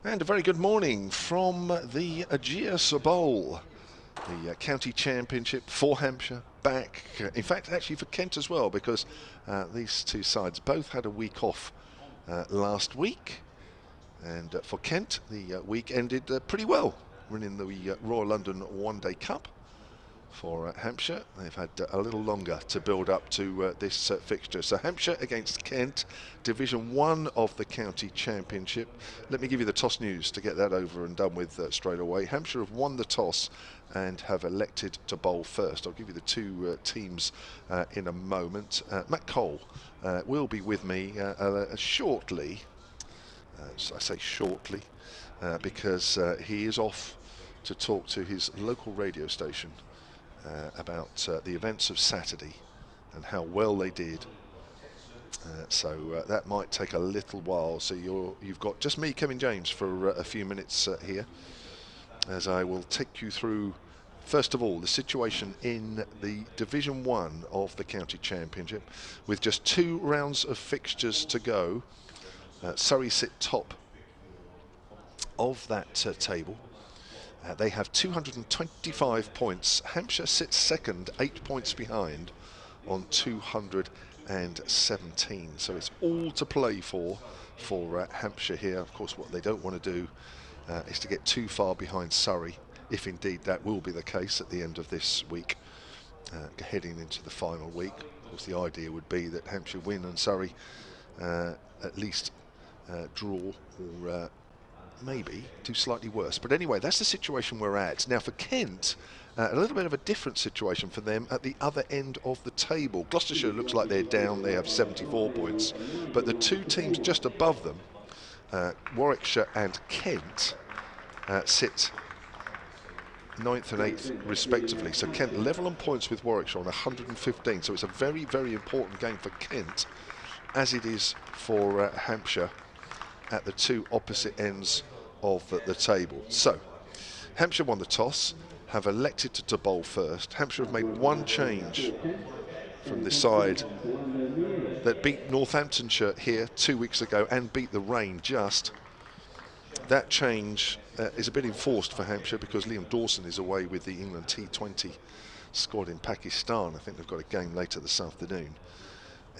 And a very good morning from the Ageas Bowl, the county championship for Hampshire, back, in fact actually for Kent as well, because these two sides both had a week off last week, and for Kent the week ended pretty well, winning the Royal London One Day Cup. For Hampshire, they've had a little longer to build up to this fixture. So Hampshire against Kent, Division 1 of the County Championship. Let me give you the toss news to get that over and done with straight away. Hampshire have won the toss and have elected to bowl first. I'll give you the two teams in a moment. Matt Cole will be with me shortly. So I say shortly because he is off to talk to his local radio station about the events of Saturday and how well they did. So that might take a little while. So you've got just me, Kevin James, for a few minutes here, as I will take you through, first of all, the situation in the Division 1 of the County Championship, with just 2 rounds of fixtures to go. Surrey sit top of that table. They have 225 points. Hampshire sits second, 8 points behind, on 217. So it's all to play for Hampshire here. Of course, what they don't want to do is to get too far behind Surrey, if indeed that will be the case at the end of this week, heading into the final week. Of course, the idea would be that Hampshire win and Surrey at least draw, or maybe do slightly worse. But anyway, that's the situation we're at. Now for Kent, a little bit of a different situation for them at the other end of the table. Gloucestershire looks like they're down. They have 74 points. But the two teams just above them, Warwickshire and Kent, sit 9th and 8th respectively. So Kent level on points with Warwickshire on 115. So it's a very, very important game for Kent, as it is for Hampshire, at the two opposite ends of the table. So Hampshire won the toss, have elected to bowl first. Hampshire have made one change from the side that beat Northamptonshire here 2 weeks ago and beat the rain just. That change is a bit enforced for Hampshire because Liam Dawson is away with the England T20 squad in Pakistan. I think they've got a game later this afternoon.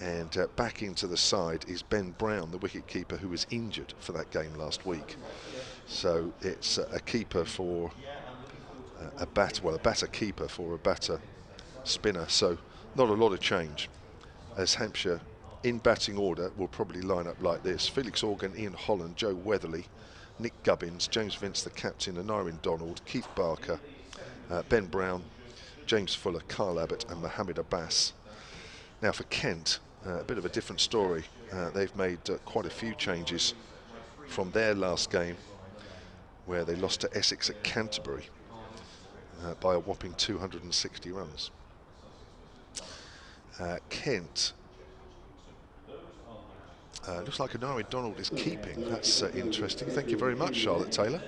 And back into the side is Ben Brown, the wicket-keeper, who was injured for that game last week. So it's a keeper for a batter, well, a batter-keeper for a batter-spinner. So not a lot of change, as Hampshire, in batting order, will probably line up like this: Felix Organ, Ian Holland, Joe Weatherly, Nick Gubbins, James Vince, the captain, and Irwin Donald, Keith Barker, Ben Brown, James Fuller, Carl Abbott, and Mohammed Abbas. Now for Kent, a bit of a different story. They've made quite a few changes from their last game, where they lost to Essex at Canterbury by a whopping 260 runs. Kent, looks like Anari Donald is keeping. That's interesting. Thank you very much, Charlotte Taylor,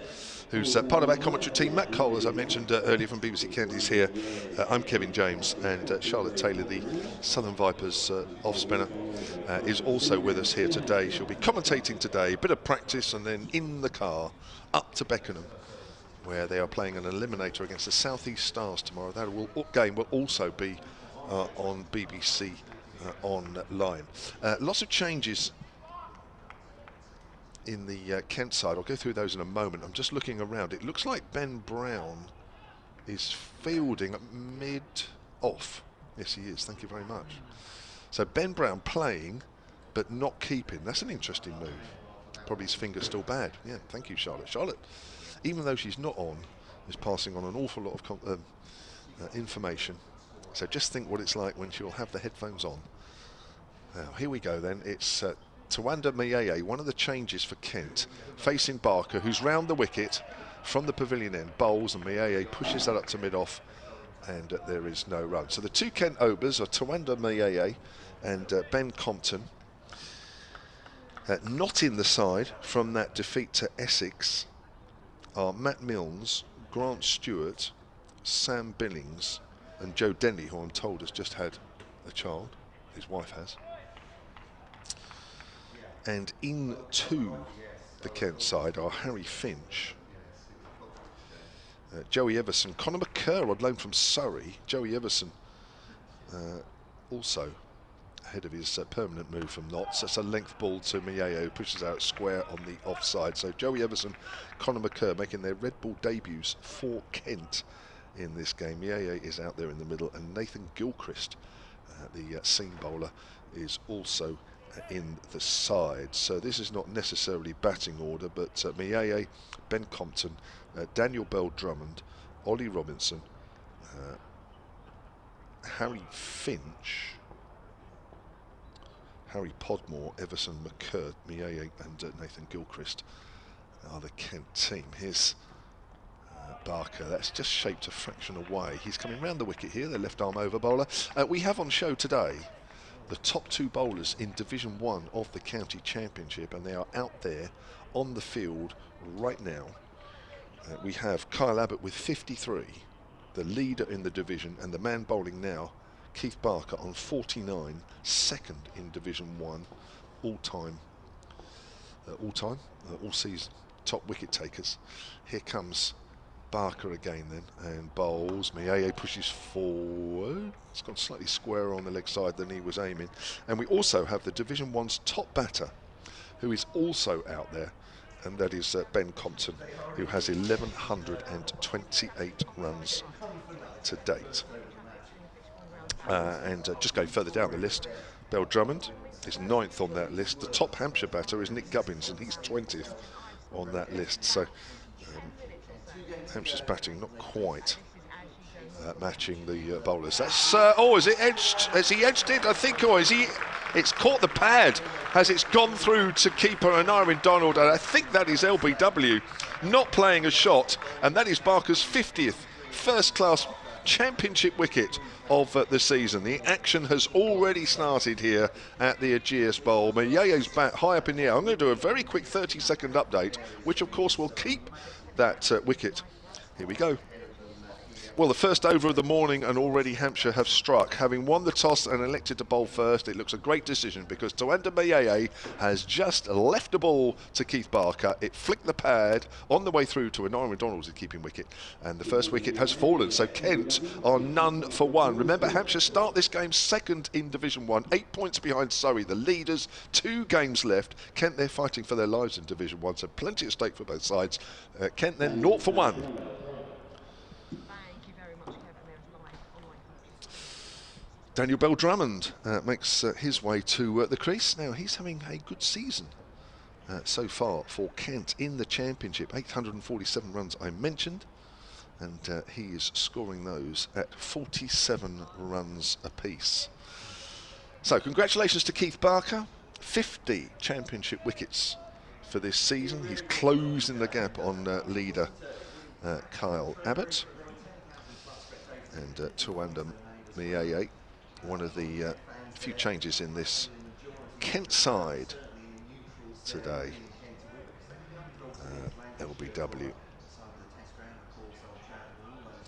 who's part of our commentary team. Matt Cole, as I mentioned earlier, from BBC Kent, is here. I'm Kevin James, and Charlotte Taylor, the Southern Vipers off-spinner, is also with us here today. She'll be commentating today, a bit of practice, and then in the car up to Beckenham, where they are playing an eliminator against the South East Stars tomorrow. That game will also be on BBC online. Lots of changes in the Kent side. I'll go through those in a moment. I'm just looking around. It looks like Ben Brown is fielding mid-off. Yes, he is. Thank you very much. So Ben Brown playing, but not keeping. That's an interesting move. Probably his finger's still bad. Yeah, thank you, Charlotte. Charlotte, even though she's not on, is passing on an awful lot of information. So just think what it's like when she'll have the headphones on. Now, here we go then. It's Tawanda Mayeye, one of the changes for Kent, facing Barker, who's round the wicket from the pavilion end, bowls, and Mayeye pushes that up to mid-off, and there is no run. So the two Kent overs are Tawanda Mayeye and Ben Compton. Not in the side from that defeat to Essex are Matt Milnes, Grant Stewart, Sam Billings, and Joe Denley, who I'm told has just had a child. His wife has. And into the Kent side are Harry Finch, Joey Everson, Conor McCurr on loan from Surrey. Joey Everson also ahead of his permanent move from Notts. That's a length ball to Miao, pushes out square on the offside. So Joey Everson, Conor McCurr making their red ball debuts for Kent in this game. Miao is out there in the middle, and Nathan Gilchrist, the seam bowler, is also in the side. So this is not necessarily batting order, but Miao, Ben Compton, Daniel Bell-Drummond, Ollie Robinson, Harry Finch, Harry Podmore, Everson, McCurd, Miao and Nathan Gilchrist are the Kent team. Here's Barker. That's just shaped a fraction away. He's coming round the wicket here, the left arm over bowler. We have on show today the top 2 bowlers in Division 1 of the County Championship, and they are out there on the field right now. We have Kyle Abbott with 53, the leader in the division, and the man bowling now, Keith Barker, on 49, second in Division 1, all season top wicket takers. Here comes Barker again then, and bowls. Miao pushes forward. It's gone slightly squarer on the leg side than he was aiming. And we also have the Division 1's top batter, who is also out there, and that is Ben Compton, who has 1,128 runs to date. Just going further down the list, Bell-Drummond is 9th on that list. The top Hampshire batter is Nick Gubbins, and he's 20th on that list. So Hampshire's batting not quite matching the bowlers. That's is it edged? Has he edged it? I think, or is he? It's caught the pad as it's gone through to keeper Anarwin Donald, and I think that is LBW not playing a shot, and that is Barker's 50th first-class championship wicket of the season. The action has already started here at the Ageas Bowl. Miao's bat high up in the air. I'm going to do a very quick 30-second update, which of course will keep that wicket. Here we go. Well, the first over of the morning, and already Hampshire have struck. Having won the toss and elected to bowl first, it looks a great decision because Tawanda Miao has just left the ball to Keith Barker. It flicked the pad on the way through to Anarwin Donald's keeping wicket, and the first wicket has fallen. So Kent are none for one. Remember, Hampshire start this game second in Division 1, 8 points behind Surrey, the leaders, 2 games left. Kent, they're fighting for their lives in Division 1, so plenty at stake for both sides. Kent then 0 for 1. Daniel Bell-Drummond makes his way to the crease. Now, he's having a good season so far for Kent in the Championship. 847 runs I mentioned, and he is scoring those at 47 runs apiece. So, congratulations to Keith Barker. 50 Championship wickets for this season. He's closing the gap on leader Kyle Abbott. And Tawanda Miao, one of the few changes in this Kent side today. LBW.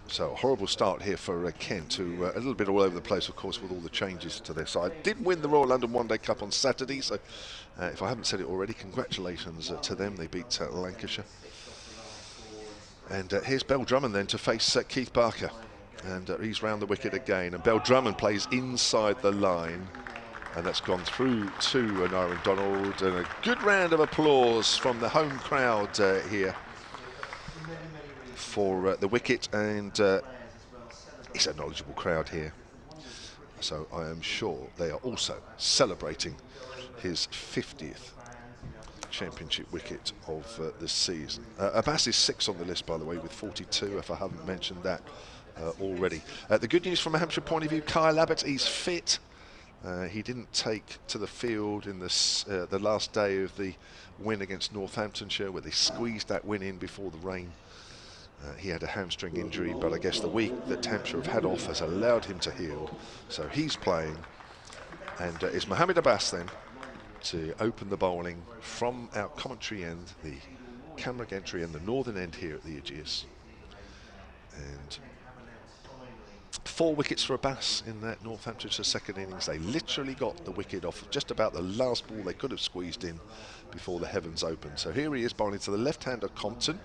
So a horrible start here for Kent, who a little bit all over the place, of course, with all the changes to their side. Did win the Royal London One Day Cup on Saturday, so if I haven't said it already, congratulations to them. They beat Lancashire. And here's Bell-Drummond then to face Keith Barker. And he's round the wicket again, and Bell-Drummond plays inside the line, and that's gone through to Anarwin Donald, and a good round of applause from the home crowd here for the wicket, and it's a knowledgeable crowd here, so I am sure they are also celebrating his 50th championship wicket of the season. Abbas is 6th on the list, by the way, with 42, if I haven't mentioned that already. The good news from a Hampshire point of view, Kyle Abbott, he's fit. He didn't take to the field in this, the last day of the win against Northamptonshire, where they squeezed that win in before the rain. He had a hamstring injury, but I guess the week that Hampshire have had off has allowed him to heal. So he's playing, and it's Mohammed Abbas then to open the bowling from our commentary end, the camera gantry and the northern end here at the Ageas. And 4 wickets for Abbas in that Northamptonshire second innings. They literally got the wicket off just about the last ball they could have squeezed in before the heavens opened. So here he is bowling to the left-hander Compton.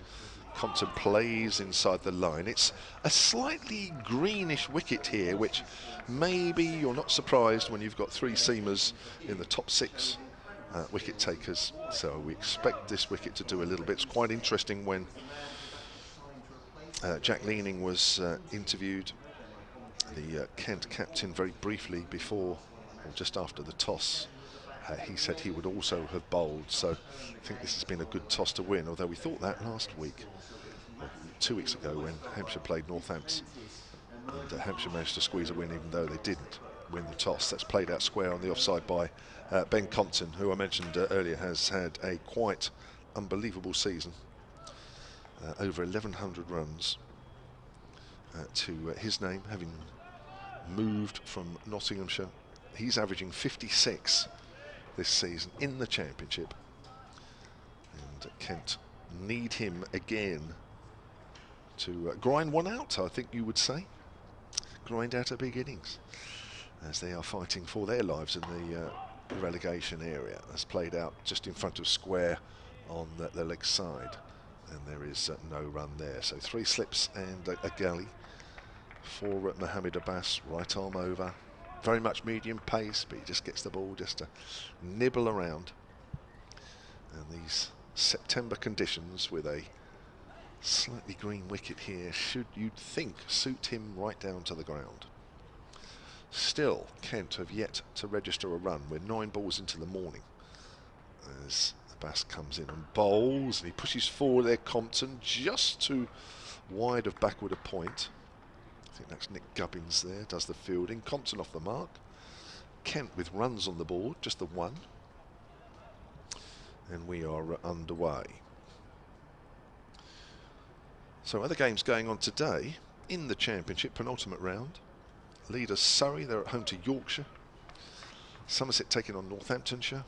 Compton plays inside the line. It's a slightly greenish wicket here, which maybe you're not surprised when you've got 3 seamers in the top 6 wicket takers. So we expect this wicket to do a little bit. It's quite interesting when Jack Leaning was interviewed, the Kent captain, very briefly before or just after the toss. He said he would also have bowled, so I think this has been a good toss to win, although we thought that last week, or 2 weeks ago, when Hampshire played Northants, and Hampshire managed to squeeze a win even though they didn't win the toss. That's played out square on the offside by Ben Compton, who I mentioned earlier has had a quite unbelievable season. Over 1,100 runs to his name, having moved from Nottinghamshire. He's averaging 56 this season in the championship, and Kent need him again to grind one out, I think you would say. Grind out a big innings, as they are fighting for their lives in the relegation area. That's played out just in front of square on the leg side, and there is no run there. So 3 slips and a galley for Mohammed Abbas. Right arm over, very much medium pace, but he just gets the ball just to nibble around. And these September conditions with a slightly green wicket here should, you'd think, suit him right down to the ground. Still, Kent have yet to register a run. We're 9 balls into the morning as Abbas comes in and bowls, and he pushes forward there. Compton just too wide of backward a point. I think that's Nick Gubbins there, does the fielding. Compton off the mark. Kent with runs on the board, just the 1. And we are underway. So other games going on today in the championship, penultimate round. Leaders Surrey, they're at home to Yorkshire. Somerset taking on Northamptonshire.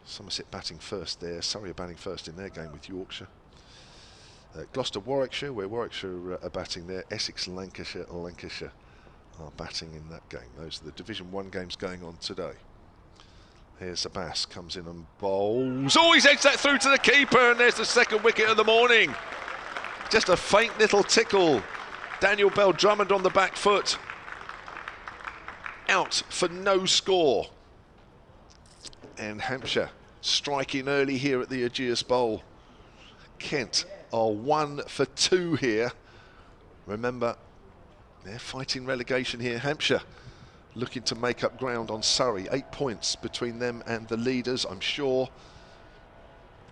Somerset batting first there. Surrey are batting first in their game with Yorkshire. Gloucester, Warwickshire, where Warwickshire are batting there. Essex, Lancashire are batting in that game. Those are the Division 1 games going on today. Here's Abbas, comes in and bowls. Oh, he's edged that through to the keeper, and there's the second wicket of the morning. Just a faint little tickle. Daniel Bell Drummond on the back foot. Out for no score. And Hampshire striking early here at the Ageas Bowl. Kent are 1 for 2 here. Remember, they're fighting relegation here. Hampshire looking to make up ground on Surrey. 8 points between them and the leaders. I'm sure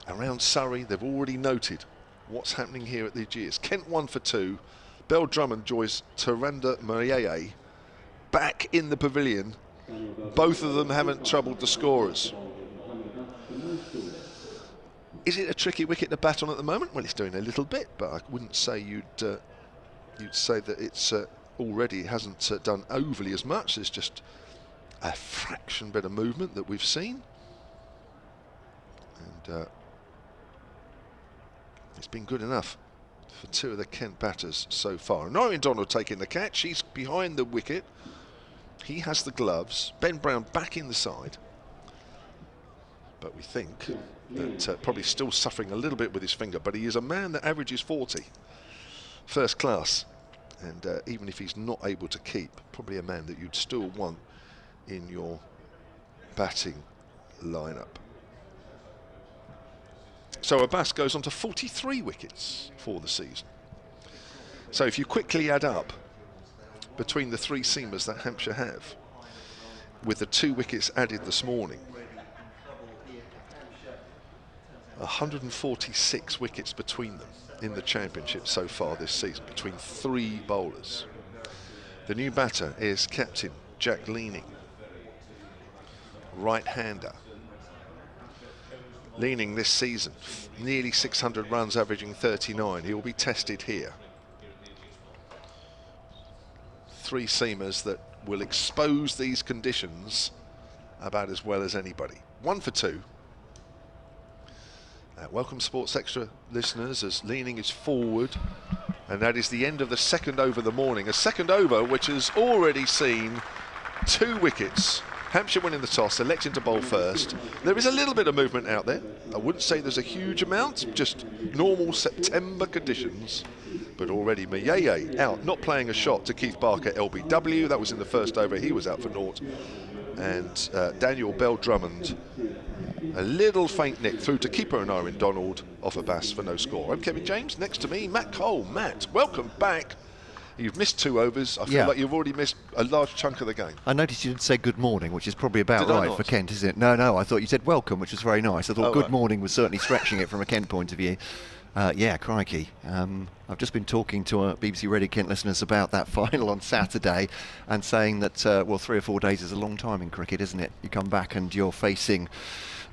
around Surrey they've already noted what's happening here at the Ageas. Kent 1 for 2. Bell Drummond joins Taranda Mariaye back in the pavilion. Both of them haven't troubled the scorers. Is it a tricky wicket to bat on at the moment? Well, it's doing a little bit, but I wouldn't say you'd say that it's already hasn't done overly as much. There's just a fraction bit of movement that we've seen, and it's been good enough for 2 of the Kent batters so far. Noreen Donald taking the catch. He's behind the wicket. He has the gloves. Ben Brown back in the side, but we think that probably still suffering a little bit with his finger, but he is a man that averages 40. First class. And even if he's not able to keep, probably a man that you'd still want in your batting lineup. So Abbas goes on to 43 wickets for the season. So if you quickly add up between the 3 seamers that Hampshire have, with the 2 wickets added this morning, 146 wickets between them in the championship so far this season, between 3 bowlers. The new batter is captain Jack Leaning, right-hander. Leaning this season, nearly 600 runs, averaging 39. He will be tested here. 3 seamers that will expose these conditions about as well as anybody. 1 for 2. Welcome Sports Extra listeners, as Leaning is forward And that is the end of the second over of the morning. A second over which has already seen 2 wickets. Hampshire winning the toss, electing to bowl first. There is a little bit of movement out there. I wouldn't say there's a huge amount, just normal September conditions. But already Mayeye out, not playing a shot to Keith Barker, LBW. That was in the first over, he was out for naught. And Daniel Bell-Drummond, a little faint nick through to keeper and Irene Donald, off Abbas for no score. I'm Kevin James, next to me, Matt Cole. Matt, welcome back. You've missed 2 overs. I feel like you've already missed a large chunk of the game. I noticed you didn't say good morning, which is probably about right for Kent, isn't it? No, I thought you said welcome, which was very nice. I thought good morning was certainly stretching it from a Kent point of view. Yeah, crikey. I've just been talking to BBC Radio Kent listeners about that final on Saturday and saying that, well, 3 or 4 days is a long time in cricket, isn't it? You come back and you're facing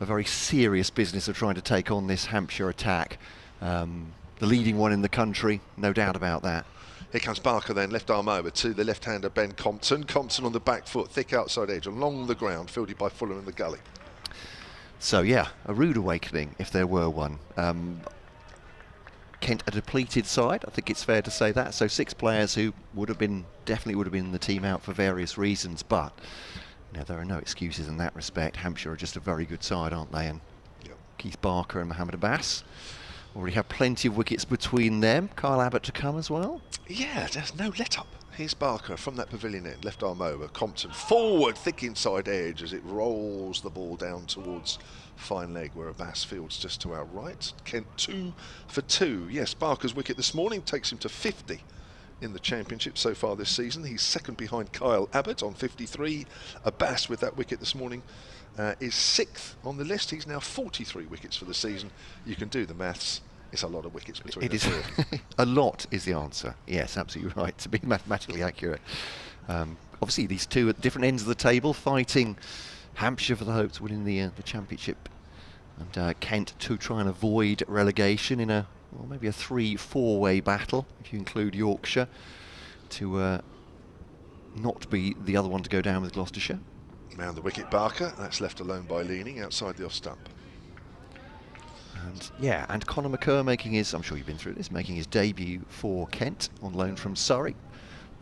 a very serious business of trying to take on this Hampshire attack. The leading one in the country, no doubt about that. Here comes Barker then, left arm over to the left-hander Ben Compton. Compton on the back foot, thick outside edge, along the ground, fielded by Fuller in the gully. So yeah, a rude awakening if there were one. Kent a depleted side, I think it's fair to say that. So 6 players who definitely would have been in the team out for various reasons, but there are no excuses in that respect. Hampshire are just a very good side, aren't they? And Keith Barker and Mohammed Abbas already have plenty of wickets between them. Kyle Abbott to come as well. Yeah, there's no let-up. Here's Barker from that pavilion end, left arm over. Compton forward, thick inside edge as it rolls the ball down towards fine leg where Abbas fields just to our right. Kent 2 for 2. Yes, Barker's wicket this morning takes him to 50 in the championship so far this season. He's second behind Kyle Abbott on 53. Abbas with that wicket this morning is 6th on the list. He's now 43 wickets for the season. You can do the maths. It's a lot of wickets between the two. A lot is the answer. Yes, absolutely right, to be mathematically accurate. Obviously, these 2 at different ends of the table fighting Hampshire for the hopes of winning the championship. And Kent to try and avoid relegation in maybe a 3-4-way battle, if you include Yorkshire, to not be the other one to go down with Gloucestershire. Round the wicket Barker, that's left alone by Leaning outside the off stump. And Conor McCurr making his, I'm sure you've been through this, making his debut for Kent on loan from Surrey.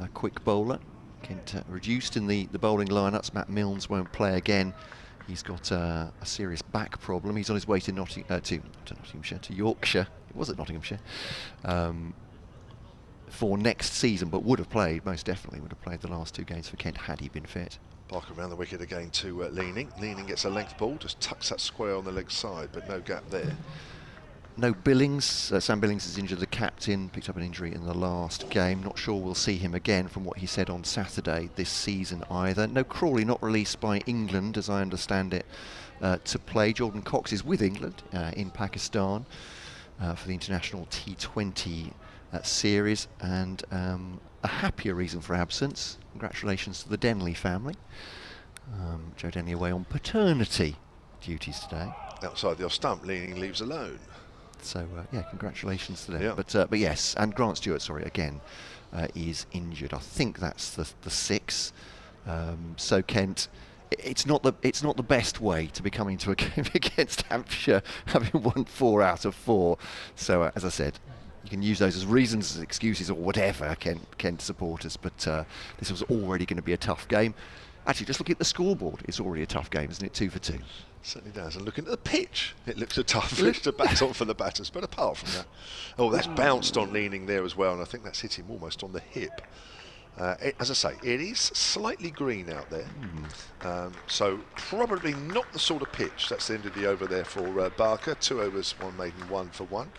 A quick bowler. Kent reduced in the bowling lineups. Matt Milnes won't play again. He's got a serious back problem. He's on his way to Yorkshire. It was at Nottinghamshire. For next season, but would have played, most definitely would have played the last 2 games for Kent had he been fit. Barker around the wicket again to Leaning. Leaning gets a length ball, just tucks that square on the leg side, but no gap there. No Billings. Sam Billings is injured, the captain, picked up an injury in the last game. Not sure we'll see him again from what he said on Saturday this season either. No Crawley, not released by England, as I understand it, to play. Jordan Cox is with England in Pakistan for the international T20 series, and a happier reason for absence. Congratulations to the Denley family. Joe Denley away on paternity duties today. Outside the off stump, Leaning leaves alone. So yeah, congratulations to them. Yeah. But yes, and Grant Stewart, sorry, again, is injured. I think that's the 6. So Kent, it's not the best way to be coming to a game against Hampshire, having won 4 out of 4. So as I said, you can use those as reasons, as excuses, or whatever, Kent supporters. But this was already going to be a tough game. Actually, just looking at the scoreboard, it's already a tough game, isn't it? 2 for 2. Certainly does. And looking at the pitch, it looks a tough pitch to bat on for the batters. But apart from that, that's bounced on Leaning there as well, and I think that's hit him almost on the hip. As I say, it is slightly green out there, so probably not the sort of pitch. That's the end of the over there for Barker. 2 overs, 1 maiden, 1 for 1.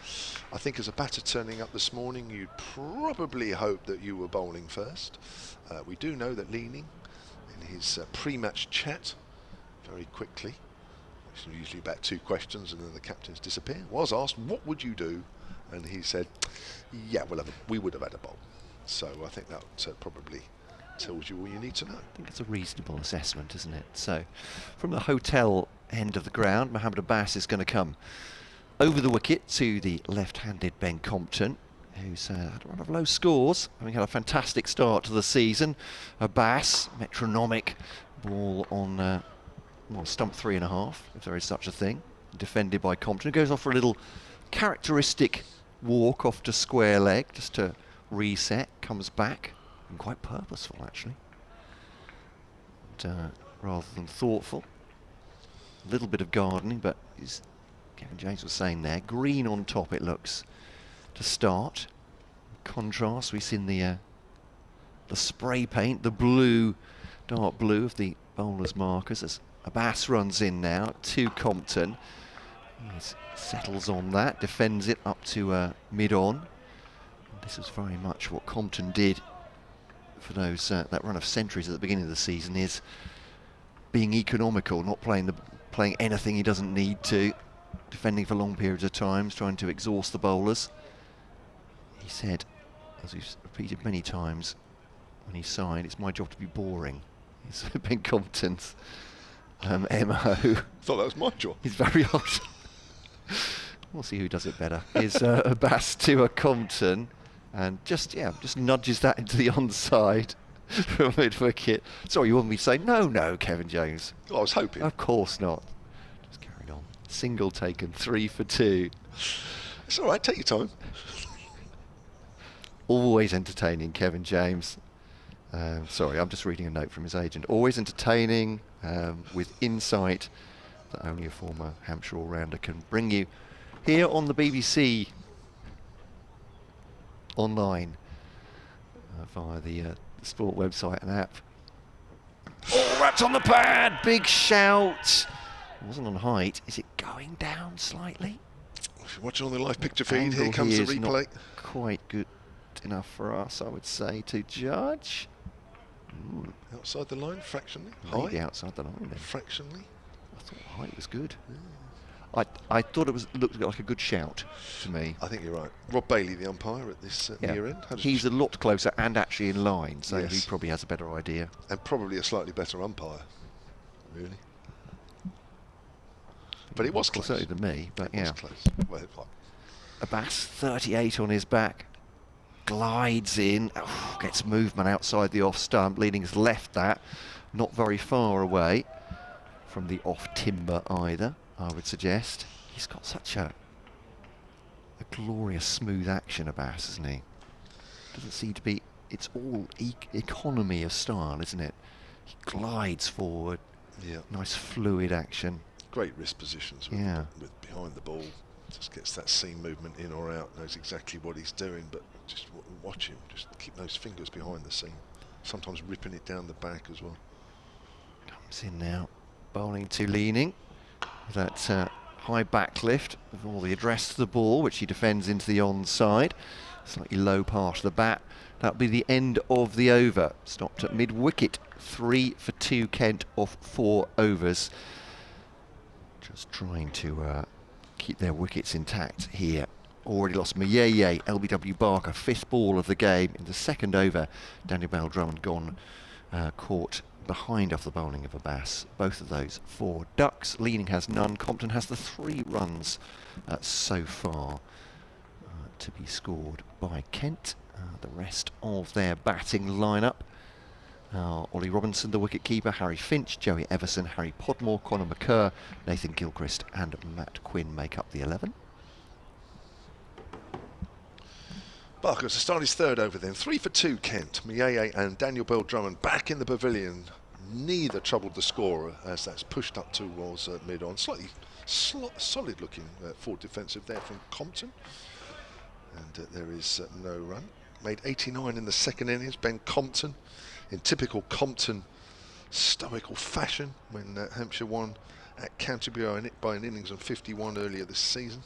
I think as a batter turning up this morning, you'd probably hope that you were bowling first. We do know that Leaning, in his pre-match chat, very quickly, which is usually about 2 questions and then the captains disappear, was asked, what would you do? And he said, yeah, we would have had a bowl. So I think that probably tells you all you need to know. I think it's a reasonable assessment, isn't it? So from the hotel end of the ground, Mohammed Abbas is going to come over the wicket to the left-handed Ben Compton, who's had a run of low scores, having had a fantastic start to the season. Abbas, metronomic ball on stump 3.5, if there is such a thing, defended by Compton. Goes off for a little characteristic walk off to square leg just to reset, comes back, and quite purposeful actually. And, rather than thoughtful. A little bit of gardening, but as Kevin James was saying there, green on top it looks to start. In contrast, we've seen the spray paint, the blue, dark blue of the bowler's markers as Abbas runs in now to Compton. He settles on that, defends it up to mid-on. This is very much what Compton did for those that run of centuries at the beginning of the season, is being economical, not playing anything he doesn't need to, defending for long periods of time, trying to exhaust the bowlers. He said, as we've repeated many times when he signed, it's my job to be boring. It's Ben Compton's MO. Thought that was my job. He's very hot. We'll see who does it better. Is Abbas to a Compton, and just nudges that into the onside from mid-wicket. Sorry, you want me to say no, Kevin James? Oh, I was hoping. Of course not. Just carried on. Single taken, 3 for 2. It's all right, take your time. Always entertaining, Kevin James. Sorry, I'm just reading a note from his agent. Always entertaining, with insight that only a former Hampshire all-rounder can bring you. Here on the BBC online, via the sport website and app. Oh, that's on the pad! Big shout! It wasn't on height. Is it going down slightly? If you're watching on the live picture feed, Angle here comes the is replay. Not quite good enough for us, I would say, to judge. Ooh. Outside the line, fractionally. Maybe High. outside the line then. Fractionally. I thought height was good. Yeah. I thought it looked like a good shout to me. I think you're right. Rob Bailey, the umpire at this year end. He's a lot closer and actually in line, so yes. he probably has a better idea. And probably a slightly better umpire, really. But it was close. Certainly than me, but it was close. Well, Abbas, 38 on his back, glides in, gets movement outside the off stump, leading us left that, not very far away from the off timber either, I would suggest. He's got such a glorious smooth action, Abbas, hasn't he? Doesn't seem to be, it's all economy of style, isn't it? He glides forward, nice fluid action. Great wrist positions with behind the ball. Just gets that seam movement in or out, knows exactly what he's doing, but just watch him, just keep those fingers behind the seam. Sometimes ripping it down the back as well. Comes in now, bowling to leaning. That high back lift with all the address to the ball, which he defends into the onside. Slightly low part of the bat. That'll be the end of the over. Stopped at mid-wicket. 3 for 2 Kent off 4 overs. Just trying to keep their wickets intact here. Already lost Mayeye, LBW Barker, 5th ball of the game. In the second over, Daniel Bell-Drummond gone caught behind off the bowling of Abbas. Both of those 4 ducks. Leaning has none. Compton has the 3 runs so far to be scored by Kent. The rest of their batting lineup. Ollie Robinson, the wicket-keeper, Harry Finch, Joey Everson, Harry Podmore, Conor McCurr, Nathan Gilchrist and Matt Quinn make up the 11. Barker's to start his third over then. 3 for 2 Kent. Mayeye and Daniel Bell-Drummond back in the pavilion. Neither troubled the scorer as that's pushed up towards mid-on. Slightly solid looking forward defensive there from Compton. And there is no run. Made 89 in the second innings. Ben Compton, in typical Compton stoical fashion, when Hampshire won at Canterbury by an innings on 51 earlier this season,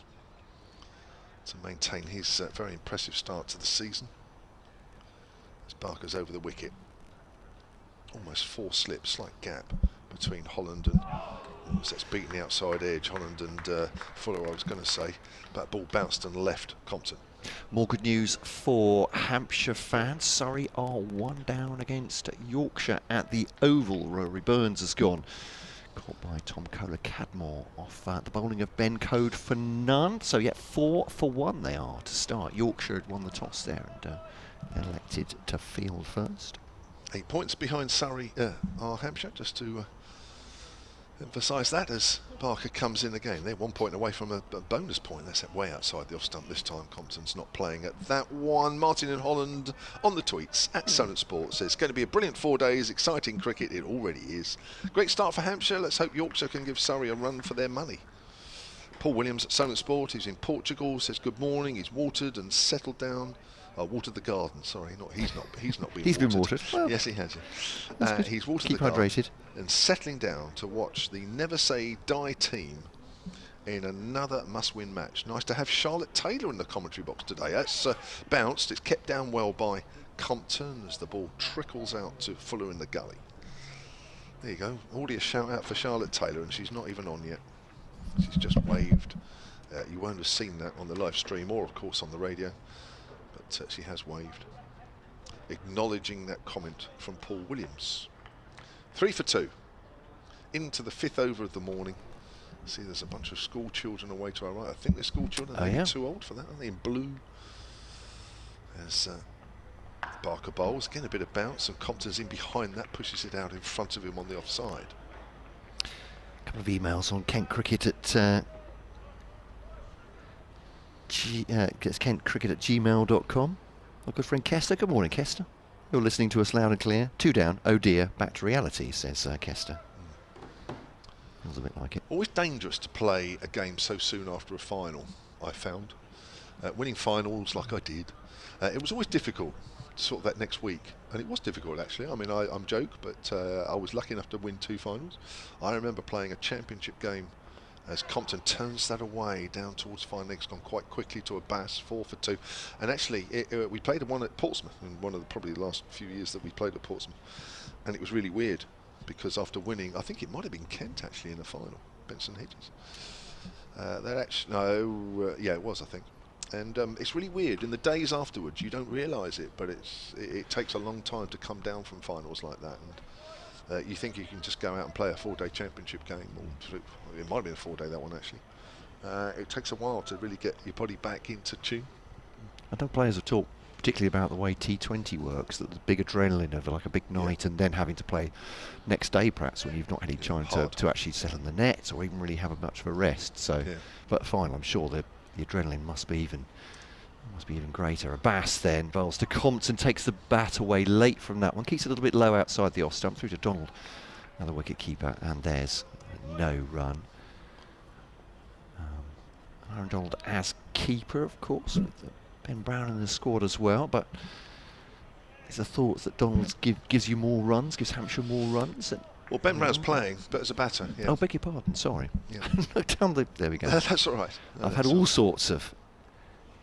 to maintain his very impressive start to the season. As Barker's over the wicket, almost 4 slips, slight gap between Holland and that's beaten the outside edge. Holland and Fuller, I was going to say, but ball bounced and left Compton. More good news for Hampshire fans. Surrey are 1 down against Yorkshire at the Oval. Rory Burns has gone. Caught by Tom Kohler-Cadmore off the bowling of Ben Code for none. So, 4 for 1 they are to start. Yorkshire had won the toss there and elected to field first. 8 points behind Surrey are Hampshire, just to Emphasise that as Barker comes in again. They're 1 point away from a bonus point. That's way outside the off stump this time. Compton's not playing at that one. Martin in Holland on the tweets at Solent Sports says, going to be a brilliant 4 days, exciting cricket. It already is. Great start for Hampshire. Let's hope Yorkshire can give Surrey a run for their money. Paul Williams at Solent Sport, who's in Portugal, says good morning. He's watered and settled down. Watered the garden. Sorry, he's not been. He's been watered. Well, yes, he has. He's watered Keep the garden hydrated and settling down to watch the Never Say Die team in another must-win match. Nice to have Charlotte Taylor in the commentary box today. That's bounced. It's kept down well by Compton as the ball trickles out to Fuller in the gully. There you go. Already a shout out for Charlotte Taylor, and she's not even on yet. She's just waved. You won't have seen that on the live stream or, of course, on the radio. But she has waved, acknowledging that comment from Paul Williams. 3 for 2 into the 5th over of the morning. See, there's a bunch of school children away to our right. I think they're school children. They're too old for that, aren't they? In blue. There's Barker bowls. Again, a bit of bounce, and Compton's in behind that, pushes it out in front of him on the offside. A couple of emails on Kent Cricket at kentcricket@gmail.com. Our good friend Kester. Good morning, Kester. You're listening to us loud and clear. 2 down. Oh dear. Back to reality, says Kester. Feels a bit like it. Always dangerous to play a game so soon after a final, I found. Winning finals like I did. It was always difficult, sort of that next week. And it was difficult, actually. I mean, I'm joke, but I was lucky enough to win 2 finals. I remember playing a championship game as Compton turns that away down towards final legs, gone quite quickly to Abbott, 4 for 2. And actually, we played one at Portsmouth, in one of the probably the last few years that we played at Portsmouth. And it was really weird, because after winning, I think it might have been Kent actually in the final, Benson Hedges. Yeah, it was, I think. And it's really weird. In the days afterwards, you don't realise it, but it takes a long time to come down from finals like that. And you think you can just go out and play a 4-day championship game, or it might have been a 4-day, that one actually. It takes a while to really get your body back into tune. I know players have talked particularly about the way T20 works, that the big adrenaline of like a big night, and then having to play next day perhaps when you've not had any time to actually settle in the nets or even really have much of a rest. So, but fine, I'm sure the adrenaline must be even greater. Abbas then bowls to Compton, takes the bat away late from that one, keeps it a little bit low outside the off stump, through to Donald, another wicket keeper, and there's no run. Aaron Donald as keeper, of course, with Ben Brown in the squad as well, but there's a thought that Donald gives you more runs, gives Hampshire more runs. Well, Ben Brown's playing, but as a batter. Yeah. Oh, beg your pardon, sorry. Yeah. There we go. That's all right. I've had all sorts of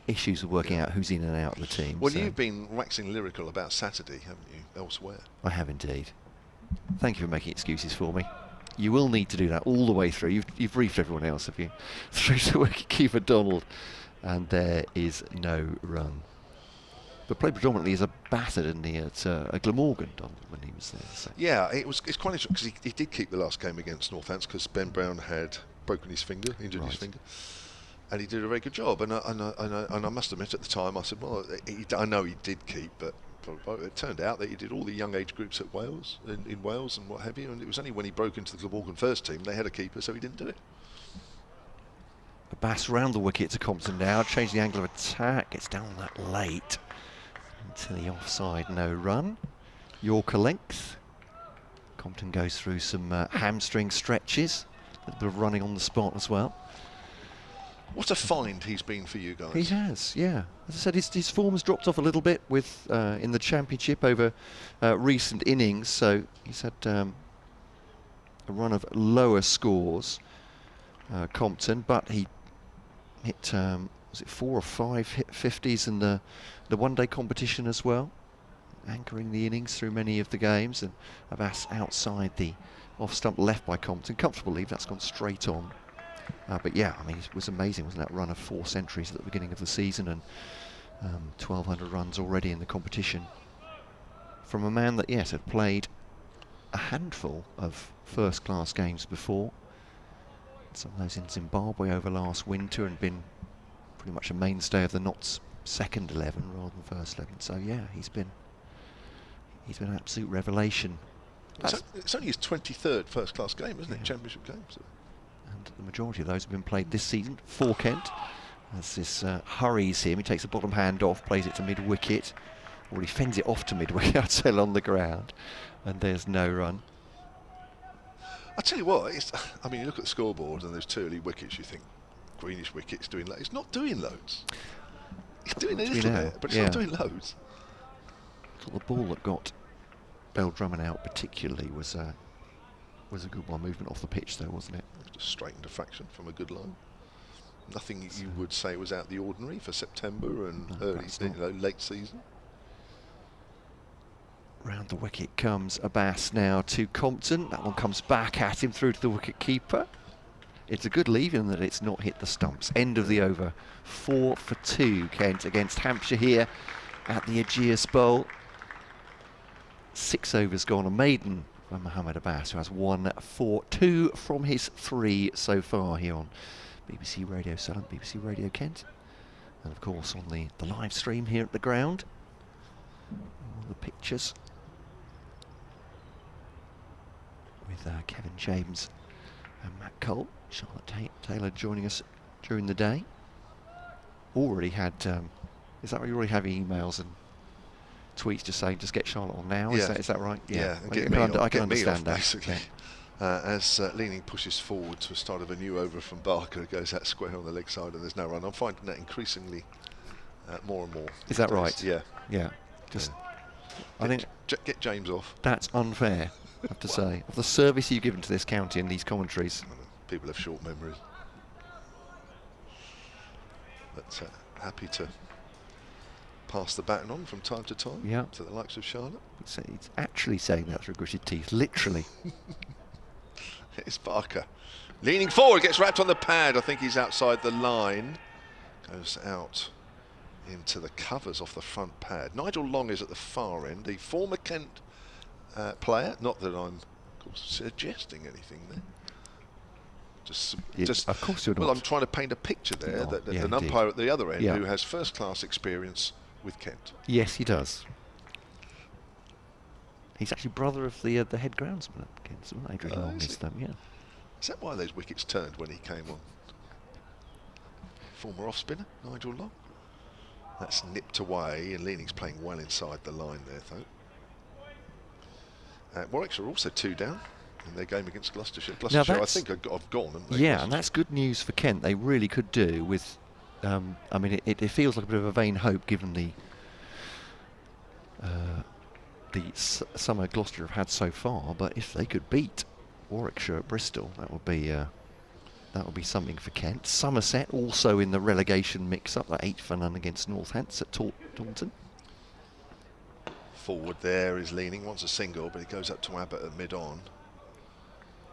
issues of working out who's in and out of the team. Well, you've been waxing lyrical about Saturday, haven't you, elsewhere? I have indeed. Thank you for making excuses for me. You will need to do that all the way through. You've briefed everyone else, have you? Through to wicketkeeper Donald, and there is no run. But played predominantly as a batter, didn't he, at Glamorgan, Donald, when he was there. So. Yeah, it's quite interesting because he did keep the last game against Northants because Ben Brown had broken his finger, injured his finger. And he did a very good job, and I must admit at the time I said, well, I know he did keep, but it turned out that he did all the young age groups at Wales, in Wales and what have you, and it was only when he broke into the Glamorgan first team they had a keeper, so he didn't do it. Abbas round the wicket to Compton now, change the angle of attack, gets down that late into the offside, no run. Yorker length. Compton goes through some hamstring stretches, a little bit of running on the spot as well. What a find he's been for you guys. He has, yeah. As I said, his form has dropped off a little bit with in the championship over recent innings. So he's had a run of lower scores, Compton, but he hit was it 4 or 5 50s in the one-day competition as well, anchoring the innings through many of the games. And Abbas outside the off-stump left by Compton, comfortable leave. That's gone straight on. But yeah, I mean, it was amazing, wasn't that run of 4 centuries at the beginning of the season, and 1,200 runs already in the competition from a man that, yes, had played a handful of first-class games before. Some of those in Zimbabwe over last winter, and been pretty much a mainstay of the Notts second 11 rather than first 11. So yeah, he's been an absolute revelation It's only his 23rd first-class game, isn't it? Championship game. So. And the majority of those have been played this season for Kent. As this hurries him, he takes the bottom hand off, plays it to mid-wicket, or he fends it off to mid-wicket, I'd say, on the ground, and there's no run. I tell you what, I mean, you look at the scoreboard and there's 2 early wickets, you think, greenish wickets doing loads. It's not doing loads. It's doing a little bit, but it's not doing loads. I thought the ball that got Bell Drummond out particularly was a good one. Movement off the pitch though, wasn't it? Just straightened a fraction from a good line. Nothing you would say was out the ordinary for September and late season. Round the wicket comes Abbas now to Compton. That one comes back at him through to the wicket keeper. It's a good leave in that it's not hit the stumps. End of the over. 4 for 2 Kent against Hampshire here at the Ageas Bowl. 6 overs gone, a maiden by Mohammed Abbas, who has 1 for 2 from his 3 so far here on BBC Radio Southern, BBC Radio Kent, and of course on the live stream here at the ground. All the pictures with Kevin James and Matt Cole. Charlotte Taylor joining us during the day. Already had, is that where you already have emails and tweets just saying just get Charlotte on now? Yeah. Is that right? Yeah, I can understand that. Basically. As Leaning pushes forward to the start of a new over from Barker, goes out square on the leg side and there's no run. I'm finding that increasingly more and more. Is that right? Yeah. Yeah. Just, I think get James off. That's unfair, I have to say. Of the service you've given to this county in these commentaries. People have short memories. But happy to pass the baton on from time to time to the likes of Charlotte. It's actually saying that through gritted teeth, literally. It's Barker. Leaning forward, gets wrapped on the pad. I think he's outside the line. Goes out into the covers off the front pad. Nigel Long is at the far end. The former Kent player. Not that I'm of course, suggesting anything there. Just of course you're not. Well, I'm trying to paint a picture there that an umpire at the other end who has first-class experience with Kent. Yes, he does. He's actually brother of the head groundsman at Kent, isn't Adrian Long is them, Is that why those wickets turned when he came on? Former off-spinner, Nigel Long. That's nipped away, and Leaning's playing well inside the line there, though. Warwickshire are also 2 down in their game against Gloucestershire. Gloucestershire, I think, have gone, haven't they? Yeah, and that's good news for Kent. They really could do with... I mean, it feels like a bit of a vain hope given the summer Gloucester have had so far, but if they could beat Warwickshire at Bristol, that would be something for Kent. Somerset also in the relegation mix-up, that 8 for none against Northants at Taunton. Forward there is Leaning, wants a single, but he goes up to Abbott at mid-on.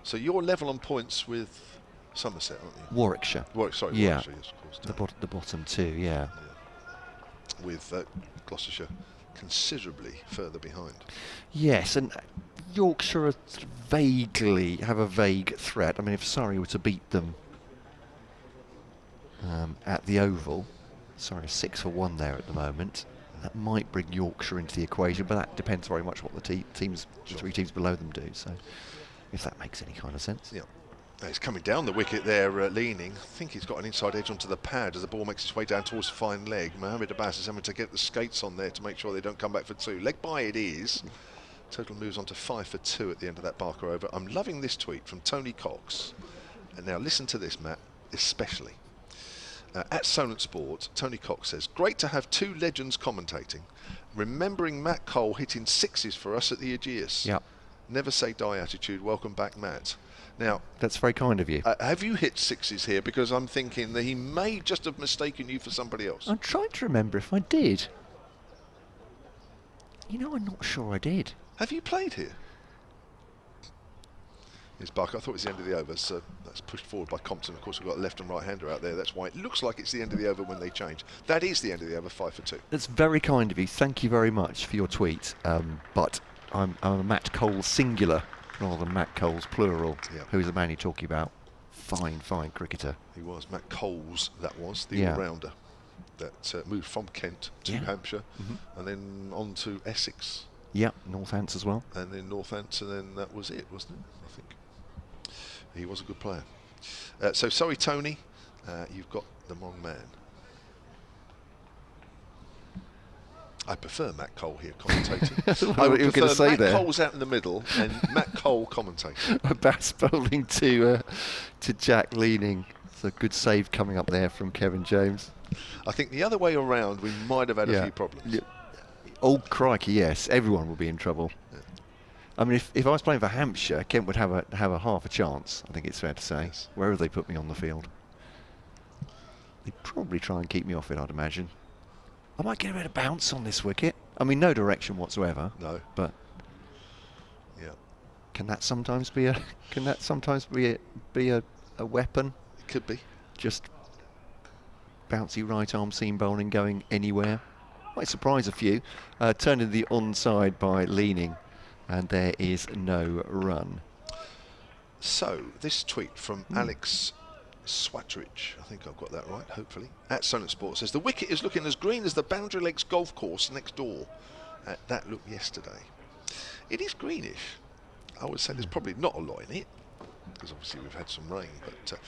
So you're level on points with Somerset, aren't you? Warwickshire. Warwickshire, yes, of course. The bottom 2, yeah. With Gloucestershire considerably further behind. Yes, and Yorkshire vaguely have a vague threat. I mean, if Surrey were to beat them at the Oval, Surrey are 6 for 1 there at the moment. That might bring Yorkshire into the equation, but that depends very much what the three teams below them do. So, if that makes any kind of sense. Yeah. He's coming down the wicket there, Leaning. I think he's got an inside edge onto the pad as the ball makes its way down towards the fine leg. Mohammed Abbas is having to get the skates on there to make sure they don't come back for 2. Leg by it is. Total moves on to 5 for 2 at the end of that Barker over. I'm loving this tweet from Tony Cox. And now listen to this, Matt, especially. At Solent Sport, Tony Cox says, great to have 2 legends commentating. Remembering Matt Cole hitting 6s for us at the Ageas. Yeah. Never say die attitude. Welcome back, Matt. Now, that's very kind of you. Have you hit 6s here? Because I'm thinking that he may just have mistaken you for somebody else. I'm trying to remember if I did. You know, I'm not sure I did. Have you played here? Here's Barker. I thought it was the end of the over, so that's pushed forward by Compton. Of course, we've got a left and right hander out there. That's why it looks like it's the end of the over when they change. That is the end of the over, 5 for 2. That's very kind of you. Thank you very much for your tweet. But I'm a Matt Cole singular rather than Matt Cole's plural. Yeah. Who is the man you're talking about? Fine cricketer. He was. Matt Coles, that was, the all-rounder that moved from Kent to Hampshire and then on to Essex Yep, Northants as well. And then Northants, and then that was it, wasn't it? I think he was a good player. So sorry, Tony, you've got the wrong man. I prefer Matt Cole here commentating. I would you were going to say Matt there. Cole's out in the middle and Matt Cole commentating. Bass bowling to Jack Leaning. It's a good save coming up there from Kevin James. I think the other way around, we might have had a few problems. Yeah. Oh, crikey, yes. Everyone will be in trouble. Yeah. I mean, if I was playing for Hampshire, Kent would have a half a chance, I think it's fair to say, Yes. wherever they put me on the field. They'd probably try and keep me off it, I'd imagine. I might get a bit of bounce on this wicket. I mean, no direction whatsoever. No. But Yeah. can that sometimes be a weapon? It could be. Just bouncy right arm seam bowling going anywhere. Might surprise a few. Turned in the onside by Leaning, and there is no run. So this tweet from Alex Swatridge, I think I've got that right, hopefully, at Sonnet Sport, says the wicket is looking as green as the Boundary Lakes golf course next door. That looked yesterday. It is greenish. I would say there's probably not a lot in it, because obviously we've had some rain, but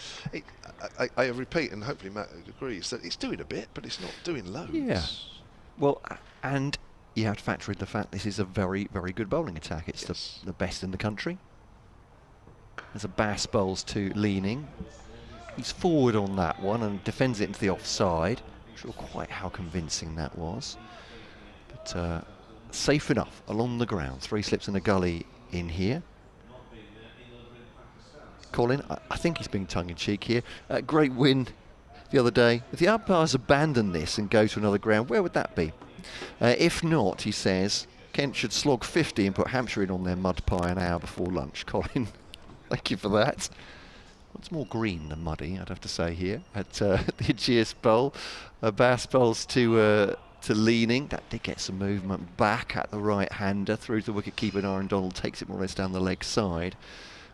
I repeat, and hopefully Matt agrees, that it's doing a bit, but it's not doing loads. Yeah. Well, and you have to factor in the fact this is a very, very good bowling attack. It's the best in the country. There's a Bass bowls to Leaning. He's forward on that one and defends it into the offside. Not sure quite how convincing that was. But safe enough along the ground. 3 slips and a gully in here. Colin, I think he's being tongue-in-cheek here. Great win the other day. If the umpires abandon this and go to another ground, where would that be? If not, he says, Kent should slog 50 and put Hampshire in on their mud pie an hour before lunch. Colin, thank you for that. What's more green than muddy, I'd have to say here, at the Ageas Bowl. Bass bowls to Leaning. That did get some movement back at the right-hander through to the wicket-keeper. Aaron Donald takes it more or less down the leg side.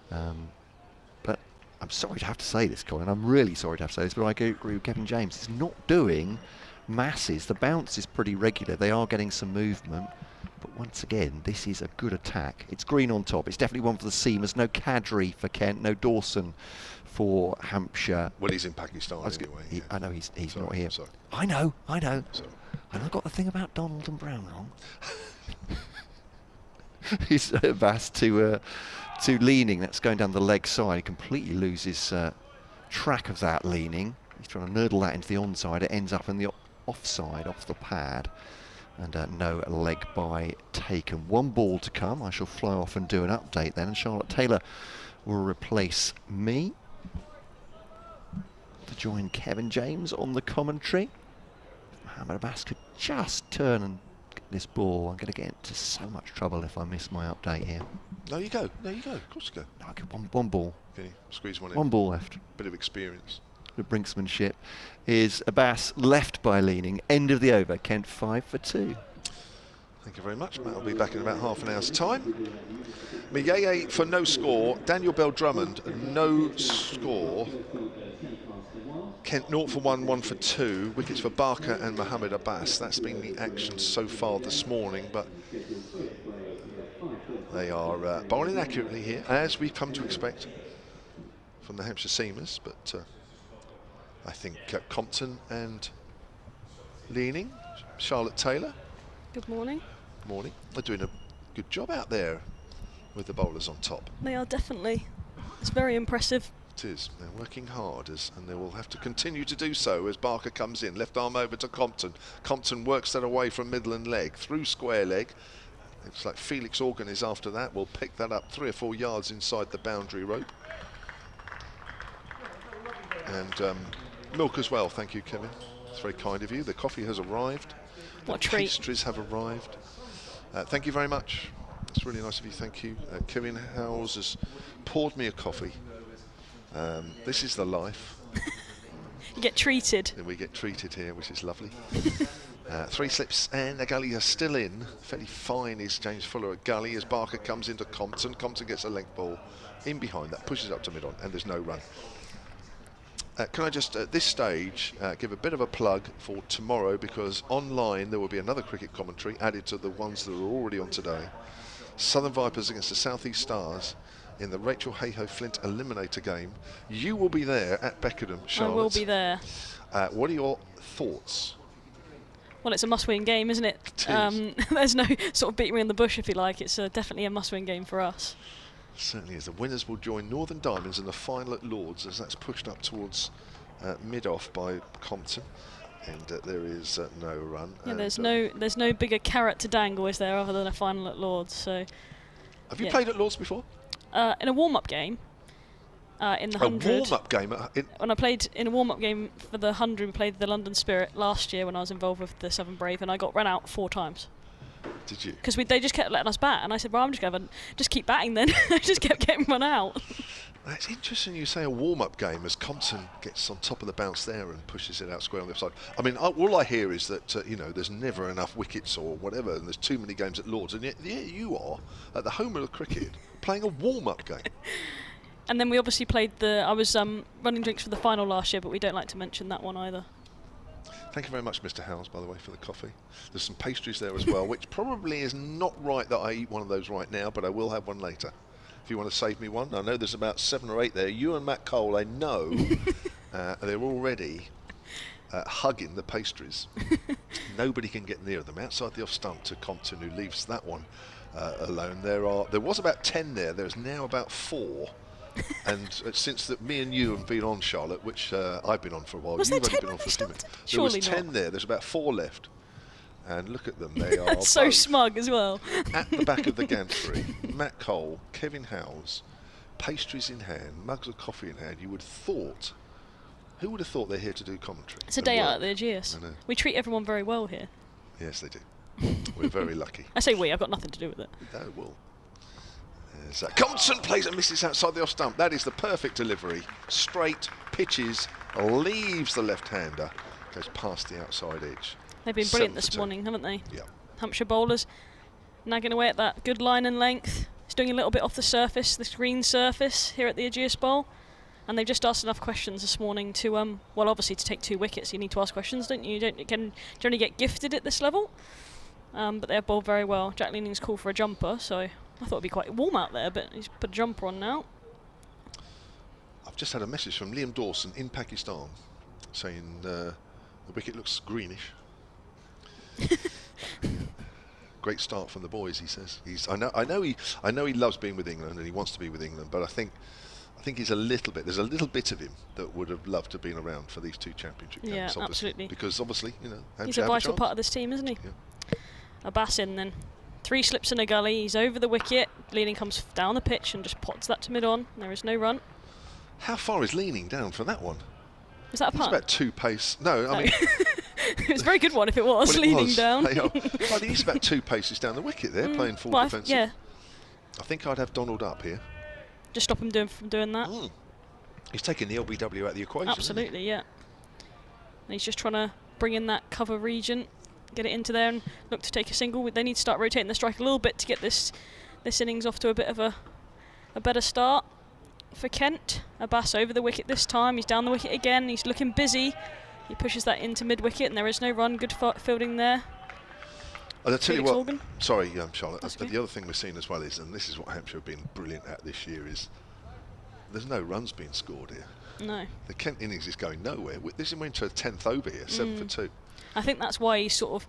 But I'm sorry to have to say this, Colin. I'm really sorry to have to say this, but I agree with Kevin James. It's not doing masses. The bounce is pretty regular. They are getting some movement. But once again, this is a good attack. It's green on top. It's definitely one for the seamers. No Kadri for Kent. No Dawson for Hampshire. Well, he's in Pakistan anyway. I know he's Sorry, not here. sorry. I know. Sorry. And I got the thing about Donald and Brown wrong. He's Bass to Leaning. That's going down the leg side. He completely loses track of that Leaning. He's trying to nurdle that into the onside. It ends up in the offside, off the pad. And no leg by taken. 1 ball to come. I shall fly off and do an update then. And Charlotte Taylor will replace me to join Kevin James on the commentary. Mohamed Abbas could just turn and get this ball. I'm going to get into so much trouble if I miss my update here. No, you go. Of course you go. No, I get one ball. Okay, squeeze one in. 1 ball left. Bit of experience. The brinksmanship is Abbas left by Leaning. End of the over. Kent 5 for 2. Thank you very much. Matt will be back in about half an hour's time. Miyeye for no score. Daniel Bell Drummond, no score. Kent 0 for 1, 1 for 2. Wickets for Barker and Mohamed Abbas. That's been the action so far this morning, but they are bowling accurately here, as we've come to expect from the Hampshire seamers. But I think Compton and Leaning, Charlotte Taylor. Good morning. Morning. They're doing a good job out there with the bowlers on top. They are definitely. It's very impressive. It is. They're working hard, and they will have to continue to do so as Barker comes in. Left arm over to Compton. Compton works that away from middle and leg, through square leg. Looks like Felix Organ is after that. We'll pick that up 3 or 4 yards inside the boundary rope. And milk as well, thank you, Kevin. It's very kind of you. The coffee has arrived. What a the treat. Pastries have arrived. Thank you very much. It's really nice of you, thank you. Kevin Howes has poured me a coffee. This is the life. You get treated. And we get treated here, which is lovely. 3 slips and a gully are still in. Fairly fine is James Fuller at gully as Barker comes into Compton. Compton gets a length ball in behind that, pushes up to mid-on, and there's no run. Can I just, at this stage, give a bit of a plug for tomorrow, because online there will be another cricket commentary added to the ones that are already on today. Southern Vipers against the South East Stars in the Rachel Hayhoe Flint Eliminator game. You will be there at Beckenham, Charlotte. I will be there. What are your thoughts? Well, it's a must-win game, isn't it? It is. There's no sort of beat me in the bush, if you like. It's definitely a must-win game for us. Certainly is. The winners will join Northern Diamonds in the final at Lords, as that's pushed up towards mid-off by Compton, and there is no run. Yeah, there's no bigger carrot to dangle, is there, other than a final at Lords? So. Have you played at Lords before? In a warm-up game. In the 100. A warm-up game? When I played in a warm-up game for the 100, we played the London Spirit last year when I was involved with the Southern Brave, and I got run out 4 times. Did you? Because they just kept letting us bat, and I said, well, I'm just going to just keep batting then. I just kept getting run out. It's interesting you say a warm-up game, as Compton gets on top of the bounce there and pushes it out square on the other side. I mean, all I hear is that, there's never enough wickets or whatever, and there's too many games at Lords, and yet you are, at the home of the cricket, playing a warm-up game. And then we obviously played I was running drinks for the final last year, but we don't like to mention that one either. Thank you very much, Mr. Howes, by the way, for the coffee. There's some pastries there as well, which probably is not right that I eat one of those right now, but I will have one later. If you want to save me one, I know there's about 7 or 8 there. You and Matt Cole, I know, they're already hugging the pastries. Nobody can get near them. Outside the off stump to Compton, who leaves that one alone. There was about 10 there. There's now about 4. And since that me and you have been on, Charlotte, which I've been on for a while, you've only been on for a few minutes. There was 10 there. There's about 4 left. And look at them, they are so smug as well. At the back of the gantry, Matt Cole, Kevin Howes, pastries in hand, mugs of coffee in hand. You would have thought, who would have thought they're here to do commentary? It's a day out at the Ageas. We treat everyone very well here. Yes, they do. We're very lucky. I say we, I've got nothing to do with it. No, well. Compton plays and misses outside the off stump. That is the perfect delivery. Straight, pitches, leaves the left-hander, goes past the outside edge. They've been brilliant this morning, haven't they? Yeah. Hampshire bowlers nagging away at that good line and length. It's doing a little bit off the surface, this green surface here at the Ageas Bowl. And they've just asked enough questions this morning to, well, obviously to take 2 wickets, you need to ask questions, don't you? You can generally get gifted at this level. But they have bowled very well. Jack Leaning's called for a jumper, so I thought it'd be quite warm out there, but he's put a jumper on now. I've just had a message from Liam Dawson in Pakistan saying the wicket looks greenish. Great start from the boys, he says. I know he loves being with England and he wants to be with England, but I think he's there's a little bit of him that would have loved to have been around for these 2 championship games. Yeah, obviously, absolutely. because obviously, he's a vital part of this team, isn't he? Yeah. Abbas in then. 3 slips in a gully, he's over the wicket. Leaning comes down the pitch and just pots that to mid-on. There is no run. How far is Leaning down for that one? Is that a punt? It's about 2 pace. No, I mean... It was a very good one if it was, well, leaning down. Well, he's about 2 paces down the wicket there, playing full defensive. Yeah. I think I'd have Donald up here. Just stop him from doing that. He's taking the LBW out of the equation. Absolutely, yeah. And he's just trying to bring in that cover region, get it into there and look to take a single. They need to start rotating the strike a little bit to get this innings off to a bit of a better start for Kent. Abbas over the wicket this time. He's down the wicket again. He's looking busy. He pushes that into mid-wicket and there is no run. Good fielding there. I'll tell you what, Organ. sorry, Charlotte, Okay. the other thing we're seeing as well is, and this is what Hampshire have been brilliant at this year, is there's no runs being scored here. No. The Kent innings is going nowhere. This is into a 10th over here, 7 for 2. I think that's why he's sort of,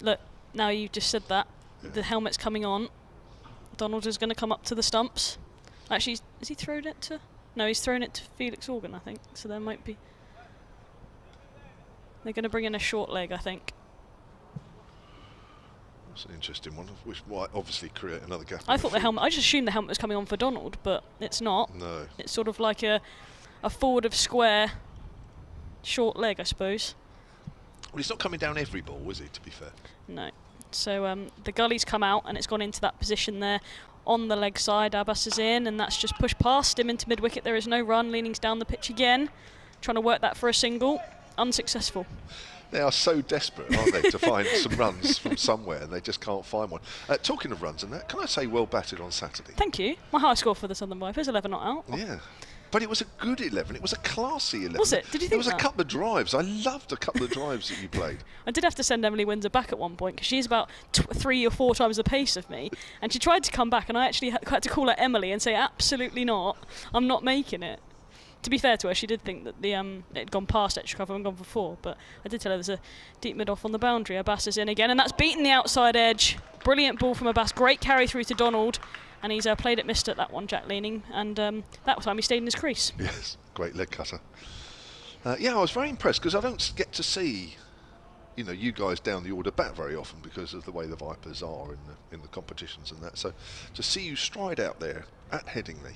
look, now you just said that, the helmet's coming on. Donald is going to come up to the stumps. Actually, has he thrown it to? No, he's thrown it to Felix Organ, I think. So there might be. They're going to bring in a short leg, I think. That's an interesting one, which might obviously create another gap. I thought the helmet. I just assumed the helmet was coming on for Donald, but it's not. No. It's sort of like a forward of square, short leg, I suppose. Well, he's not coming down every ball, is he? To be fair. No. So the gully's come out and it's gone into that position there on the leg side. Abbas is in and that's just pushed past him into mid-wicket. There is no run. Leaning's down the pitch again, trying to work that for a single. Unsuccessful. They are so desperate, aren't they, to find some runs from somewhere, and they just can't find one. Talking of runs and that, can I say well batted on Saturday? Thank you. My high score for the Southern Vipers, 11 not out. Yeah. But it was a good 11. It was a classy 11. Was it? Did you think There was that? a couple of drives. I loved a couple of drives that you played. I did have to send Emily Windsor back at one point because she's about 3 or 4 times the pace of me, and she tried to come back, and I actually had to call her Emily and say, absolutely not, I'm not making it. To be fair to her, she did think that it had gone past extra cover and gone for 4, but I did tell her there's a deep mid off on the boundary. Abbas is in again, and that's beaten the outside edge. Brilliant ball from Abbas. Great carry through to Donald, and he's played it missed at that one, Jack Leaning, and that time he stayed in his crease. Yes, great leg cutter. Yeah, I was very impressed because I don't get to see, you guys down the order bat very often because of the way the Vipers are in the competitions and that. So to see you stride out there at Headingley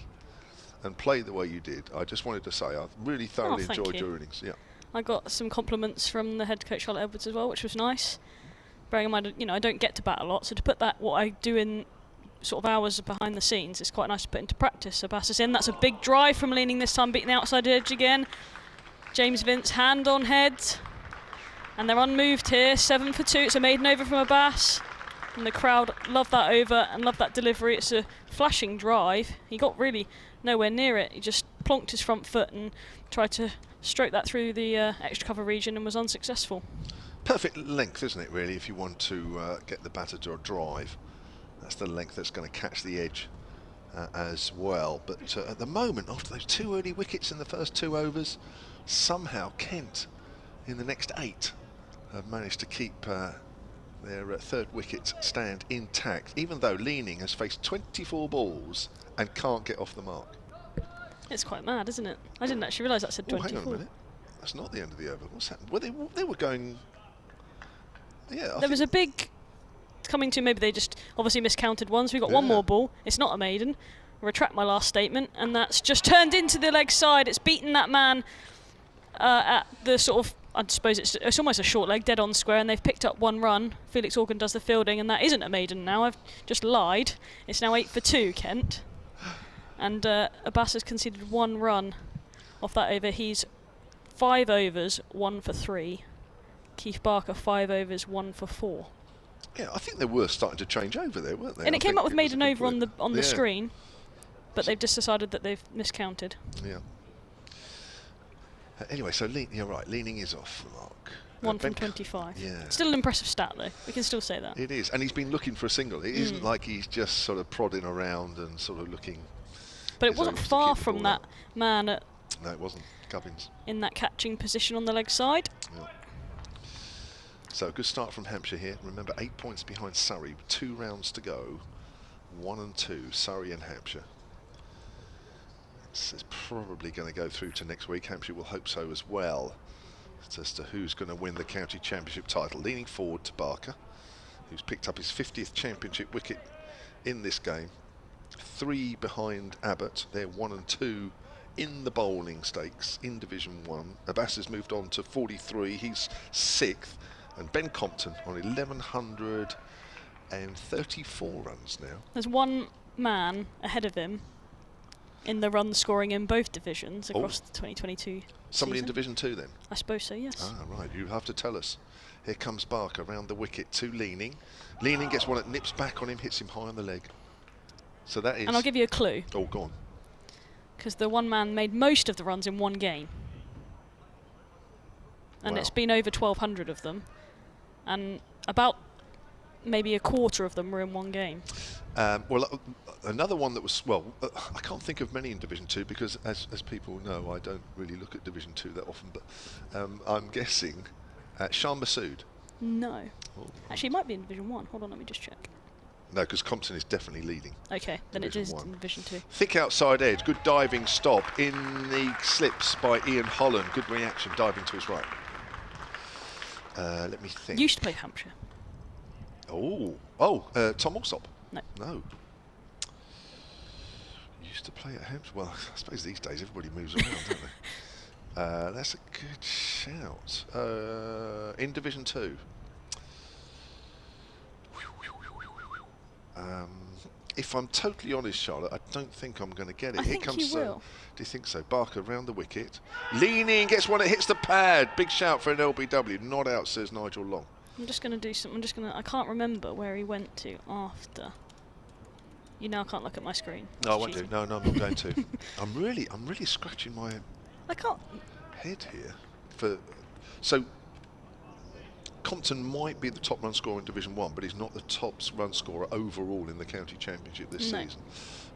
and play the way you did, I just wanted to say I really thoroughly enjoyed your innings. Yeah, I got some compliments from the head coach Charlotte Edwards as well, which was nice. Bearing in mind, I don't get to bat a lot, so to put that what I do in sort of hours behind the scenes, it's quite nice to put into practice. Abbas is in. That's a big drive from Leaning this time, beating the outside edge again. James Vince hand on head, and they're unmoved here. 7 for 2. It's a maiden over from Abbas, and the crowd love that over and love that delivery. It's a flashing drive. He got really nowhere near it. He just plonked his front foot and tried to stroke that through the extra cover region and was unsuccessful. Perfect length, isn't it, really, if you want to get the batter to a drive. That's the length that's going to catch the edge as well. But at the moment, after those 2 early wickets in the first 2 overs, somehow Kent, in the next 8, have managed to keep their 3rd wicket stand intact, even though Leaning has faced 24 balls and can't get off the mark. It's quite mad, isn't it? I didn't actually realise that said 24. Hang on a minute. That's not the end of the over. What's happened? Well, they were going... Yeah, there was a big coming to, maybe they just obviously miscounted one, so we got one more ball. It's not a maiden. I retract my last statement, and that's just turned into the leg side. It's beaten that man at the sort of, I suppose it's almost a short leg, dead on square, and they've picked up 1 run. Felix Organ does the fielding, and that isn't a maiden now. I've just lied. It's now 8 for 2, Kent. And Abbas has conceded 1 run off that over. He's 5 overs, 1 for 3. Keith Barker 5 overs, 1 for 4. Yeah, I think they were starting to change over there, weren't they? And it came up with maiden over on the screen, but they've just decided that they've miscounted. Yeah. Anyway, so you're right. Leaning is off the mark. 1 from 25. Yeah. Still an impressive stat, though. We can still say that. It is, and he's been looking for a single. It isn't like he's just sort of prodding around and sort of looking. But it wasn't far from that man at. No, it wasn't. Gubbins. In that catching position on the leg side. Yeah. So a good start from Hampshire here. Remember, 8 points behind Surrey. 2 rounds to go. 1 and 2, Surrey and Hampshire. It's probably going to go through to next week. Hampshire will hope so as well. As to who's going to win the county championship title. Leaning forward to Barker, who's picked up his 50th championship wicket in this game. 3 behind Abbott. They're 1 and 2 in the bowling stakes in Division 1. Abbas has moved on to 43. He's 6th. And Ben Compton on 1,134 runs now. There's 1 man ahead of him in the run scoring in both divisions across the 2022 Somebody season. in Division 2 then? I suppose so, yes. Ah, right. You'll have to tell us. Here comes Barker round the wicket to Leaning. Leaning gets one that nips back on him, hits him high on the leg. So that is... And I'll give you a clue. Oh, go on. Because the 1 man made most of the runs in 1 game. And it's been over 1,200 of them. And about maybe a quarter of them were in 1 game. Well, another one that was, I can't think of many in Division 2 because, as people know, I don't really look at Division 2 that often, but I'm guessing Shan Masood. No. Oh. Actually, it might be in Division 1. Hold on, let me just check. No, because Compton is definitely leading. Okay, then it is 1. in Division 2. Thick outside edge, good diving stop in the slips by Ian Holland. Good reaction, diving to his right. Let me think. Used to play Hampshire. Tom Alsop. No. Used to play at Hampshire. Well, I suppose these days everybody moves around, don't they? That's a good shout. In Division 2. If I'm totally honest, Charlotte, I don't think I'm going to get it. Here comes. You will. Do you think so? Barker round the wicket. Leaning, gets one that hits the pad. Big shout for an LBW. Not out, says Nigel Long. I'm just going to do something. I can't remember where he went to after. You now can't look at my screen. No, I won't do. No, I'm not going to. I'm really scratching my I can't. head here. So Compton might be the top run scorer in Division 1, but he's not the top run scorer overall in the county championship this season.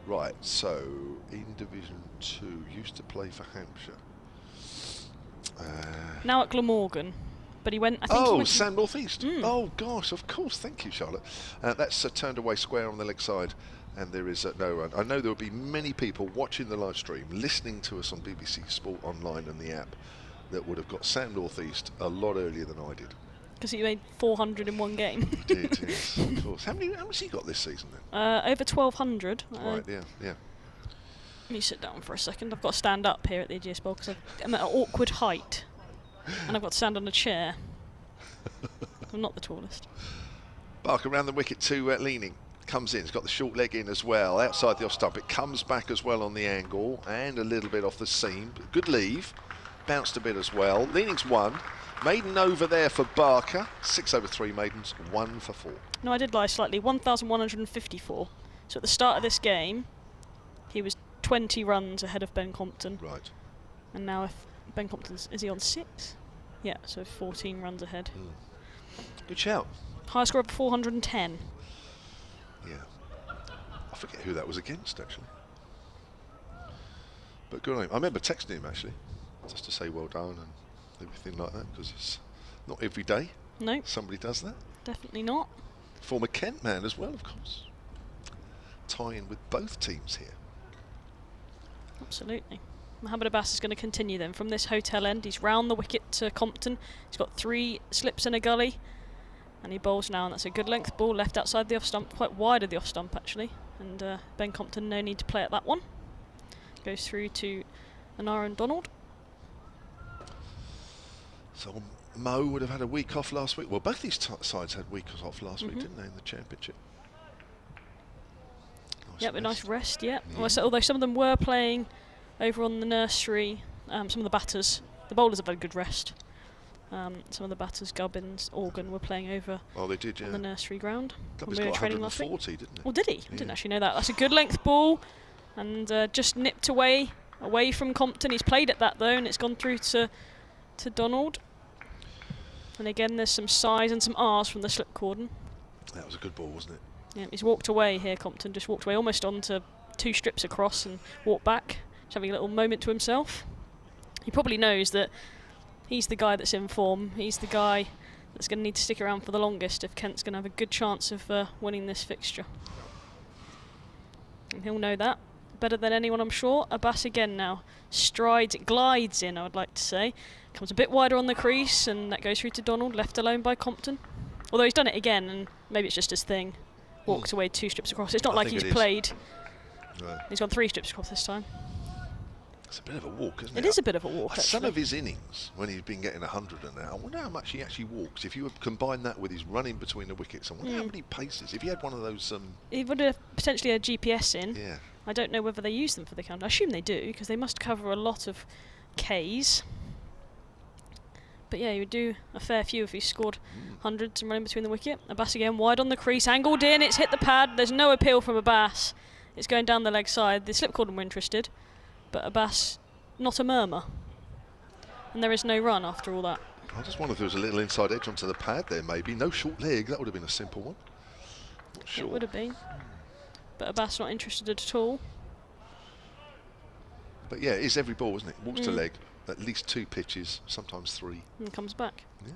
Right, so in Division 2, used to play for Hampshire. Now at Glamorgan, but he went. I think he went Sam North East. Oh gosh, of course. Thank you, Charlotte. That's turned away square on the leg side, and there is no run. I know there will be many people watching the live stream, listening to us on BBC Sport Online and the app, that would have got Sam North East a lot earlier than I did. Because he made 400 in one game. Did, yes, of course. How much he got this season then? Over 1,200. Right, yeah. Let me sit down for a second. I've got to stand up here at the Ageas Bowl because I'm at an awkward height. And I've got to stand on a chair. I'm not the tallest. Barker around the wicket to Leaning. Comes in, he's got the short leg in as well, outside the off stump. It comes back as well on the angle and a little bit off the seam. Good leave. Bounced a bit as well. Leaning's 1. Maiden over there for Barker. 6 over 3 maidens, 1 for 4. No, I did lie slightly. 1,154. So at the start of this game, he was 20 runs ahead of Ben Compton. Right. And now if Ben Compton's, is he on 6? Yeah, so 14 runs ahead. Good shout. High score of 410. Yeah. I forget who that was against, actually. But good on him. I remember texting him, actually, just to say well done and everything like that, because it's not every day somebody does that. Definitely not. Former Kent man as well, of course. Tie in with both teams here. Absolutely. Mohammed Abbas is going to continue then from this hotel end. He's round the wicket to Compton. He's got 3 slips in a gully. And he bowls now, and that's a good length ball left outside the off stump, quite wide of the off stump actually. And Ben Compton, no need to play at that one. Goes through to Anaran Donald. So Mo would have had a week off last week. Well, both these sides had weeks off last week, didn't they, in the championship? Yep, a nice rest, yeah. Although some of them were playing over on the nursery, some of the batters. The bowlers have had a good rest. Some of the batters, Gubbins, Organ, were playing over on the nursery ground. Gubbins got 140, didn't he? Well, did he? I didn't actually know that. That's a good length ball, and just nipped away from Compton. He's played at that, though, and it's gone through to Donald. And again, there's some size and some R's from the slip cordon. That was a good ball, wasn't it? Yeah, he's walked away here, Compton. Just walked away almost onto 2 strips across and walked back. Just having a little moment to himself. He probably knows that he's the guy that's in form. He's the guy that's going to need to stick around for the longest if Kent's going to have a good chance of winning this fixture. And he'll know that better than anyone, I'm sure. Abbas again now. Glides in, I would like to say. Comes a bit wider on the crease, and that goes through to Donald, left alone by Compton. Although he's done it again, and maybe it's just his thing. Walks away 2 strips across. It's not like he's played. No. He's gone 3 strips across this time. It's a bit of a walk, isn't it? It is a bit of a walk, actually. Some of his innings, when he's been getting 100 and that, I wonder how much he actually walks. If you would combine that with his running between the wickets, I wonder how many paces. If he had one of those... he would have potentially a GPS in. Yeah. I don't know whether they use them for the count. I assume they do, because they must cover a lot of Ks. But yeah, he would do a fair few if he scored hundreds and running between the wicket. Abbas again, wide on the crease, angled in, it's hit the pad. There's no appeal from Abbas. It's going down the leg side. The slip cordon were interested, but Abbas, not a murmur. And there is no run after all that. I just wonder if there was a little inside edge onto the pad there, maybe. No short leg, that would have been a simple one. Not sure. It would have been. But Abbas not interested at all. But yeah, it's every ball, isn't it? Walks to leg, at least 2 pitches, sometimes 3. And comes back. Yeah.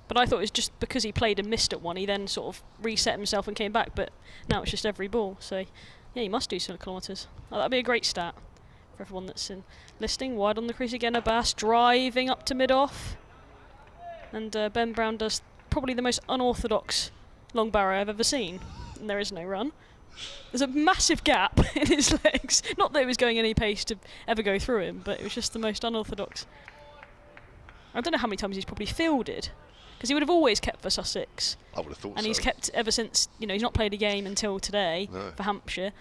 But I thought it was just because he played and missed at one, he then sort of reset himself and came back. But now it's just every ball. So yeah, he must do some kilometres. Oh, that'd be a great stat for everyone that's listening. Wide on the crease again, Abbas driving up to mid-off. And Ben Brown does probably the most unorthodox long barrow I've ever seen. And there is no run. There's a massive gap in his legs. Not that it was going any pace to ever go through him, but it was just the most unorthodox. I don't know how many times he's probably fielded, because he would have always kept for Sussex. I would have thought so. And he's kept ever since, he's not played a game until today for Hampshire,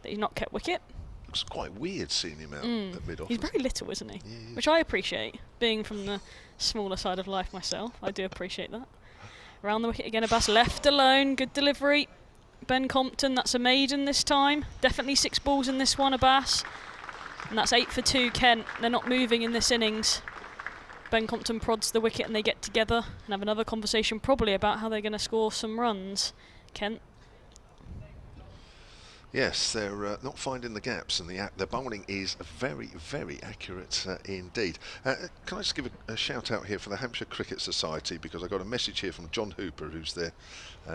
that he's not kept wicket. It's quite weird seeing him out at mid-off. He's very little, isn't he? Yeah, which I appreciate. Being from the smaller side of life myself, I do appreciate that. Around the wicket again, Abbas left alone, good delivery. Ben Compton, that's a maiden this time. Definitely 6 balls in this one, Abbas. And that's 8 for 2, Kent. They're not moving in this innings. Ben Compton prods the wicket and they get together and have another conversation probably about how they're going to score some runs. Kent. Yes, they're not finding the gaps, and the bowling is very, very accurate indeed. Can I just give a shout out here for the Hampshire Cricket Society, because I got a message here from John Hooper, who's their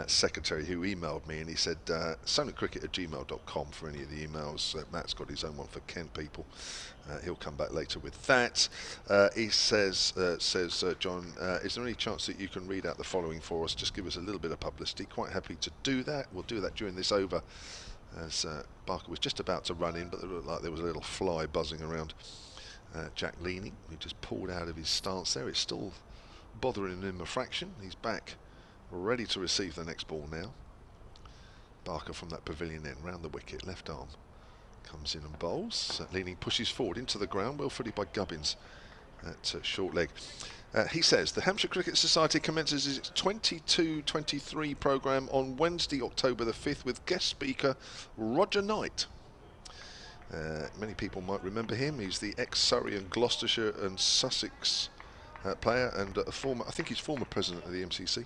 secretary, who emailed me, and he said soniccricket@gmail.com for any of the emails. Matt's got his own one for Kent people. He'll come back later with that. He says, John, is there any chance that you can read out the following for us? Just give us a little bit of publicity. Quite happy to do that. We'll do that during this over, as Barker was just about to run in, but it looked like there was a little fly buzzing around Jack Leaning, who just pulled out of his stance there. It's still bothering him a fraction. He's back, ready to receive the next ball now. Barker from that pavilion end, round the wicket, left arm. Comes in and bowls. Leaning pushes forward into the ground, well footed by Gubbins at short leg. He says the Hampshire Cricket Society commences its 22-23 programme on Wednesday, October the 5th, with guest speaker Roger Knight. Many people might remember him. He's the ex-Surrey and Gloucestershire and Sussex player, and I think he's former president of the MCC.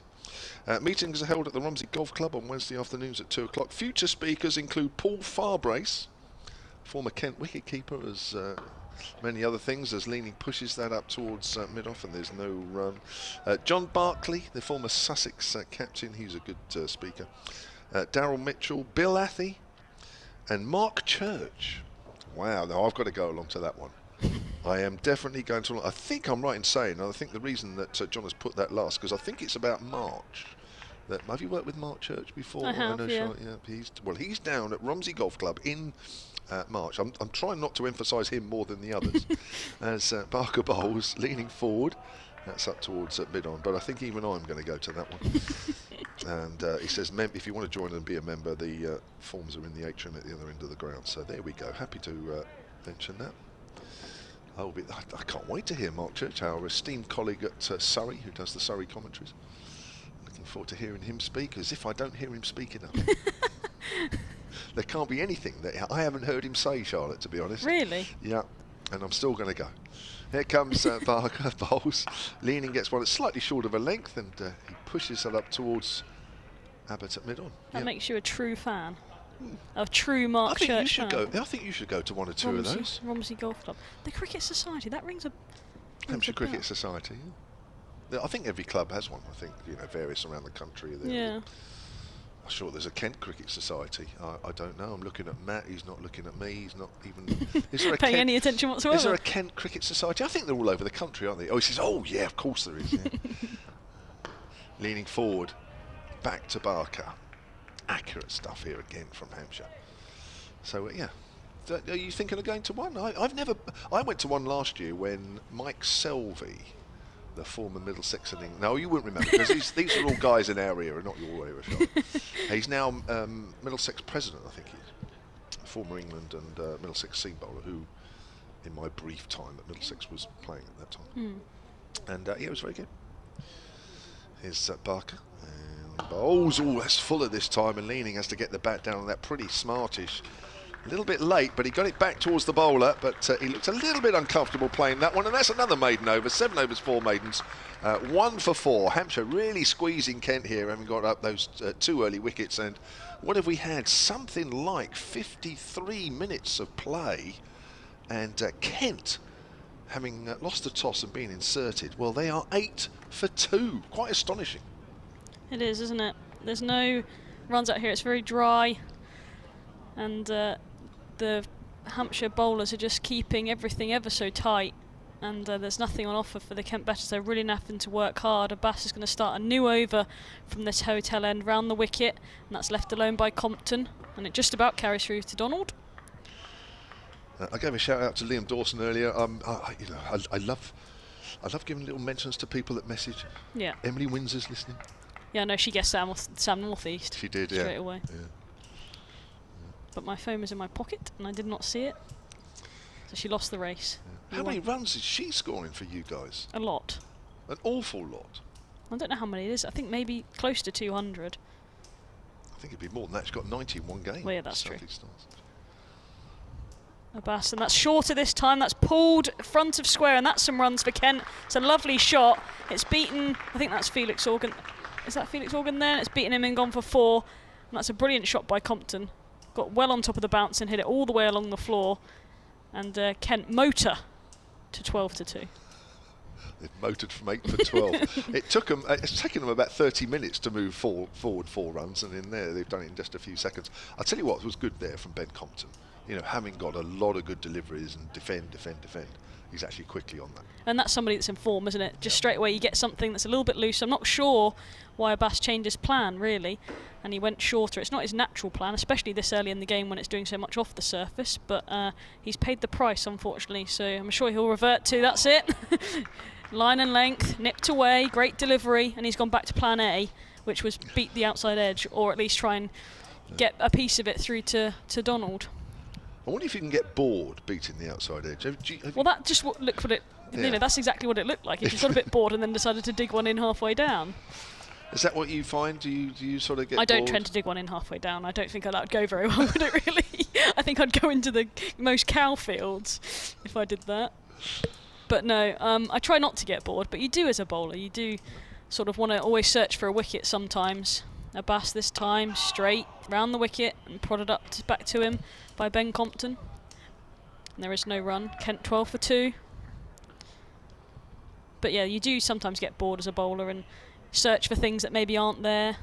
Meetings are held at the Romsey Golf Club on Wednesday afternoons at 2 o'clock. Future speakers include Paul Farbrace, former Kent wicketkeeper, as many other things, as Leaning pushes that up towards mid-off and there's no run. John Barclay, the former Sussex captain, he's a good speaker. Darryl Mitchell, Bill Athey and Mark Church. Wow, now I've got to go along to that one. I am definitely going to. I think I'm right in saying, I think the reason that John has put that last, because I think it's about March. Have you worked with Mark Church before? I have, yeah. He's down at Romsey Golf Club in March. I'm trying not to emphasise him more than the others. As Barker bowls, leaning forward. That's up towards mid-on, but I think even I'm going to go to that one. And he says, if you want to join and be a member, the forms are in the atrium at the other end of the ground. So there we go. Happy to mention that. I can't wait to hear Mark Church, our esteemed colleague at Surrey, who does the Surrey commentaries. Looking forward to hearing him speak, as if I don't hear him speak enough. There can't be anything that I haven't heard him say, Charlotte, to be honest. Really? Yeah, and I'm still going to go. Here comes Barker, bowls. Leaning gets one that's slightly short of a length, and he pushes it up towards Abbott at mid-on. That makes you a true fan. A true Mark Church fan. I think you should go to one or two of those. Romsey Golf Club. The Cricket Society, that rings a... Hampshire Cricket Society, yeah. I think every club has one. I think, various around the country. Yeah. I'm sure there's a Kent Cricket Society. I don't know. I'm looking at Matt. He's not looking at me. He's not even... Is there a paying any attention whatsoever? Is there a Kent Cricket Society? I think they're all over the country, aren't they? Oh, he says, oh, yeah, of course there is. Yeah. Leaning forward, back to Barker. Accurate stuff here again from Hampshire. So, yeah. Are you thinking of going to one? I went to one last year when Mike Selvey, the former Middlesex and England. No, you wouldn't remember, because these are all guys in our era, not your era, Sean. He's now Middlesex president, I think he's. Former England and Middlesex seam bowler, who, in my brief time at Middlesex, was playing at that time. And it was very good. Here's Barker. And bowls. Oh, that's Fuller this time, and Leaning has to get the bat down on that pretty smartish. A little bit late, but he got it back towards the bowler, but he looked a little bit uncomfortable playing that one, and that's another maiden over. 7 overs, 4 maidens, 1 for 4. Hampshire really squeezing Kent here, having got up those 2 early wickets, and what have we had? Something like 53 minutes of play, and Kent, having lost the toss and been inserted, well, they are 8 for 2. Quite astonishing. It is, isn't it? There's no runs out here. It's very dry, and the Hampshire bowlers are just keeping everything ever so tight, and there's nothing on offer for the Kent batters. They're really having to work hard. Abbas is going to start a new over from this hotel end round the wicket, and that's left alone by Compton, and it just about carries through to Donald. I gave a shout out to Liam Dawson earlier. I love giving little mentions to people that message. Yeah. Emily Windsor's listening. Yeah, no, she guessed Sam North East. She did, straight away. Yeah. But my phone was in my pocket and I did not see it, so she lost the race. Yeah. How many runs is she scoring for you guys? A lot. An awful lot. I don't know how many it is. I think maybe close to 200. I think it'd be more than that. She's got 90 in one game. Well, yeah, that's true. Stars. Abbas, and that's shorter this time. That's pulled front of square, and that's some runs for Kent. It's a lovely shot. It's beaten, I think that's Felix Organ. Is that Felix Organ there? It's beaten him and gone for 4. And that's a brilliant shot by Compton. Got well on top of the bounce and hit it all the way along the floor. And Kent motor to 12-2. They've motored from 8 for 12. It took them. It's taken them about 30 minutes to move forward 4 runs, and in there they've done it in just a few seconds. I'll tell you what was good there from Ben Compton. You know, having got a lot of good deliveries and defend. He's actually quickly on that. And that's somebody that's in form, isn't it? Just straight away you get something that's a little bit loose. I'm not sure why Abbas changed his plan, really, and he went shorter. It's not his natural plan, especially this early in the game when it's doing so much off the surface, but he's paid the price, unfortunately, so I'm sure he'll revert to, that's it. Line and length, nipped away, great delivery, and he's gone back to plan A, which was beat the outside edge, or at least try and get a piece of it through to Donald. I wonder if you can get bored beating the outside edge. Well, that just look what it. Yeah. You know, that's exactly what it looked like. He just got a bit bored and then decided to dig one in halfway down. Is that what you find? Do you sort of get? I don't bored? tend to dig one in halfway down. I don't think that would go very well, would it really? I think I'd go into the most cow fields if I did that. But no, I try not to get bored. But you do as a bowler. You do sort of want to always search for a wicket sometimes. Abbas this time straight round the wicket and prodded up back to him by Ben Compton. And there is no run. Kent 12 for 2. But yeah, you do sometimes get bored as a bowler and search for things that maybe aren't there.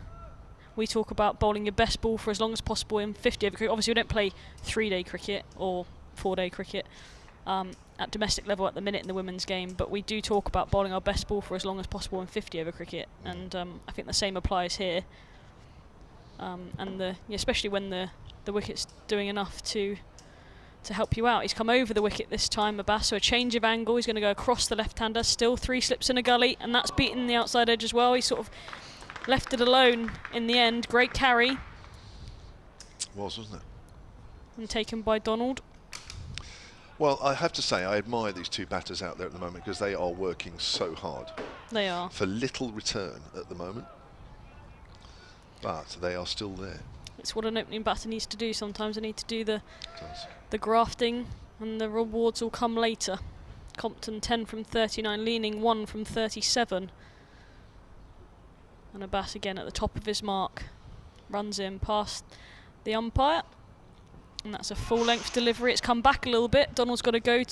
We talk about bowling your best ball for as long as possible in 50 over cricket. Obviously we don't play 3-day cricket or 4-day cricket at domestic level at the minute in the women's game, but we do talk about bowling our best ball for as long as possible in 50 over cricket, and I think the same applies here. And especially when the wicket's doing enough to help you out. He's come over the wicket this time, Abbas, so a change of angle. He's going to go across the left-hander, still 3 slips in a gully, and that's beaten the outside edge as well. He sort of left it alone in the end. Great carry. Wasn't it? And taken by Donald. Well, I have to say I admire these 2 batters out there at the moment because they are working so hard. They are. For little return at the moment. But they are still there. It's what an opening batter needs to do. Sometimes they need to do the grafting, and the rewards will come later. Compton 10 from 39, leaning 1 from 37. And Abbas again at the top of his mark. Runs in past the umpire. And that's a full-length delivery. It's come back a little bit. Donald's got to go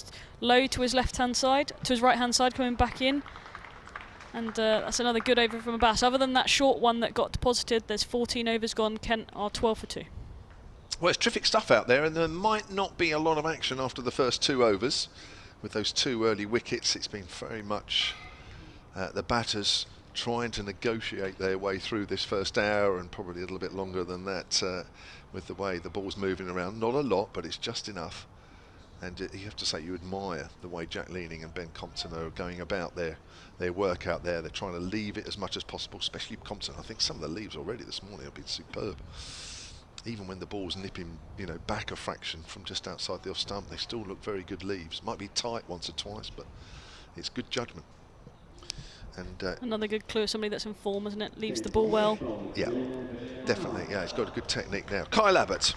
low to his left-hand side, to his right-hand side, coming back in. And that's another good over from Abbas. Other than that short one that got deposited, there's 14 overs gone. Kent are 12 for 2. Well, it's terrific stuff out there, and there might not be a lot of action after the first 2 overs. With those 2 early wickets, it's been very much the batters trying to negotiate their way through this first hour, and probably a little bit longer than that with the way the ball's moving around. Not a lot, but it's just enough. And you have to say you admire the way Jack Leaning and Ben Compton are going about their work out there. They're trying to leave it as much as possible, especially Compton. I think some of the leaves already this morning have been superb. Even when the ball's nipping, back a fraction from just outside the off stump, they still look very good leaves. Might be tight once or twice, but it's good judgment. And another good clue of somebody that's in form, isn't it? Leaves the ball well. Yeah, definitely. Yeah, he's got a good technique now. Kyle Abbott.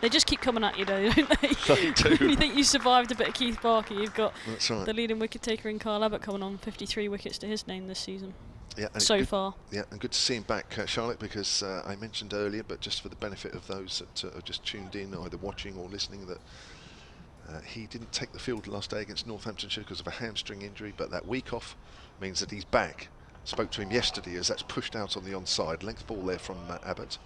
They just keep coming at you, don't they? They do. You think you survived a bit of Keith Barker, you've got That's right. the leading wicket taker in Kyle Abbott coming on 53 wickets to his name this season. Yeah, and so far. Yeah, and good to see him back, Charlotte, because I mentioned earlier, but just for the benefit of those that are just tuned in, either watching or listening, that he didn't take the field last day against Northamptonshire because of a hamstring injury, but that week off means that he's back. Spoke to him yesterday as that's pushed out on the onside. Length ball there from Abbott.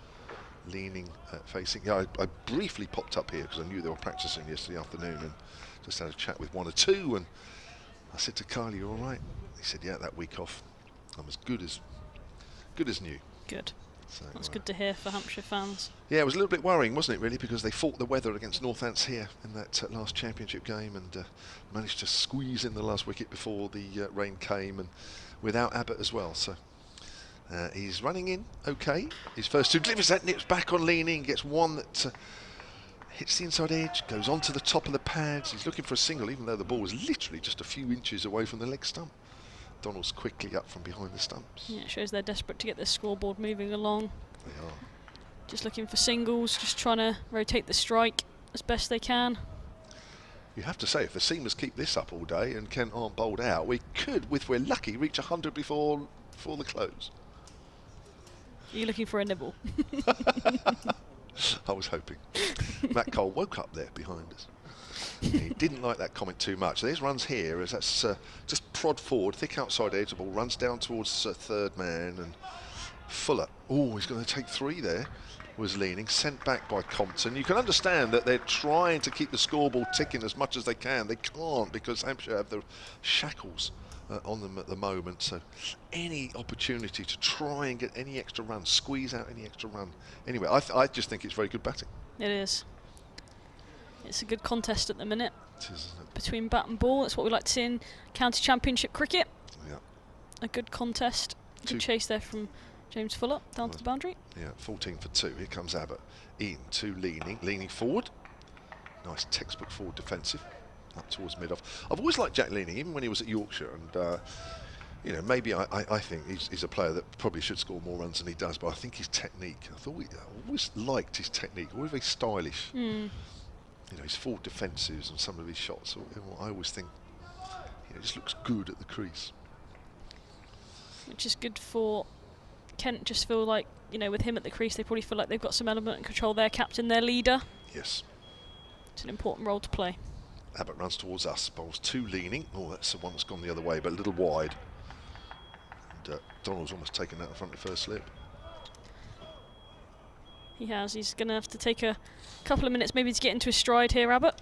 Leaning, facing. Yeah, I briefly popped up here because I knew they were practicing yesterday afternoon and just had a chat with 1 or 2. And I said to Kyle, "You all right?" He said, "Yeah, that week off, I'm as good as new." Good. So, that's good to hear for Hampshire fans. Yeah, it was a little bit worrying, wasn't it, really, because they fought the weather against Northants here in that last championship game and managed to squeeze in the last wicket before the rain came, and without Abbott as well. So. He's running in okay. His first 2 delivers that, nips back on Leaning, gets one that hits the inside edge, goes onto the top of the pads. He's looking for a single, even though the ball was literally just a few inches away from the leg stump. Donald's quickly up from behind the stumps. Yeah, it shows they're desperate to get this scoreboard moving along. They are. Just looking for singles, just trying to rotate the strike as best they can. You have to say, if the seamers keep this up all day and Kent aren't bowled out, we could, if we're lucky, reach 100 before the close. Are you looking for a nibble? I was hoping. Matt Cole woke up there behind us. He didn't like that comment too much. There's runs here as that's just prod forward, thick outside edge. The ball runs down towards third man, and Fuller. Oh, he's going to take 3 there. Was leaning, sent back by Compton. You can understand that they're trying to keep the scoreboard ticking as much as they can. They can't because Hampshire have the shackles on them at the moment. So any opportunity to try and get any extra run, squeeze out any extra run. Anyway, I just think it's very good batting. It is. It's a good contest at the minute. It is, isn't it? Between bat and ball. That's what we like to see in county championship cricket. Yeah. A good contest. Good chase there from James Fuller down to the boundary. Yeah, 14 for 2. Here comes Abbott. Ian, 2 leaning forward. Nice textbook forward defensive. Up towards mid-off. I've always liked Jack Leaning, even when he was at Yorkshire. And, you know, maybe I think he's a player that probably should score more runs than he does. But I think his technique, I always liked his technique. Always very stylish. You know, his forward defensives and some of his shots. I always think, you know, it just looks good at the crease. Which is good for Kent. Just feel like, you know, with him at the crease, they probably feel like they've got some element and control. Their captain, their leader. Yes. It's an important role to play. Abbott runs towards us. Bowls 2 leaning. Oh, that's the one that's gone the other way, but a little wide. And Donald's almost taken that in front of the first slip. He has. He's going to have to take a couple of minutes maybe to get into his stride here, Abbott,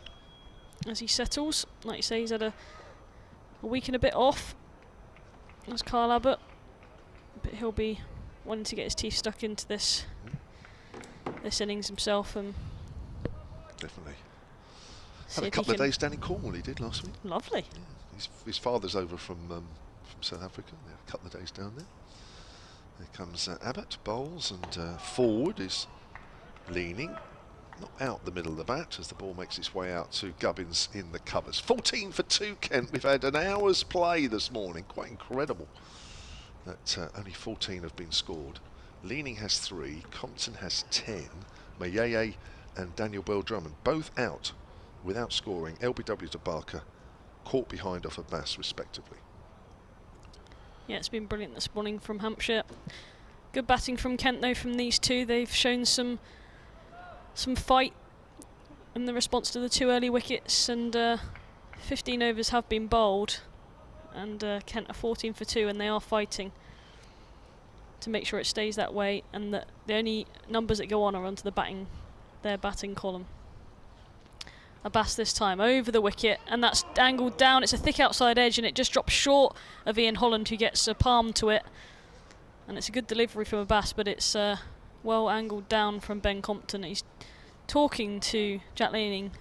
as he settles. Like you say, he's had a week and a bit off. That's Kyle Abbott. But he'll be wanting to get his teeth stuck into this innings himself. And definitely. Had a couple of days down in Cornwall, he did last week. Lovely. Yeah. His father's over from South Africa. They had a couple of days down there. There comes Abbott, bowls, and forward is leaning. Not out the middle of the bat as the ball makes its way out to Gubbins in the covers. 14 for 2, Kent. We've had an hour's play this morning. Quite incredible that only 14 have been scored. Leaning has 3, Compton has 10. Mayeye and Daniel Bell-Drummond both out without scoring. LBW to Barker, caught behind off of Bass respectively. Yeah, it's been brilliant this morning from Hampshire. Good batting from Kent though from these two. They've shown some fight in the response to the 2 early wickets, and 15 overs have been bowled, and Kent are 14 for 2, and they are fighting to make sure it stays that way, and that the only numbers that go on are onto their batting column. Abbas this time over the wicket, and that's angled down. It's a thick outside edge, and it just drops short of Ian Holland, who gets a palm to it. And it's a good delivery from Abbas, but it's well angled down from Ben Compton. He's talking to Jack Leaning.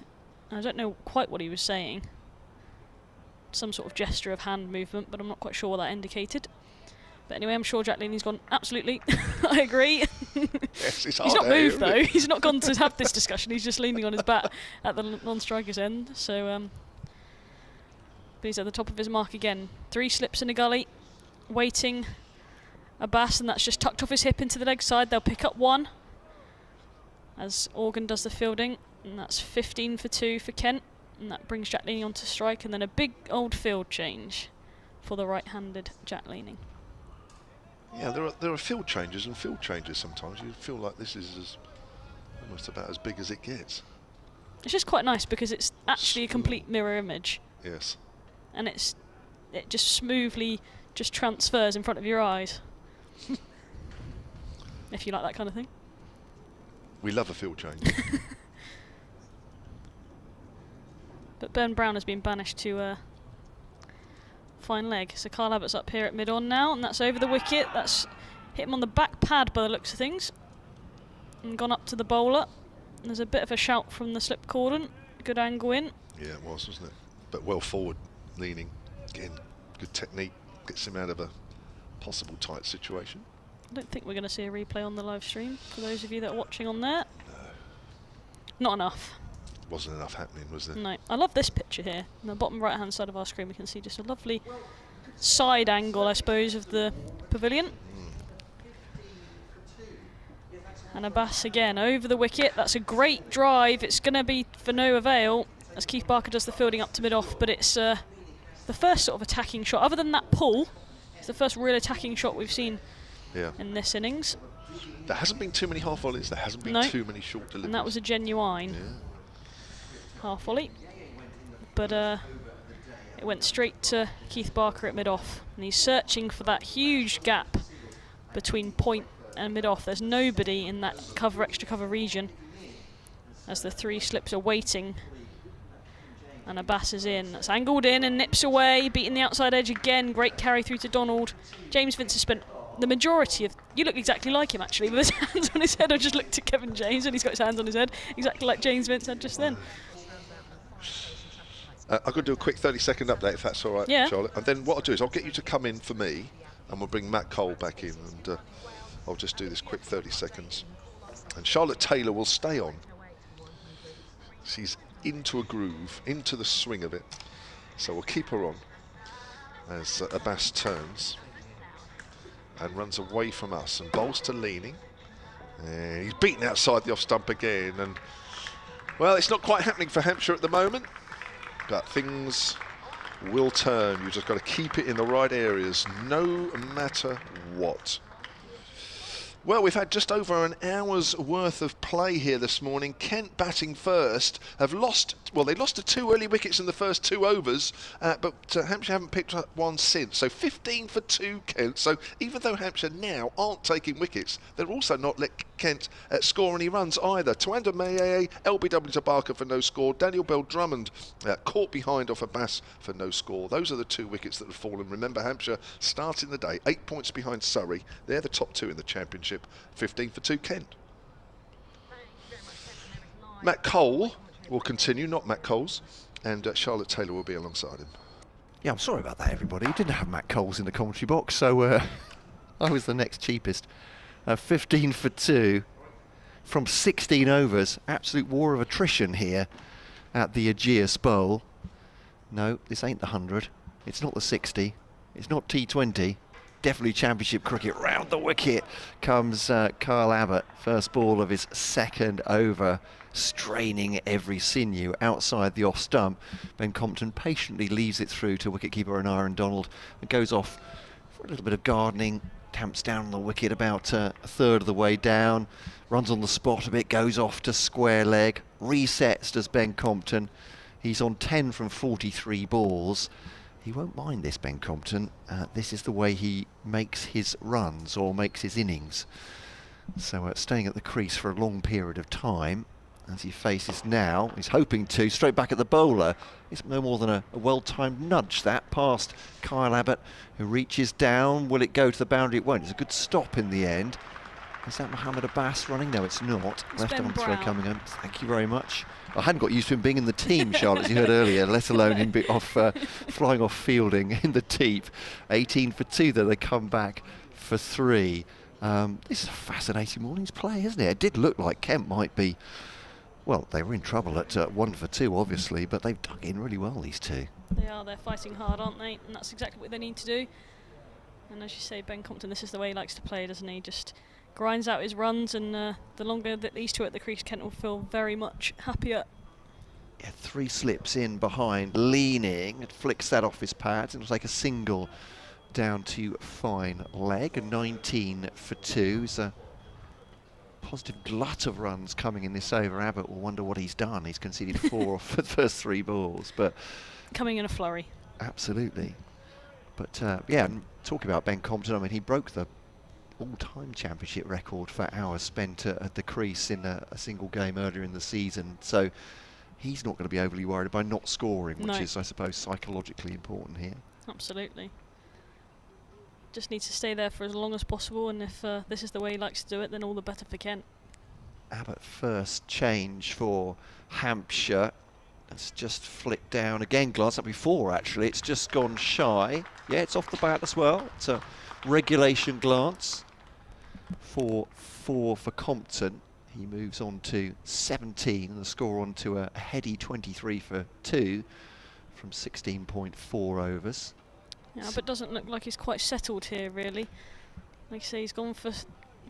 I don't know quite what he was saying. Some sort of gesture of hand movement, but I'm not quite sure what that indicated. But anyway, I'm sure Jack Leaning's gone, absolutely, I agree. Yes, he's not moved though. He's not gone to have this discussion. He's just leaning on his bat at the non-striker's end. So, but he's at the top of his mark again. 3 slips in a gully, waiting. Abbas, and that's just tucked off his hip into the leg side. They'll pick up 1 as Organ does the fielding, and that's 15 for 2 for Kent, and that brings Jack Leaning onto strike, and then a big old field change for the right-handed Jack Leaning. Yeah, there are field changes and field changes sometimes. You feel like this is almost about as big as it gets. It's just quite nice because it's actually a complete mirror image. Yes. And it just smoothly just transfers in front of your eyes. If you like that kind of thing. We love a field change. But Ben Brown has been banished to fine leg. So Kyle Abbott's up here at mid-on now, and that's over the wicket. That's hit him on the back pad by the looks of things. And gone up to the bowler. And there's a bit of a shout from the slip cordon. Good angle in. Yeah, it was, wasn't it? But well forward, leaning. Again, good technique. Gets him out of a possible tight situation. I don't think we're going to see a replay on the live stream for those of you that are watching on there. No. Not enough. Wasn't enough happening, was there? No. I love this picture here. On the bottom right hand side of our screen we can see just a lovely side angle, I suppose, of the pavilion. And Abbas again over the wicket. That's a great drive. It's going to be for no avail as Keith Barker does the fielding up to mid-off, but it's the first sort of attacking shot. Other than that pull, it's the first real attacking shot we've seen in this innings. There hasn't been too many half volleys. There hasn't been too many short deliveries. And that was a genuine half volley. But it went straight to Keith Barker at mid-off. And he's searching for that huge gap between point and mid-off. There's nobody in that extra cover region as the 3 slips are waiting. And Abbas is in. That's angled in and nips away, beating the outside edge again. Great carry through to Donald. James Vince has spent the majority of... You look exactly like him, actually, with his hands on his head. I just looked at Kevin James and he's got his hands on his head, exactly like James Vince had just then. I'm going to do a quick 30-second update, if that's all right, Charlotte. And then what I'll do is I'll get you to come in for me, and we'll bring Matt Cole back in, and I'll just do this quick 30 seconds. And Charlotte Taylor will stay on. She's into a groove, into the swing of it. So we'll keep her on as Abbas turns and runs away from us and bowls to leaning. And he's beaten outside the off stump again. And, well, it's not quite happening for Hampshire at the moment, but things will turn. You've just got to keep it in the right areas, no matter what. Well, we've had just over an hour's worth of play here this morning. Kent batting first have lost, well, they lost to 2 early wickets in the first 2 overs, but Hampshire haven't picked up one since. So 15 for 2 Kent. So even though Hampshire now aren't taking wickets, they're also not let Kent score any runs either. Tuanda Mayeye, LBW to Barker for no score. Daniel Bell Drummond caught behind off Abbas for no score. Those are the 2 wickets that have fallen. Remember, Hampshire starting the day 8 points behind Surrey. They're the top 2 in the championship. 15 for 2 Kent. Matt Cole will continue, not Matt Coles, and Charlotte Taylor will be alongside him. Yeah, I'm sorry about that, everybody. Didn't have Matt Coles in the commentary box, so I was the next cheapest. 15 for 2 from 16 overs. Absolute war of attrition here at the Ageas Bowl. No, this ain't the 100. It's not the 60. It's not T20. Definitely championship cricket. Round the wicket comes Kyle Abbott. First ball of his 2nd over, straining every sinew outside the off stump. Ben Compton patiently leaves it through to wicketkeeper Aaron Donald and goes off for a little bit of gardening. Tamps down on the wicket about a third of the way down. Runs on the spot a bit, goes off to square leg. Resets does Ben Compton. He's on 10 from 43 balls. He won't mind this, Ben Compton. This is the way he makes his runs or makes his innings. So staying at the crease for a long period of time as he faces now. He's hoping to, straight back at the bowler. It's no more than a well-timed nudge that past Kyle Abbott, who reaches down. Will it go to the boundary? It won't. It's a good stop in the end. Is that Mohammed Abbas running? No, it's not. Left-arm throw coming in. Thank you very much. I hadn't got used to him being in the team, Charlotte, as you heard earlier, let alone him flying off fielding in the teep. 18 for 2, though they come back for 3. This is a fascinating morning's play, isn't it? It did look like Kent might be, well, they were in trouble at 1 for 2, obviously, but they've dug in really well, these 2. They are, they're fighting hard, aren't they? And that's exactly what they need to do. And as you say, Ben Compton, this is the way he likes to play, doesn't he? Just grinds out his runs, and the longer that these 2 at the crease, Kent will feel very much happier. Yeah, 3 slips in behind, leaning, and flicks that off his pads. It'll take a single down to fine leg. 19 for 2. It's a positive glut of runs coming in this over. Abbott will wonder what he's done. He's conceded 4 off the first 3 balls, but coming in a flurry. Absolutely. But yeah, talking about Ben Compton, I mean, he broke the all-time championship record for hours spent at the crease in a single game earlier in the season. So he's not going to be overly worried by not scoring, which is, I suppose, psychologically important here. Absolutely. Just needs to stay there for as long as possible, and if this is the way he likes to do it, then all the better for Kent. Abbott first change for Hampshire. It's just flicked down again. Glance up before, actually. It's just gone shy. Yeah, it's off the bat as well. It's a regulation glance for 4 for Compton. He moves on to 17 and the score on to a heady 23 for 2 from 16.4 overs. Yeah, but doesn't look like he's quite settled here, really. Like I say, he's gone for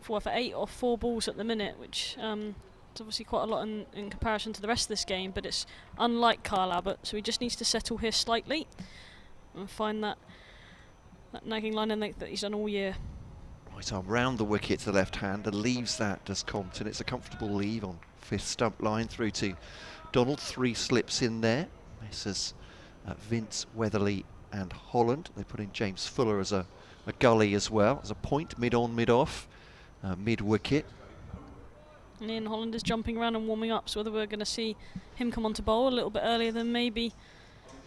for 8 or 4 balls at the minute, which is obviously quite a lot in comparison to the rest of this game, but it's unlike Kyle Abbott, so he just needs to settle here slightly and find that nagging line and length that he's done all year. Right arm round the wicket to the left-hander, leaves that, does Compton. It's a comfortable leave on 5th stump line through to Donald. 3 slips in there. Messrs Vince, Weatherly and Holland. They put in James Fuller as a gully as well, as a point, mid-on, mid-off, mid-wicket. And Ian Holland is jumping around and warming up, so whether we're going to see him come on to bowl a little bit earlier than maybe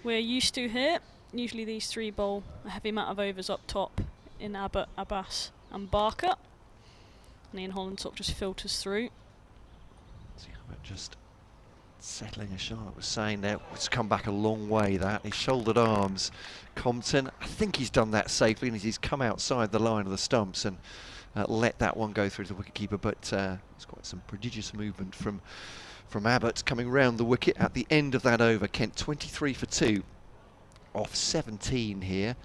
we're used to here. Usually these 3 bowl a heavy amount of overs up top in Abbott, Abbas and Barker. And Ian Holland sort of just filters through. See how it just settling, as Charlotte was saying there. It's come back a long way, that. His shouldered arms. Compton, I think he's done that safely, and he's come outside the line of the stumps and let that one go through to the wicketkeeper, but it's quite some prodigious movement from Abbott coming round the wicket at the end of that over. Kent 23 for 2 off 17 here.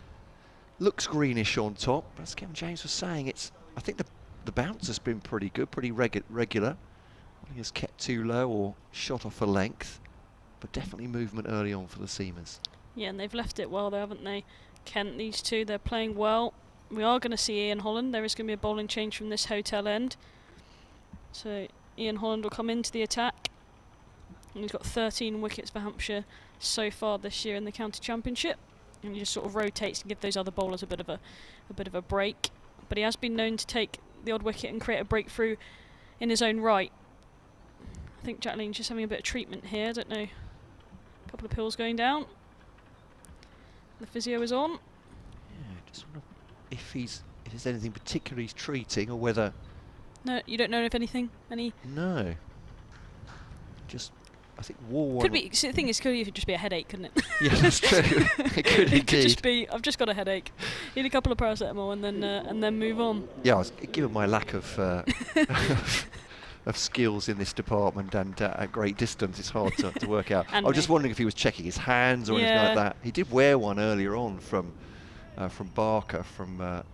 Looks greenish on top, but as Kevin James was saying, I think the bounce has been pretty good, pretty regular. He has kept too low or shot off a length, but definitely movement early on for the seamers. Yeah, and they've left it well, though, haven't they? Kent, these 2, they're playing well. We are going to see Ian Holland. There is going to be a bowling change from this hotel end. So Ian Holland will come into the attack. And he's got 13 wickets for Hampshire so far this year in the county championship. And he just sort of rotates to give those other bowlers a bit of a break. But he has been known to take the odd wicket and create a breakthrough in his own right. I think Jack Leaning's just having a bit of treatment here. I don't know. A couple of pills going down. The physio is on. Yeah, just wonder if there's anything particular he's treating, or whether... No, you don't know if anything? No. Just, I think wore one... Could be, the thing is, could just be a headache, couldn't it? Yeah, that's true. It could indeed. It could just be, I've just got a headache. Need a couple of paracetamol and then move on. Yeah, given my lack of of skills in this department and at great distance, it's hard to work out. I was just wondering if he was checking his hands or anything like that. He did wear one earlier on from Barker, from the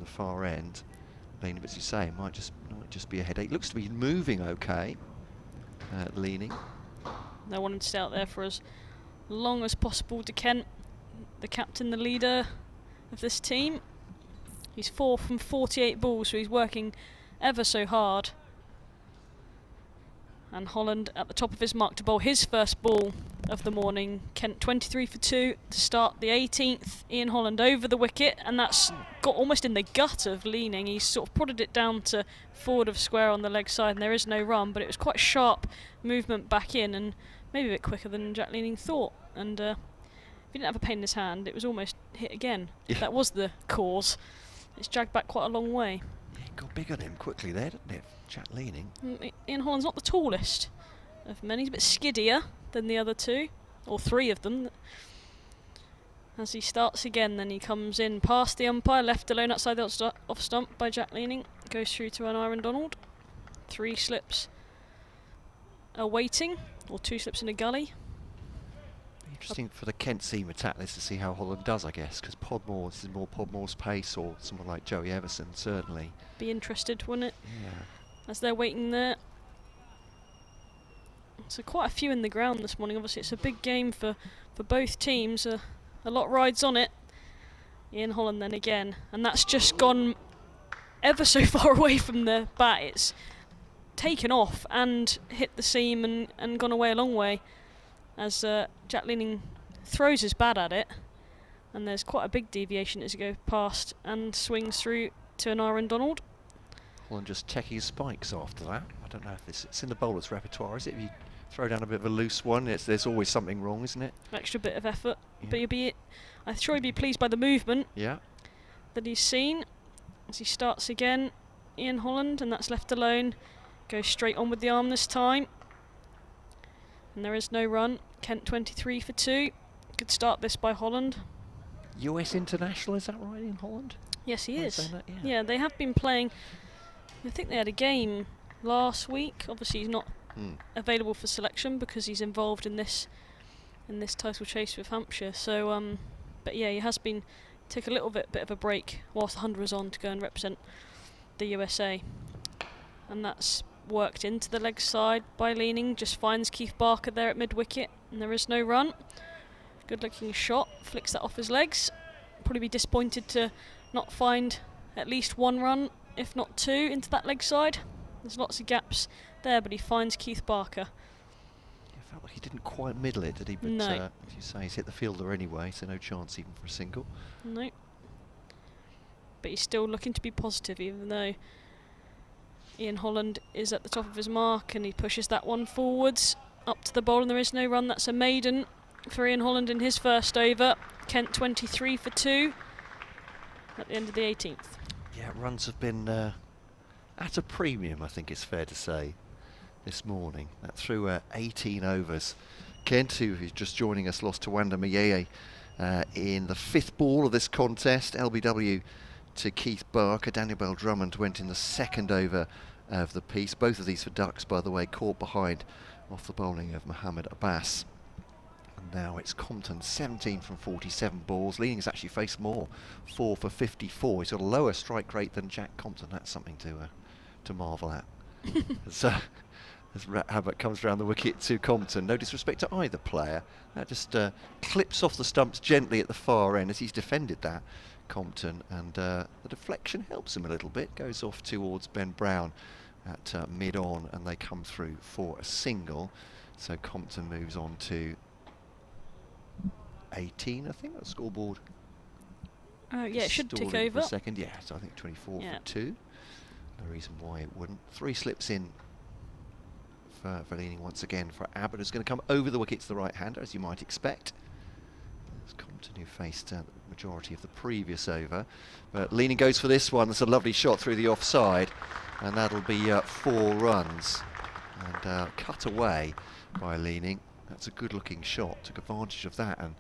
far end. Leaning, but as you say, it might just be a headache. Looks to be moving okay. Leaning. They wanted to stay out there for as long as possible to Kent, the captain, the leader of this team. He's 4 from 48 balls, so he's working ever so hard. And Holland at the top of his mark to bowl his first ball of the morning. Kent 23 for 2 to start the 18th. Ian Holland over the wicket, and that's got almost in the gut of Leaning. He's sort of prodded it down to forward of square on the leg side, and there is no run, but it was quite sharp movement back in, and maybe a bit quicker than Jack Leaning thought. And if he didn't have a pain in his hand, it was almost hit again. Yeah. That was the cause. It's dragged back quite a long way. Yeah, it got big on him quickly there, didn't it? Jack Leaning. Ian Holland's not the tallest of men. He's a bit skiddier than the other 2, or 3 of them. As he starts again, then he comes in past the umpire, left alone outside the off stump by Jack Leaning. Goes through to an Aaron Donald. 3 slips awaiting, or 2 slips in a gully. Interesting for the Kent seam attack this to see how Holland does, I guess, because Podmore, this is more Podmore's pace, or someone like Joey Everson, certainly. Be interested, wouldn't it? Yeah. As they're waiting there. So quite a few in the ground this morning. Obviously it's a big game for both teams. A lot rides on it. Ian Holland then again. And that's just gone ever so far away from the bat. It's taken off and hit the seam and gone away a long way. As Jack Leaning throws his bat at it. And there's quite a big deviation as he goes past and swings through to an Aaron Donald. Holland just checking his spikes after that. I don't know if it's in the bowler's repertoire, is it? If you throw down a bit of a loose one, there's always something wrong, isn't it? Extra bit of effort. Yeah. But I'm sure he'd be pleased by the movement that he's seen. As he starts again, Ian Holland, and that's left alone. Goes straight on with the arm this time. And there is no run. Kent 23 for 2. Good start this by Holland. US international, is that right, in Holland? Yes, he is. That, yeah, they have been playing. I think they had a game last week. Obviously he's not available for selection because he's involved in this title chase with Hampshire. So but yeah, he has been take a little bit of a break whilst the 100 was on to go and represent the USA. And that's worked into the leg side by Leaning, just finds Keith Barker there at mid-wicket, and there is no run. Good looking shot, flicks that off his legs. Probably be disappointed to not find at least one run, if not two, into that leg side. There's lots of gaps there, but he finds Keith Barker. It felt like he didn't quite middle it, did he? But no. As you say, he's hit the fielder anyway, so no chance even for a single. No. But he's still looking to be positive, even though Ian Holland is at the top of his mark, and he pushes that one forwards up to the bowl, and there is no run. That's a maiden for Ian Holland in his first over. Kent 23 for 2 at the end of the 18th. Yeah, runs have been at a premium, I think it's fair to say, this morning. That through 18 overs. Kent, who's just joining us, lost to Wanda Mayeye in the 5th ball of this contest. LBW to Keith Barker. Daniel Bell Drummond went in the 2nd over of the piece. Both of these for Ducks, by the way, caught behind off the bowling of Mohammed Abbas. And now it's Compton, 17 from 47 balls. Leaning has actually faced more, 4 for 54. He's got a lower strike rate than Jack Compton. That's something to marvel at. So, as Abbott comes around the wicket to Compton, no disrespect to either player. That just clips off the stumps gently at the far end as he's defended that, Compton, and the deflection helps him a little bit. Goes off towards Ben Brown at mid-on, and they come through for a single. So Compton moves on to 18, I think, that scoreboard. Yeah, it should tick for over. a second, yeah, so I think 24 for 2. No reason why it wouldn't. 3 slips in for Leaning once again for Abbott, who's going to come over the wicket to the right-hander, as you might expect. It's Compton who faced the majority of the previous over. But Leaning goes for this one. That's a lovely shot through the offside, and that'll be 4 runs. And cut away by Leaning. That's a good-looking shot. Took advantage of that, and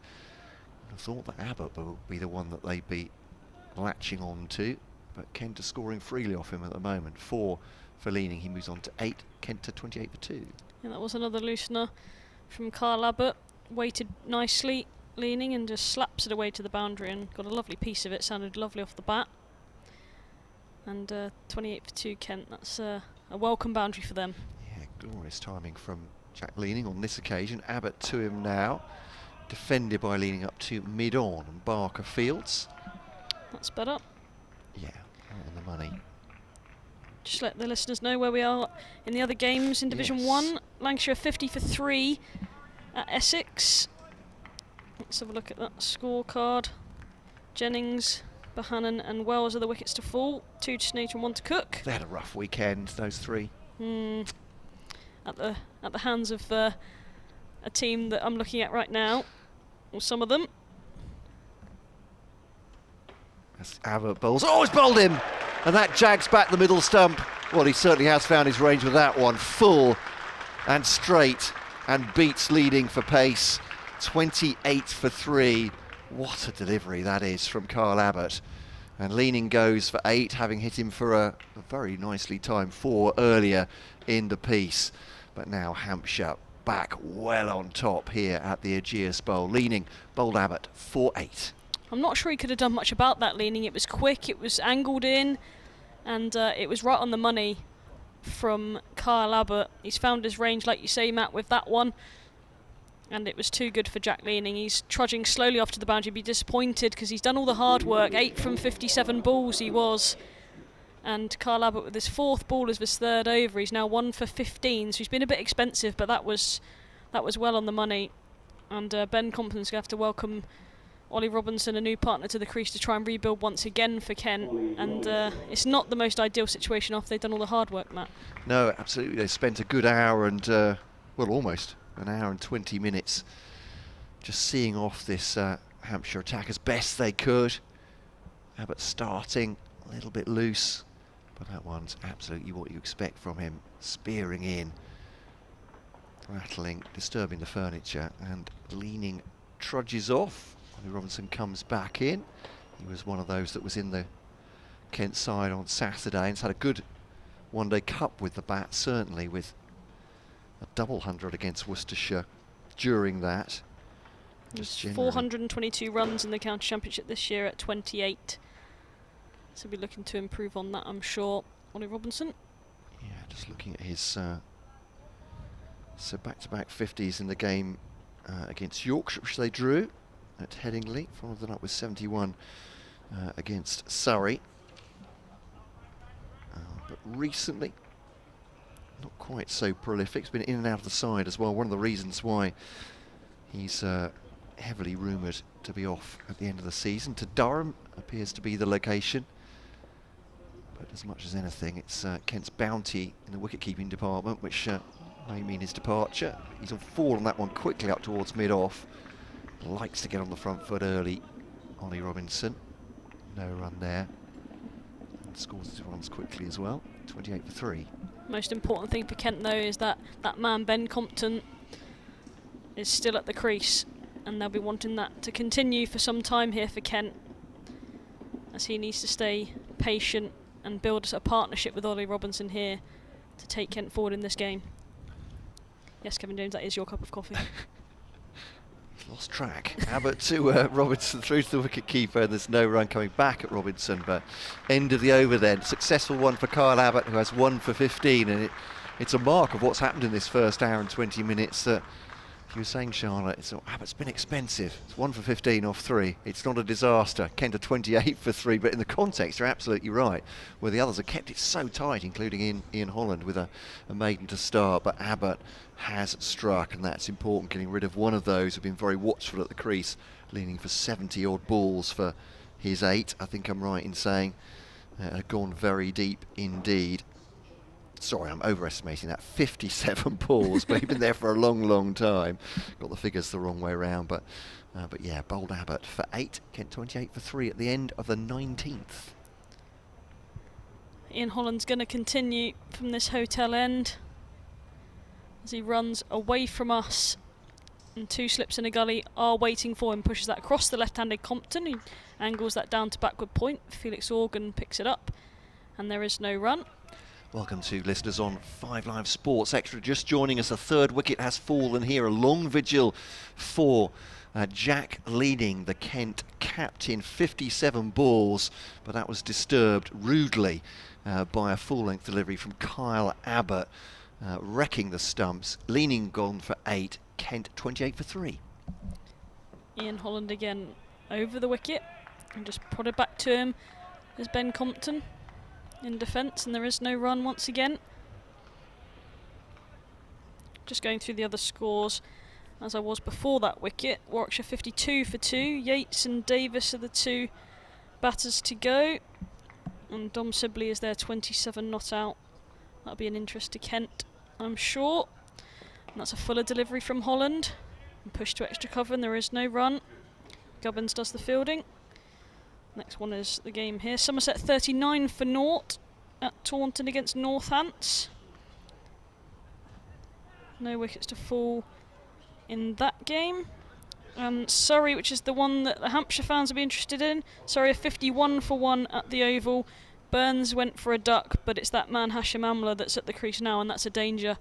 I thought that Abbott would be the one that they'd be latching on to. But Kent is scoring freely off him at the moment. 4 for Leaning. He moves on to 8. Kent to 28 for 2. Yeah, that was another loosener from Kyle Abbott. Waited nicely, Leaning, and just slaps it away to the boundary, and got a lovely piece of it. Sounded lovely off the bat. And 28 for 2, Kent. That's a welcome boundary for them. Yeah, glorious timing from Jack Leaning on this occasion. Abbott to him now. Defended by Leaning up to mid-on, and Barker fields. That's better. Yeah, right on the money. Just let the listeners know where we are in the other games in Division 1. Lancashire 50 for 3 at Essex. Let's have a look at that scorecard. Jennings, Bohannon and Wells are the wickets to fall. 2 to Snater and 1 to Cook. They had a rough weekend, those 3. At the hands of a team that I'm looking at right now, or some of them. As Abbott bowls. Oh, he's bowled him! And that jags back the middle stump. Well, he certainly has found his range with that one. Full and straight, and beats Leading for pace. 28 for 3. What a delivery that is from Kyle Abbott. And Leaning goes for 8, having hit him for a very nicely timed 4 earlier in the piece. But now Hampshire back well on top here at the Ageas Bowl. Leaning bowled Abbott for 8. I'm not sure he could have done much about that Leaning. It was quick, it was angled in, and it was right on the money from Kyle Abbott. He's found his range, like you say, Matt, with that one. And it was too good for Jack Leaning. He's trudging slowly off to the boundary. Be disappointed because he's done all the hard work. 8 from 57 balls he was. And Kyle Abbott with his 4th ball as his 3rd over. He's now 1 for 15. So he's been a bit expensive, but that was well on the money. And Ben Compton's going to have to welcome Ollie Robinson, a new partner, to the crease to try and rebuild once again for Kent. And it's not the most ideal situation after they've done all the hard work, Matt. No, absolutely. They spent a good hour and, well, almost an hour and 20 minutes just seeing off this Hampshire attack as best they could. Abbott starting a little bit loose, but that one's absolutely what you expect from him. Spearing in, rattling, disturbing the furniture, and Leaning trudges off. Ollie Robinson comes back in. He was one of those that was in the Kent side on Saturday and has had a good one-day cup with the bat, certainly with a double 100 against Worcestershire during that. Just 422 runs in the county championship this year at 28. So we'll be looking to improve on that, I'm sure. Ollie Robinson. Yeah, just looking at his so back-to-back 50s in the game against Yorkshire, which they drew at Headingley, followed that up with 71 against Surrey. But recently, not quite so prolific. He's been in and out of the side as well. One of the reasons why he's heavily rumoured to be off at the end of the season. To Durham appears to be the location. But as much as anything, it's Kent's bounty in the wicket-keeping department, which may mean his departure. He's on 4 on that one, quickly up towards mid-off. Likes to get on the front foot early, Ollie Robinson. No run there. And scores his runs quickly as well, 28 for 3. Most important thing for Kent, though, is that that man, Ben Compton, is still at the crease. And they'll be wanting that to continue for some time here for Kent, as he needs to stay patient and build a partnership with Ollie Robinson here to take Kent forward in this game. Yes, Kevin James, that is your cup of coffee. Lost track. Abbott to Robinson through to the wicket-keeper. There's no run coming back at Robinson, but end of the over then. Successful one for Kyle Abbott, who has 1 for 15, and it's a mark of what's happened in this first hour and 20 minutes. You were saying, Charlotte, Abbott's been expensive. It's 1 for 15 off 3. It's not a disaster. Kent are 28 for 3, but in the context, you're absolutely right. Where the others have kept it so tight, including Ian Holland with a maiden to start. But Abbott has struck, and that's important. Getting rid of one of those who've been very watchful at the crease, leaning for 70-odd balls for his 8. I think I'm right in saying gone very deep indeed. Sorry, I'm overestimating that. 57 balls, but he's been there for a long, long time. Got the figures the wrong way around, but yeah, bold Abbott for 8. Kent 28 for 3 at the end of the 19th. Ian Holland's going to continue from this hotel end as he runs away from us. And 2 slips in a gully are waiting for him. Pushes that across the left-handed Compton. He angles that down to backward point. Felix Organ picks it up, and there is no run. Welcome to listeners on 5 Live Sports Extra. Just joining us, a 3rd wicket has fallen here. A long vigil for Jack Leading, the Kent captain. 57 balls, but that was disturbed rudely by a full-length delivery from Kyle Abbott, wrecking the stumps. Leading gone for 8. Kent 28 for 3. Ian Holland again over the wicket and just prodded back to him as Ben Compton in defence, and there is no run once again. Just going through the other scores as I was before that wicket. Warwickshire 52 for 2. Yates and Davis are the 2 batters to go, and Dom Sibley is there, 27 not out. That'll be an interest to Kent, I'm sure. And that's a fuller delivery from Holland, and push to extra cover, and there is no run. Gubbins does the fielding. Next one is the game here. Somerset 39 for 0 at Taunton against Northants. No wickets to fall in that game. Surrey, which is the one that the Hampshire fans will be interested in. Surrey are 51 for 1 at the Oval. Burns went for a duck, but it's that man Hashim Amla that's at the crease now, and that's a danger.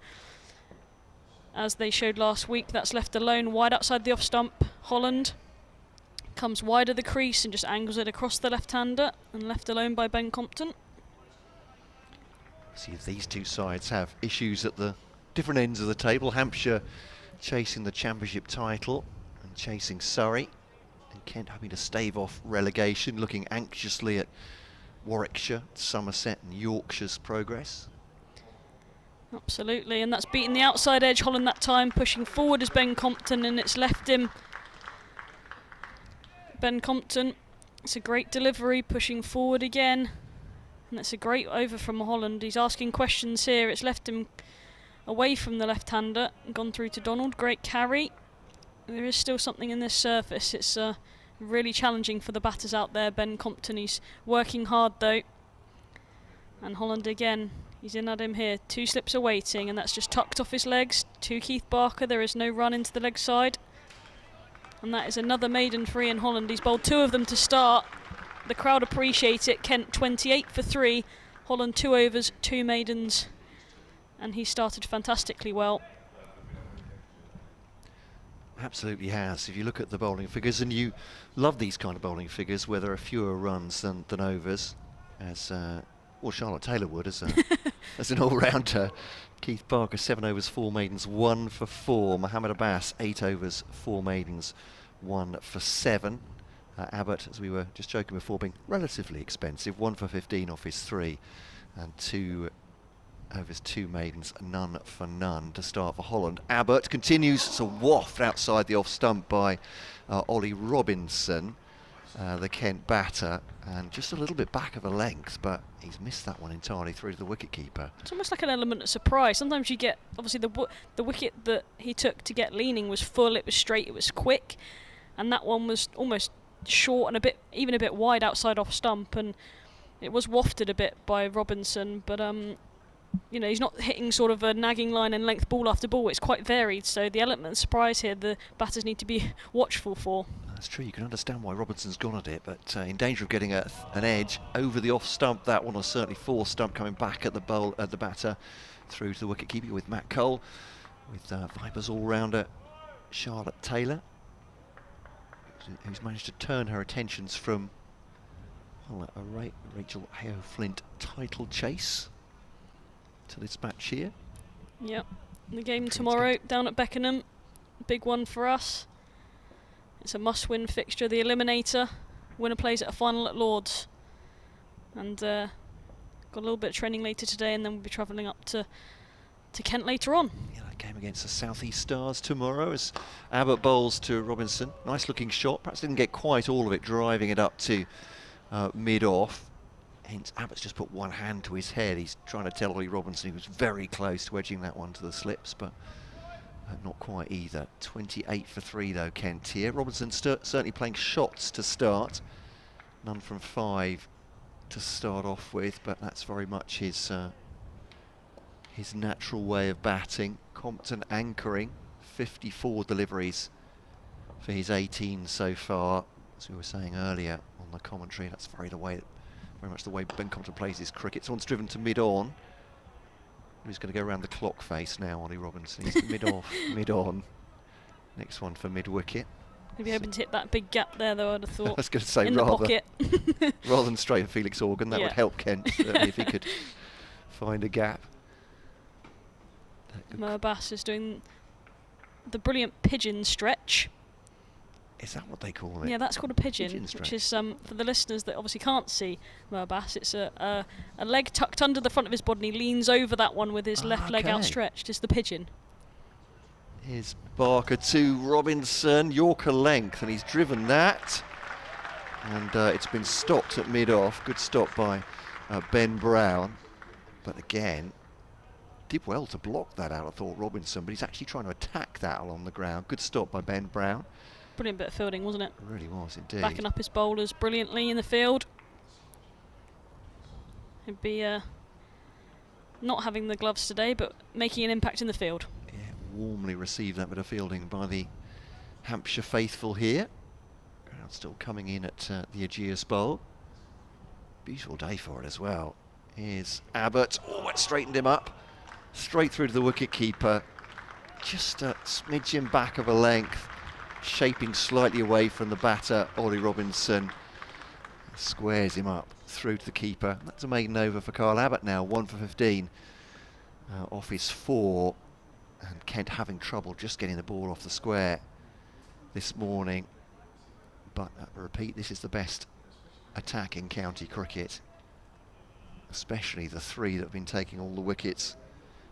As they showed last week, that's left alone wide outside the off stump. Holland comes wide of the crease and just angles it across the left-hander, and left alone by Ben Compton. See if these 2 sides have issues at the different ends of the table. Hampshire chasing the championship title and chasing Surrey, and Kent having to stave off relegation, looking anxiously at Warwickshire, Somerset and Yorkshire's progress. Absolutely, and that's beaten the outside edge. Holland that time pushing forward as Ben Compton, and it's left him. Ben Compton, it's a great delivery, pushing forward again, and it's a great over from Holland. He's asking questions here. It's left him away from the left-hander, gone through to Donald. Great carry. There is still something in this surface. It's really challenging for the batters out there. Ben Compton, he's working hard though, and Holland again. He's in at him here. 2 slips are waiting, and that's just tucked off his legs to Keith Barker. There is no run into the leg side. And that is another maiden for Ian Holland. He's bowled 2 of them to start. The crowd appreciate it. Kent 28 for 3. Holland 2 overs, 2 maidens. And he started fantastically well. Absolutely has. If you look at the bowling figures, and you love these kind of bowling figures where there are fewer runs than overs. as well, Charlotte Taylor would as as an all-rounder. Keith Barker, 7 overs, 4 maidens, 1 for 4. Mohammed Abbas, 8 overs, 4 maidens, 1 for 7. Abbott, as we were just joking before, being relatively expensive, 1 for 15 off his 3, and 2 overs, 2 maidens, none for none to start for Holland. Abbott continues to waft outside the off stump by Ollie Robinson, the Kent batter, and just a little bit back of a length, but he's missed that one entirely through to the wicketkeeper. It's almost like an element of surprise. Sometimes you get, obviously the wicket that he took to get leaning was full, it was straight, it was quick, and that one was almost short and even a bit wide outside off stump, and it was wafted a bit by Robinson, but you know, he's not hitting sort of a nagging line and length ball after ball. It's quite varied, so the element of surprise here the batters need to be watchful for. That's true, you can understand why Robinson's gone at it, but in danger of getting an edge over the off stump. That one was certainly forced. Stump coming back at the batter through to the wicketkeeper with Matt Cole, with Vipers all-rounder Charlotte Taylor, who's managed to turn her attentions from a Rachel Heo-Flint title chase to this match here. Yep, the game tomorrow down at Beckenham, big one for us. It's a must-win fixture, the Eliminator. Winner plays at a final at Lord's, and got a little bit of training later today, and then we'll be travelling up to Kent later on. Yeah, that game against the South East Stars tomorrow as Abbott bowls to Robinson. Nice looking shot, perhaps didn't get quite all of it, driving it up to mid-off. Hence, Abbott's just put one hand to his head. He's trying to tell Ollie Robinson he was very close to edging that one to the slips, but not quite either. 28 for 3 though, Kent here. Robinson certainly playing shots to start. None from 5 to start off with, but that's very much his natural way of batting. Compton anchoring, 54 deliveries for his 18 so far. As we were saying earlier on the commentary, that's very much the way Ben Compton plays his cricket. Someone's driven to mid-on. He's going to go around the clock face now, Ollie Robinson. He's mid-off, mid-on. Next one for mid-wicket. Maybe hoping to hit that big gap there, though, I'd have thought. I was going to say, in the pocket. rather than straight at Felix Organ, that would help Kent, certainly, if he could find a gap. Mo Abbas is doing the brilliant pigeon stretch. Is that what they call it? Yeah, that's called a pigeon which is, for the listeners that obviously can't see Mo Abbas, it's a leg tucked under the front of his body, and he leans over that one with his left leg outstretched. It's the pigeon. Here's Barker to Robinson, Yorker length, and he's driven that. And it's been stopped at mid-off. Good stop by Ben Brown. But again, did well to block that out, I thought, Robinson, but he's actually trying to attack that along the ground. Good stop by Ben Brown. Brilliant bit of fielding, wasn't it? It really was, indeed. Backing up his bowlers brilliantly in the field. He'd be not having the gloves today, but making an impact in the field. Yeah, warmly received that bit of fielding by the Hampshire faithful here. Crowd still coming in at the Ageas Bowl. Beautiful day for it as well. Here's Abbott. Oh, it straightened him up. Straight through to the wicket-keeper. Just a smidgen back of a length. Shaping slightly away from the batter, Ollie Robinson. Squares him up through to the keeper. That's a maiden over for Kyle Abbott now, 1 for 15 off his 4. And Kent having trouble just getting the ball off the square this morning. But I repeat, this is the best attack in county cricket. Especially the 3 that have been taking all the wickets.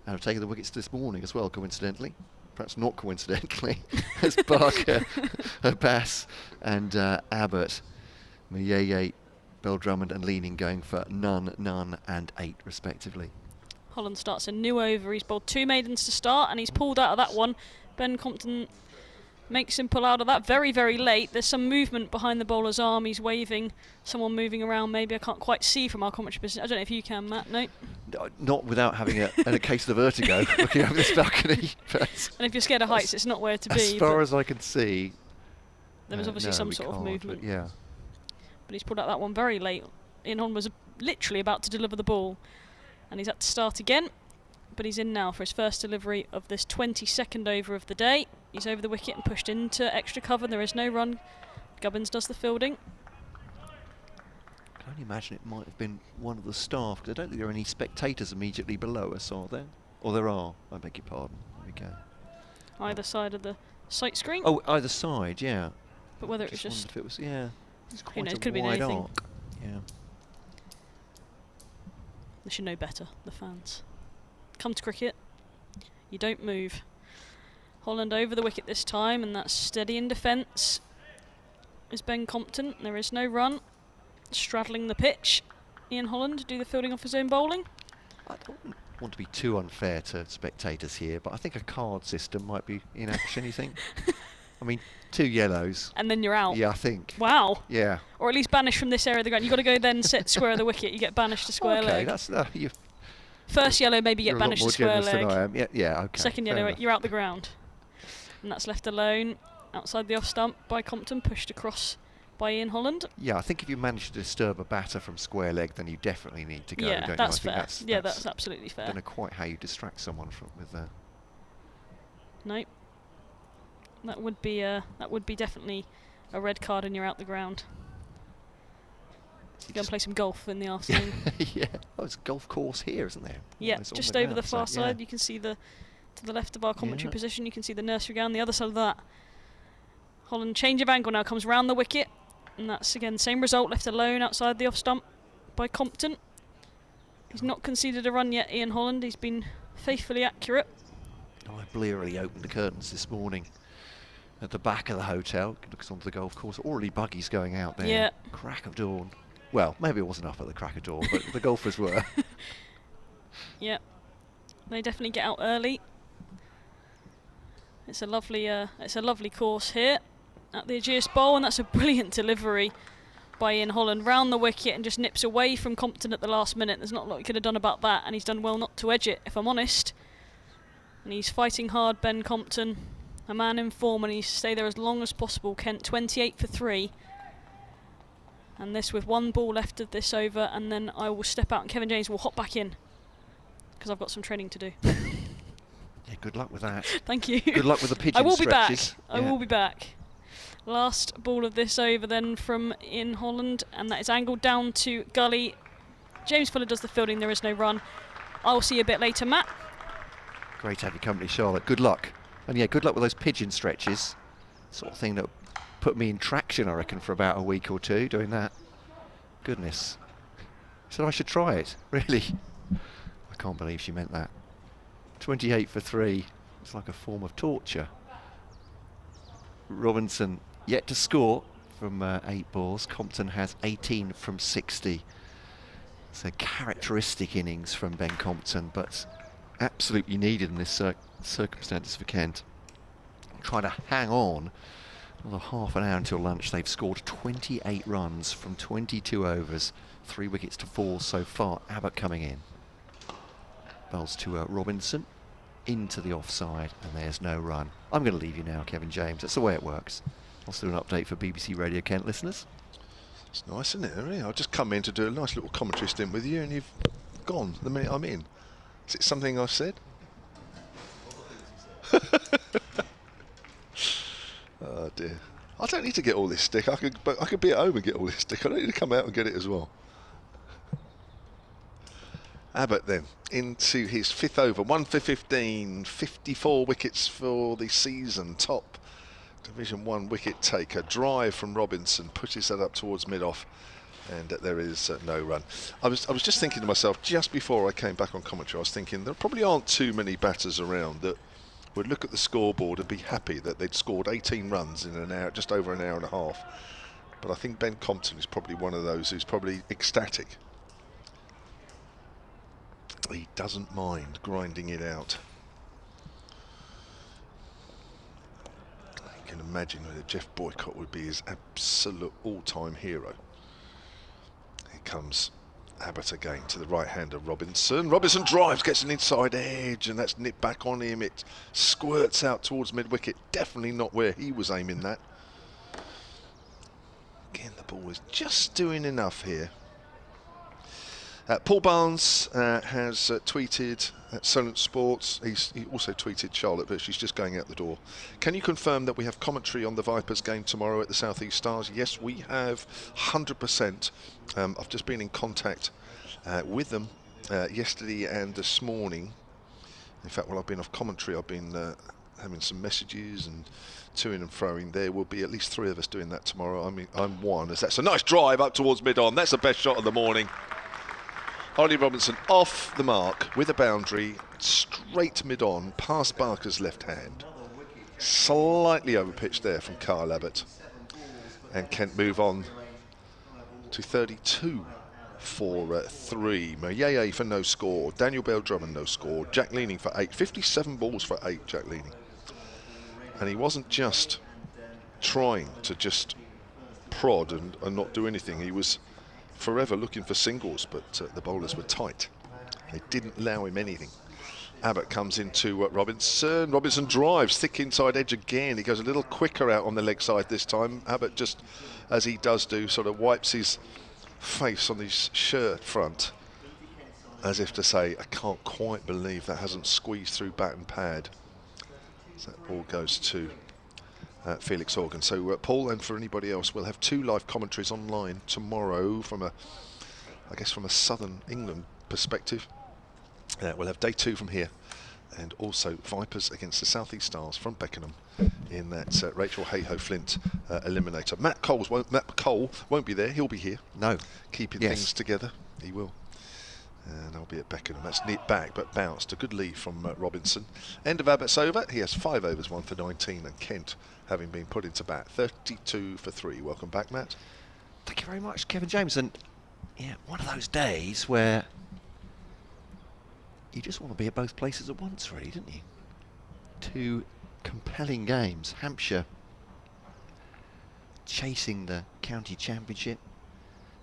And have taken the wickets this morning as well, coincidentally. Perhaps not coincidentally, as Barker, Abbas and Abbott. Mayeye, Bell Drummond and Leaning going for none, none and 8 respectively. Holland starts a new over. He's bowled 2 maidens to start and he's pulled out of that one. Ben Compton makes him pull out of that very, very late. There's some movement behind the bowler's arm. He's waving, someone moving around maybe. I can't quite see from our commentary position. I don't know if you can, Matt. No? Not without having a case of vertigo looking over this balcony. And if you're scared of heights, it's not where to be. As far as I can see, there was obviously some sort of movement. But yeah. But he's pulled out that one very late. Ian Holland was literally about to deliver the ball. And he's had to start again. But he's in now for his first delivery of this 22nd over of the day. He's over the wicket and pushed into extra cover. There is no run. Gubbins does the fielding. Can I I only imagine it might have been one of the staff, because I don't think there are any spectators immediately below us, are there? Or there are. I beg your pardon. There we go. Either side of the sight screen. Oh, either side, yeah. But whether it was just... If it was, yeah. It's quite knows, a could have been wide anything. arc. Yeah. They should know better, the fans. Come to cricket. You don't move. Holland over the wicket this time, and that's steady in defence. Is Ben Compton. There is no run. Straddling the pitch. Ian Holland to do the fielding off his own bowling. I don't want to be too unfair to spectators here, but I think a card system might be in action, you think? I mean, 2 yellows. And then you're out. Yeah, I think. Wow. Yeah. Or at least banished from this area of the ground. You've got to go then sit square of the wicket. You get banished to square leg. Okay, that's... First yellow, maybe you get banished to square leg. I am. Yeah, okay. Second yellow, you're out the ground. And that's left alone outside the off stump by Compton, pushed across by Ian Holland. Yeah, I think if you manage to disturb a batter from square leg, then you definitely need to go. Yeah, don't that's you? I fair. think That's absolutely fair. I don't know quite how you distract someone with that. Nope. That would be definitely a red card, and you're out the ground. Go and play some golf in the afternoon. Yeah, it's a golf course here, isn't there? Yeah, Almost just on over the ground, far so, side. You can see to the left of our commentary position. You can see the nursery ground. The other side of that, Holland change of angle now comes round the wicket, and that's again same result. Left alone outside the off stump by Compton. He's not conceded a run yet. Ian Holland. He's been faithfully accurate. I blearily opened the curtains this morning at the back of the hotel. Looks onto the golf course. Already buggies going out there. Yeah. Crack of dawn. Well, maybe it wasn't up at the crack of dawn, but the golfers were. Yeah, they definitely get out early. It's a lovely course here at the Ageas Bowl, and that's a brilliant delivery by Ian Holland round the wicket and just nips away from Compton at the last minute. There's not a lot he could have done about that, and he's done well not to edge it, if I'm honest. And he's fighting hard, Ben Compton, a man in form, and he's stay there as long as possible. Kent 28 for 3. And this with 1 ball left of this over, and then I will step out and Kevin James will hop back in because I've got some training to do. Yeah, good luck with that. Thank you. Good luck with the pigeon I will stretches. Be back. I will be back. Last ball of this over then from Ian Holland, and that is angled down to gully. James Fuller does the fielding. There is no run. I will see you a bit later, Matt. Great to have your company, Charlotte. Good luck. And yeah, good luck with those pigeon stretches. Sort of thing that put me in traction, I reckon, for about a week or two doing that. Goodness. Said I should try it. Really? I can't believe she meant that. 28 for 3. It's like a form of torture. Robinson yet to score from 8 balls. Compton has 18 from 60. It's a characteristic innings from Ben Compton, but absolutely needed in this circumstances for Kent. Trying to hang on. Another half an hour until lunch. They've scored 28 runs from 22 overs. 3 wickets to 4 so far. Abbott coming in. Bowls to Robinson. Into the offside, and there's no run. I'm going to leave you now, Kevin James. That's the way it works. I'll do an update for BBC Radio Kent listeners. It's nice, isn't it? Really? I'll just come in to do a nice little commentary stint with you, and you've gone the minute I'm in. Is it something I've said? Oh dear. I don't need to get all this stick. I could be at home and get all this stick. I don't need to come out and get it as well. Abbott then into his 5th over, 1 for 15, 54 wickets for the season. Top Division 1 wicket taker. Drive from Robinson, pushes that up towards mid-off, and there is no run. I was just thinking to myself, just before I came back on commentary, I was thinking there probably aren't too many batters around that would look at the scoreboard and be happy that they'd scored 18 runs in an hour, just over an hour and a half. But I think Ben Compton is probably one of those who's probably ecstatic. He doesn't mind grinding it out. I can imagine that Jeff Boycott would be his absolute all-time hero. Here comes Abbott again to the right hand of Robinson. Robinson drives, gets an inside edge, and that's nipped back on him. It squirts out towards mid-wicket. Definitely not where he was aiming that. Again, the ball is just doing enough here. Paul Barnes has tweeted at Solent Sports. He also tweeted Charlotte, but she's just going out the door. Can you confirm that we have commentary on the Vipers game tomorrow at the South East Stars? Yes, we have 100%. I've just been in contact with them yesterday and this morning. In fact, while I've been off commentary, I've been having some messages and to-ing and fro-ing. There will be at least 3 of us doing that tomorrow. I mean, I'm one, as that's a nice drive up towards mid-on. That's the best shot of the morning. Ollie Robinson off the mark with a boundary, straight mid-on, past Barker's left hand. Slightly over-pitched there from Kyle Abbott. And Kent move on to 32 for 3. Mayeye for no score. Daniel Bell-Drummond no score. Jack Leaning for 8. 57 balls for 8, Jack Leaning. And he wasn't just trying to just prod and not do anything. He was forever looking for singles, but the bowlers were tight. They didn't allow him anything. Abbott comes into Robinson. Robinson drives, thick inside edge again. He goes a little quicker out on the leg side this time. Abbott, just as he does do, sort of wipes his face on his shirt front, as if to say, I can't quite believe that hasn't squeezed through bat and pad. So that ball goes to Felix Organ. So Paul, and for anybody else, we'll have 2 live commentaries online tomorrow from I guess from a southern England perspective. We'll have day 2 from here, and also Vipers against the South East Stars from Beckenham in that Rachel Hayhoe Flint eliminator. Matt Cole won't be there. He'll be here. No. Keeping things together. He will. And I'll be at Beckenham. That's knit back but bounced. A good lead from Robinson. End of Abbott's over. He has 5 overs, 1 for 19, and Kent having been put into bat. 32 for 3. Welcome back, Matt. Thank you very much, Kevin James. And yeah, one of those days where you just want to be at both places at once, really, didn't you? 2 compelling games. Hampshire chasing the county championship.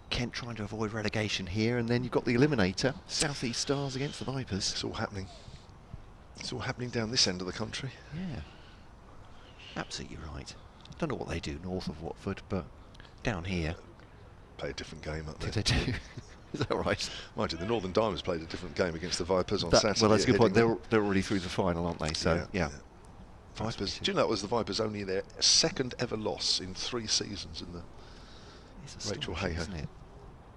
Kent trying to avoid relegation here, and then you've got the eliminator, South East Stars against the Vipers. It's all happening. It's all happening down this end of the country. Yeah, absolutely right. Don't know what they do north of Watford, but down here Play a different game up there. they do. Is that right? Mind you, the Northern Diamonds played a different game against the Vipers on Saturday. Well, that's a good point. They're already through the final, aren't they? So yeah. Vipers. Do you know it was the Vipers' only their 2nd ever loss in 3 seasons in the Rachel Hayhoe? Isn't it?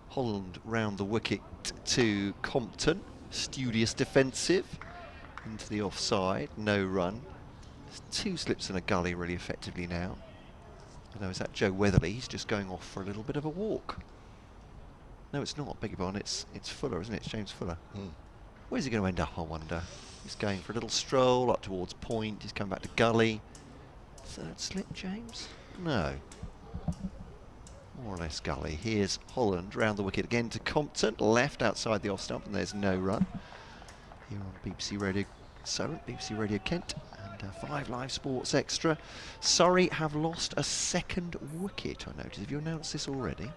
Holland round the wicket to Compton. Studious defensive into the offside. No run. There's 2 slips and a gully really effectively now. Although is that Joe Weatherly? He's just going off for a little bit of a walk. No, it's not. Beg your pardon. It's Fuller, isn't it? It's James Fuller. Where's he going to end up, I wonder? He's going for a little stroll up towards point. He's coming back to gully. 3rd slip, James? No. More or less gully. Here's Holland round the wicket again to Compton. Left outside the off stump, and there's no run. Here on BBC Radio Solent, BBC Radio Kent, and 5 Live Sports Extra. Surrey have lost a 2nd wicket, I noticed. Have you announced this already?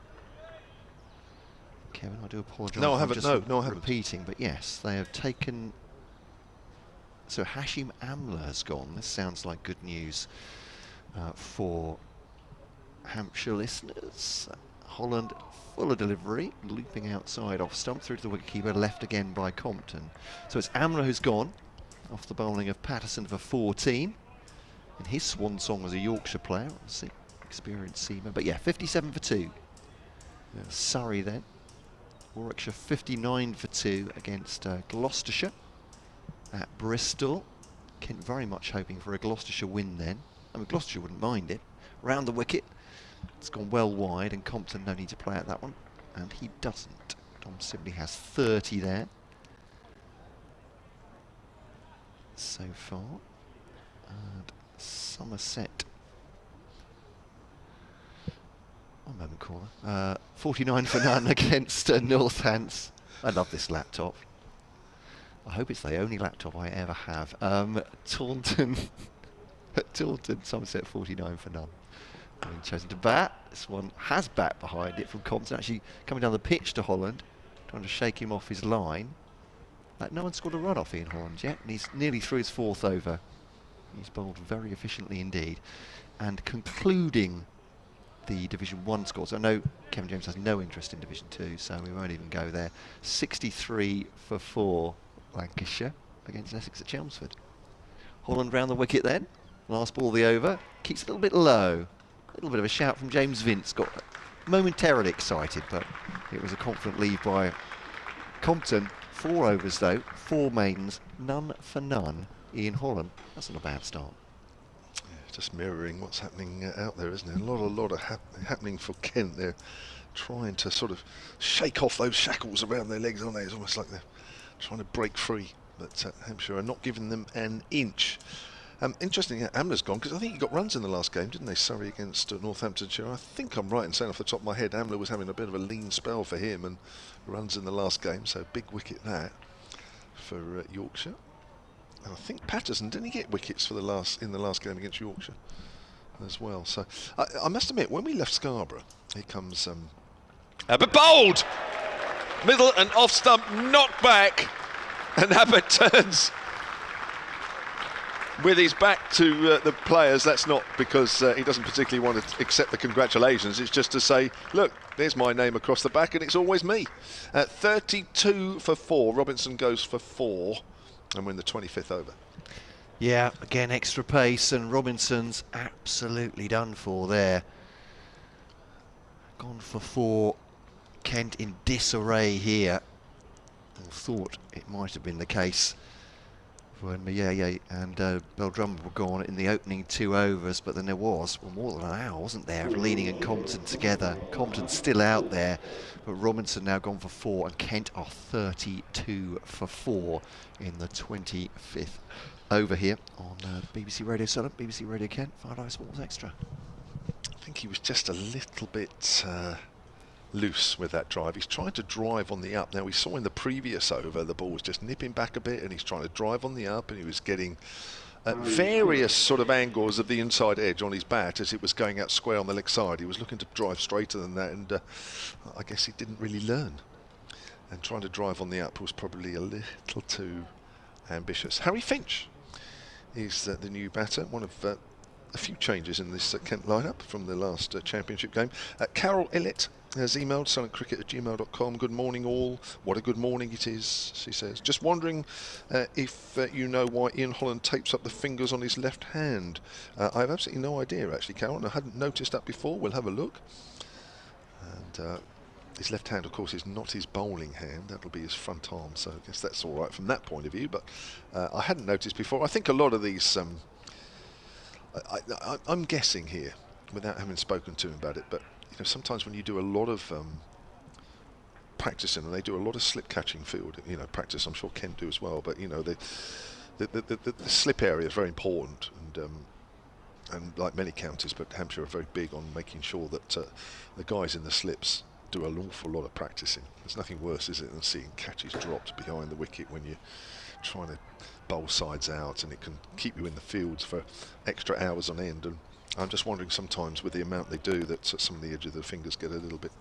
Kevin, I do apologise. No, I haven't. No, I haven't. Repeating, but yes, they have taken. So Hashim Amla has gone. This sounds like good news for Hampshire listeners. Holland, fuller delivery, looping outside off stump through to the wicketkeeper, left again by Compton. So it's Amla who's gone off the bowling of Patterson for 14. And his swan song as a Yorkshire player, experienced seamer. But yeah, 57 for 2. Yeah. Surrey then. Warwickshire 59 for 2 against Gloucestershire at Bristol. Kent very much hoping for a Gloucestershire win then. I mean, Gloucestershire wouldn't mind it. Round the wicket. It's gone well wide, and Compton no need to play at that one. And he doesn't. Dom Sibley has 30 there so far. And Somerset. 1 moment, caller. 49 for none against Northants. I love this laptop. I hope it's the only laptop I ever have. Taunton, Somerset 49 for none. Having chosen to bat. This one has bat behind it from Compton, actually coming down the pitch to Holland, trying to shake him off his line. No one's scored a run off Ian Holland yet, and he's nearly through his 4th over. He's bowled very efficiently indeed. And concluding the Division 1 scores. I know Kevin James has no interest in Division 2, so we won't even go there. 63 for 4, Lancashire against Essex at Chelmsford. Holland round the wicket then. Last ball the over. Keeps it a little bit low. A little bit of a shout from James Vince. Got momentarily excited, but it was a confident leave by Compton. 4 overs though, 4 maidens, none for none. Ian Holland, that's not a bad start. Just mirroring what's happening out there, isn't it? A lot of happening for Kent. They're trying to sort of shake off those shackles around their legs, aren't they? It's almost like they're trying to break free, but Hampshire are not giving them an inch. Interesting, Amler's gone, because I think he got runs in the last game, didn't they? Surrey against Northamptonshire. I think I'm right in saying off the top of my head, Amler was having a bit of a lean spell for him, and runs in the last game, so big wicket that for Yorkshire. And I think Patterson, didn't he get wickets for in the last game against Yorkshire as well? So I must admit, when we left Scarborough, here comes Abbott bowled! Middle and off stump, knocked back, and Abbott turns with his back to the players. That's not because he doesn't particularly want to accept the congratulations, it's just to say, look, there's my name across the back and it's always me. 32 for 4, Robinson goes for 4 and we're in the 25th over. Yeah, again extra pace, and Robinson's absolutely done for there. Gone for 4, Kent in disarray here. Or thought it might have been the case when Mayeye and Beldrum were gone in the opening 2 overs, but then there was more than an hour, wasn't there, of Leading and Compton together. Compton's still out there, but Robinson now gone for 4, and Kent are 32 for 4 in the 25th over here on BBC Radio Southern, BBC Radio Kent, Five Eye Sports Extra. I think he was just a little bit loose with that drive. He's trying to drive on the up. Now we saw in the previous over the ball was just nipping back a bit, and he's trying to drive on the up, and he was getting various sort of angles of the inside edge on his bat as it was going out square on the leg side. He was looking to drive straighter than that, and I guess he didn't really learn, and trying to drive on the up was probably a little too ambitious. Harry Finch is the new batter, one of a few changes in this Kent lineup from the last championship game. Carol Illett has emailed silentcricket@gmail.com. Good morning all. What a good morning it is, she says. Just wondering if you know why Ian Holland tapes up the fingers on his left hand. I have absolutely no idea actually, Carol, and I hadn't noticed that before. We'll have a look. And his left hand, of course, is not his bowling hand. That'll be his front arm, so I guess that's all right from that point of view, but I hadn't noticed before. I think a lot of these, I'm guessing here, without having spoken to him about it, but you know, sometimes when you do a lot of practicing, and they do a lot of slip catching field, you know, practice, I'm sure Kent do as well, but you know, the slip area is very important, and like many counties, but Hampshire are very big on making sure that the guys in the slips do an awful lot of practicing. There's nothing worse, is it, than seeing catches dropped behind the wicket when you're trying to bowl sides out, and it can keep you in the fields for extra hours on end. And I'm just wondering sometimes with the amount they do that some of the edge of the fingers get a little bit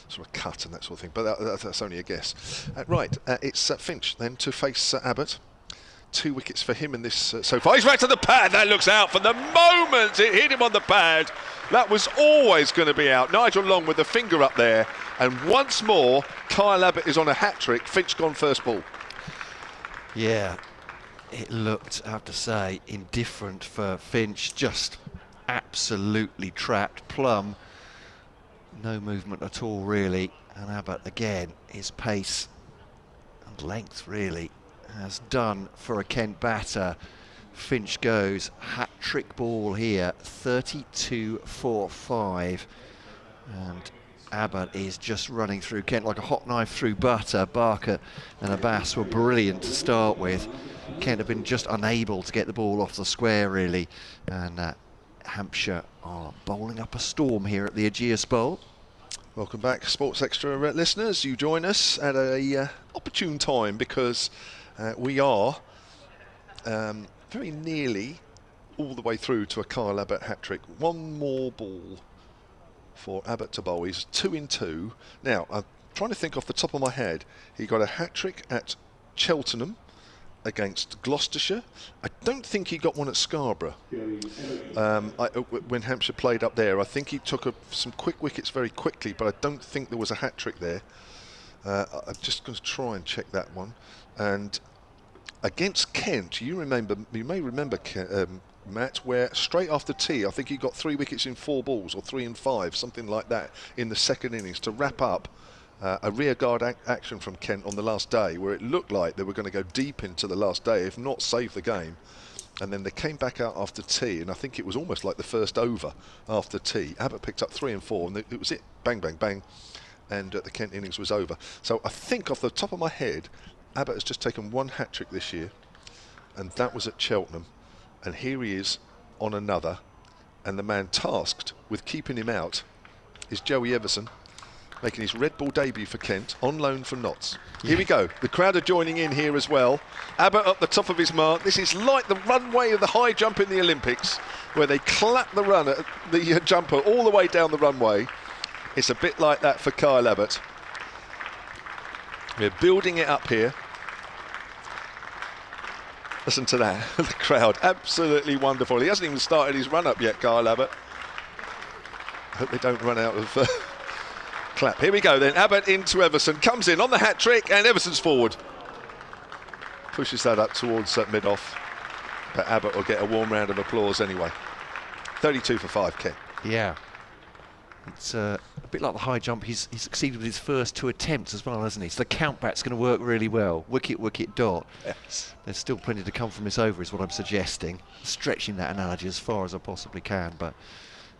sort of cut and that sort of thing, but that's only a guess. Right, it's Finch then to face Abbott. 2 wickets for him in this so far. He's right to the pad. That looks out from the moment it hit him on the pad. That was always going to be out. Nigel Long with the finger up there, and once more Kyle Abbott is on a hat-trick. Finch gone first ball. Yeah, it looked, I have to say, indifferent for Finch. Just absolutely trapped. Plum, no movement at all really, and Abbott again, his pace and length really has done for a Kent batter. Finch goes hat-trick ball here, 32 for 5, and Abbott is just running through Kent like a hot knife through butter. Barker and Abbas were brilliant to start with. Kent have been just unable to get the ball off the square really, and Hampshire are bowling up a storm here at the Ageas Bowl. Welcome back, Sports Extra listeners. You join us at a opportune time, because we are very nearly all the way through to a Kyle Abbott hat-trick. One more ball for Abbott to bowl. He's 2 in 2. Now, I'm trying to think off the top of my head. He got a hat-trick at Cheltenham, against Gloucestershire. I don't think he got one at Scarborough. When Hampshire played up there, I think he took some quick wickets very quickly, but I don't think there was a hat-trick there. I'm just going to try and check that one. And against Kent, you may remember, Matt, where straight after tea, I think he got 3 wickets in 4 balls, or 3 and 5, something like that, in the second innings to wrap up a rearguard action from Kent on the last day, where it looked like they were going to go deep into the last day, if not save the game. And then they came back out after tea, and I think it was almost like the first over after tea. Abbott picked up 3 and 4, and it was it. Bang, bang, bang. And the Kent innings was over. So I think off the top of my head, Abbott has just taken 1 hat-trick this year, and that was at Cheltenham. And here he is on another, and the man tasked with keeping him out is Joey Everson, making his red ball debut for Kent, on loan from Notts. Here we go. The crowd are joining in here as well. Abbott up the top of his mark. This is like the runway of the high jump in the Olympics, where they clap the runner, the jumper all the way down the runway. It's a bit like that for Kyle Abbott. We're building it up here. Listen to that. The crowd, absolutely wonderful. He hasn't even started his run-up yet, Kyle Abbott. I hope they don't run out of clap. Here we go then. Abbott into Everson, comes in on the hat-trick, and Everson's forward. Pushes that up towards mid-off. But Abbott will get a warm round of applause anyway. 32 for 5, Ken. Yeah. It's a bit like the high jump. He's succeeded with his first 2 attempts as well, hasn't he? So the count-back's going to work really well. Wicket, wicket, dot. Yes. There's still plenty to come from this over, is what I'm suggesting. Stretching that analogy as far as I possibly can, but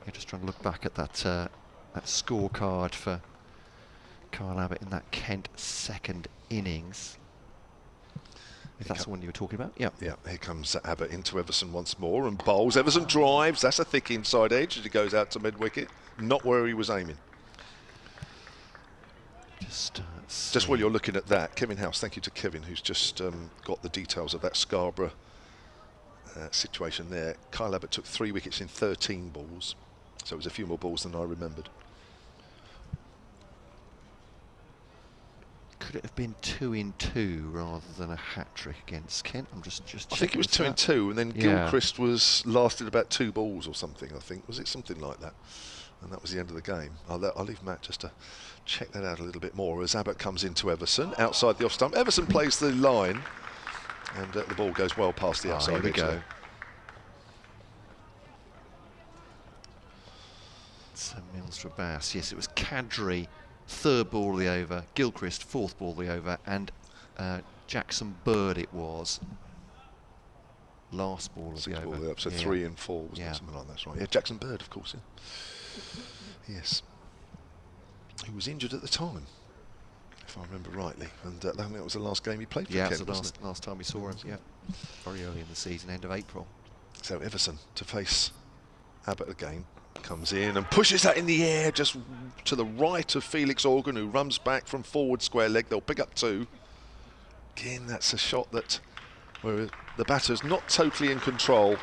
yeah, just trying to look back at that that scorecard for Kyle Abbott in that Kent second innings. If that's the one you were talking about, yeah. Yeah, here comes Abbott into Everson once more and bowls. Everson drives. That's a thick inside edge as he goes out to mid-wicket. Not where he was aiming. Just while you're looking at that, Kevin House, thank you to Kevin, who's just got the details of that Scarborough situation there. Kyle Abbott took 3 wickets in 13 balls, so it was a few more balls than I remembered. Could it have been 2 in 2 rather than a hat-trick against Kent? I'm just I think it was 2 in 2, and then Gilchrist lasted about 2 balls or something, I think. Was it something like that? And that was the end of the game. I'll leave Matt just to check that out a little bit more as Abbott comes into Everson, outside the off-stump. Everson plays the line, and the ball goes well past the outside. Here we go. So Mills for Bass. Yes, it was Kadri, 3rd ball of the over, Gilchrist, 4th ball of the over, and Jackson Bird it was. Last ball of the over. So 3 and 4, wasn't it? Something like that, that's right. Yeah, Jackson Bird, of course. Yes. He was injured at the time, if I remember rightly, and I think that was the last game he played for Kent, wasn't it? Last time we saw him, very early in the season, end of April. So Everson to face Abbott again, comes in and pushes that in the air just to the right of Felix Organ, who runs back from forward square leg. They'll pick up 2. Again, that's a shot that where the batter's not totally in control.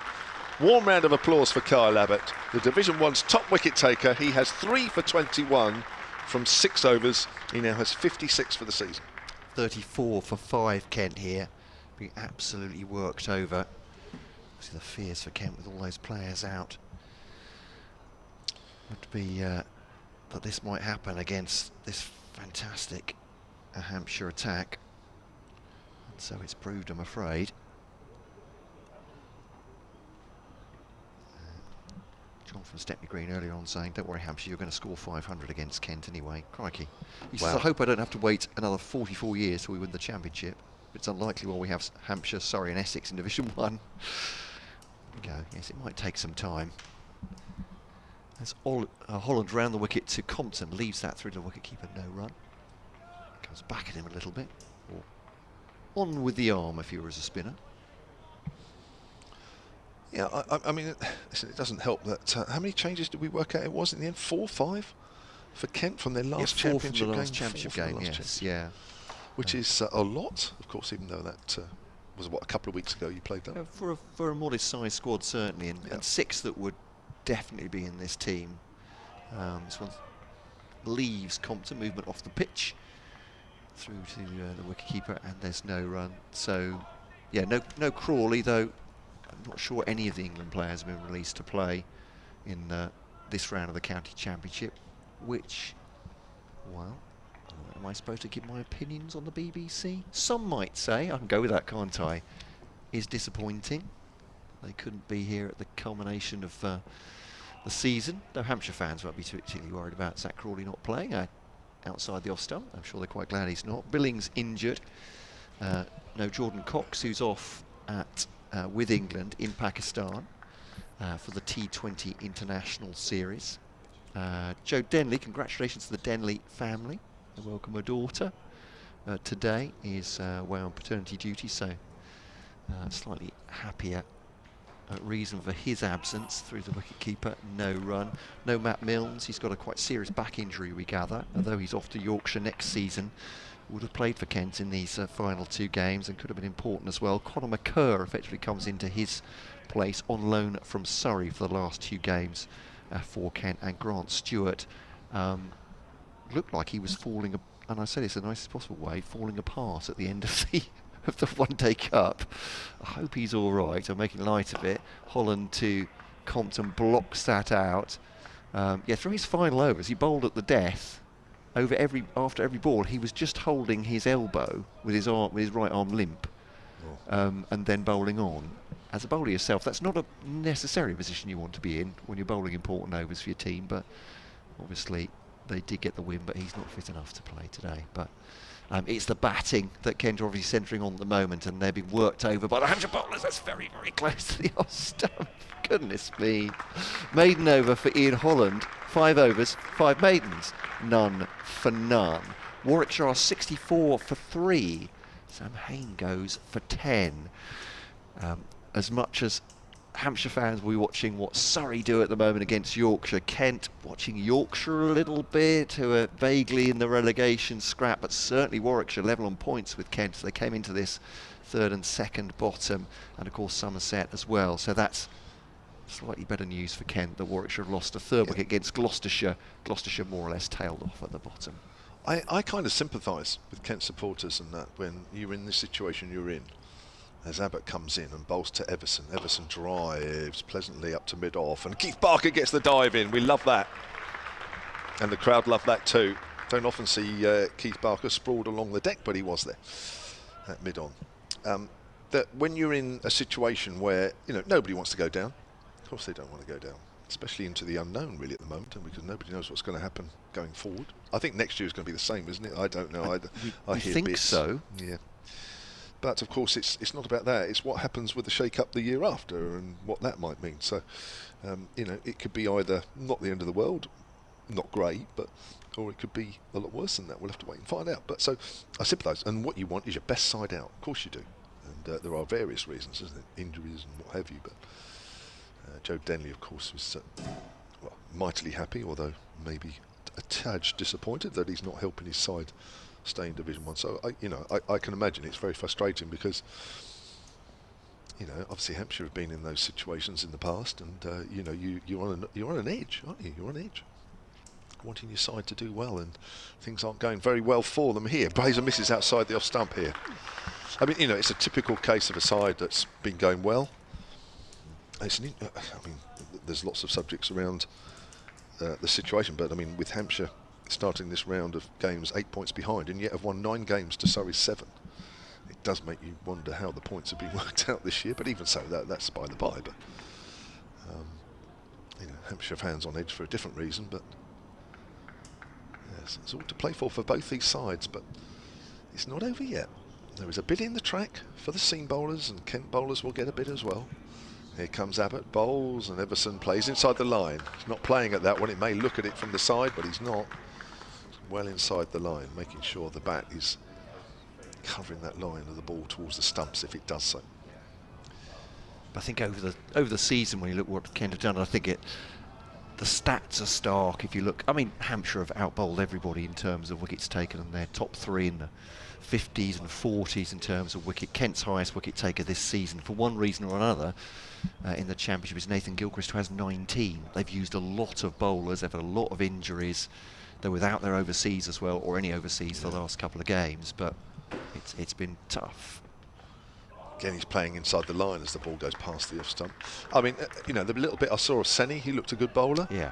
Warm round of applause for Kyle Abbott, the Division 1's top wicket taker. He has 3 for 21 from 6 overs. He now has 56 for the season. 34 for 5, Kent here, being absolutely worked over. See the fears for Kent with all those players out. Would be that this might happen against this fantastic Hampshire attack, and so it's proved, I'm afraid. John from Stepney Green earlier on saying, don't worry Hampshire, you're going to score 500 against Kent anyway. Crikey. He says, I hope I don't have to wait another 44 years till we win the championship. It's unlikely while we have Hampshire, Surrey and Essex in Division 1. There we go. Yes, it might take some time. As Holland round the wicket to Compton, leaves that through to the wicketkeeper, no run. Comes back at him a little bit. Or on with the arm if you were as a spinner. Yeah, I mean, it doesn't help that. How many changes did we work out it was in the end? 4 or 5 for Kent from their last championship game. Yes, yeah. Which is a lot, of course, even though that was what, a couple of weeks ago you played that. For a modest-sized squad, certainly, and 6 that would definitely be in this team. This one leaves Compton, movement off the pitch through to the wicketkeeper, and there's no run. So yeah, no Crawley, though. I'm not sure any of the England players have been released to play in this round of the County Championship, which, well, am I supposed to give my opinions on the BBC? Some might say, I can go with that, can't I, is disappointing. They couldn't be here at the culmination of the season, though Hampshire fans won't be particularly worried about Zach Crawley not playing outside the off stump. I'm sure they're quite glad he's not. Billings injured. No Jordan Cox, who's off with England in Pakistan for the T20 International Series. Joe Denley, congratulations to the Denley family. They welcome a daughter. Today is away on paternity duty, so slightly happier reason for his absence through the wicketkeeper. No run. No Matt Milnes. He's got a quite serious back injury, we gather, although he's off to Yorkshire next season. Would have played for Kent in these final 2 games and could have been important as well. Conor McCurr effectively comes into his place on loan from Surrey for the last 2 games for Kent. And Grant Stewart looked like he was falling, and I say this in the nicest possible way, falling apart at the end of the One-Day Cup. I hope he's all right. I'm making light of it. Holland to Compton blocks that out. Yeah, through his final overs, he bowled at the death. After every ball, he was just holding his elbow with his right arm limp, and then bowling on. As a bowler yourself, that's not a necessary position you want to be in when you're bowling important overs for your team. But obviously, they did get the win, but he's not fit enough to play today. But it's the batting that Kent are obviously centring on at the moment, and they're being worked over by the Hampshire bowlers. That's very, very close to the off stump. Goodness me. Maiden over for Ian Holland. 5 overs, 5 maidens. None for none. Warwickshire are 64 for 3. Sam Hain goes for 10. As much as Hampshire fans will be watching what Surrey do at the moment against Yorkshire, Kent watching Yorkshire a little bit, who are vaguely in the relegation scrap, but certainly Warwickshire level on points with Kent. So they came into this 3rd and 2nd bottom, and of course Somerset as well. So that's slightly better news for Kent, that Warwickshire have lost a 3rd wicket against Gloucestershire. Gloucestershire more or less tailed off at the bottom. I kind of sympathise with Kent supporters and that when you're in the situation you're in. As Abbott comes in and bowls to Everson. Everson drives pleasantly up to mid-off, and Keith Barker gets the dive in. We love that. And the crowd love that too. Don't often see Keith Barker sprawled along the deck, but he was there at mid-on. That when you're in a situation where, you know, nobody wants to go down. Of course they don't want to go down, especially into the unknown really at the moment, and because nobody knows what's going to happen going forward. I think next year is going to be the same, isn't it? I don't know. I hear think bits. So. Yeah. But of course it's not about that. It's what happens with the shake-up the year after and what that might mean. So, you know, it could be either not the end of the world, not great, but or it could be a lot worse than that. We'll have to wait and find out. But so I sympathise. And what you want is your best side out. Of course you do. And there are various reasons, isn't it? Injuries and what have you. But Joe Denley, of course, was well, mightily happy, although maybe a tad disappointed that he's not helping his side stay in Division 1. So I can imagine it's very frustrating because, you know, obviously Hampshire have been in those situations in the past, and you know, you're on an edge, aren't you? You're on edge, wanting your side to do well, and things aren't going very well for them here. Brazen misses outside the off stump here. I mean, you know, it's a typical case of a side that's been going well. I mean, there's lots of subjects around the situation, but I mean, with Hampshire starting this round of games 8 points behind, and yet have won 9 games to Surrey's 7. It does make you wonder how the points have been worked out this year, but even so, that's by the by. But you know, Hampshire fans on edge for a different reason, but yes, it's all to play for both these sides, but it's not over yet. There is a bit in the track for the seam bowlers, and Kent bowlers will get a bit as well. Here comes Abbott, bowls, and Everson plays inside the line. He's not playing at that one. It may look at it from the side, but he's not. Well inside the line, making sure the bat is covering that line of the ball towards the stumps if it does so. I think over the season, when you look what Kent have done, I think the stats are stark. If you look, I mean, Hampshire have outbowled everybody in terms of wickets taken, and they're top 3 in the 50s and 40s in terms of wicket. Kent's highest wicket taker this season, for one reason or another, in the Championship, is Nathan Gilchrist, who has 19. They've used a lot of bowlers. They've had a lot of injuries. They're without their overseas as well, or any overseas for the last couple of games, but it's been tough. Again, he's playing inside the line as the ball goes past the off stump. I mean, the little bit I saw of Senni, he looked a good bowler. Yeah.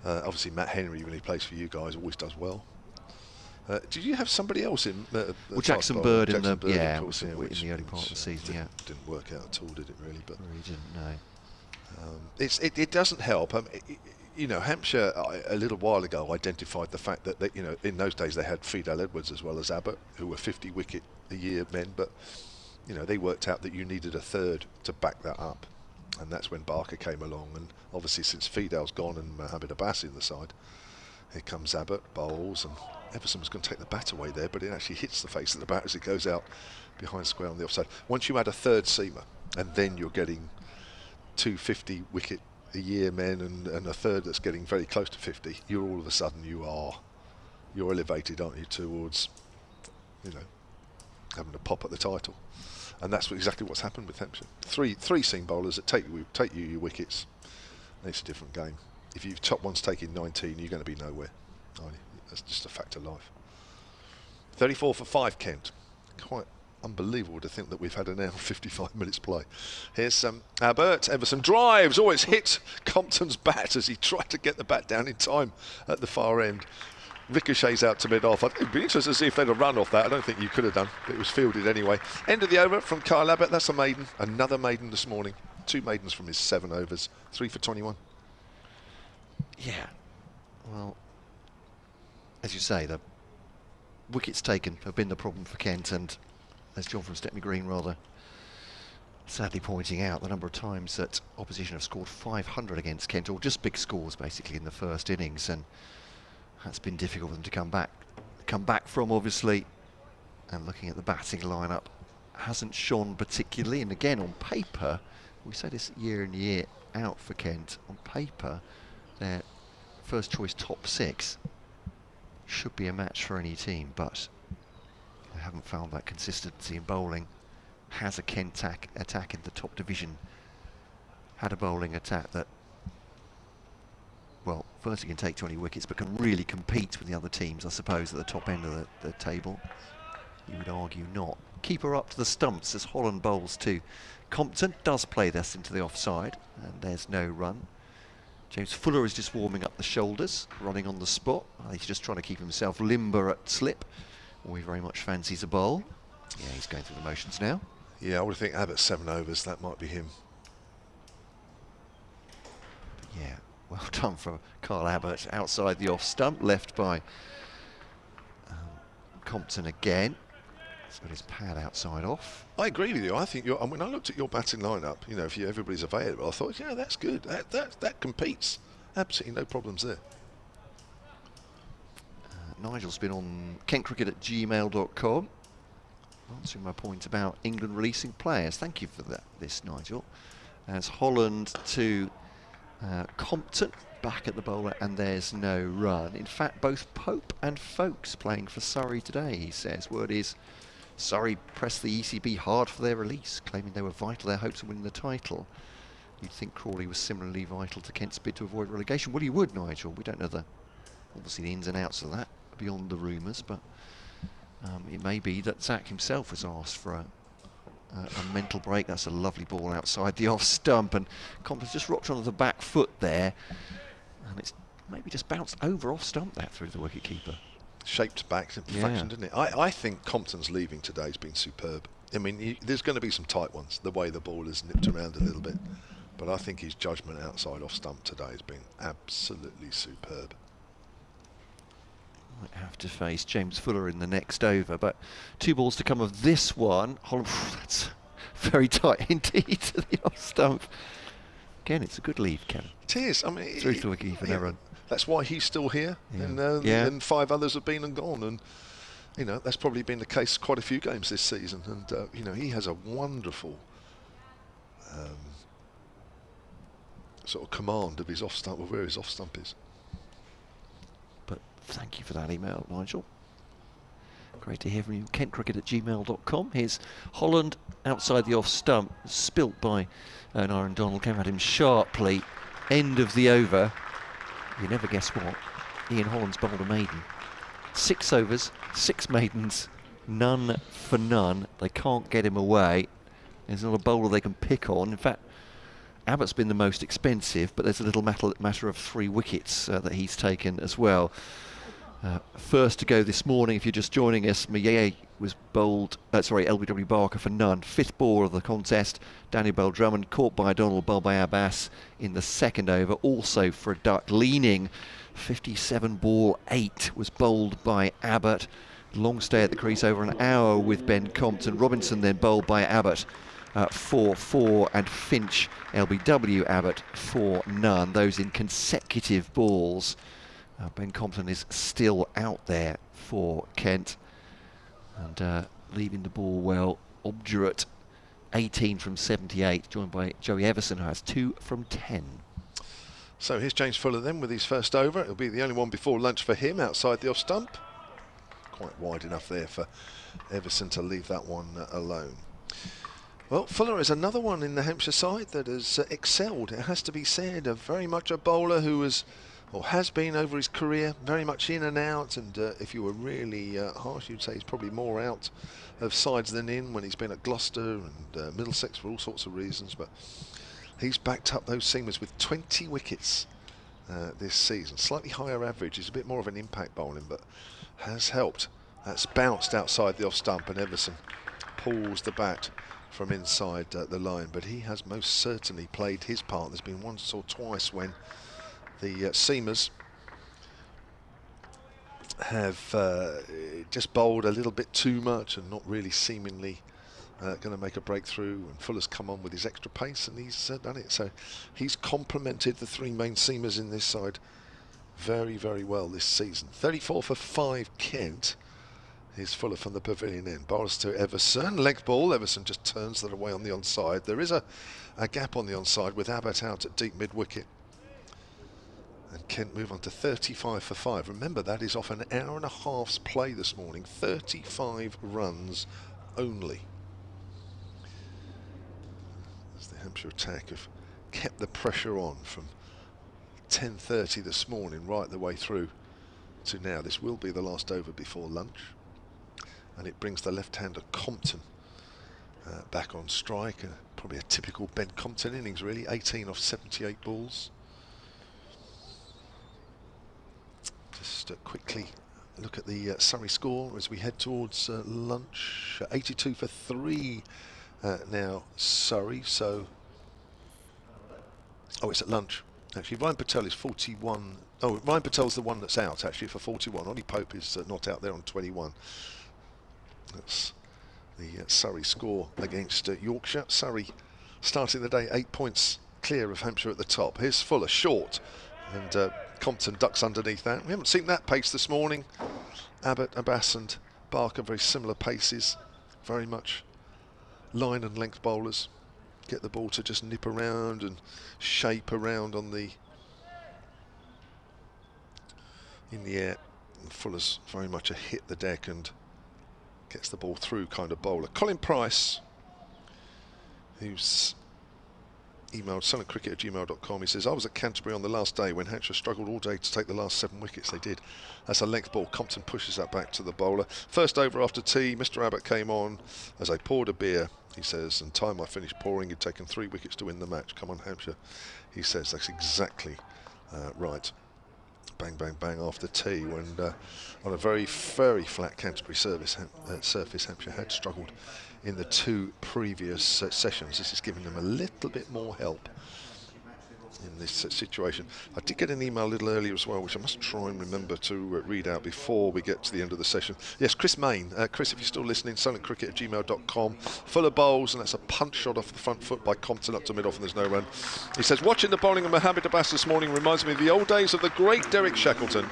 Obviously, Matt Henry, when he plays for you guys, always does well. Did you have somebody else in? Well, Jackson Bird in the Bird, in course, the early part of the season. Didn't work out at all, did it really? But really didn't. No. It doesn't help. Hampshire a little while ago identified the fact that they, in those days they had Fidel Edwards as well as Abbott, who were 50 wicket a year men, but they worked out that you needed a third to back that up, and that's when Barker came along. And obviously, since Fidel's gone and Mohammed Abbas in the side, here comes Abbott, bowls, and Everson was going to take the bat away there, but it actually hits the face of the bat as it goes out behind square on the offside. Once you add a third seamer, and then you're getting 250 wicket a year men and a third that's getting very close to 50, you're all of a sudden you're elevated, aren't you, towards having a pop at the title. And that's exactly what's happened with Hampshire. Three seam bowlers that take you your wickets, and it's a different game. If your top one's taking 19, you're going to be nowhere, aren't you? That's just a fact of life. 34 for 5, Kent. Quite unbelievable to think that we've had an hour and 55 minutes play. Here's Abbott. Everson drives. It's hit Compton's bat as he tried to get the bat down in time at the far end. Ricochets out to mid-off. It'd be interesting to see if they'd have run off that. I don't think you could have done, but it was fielded anyway. End of the over from Kyle Abbott. That's a maiden. Another maiden this morning. 2 maidens from his 7 overs. 3 for 21. Yeah. Well, as you say, the wickets taken have been the problem for Kent, and as John from Stepney Green rather sadly pointing out, the number of times that opposition have scored 500 against Kent, or just big scores basically in the first innings, and that's been difficult for them to come back from, obviously. And looking at the batting lineup, hasn't shone particularly, and again on paper, we say this year in year out for Kent, on paper their first choice top 6 should be a match for any team, but I haven't found that consistency in bowling. Has a Kent attack in the top division had a bowling attack that, well, firstly can take 20 wickets, but can really compete with the other teams, I suppose, at the top end of the table? You would argue not. Keeper up to the stumps as Holland bowls to Compton, does play this into the offside, and there's no run. James Fuller is just warming up the shoulders, running on the spot. He's just trying to keep himself limber at slip. Or he very much fancies a bowl. Yeah, he's going through the motions now. Yeah, I would think Abbott 7 overs, that might be him. But yeah, well done for Carl Abbott outside the off stump, left by Compton again. He's got his pad outside off. I agree with you. I think when I looked at your batting lineup, if everybody's available, I thought, yeah, that's good. That competes. Absolutely no problems there. Nigel's been on kentcricket@gmail.com answering my point about England releasing players. Thank you for this, Nigel. As Holland to Compton, back at the bowler, and there's no run. In fact, both Pope and Folkes playing for Surrey today, he says. Word is Surrey pressed the ECB hard for their release, claiming they were vital to their hopes of winning the title. You'd think Crawley was similarly vital to Kent's bid to avoid relegation. Well, you would, Nigel. We don't know obviously the ins and outs of that beyond the rumours, but it may be that Zach himself was asked for a mental break. That's a lovely ball outside the off stump, and Compton's just rocked onto the back foot there, and it's maybe just bounced over off stump that through the wicket keeper. Shaped back to perfection, didn't it? I think Compton's leaving today has been superb. I mean, there's going to be some tight ones, the way the ball has nipped around a little bit, but I think his judgment outside off stump today has been absolutely superb. Might have to face James Fuller in the next over, but 2 balls to come of this one. Holland, that's very tight indeed to the off stump. Again, it's a good lead, Kevin. It is. I mean, through to the wicket for no run. That's why he's still here, and 5 others have been and gone, and that's probably been the case quite a few games this season. And he has a wonderful sort of command of his off stump, of where his off stump is. Thank you for that email, Nigel. Great to hear from you. kentcricket@gmail.com. Here's Holland outside the off stump, spilt by Aaron Donald, came at him sharply. End of the over. You never guess what. Ian Holland's bowled a maiden. 6 overs, 6 maidens, none for none. They can't get him away. There's not a bowler they can pick on. In fact, Abbott's been the most expensive, but there's a little matter of 3 wickets that he's taken as well. First to go this morning, if you're just joining us, Mayeye was bowled, LBW Barker for none. 5th ball of the contest, Daniel Bell-Drummond caught by Donald, bowled by Abbas in the 2nd over, also for a duck. Leaning, 57 ball 8 was bowled by Abbott. Long stay at the crease, over an hour with Ben Compton. Robinson then bowled by Abbott for 4, and Finch, LBW Abbott for none. Those in consecutive balls. Ben Compton is still out there for Kent, and leaving the ball well. Obdurate, 18 from 78, joined by Joey Everson, who has 2 from 10. So here's James Fuller then with his first over. It'll be the only one before lunch for him outside the off stump. Quite wide enough there for Everson to leave that one alone. Well, Fuller is another one in the Hampshire side that has excelled, it has to be said. Very much a bowler who has been over his career, very much in and out, and if you were really harsh, you'd say he's probably more out of sides than in when he's been at Gloucester and Middlesex for all sorts of reasons, but he's backed up those seamers with 20 wickets this season. Slightly higher average, he's a bit more of an impact bowling, but has helped. That's bounced outside the off stump, and Everson pulls the bat from inside the line, but he has most certainly played his part. There's been once or twice when the seamers have just bowled a little bit too much and not really seemingly going to make a breakthrough, and Fuller's come on with his extra pace and he's done it. So he's complemented the 3 main seamers in this side very, very well this season. 34 for 5 Kent. Here's Fuller from the pavilion end. Bowls to Everson. Length ball. Everson just turns that away on the onside. There is a gap on the onside with Abbott out at deep mid-wicket. And Kent move on to 35 for 5. Remember, that is off an hour and a half's play this morning. 35 runs only. As the Hampshire attack have kept the pressure on from 10:30 this morning right the way through to now. This will be the last over before lunch. And it brings the left-hander Compton back on strike. Probably a typical Ben Compton innings, really. 18 off 78 balls. Just quickly look at the Surrey score as we head towards lunch. 82 for 3 now, Surrey. So, it's at lunch. Actually, Ryan Patel is 41. Oh, Ryan Patel's the one that's out, actually, for 41. Ollie Pope is not out there on 21. That's the Surrey score against Yorkshire. Surrey starting the day 8 points clear of Hampshire at the top. Here's Fuller, short, and Compton ducks underneath that. We haven't seen that pace this morning. Abbott, Abbas and Barker, very similar paces, very much line and length bowlers. Get the ball to just nip around and shape around on the in the air. And Fuller's very much a hit the deck and gets the ball through kind of bowler. Colin Price, who's emailed silentcricket@gmail.com. He says, I was at Canterbury on the last day when Hampshire struggled all day to take the last 7 wickets. They did. That's a length ball. Compton pushes that back to the bowler. First over after tea, Mr. Abbott came on as I poured a beer, he says, and time I finished pouring, he'd taken 3 wickets to win the match. Come on, Hampshire. He says that's exactly right. Bang, bang, bang after tea, when on a very, very flat Canterbury surface, Hampshire had struggled in the 2 previous sessions. This is giving them a little bit more help in this situation. I did get an email a little earlier as well, which I must try and remember to read out before we get to the end of the session. Yes, Chris Main. Chris, if you're still listening, silentcricket@gmail.com. Fuller bowls, and that's a punch shot off the front foot by Compton up to mid-off, and there's no run. He says, watching the bowling of Mohammed Abbas this morning reminds me of the old days of the great Derek Shackleton.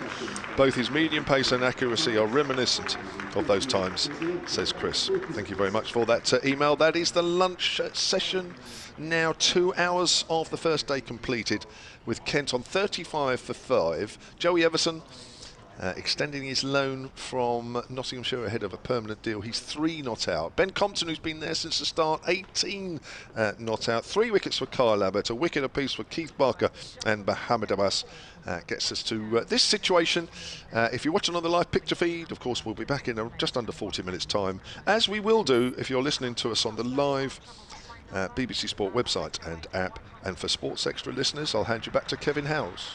Both his medium pace and accuracy are reminiscent of those times, says Chris. Thank you very much for that email. That is the lunch session. Now 2 hours of the first day completed with Kent on 35 for 5. Joey Everson extending his loan from Nottinghamshire ahead of a permanent deal. He's 3 not out. Ben Compton, who's been there since the start, 18 not out. 3 wickets for Kyle Abbott, a wicket apiece for Keith Barker and Mohammed Abbas. Gets us to this situation. If you're watching on the live picture feed, of course, we'll be back in just under 40 minutes time, as we will do if you're listening to us on the live BBC Sport website and app. And for Sports Extra listeners, I'll hand you back to Kevin Howes.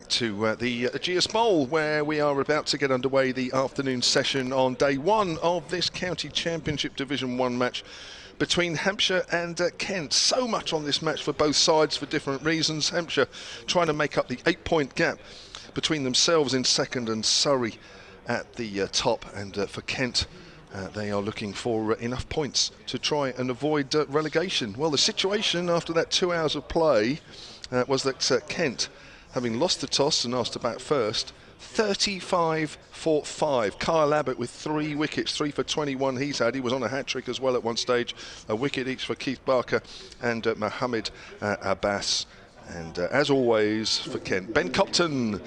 to the Ageas Bowl, where we are about to get underway the afternoon session on day one of this County Championship Division 1 match between Hampshire and Kent. So much on this match for both sides for different reasons. Hampshire trying to make up the 8-point gap between themselves in second and Surrey at the top, and for Kent they are looking for enough points to try and avoid relegation. Well, the situation after that 2 hours of play was that Kent, having lost the toss and asked to bat first, 35 for 5. Kyle Abbott with 3 wickets, 3 for 21 he's had. He was on a hat-trick as well at one stage. A wicket each for Keith Barker and Mohammed Abbas. And as always for Kent, Ben Compton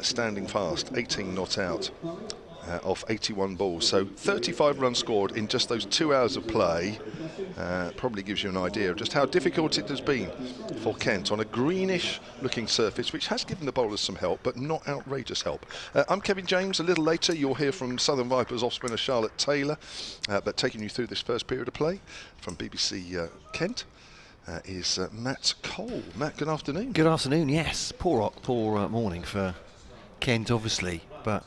standing fast, 18 not out off 81 balls. So 35 runs scored in just those 2 hours of play. Probably gives you an idea of just how difficult it has been for Kent on a greenish looking surface, which has given the bowlers some help, but not outrageous help. I'm Kevin James. A little later you'll hear from Southern Vipers off spinner Charlotte Taylor, but taking you through this first period of play from BBC Kent is Matt Cole. Matt, good afternoon. Good afternoon, yes. Poor morning for Kent, obviously, but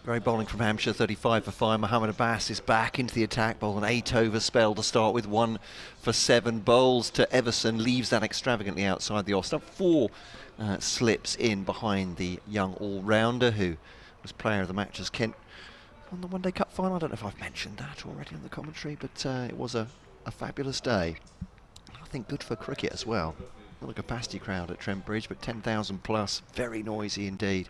great bowling from Hampshire, 35 for 5. Mohammed Abbas is back into the attack, bowled an 8-over spell to start with, 1 for 7. Bowls to Everson, leaves that extravagantly outside the off stump. 4 slips in behind the young all-rounder who was player of the match as Kent won the One Day Cup final. I don't know if I've mentioned that already on the commentary, but it was a fabulous day. I think good for cricket as well. Not a capacity crowd at Trent Bridge, but 10,000 plus, very noisy indeed.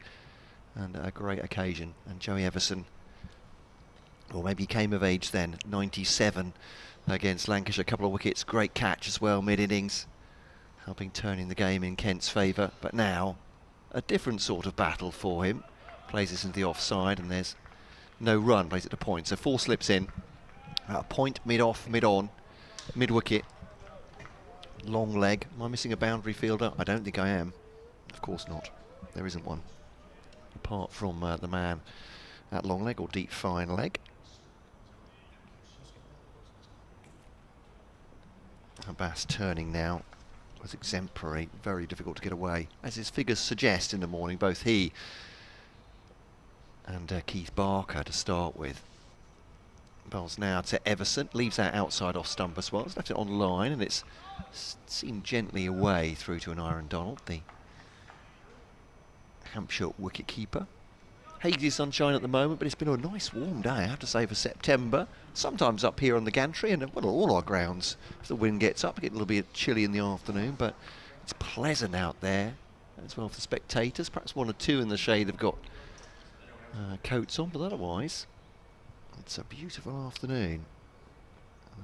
And a great occasion. And Joey Everson, or maybe he came of age then, 97 against Lancashire, a couple of wickets, great catch as well mid-innings, helping turning the game in Kent's favour. But now a different sort of battle for him. Plays this into the offside and there's no run, plays it to point. So 4 slips in, point, mid-off, mid-on, mid-wicket, long leg. Am I missing a boundary fielder? I don't think I am. Of course not. There isn't one, apart from the man at long leg or deep fine leg. Abbas turning now was exemplary, very difficult to get away, as his figures suggest in the morning. Both he and Keith Barker to start with. Bowls now to Everson, leaves that outside off stump as well. It's left it on line and it's seemed gently away through to an Aaron Donald, the Hampshire wicket-keeper. Hazy sunshine at the moment, but it's been a nice warm day, I have to say, for September. Sometimes up here on the gantry and well, all our grounds, if the wind gets up, it gets a little bit chilly in the afternoon, but it's pleasant out there as well for the spectators. Perhaps 1 or 2 in the shade have got coats on, but otherwise it's a beautiful afternoon.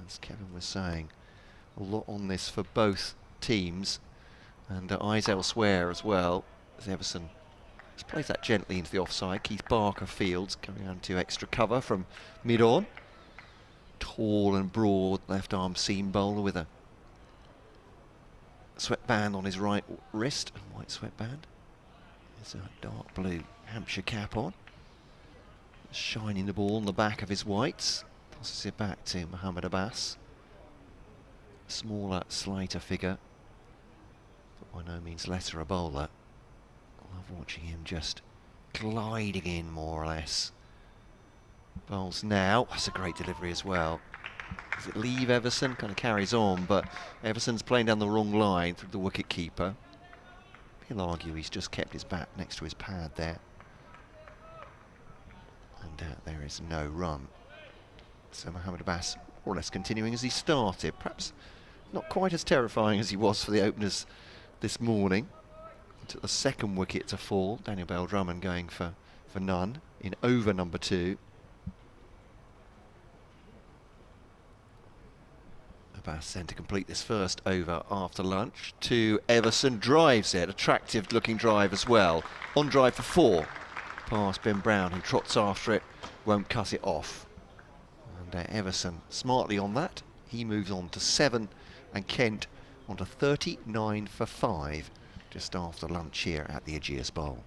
As Kevin was saying, a lot on this for both teams, and eyes elsewhere as well, as Everson just plays that gently into the offside. Keith Barker fields, coming on to extra cover from mid-on. Tall and broad left arm seam bowler with a sweatband on his right wrist, a white sweatband. There's a dark blue Hampshire cap on, shining the ball on the back of his whites. Tosses it back to Mohammed Abbas. Smaller, slighter figure, but by no means lesser a bowler. I love watching him just gliding in more or less. Bowls now, that's a great delivery as well. Does it leave Everson? Kind of carries on, but Everson's playing down the wrong line through the wicket keeper. He'll argue he's just kept his bat next to his pad there. And there is no run. So Mohammed Abbas more or less continuing as he started. Perhaps not quite as terrifying as he was for the openers this morning. Took the second wicket to fall. Daniel Bell-Drummond going for none in over number 2. Abbas then to complete this first over after lunch. To Everson, drives it, attractive looking drive as well. On drive for 4. Past Ben Brown, who trots after it, won't cut it off. And Everson smartly on that. He moves on to 7 and Kent on to 39 for 5. Just after lunch here at the Ageas Bowl.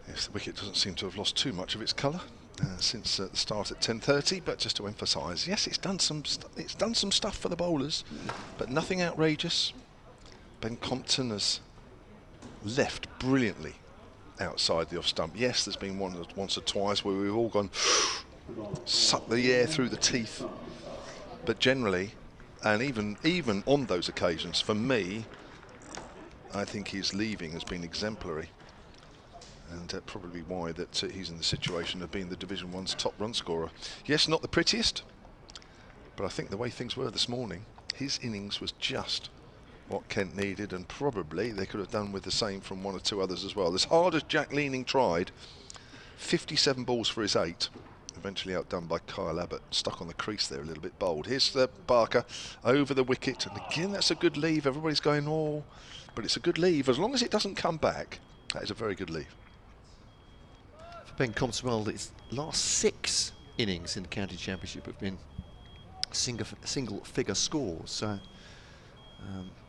Yes, the wicket doesn't seem to have lost too much of its colour since the start at 10:30. But just to emphasise, yes, it's done some stuff for the bowlers, but nothing outrageous. Ben Compton has left brilliantly outside the off stump. Yes, there's been once or twice where we've all gone suck the air through the teeth, but generally, and even on those occasions, for me, I think his leaving has been exemplary, and probably why that he's in the situation of being the Division 1's top run scorer. Yes, not the prettiest, but I think the way things were this morning, his innings was just what Kent needed, and probably they could have done with the same from one or two others as well. As hard as Jack Leaning tried, 57 balls for his 8, eventually outdone by Kyle Abbott, stuck on the crease there a little bit bold. Here's Barker over the wicket, and again that's a good leave. Everybody's going, oh, but it's a good leave. As long as it doesn't come back, that is a very good leave. For Ben Compton, his last 6 innings in the county championship have been single figure scores. So,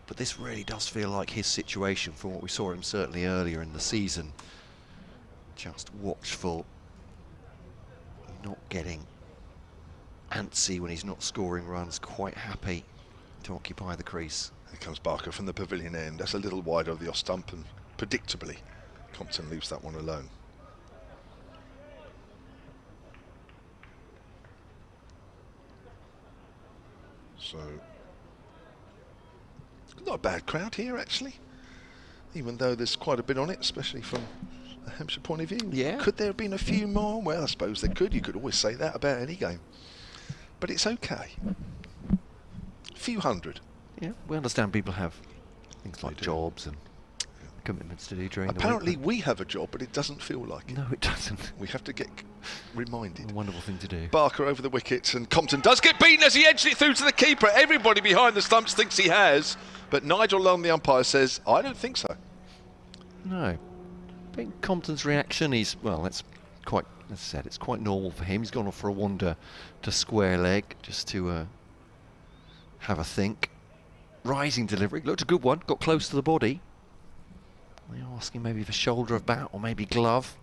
but this really does feel like his situation from what we saw him certainly earlier in the season. Just watchful, not getting antsy when he's not scoring runs, quite happy to occupy the crease. Here comes Barker from the pavilion end. That's a little wide of the off stump, and predictably Compton leaves that one alone. So, not a bad crowd here actually, even though there's quite a bit on it, especially from a Hampshire point of view. Yeah. Could there have been a few more? Well, I suppose there could. You could always say that about any game. But it's okay. A few hundred. Yeah, we understand people have things like jobs and commitments to do during Apparently the week. we have a job, but it doesn't feel like it. No, it doesn't. We have to get reminded. A wonderful thing to do. Barker over the wickets, and Compton does get beaten as he edged it through to the keeper. Everybody behind the stumps thinks he has, but Nigel Long, the umpire, says, I don't think so. No. I think Compton's reaction is, well, that's quite, as I said, it's quite normal for him. He's gone off for a wander to square leg just to have a think. Rising delivery, looked a good one, got close to the body. They're asking maybe for shoulder of bat or maybe glove.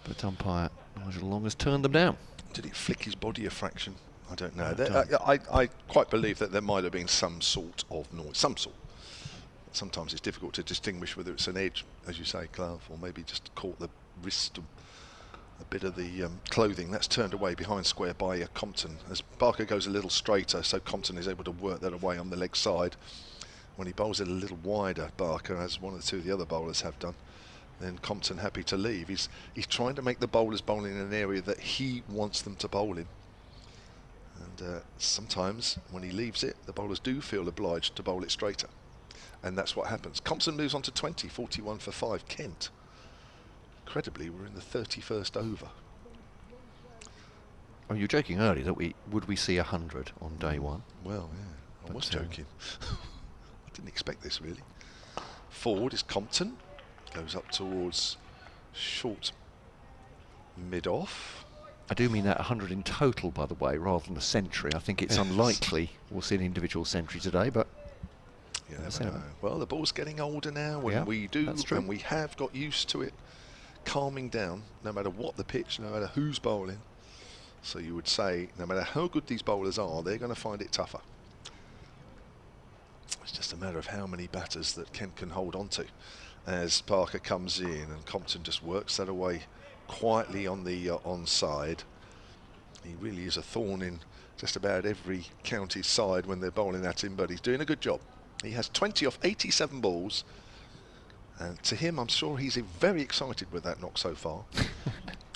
But umpire Nigel Long has turned them down. Did it flick his body a fraction? I don't know. No, I quite believe that there might have been some sort of noise, some sort. Sometimes it's difficult to distinguish whether it's an edge, as you say, glove, or maybe just caught the wrist, a bit of the clothing. That's turned away behind square by Compton. As Barker goes a little straighter, so Compton is able to work that away on the leg side. When he bowls it a little wider, Barker, as one or two of the other bowlers have done, then Compton happy to leave. He's trying to make the bowlers bowl in an area that he wants them to bowl in. And sometimes when he leaves it, the bowlers do feel obliged to bowl it straighter. And that's what happens. Compton moves on to 20, 41 for 5. Kent, incredibly, we're in the 31st over. Oh, you were joking earlier that would we see 100 on day one? Well, yeah, I was joking. I didn't expect this really. Forward is Compton, goes up towards short mid-off. I do mean that 100 in total, by the way, rather than a century. I think it's unlikely we'll see an individual century today, but you never know. Well, the ball's getting older now, and we have got used to it calming down, no matter what the pitch, no matter who's bowling. So you would say, no matter how good these bowlers are, they're going to find it tougher. It's just a matter of how many batters that Kent can hold on to. As Barker comes in, and Compton just works that away quietly on the onside. He really is a thorn in just about every county's side when they're bowling at him, but he's doing a good job. He has 20 off 87 balls, and to him, I'm sure he's very excited with that knock so far.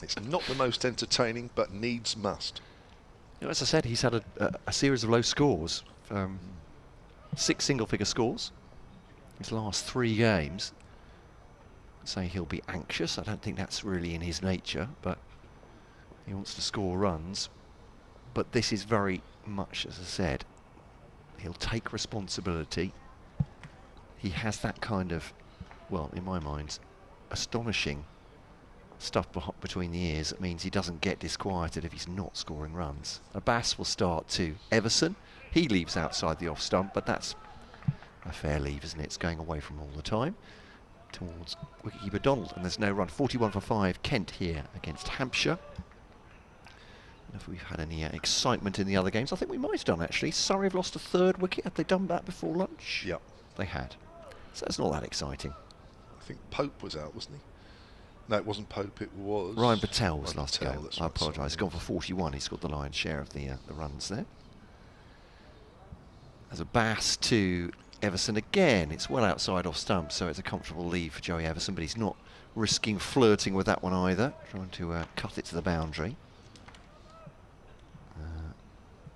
It's not the most entertaining, but needs must. You know, as I said, he's had a series of low scores, 6 single-figure scores. His last 3 games. Say he'll be anxious. I don't think that's really in his nature, but he wants to score runs. But this is very much, as I said, he'll take responsibility. He has that kind of, well, in my mind, astonishing stuff between the ears. That means he doesn't get disquieted if he's not scoring runs. Abbas will start to Everson. He leaves outside the off stump, but that's a fair leave, isn't it? It's going away from all the time towards wicketkeeper Donald, and there's no run. 41 for 5, Kent here against Hampshire. And if we've had any excitement in the other games, I think we might have done actually. Surrey have lost a 3rd wicket. Had they done that before lunch? Yep. They had. So it's not that exciting. think Pope was out, wasn't he? No, it wasn't Pope, it was... Ryan Patel was Ryan last Patel, go. that's I right, sorry, apologise. He's gone for 41. He's got the lion's share of the runs there. As Abbas to Everson again. It's well outside off stump, so it's a comfortable lead for Joey Everson, but he's not risking flirting with that one either, trying to cut it to the boundary.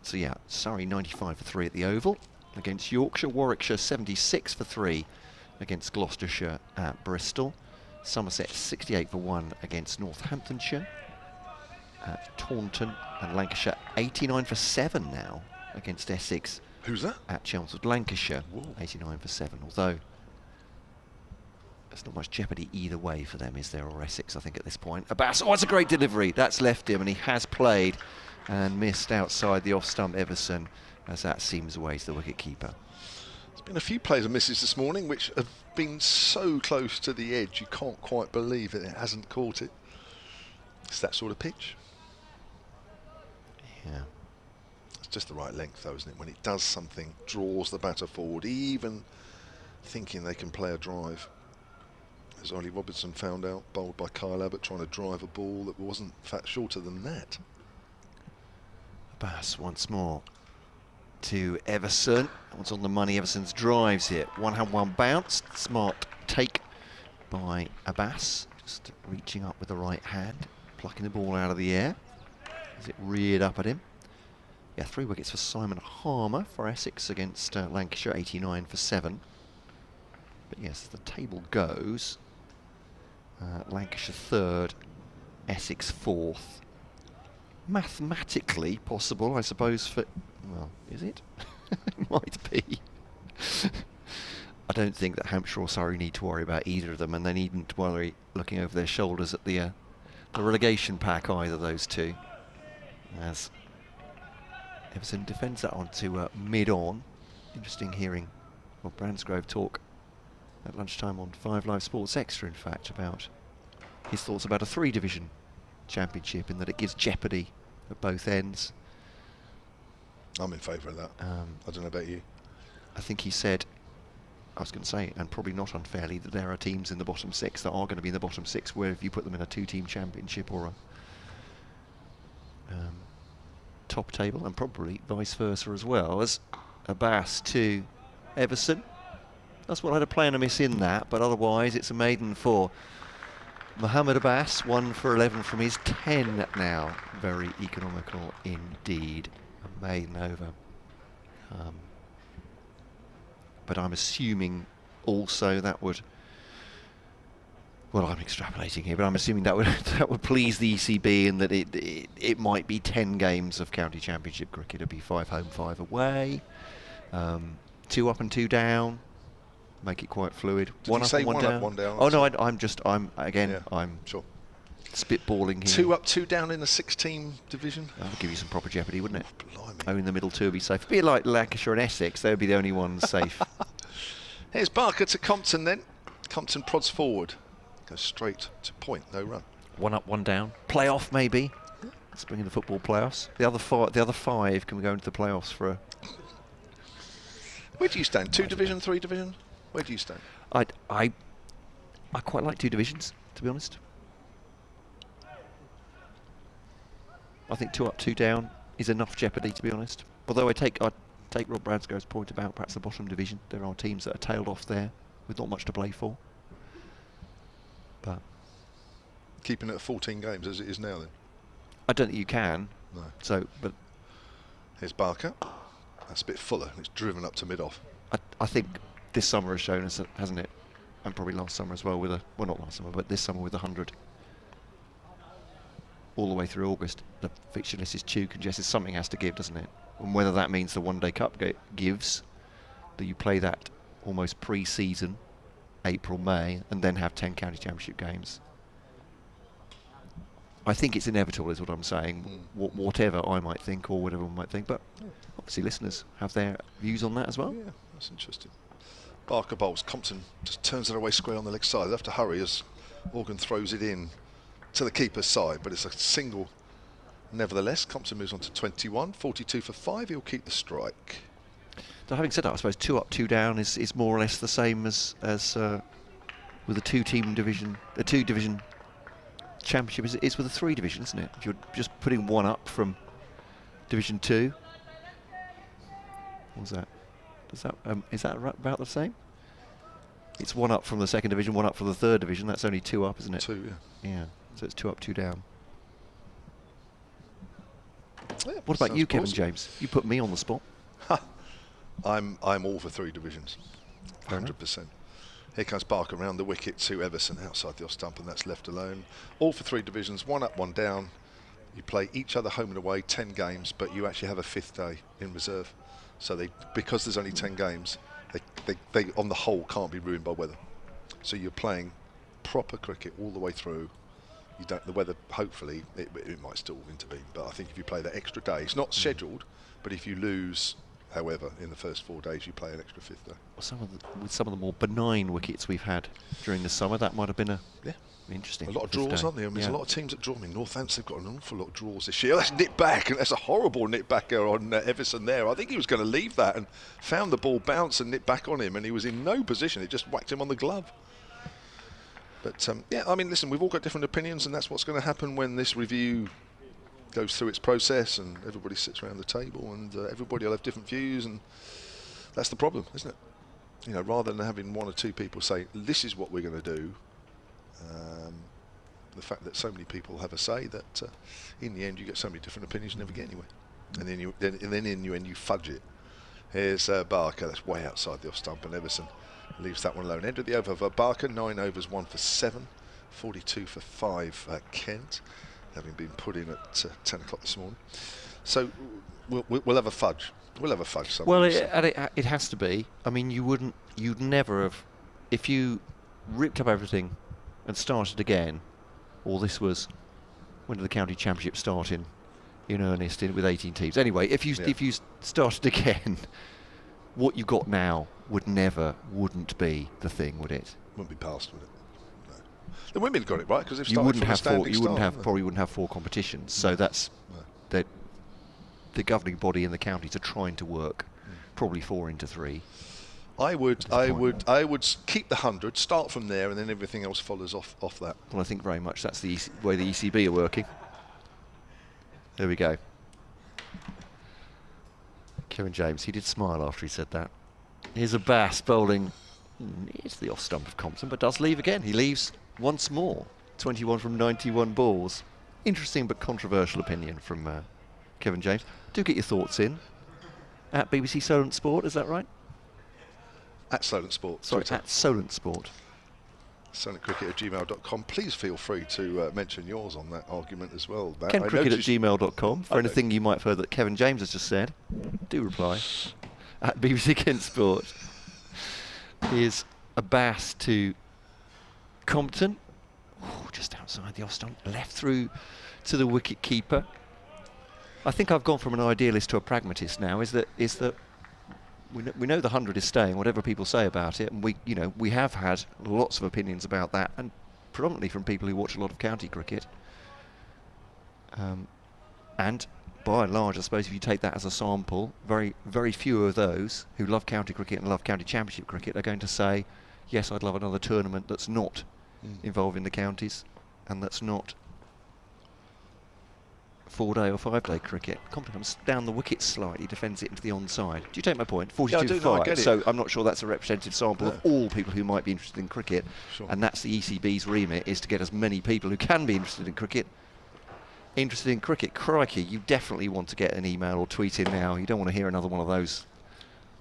So yeah, Surrey 95 for 3 at the Oval against Yorkshire. Warwickshire 76 for 3 against Gloucestershire at Bristol. Somerset 68 for 1 against Northamptonshire at Taunton, and Lancashire 89 for 7 now against Essex. Who's that? At Chelmsford. Lancashire. Whoa. 89 for 7, although there's not much jeopardy either way for them, is there, or Essex, I think, at this point. Abbas, oh, it's a great delivery. That's left him, and he has played and missed outside the off-stump Everson as that seams away to the wicket-keeper. There's been a few plays and misses this morning which have been so close to the edge you can't quite believe it hasn't caught it. It's that sort of pitch. Yeah. It's just the right length though, isn't it? When it does something, draws the batter forward, even thinking they can play a drive. As Ollie Robertson found out, bowled by Kyle Abbott, trying to drive a ball that wasn't in fact shorter than that. Abbas once more to Everson. One's on the money. Everson's drives it. One hand, one bounce. Smart take by Abbas. Just reaching up with the right hand, plucking the ball out of the air as it reared up at him. Yeah, 3 wickets for Simon Harmer for Essex against Lancashire, 89 for 7. But yes, the table goes. Lancashire 3rd, Essex 4th. Mathematically possible, I suppose, for... Well, is it? It might be. I don't think that Hampshire or Surrey need to worry about either of them, and they needn't worry looking over their shoulders at the relegation pack, either those two. As Everson defends that onto mid-on. Interesting hearing Rob Bransgrove talk at lunchtime on 5 Live Sports Extra, in fact, about his thoughts about a 3-division championship, in that it gives jeopardy at both ends. I'm in favour of that. I don't know about you. I think he said, I was going to say, and probably not unfairly, that there are teams in the bottom 6 that are going to be in the bottom 6, where if you put them in a 2-team championship or a top table, and probably vice versa as well. As Abbas to Everson. That's what I had a play and a miss in that, but otherwise it's a maiden for Mohammed Abbas, 1 for 11 from his 10 now. Very economical indeed. A maiden over. But I'm assuming also that would... Well, I'm extrapolating here, but I'm assuming that would please the ECB, and that it might be 10 games of county championship cricket. It'd be 5 home, 5 away, 2 up and 2 down. Make it quite fluid. Did you say one up, 1 down? Oh no, I'm sure spitballing here. 2 up, 2 down in a 6-team division. That would give you some proper jeopardy, wouldn't it? Blimey. Oh, in the middle 2 would be safe. A bit like Lancashire and Essex, they would be the only ones safe. Here's Barker to Compton then. Compton prods forward. Goes straight to point, no run. 1 up, 1 down. Playoff maybe. Let's bring in the football playoffs. The other five can we go into the playoffs for a... Where do you stand? 2 division, 3 division? Where do you stand? I quite like 2 divisions, to be honest. I think 2 up, 2 down is enough jeopardy, to be honest. Although I take Rob Bradsgrove's point about perhaps the bottom division. There are teams that are tailed off there with not much to play for. But keeping it at 14 games as it is now then? I don't think you can. No. So, but here's Barker. That's a bit fuller. It's driven up to mid-off. I think this summer has shown us, hasn't it? And probably last summer as well, with a... Well, not last summer, but this summer with 100. All the way through August. The fixture list is too congested. Something has to give, doesn't it? And whether that means the One Day Cup gives, that you play that almost pre-season, April, May, and then have 10 county championship games. I think it's inevitable, is what I'm saying. Whatever I might think, or whatever one might think. But obviously listeners have their views on that as well. Yeah, that's interesting. Barker bowls. Compton just turns it away square on the leg side. They'll have to hurry as Morgan throws it in to the keeper's side, but it's a single nevertheless. Compton moves on to 21, 42 for 5. He'll keep the strike. So having said that, I suppose 2 up, 2 down is more or less the same as with a two-division championship is with a 3-division, isn't it? If you're just putting one up from Division 2. What's that? Is that about the same? It's one up from the 2nd division, one up from the 3rd division. That's only 2 up, isn't it? 2, yeah. Yeah. So it's 2 up, 2 down. Yeah, what about you, Kevin plausible. James? You put me on the spot. I'm all for 3 divisions, 100%. Here comes Barker around the wicket to Everson outside the off stump, and that's left alone. All for 3 divisions, 1 up, 1 down. You play each other home and away 10 games, but you actually have a 5th day in reserve. So because there's only 10 games, they on the whole can't be ruined by weather. So you're playing proper cricket all the way through. The weather, hopefully, it might still intervene. But I think if you play that extra day, it's not scheduled, but if you lose, however, in the first 4 days, you play an extra 5th day. Well, with some of the more benign wickets we've had during the summer, that might have been interesting. A lot of draws, aren't there? I mean, there's yeah. a lot of teams that draw. I mean, Northampton, they've got an awful lot of draws this year. That's nip back, and that's a horrible nip backer on Everson there. I think he was going to leave that and found the ball bounce and nip back on him, and he was in no position. It just whacked him on the glove. But, yeah, I mean, listen, we've all got different opinions, and that's what's going to happen when this review goes through its process and everybody sits around the table, and everybody will have different views, and that's the problem, isn't it? You know, rather than having 1 or 2 people say, this is what we're going to do, the fact that so many people have a say that in the end you get so many different opinions, you never get anywhere. And then in the end you fudge it. Here's Barker, that's way outside the off stump, and Everson leaves that one alone. End of the over for Barker, 9 overs, 1 for 7, 42 for 5 Kent, having been put in at 10 o'clock this morning. So we'll have a fudge. We'll have a fudge somewhere. Well, it has to be. I mean, you'd never have, if you ripped up everything and started again, or this was, when did the county championship start in earnest with 18 teams? Anyway, if you started again, what you got now wouldn't be the thing, would it? Wouldn't be passed, would it? No. The women got it right because they've You started wouldn't from a have standing start. probably wouldn't have 4 competitions. So that's that. The governing body in the counties are trying to work probably 4 into 3. I would keep the 100, start from there, and then everything else follows off that. Well, I think very much that's the way the ECB are working. There we go. Kevin James, he did smile after he said that. Here's Abbas bowling. It's the off stump of Compton, but does leave again. He leaves once more. 21 from 91 balls. Interesting but controversial opinion from Kevin James. Do get your thoughts in at BBC Solent Sport, is that right? At Solent Sport. Sorry, Twitter. at Solent Sport. SolentCricket@gmail.com. Please feel free to mention yours on that argument as well. KentCricket@gmail.com. For anything you might have heard that Kevin James has just said, do reply. At BBC Kent Sport. Here's Abbas to Compton. Ooh, just outside the off stump. Left through to the wicket keeper. I think I've gone from an idealist to a pragmatist now. Is that we know the 100 is staying, whatever people say about it, and we have had lots of opinions about that, and predominantly from people who watch a lot of county cricket. And by and large, I suppose if you take that as a sample, very, very few of those who love county cricket and love county championship cricket are going to say, yes, I'd love another tournament that's not involving the counties and that's not 4-day or 5-day cricket. Compton comes down the wicket slightly, defends it into the onside. Do you take my point? 42 yeah, for 5. I get it. So I'm not sure that's a representative sample of all people who might be interested in cricket. Sure. And that's the ECB's remit, is to get as many people who can be interested in cricket. Crikey, you definitely want to get an email or tweet in now. You don't want to hear another one of those.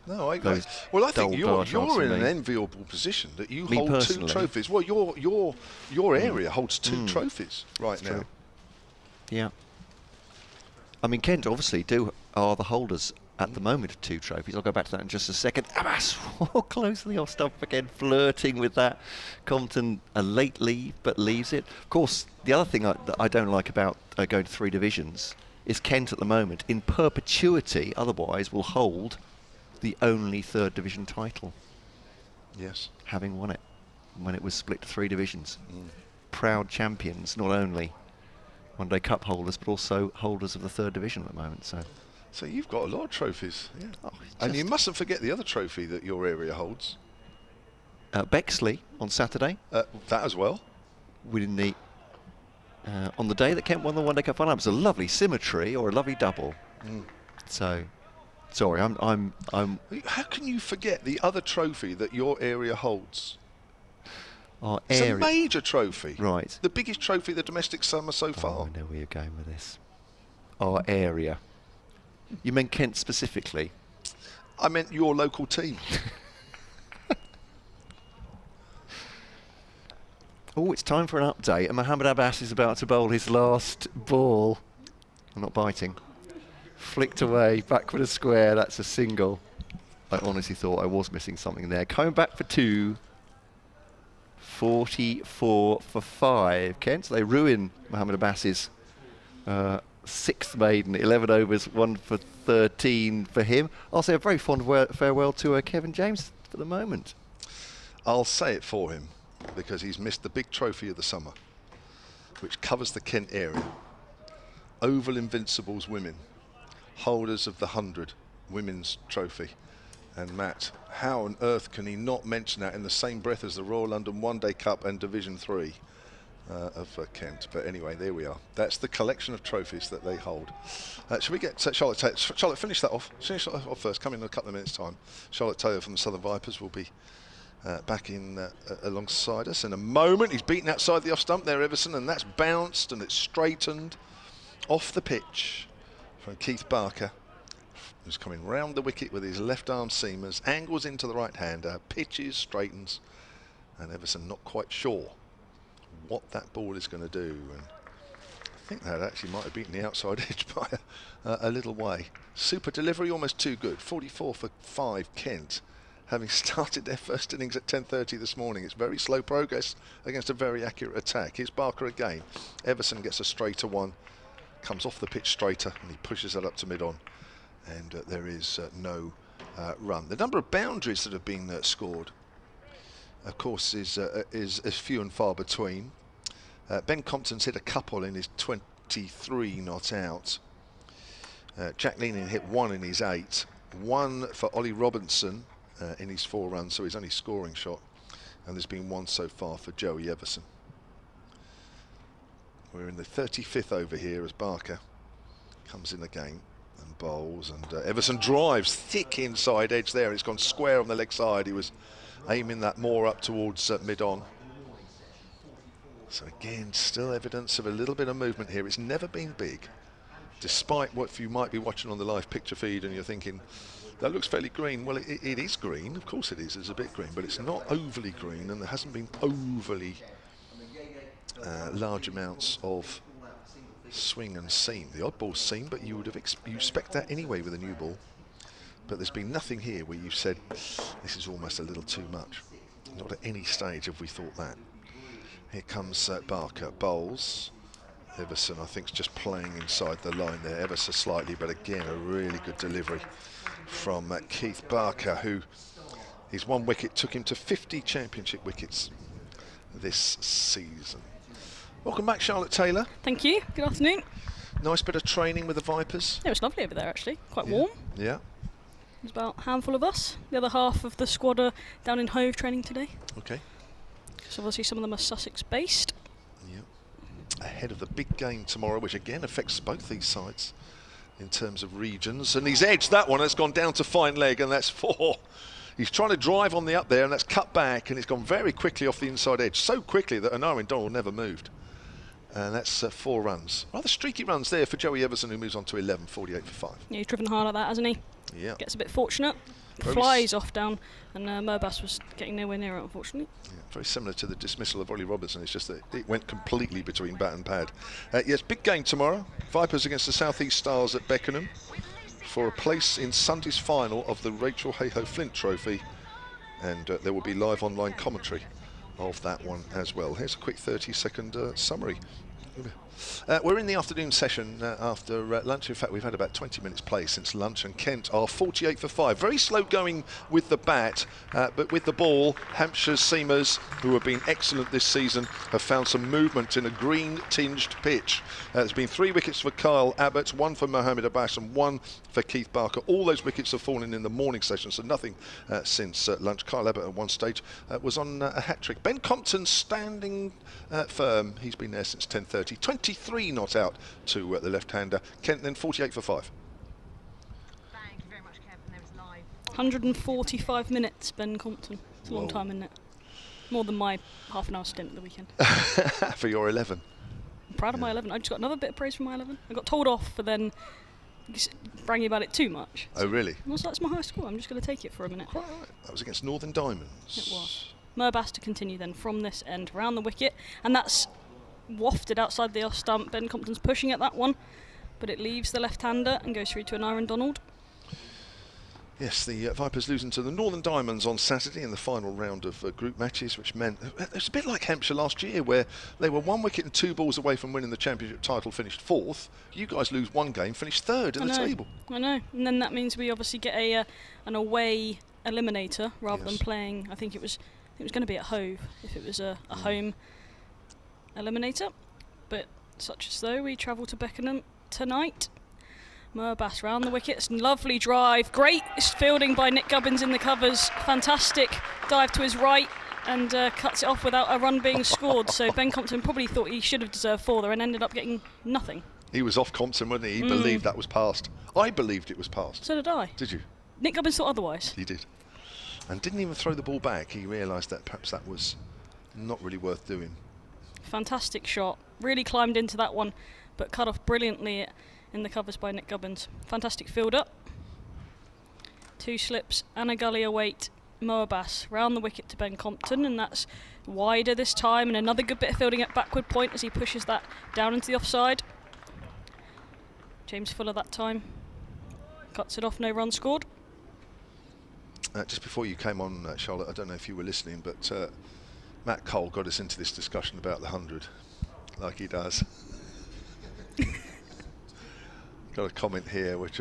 No, I those think you're from in an me. enviable position that you Me hold personally. 2 trophies. Well, your area holds 2 trophies right now. True. Yeah. I mean, Kent obviously are the holders at the moment of 2 trophies. I'll go back to that in just a second. Abbas close to the off stump again, flirting with that. Compton a late leave, but leaves it. Of course, the other thing that I don't like about going to 3 divisions is Kent at the moment, in perpetuity, otherwise, will hold the only 3rd division title. Yes. Having won it when it was split to 3 divisions. Proud champions, not only One Day Cup holders, but also holders of the 3rd division at the moment. So you've got a lot of trophies. Yeah. Oh, And you mustn't forget the other trophy that your area holds. Bexley on Saturday. That as well. Winning the on the day that Kent won the One Day Cup final. It was a lovely symmetry or a lovely double. So, sorry, I'm. How can you forget the other trophy that your area holds? Our It's area. a major trophy. Right. The biggest trophy of the domestic summer so far. I know where you're going with this. Our area. You meant Kent specifically? I meant your local team. Oh, it's time for an update, and Mohammed Abbas is about to bowl his last ball. I'm not biting. Flicked away, back with a square, that's a single. I honestly thought I was missing something there. Coming back for 2. 44 for 5, Kent. So they ruin Mohammed Abbas's 6th maiden, 11 overs, 1 for 13 for him. I'll say a very fond farewell to Kevin James for the moment. I'll say it for him, because he's missed the big trophy of the summer, which covers the Kent area. Oval Invincibles women, holders of the 100 women's trophy. And Matt, how on earth can he not mention that in the same breath as the Royal London One Day Cup and Division 3 of Kent? But anyway, there we are. That's the collection of trophies that they hold. Should we get Charlotte Taylor? Charlotte, finish that off. Finish that off first. Come in a couple of minutes' time. Charlotte Taylor from the Southern Vipers will be back in alongside us in a moment. He's beaten outside the off stump there, Everson, and that's bounced and it's straightened off the pitch from Keith Barker, who's coming round the wicket with his left arm seamers, angles into the right hander, pitches, straightens, and Everson not quite sure what that ball is going to do. And I think that actually might have beaten the outside edge by a little way. Super delivery, almost too good. 44 for 5, Kent, having started their first innings at 10:30 this morning. It's very slow progress against a very accurate attack. Here's Barker again. Everson gets a straighter one, comes off the pitch straighter, and he pushes that up to mid-on. And there is no run. The number of boundaries that have been scored, of course, is few and far between. Ben Compton's hit a couple in his 23 not out. Jack Leaning hit 1 in his 8. 1 for Ollie Robinson in his 4 runs, so his only scoring shot. And there's been 1 so far for Joey Everson. We're in the 35th over here as Barker comes in again and bowls, and Everson drives thick inside edge there. It's gone square on the leg side. He was aiming that more up towards mid-on. So again, still evidence of a little bit of movement here. It's never been big, despite what you might be watching on the live picture feed and you're thinking, that looks fairly green. Well, it is green, of course it is. It's a bit green, but it's not overly green, and there hasn't been overly large amounts of swing and seam. The odd ball seam, but you would have you expect that anyway with a new ball. But there's been nothing here where you've said this is almost a little too much. Not at any stage have we thought that. Here comes Barker, bowls. Everson, I think, is just playing inside the line there ever so slightly, but again a really good delivery from Keith Barker, who his 1 wicket took him to 50 championship wickets this season. Welcome back, Charlotte Taylor. Thank you. Good afternoon. Nice bit of training with the Vipers. It was lovely over there, actually. Quite warm. Yeah. There's about a handful of us. The other half of the squad are down in Hove training today. Okay. So obviously some of them are Sussex-based. Yeah. Ahead of the big game tomorrow, which again affects both these sides in terms of regions. And he's edged that one. It's gone down to fine leg, and that's 4. He's trying to drive on the up there, and that's cut back, and it's gone very quickly off the inside edge. So quickly that Anarin Donald never moved. And that's 4 runs. Rather streaky runs there for Joey Everson, who moves on to 11, 48 for 5. Yeah, he's driven hard at that, hasn't he? Yeah. Gets a bit fortunate. Flies off down, and Mobas was getting nowhere near it, unfortunately. Yeah, very similar to the dismissal of Ollie Robinson. It's just that it went completely between bat and pad. Yes, big game tomorrow. Vipers against the South East Stars at Beckenham for a place in Sunday's final of the Rachel Hayhoe Flint Trophy. And there will be live online commentary of that one as well. Here's a quick 30-second summary We're in the afternoon session after lunch. In fact, we've had about 20 minutes play since lunch, and Kent are 48 for 5. Very slow going with the bat, but with the ball, Hampshire's seamers, who have been excellent this season, have found some movement in a green-tinged pitch. There's been 3 wickets for Kyle Abbott, 1 for Mohamed Abbas, and 1 for Keith Barker. All those wickets have fallen in the morning session, so nothing since lunch. Kyle Abbott at one stage was on a hat-trick. Ben Compton standing firm. He's been there since 10:30. 23 not out to the left-hander. Kent then 48 for 5. Thank you very much, Kevin. There was live. 145 minutes, Ben Compton. It's a long time, isn't it? More than my half-an-hour stint at the weekend. For your 11. I'm proud of my 11. I just got another bit of praise for my 11. I got told off for then bragging about it too much. Oh, really? I was like, it's my high score. I'm just going to take it for a minute. Quite right. That was against Northern Diamonds. It was. Murbas to continue then from this end around the wicket, and that's wafted outside the off stump. Ben Compton's pushing at that one, but it leaves the left-hander and goes through to an Aaron Donald. Yes, the Vipers losing to the Northern Diamonds on Saturday in the final round of group matches, which meant it's a bit like Hampshire last year, where they were 1 wicket and 2 balls away from winning the championship title, finished 4th. You guys lose 1 game, finished 3rd in the table. I know, and then that means we obviously get an away eliminator rather than playing. I think it was going to be at Hove if it was a home eliminator, but such as though we travel to Beckenham tonight. Murbas round the wickets, lovely drive, great fielding by Nick Gubbins in the covers, fantastic dive to his right and cuts it off without a run being scored. So Ben Compton probably thought he should have deserved 4 there and ended up getting nothing. He was off Compton, wasn't he? He believed that was passed. I believed it was passed. So did I. Did you? Nick Gubbins thought otherwise. He did. And didn't even throw the ball back. He realised that perhaps that was not really worth doing. Fantastic shot. Really climbed into that one, but cut off brilliantly in the covers by Nick Gubbins. Fantastic fielder. 2 slips and a gully await. Murbas round the wicket to Ben Compton, and that's wider this time, and another good bit of fielding at backward point as he pushes that down into the offside. James Fuller that time cuts it off, no run scored. Just before you came on, Charlotte, I don't know if you were listening, but Matt Cole got us into this discussion about the 100, like he does. Got a comment here, which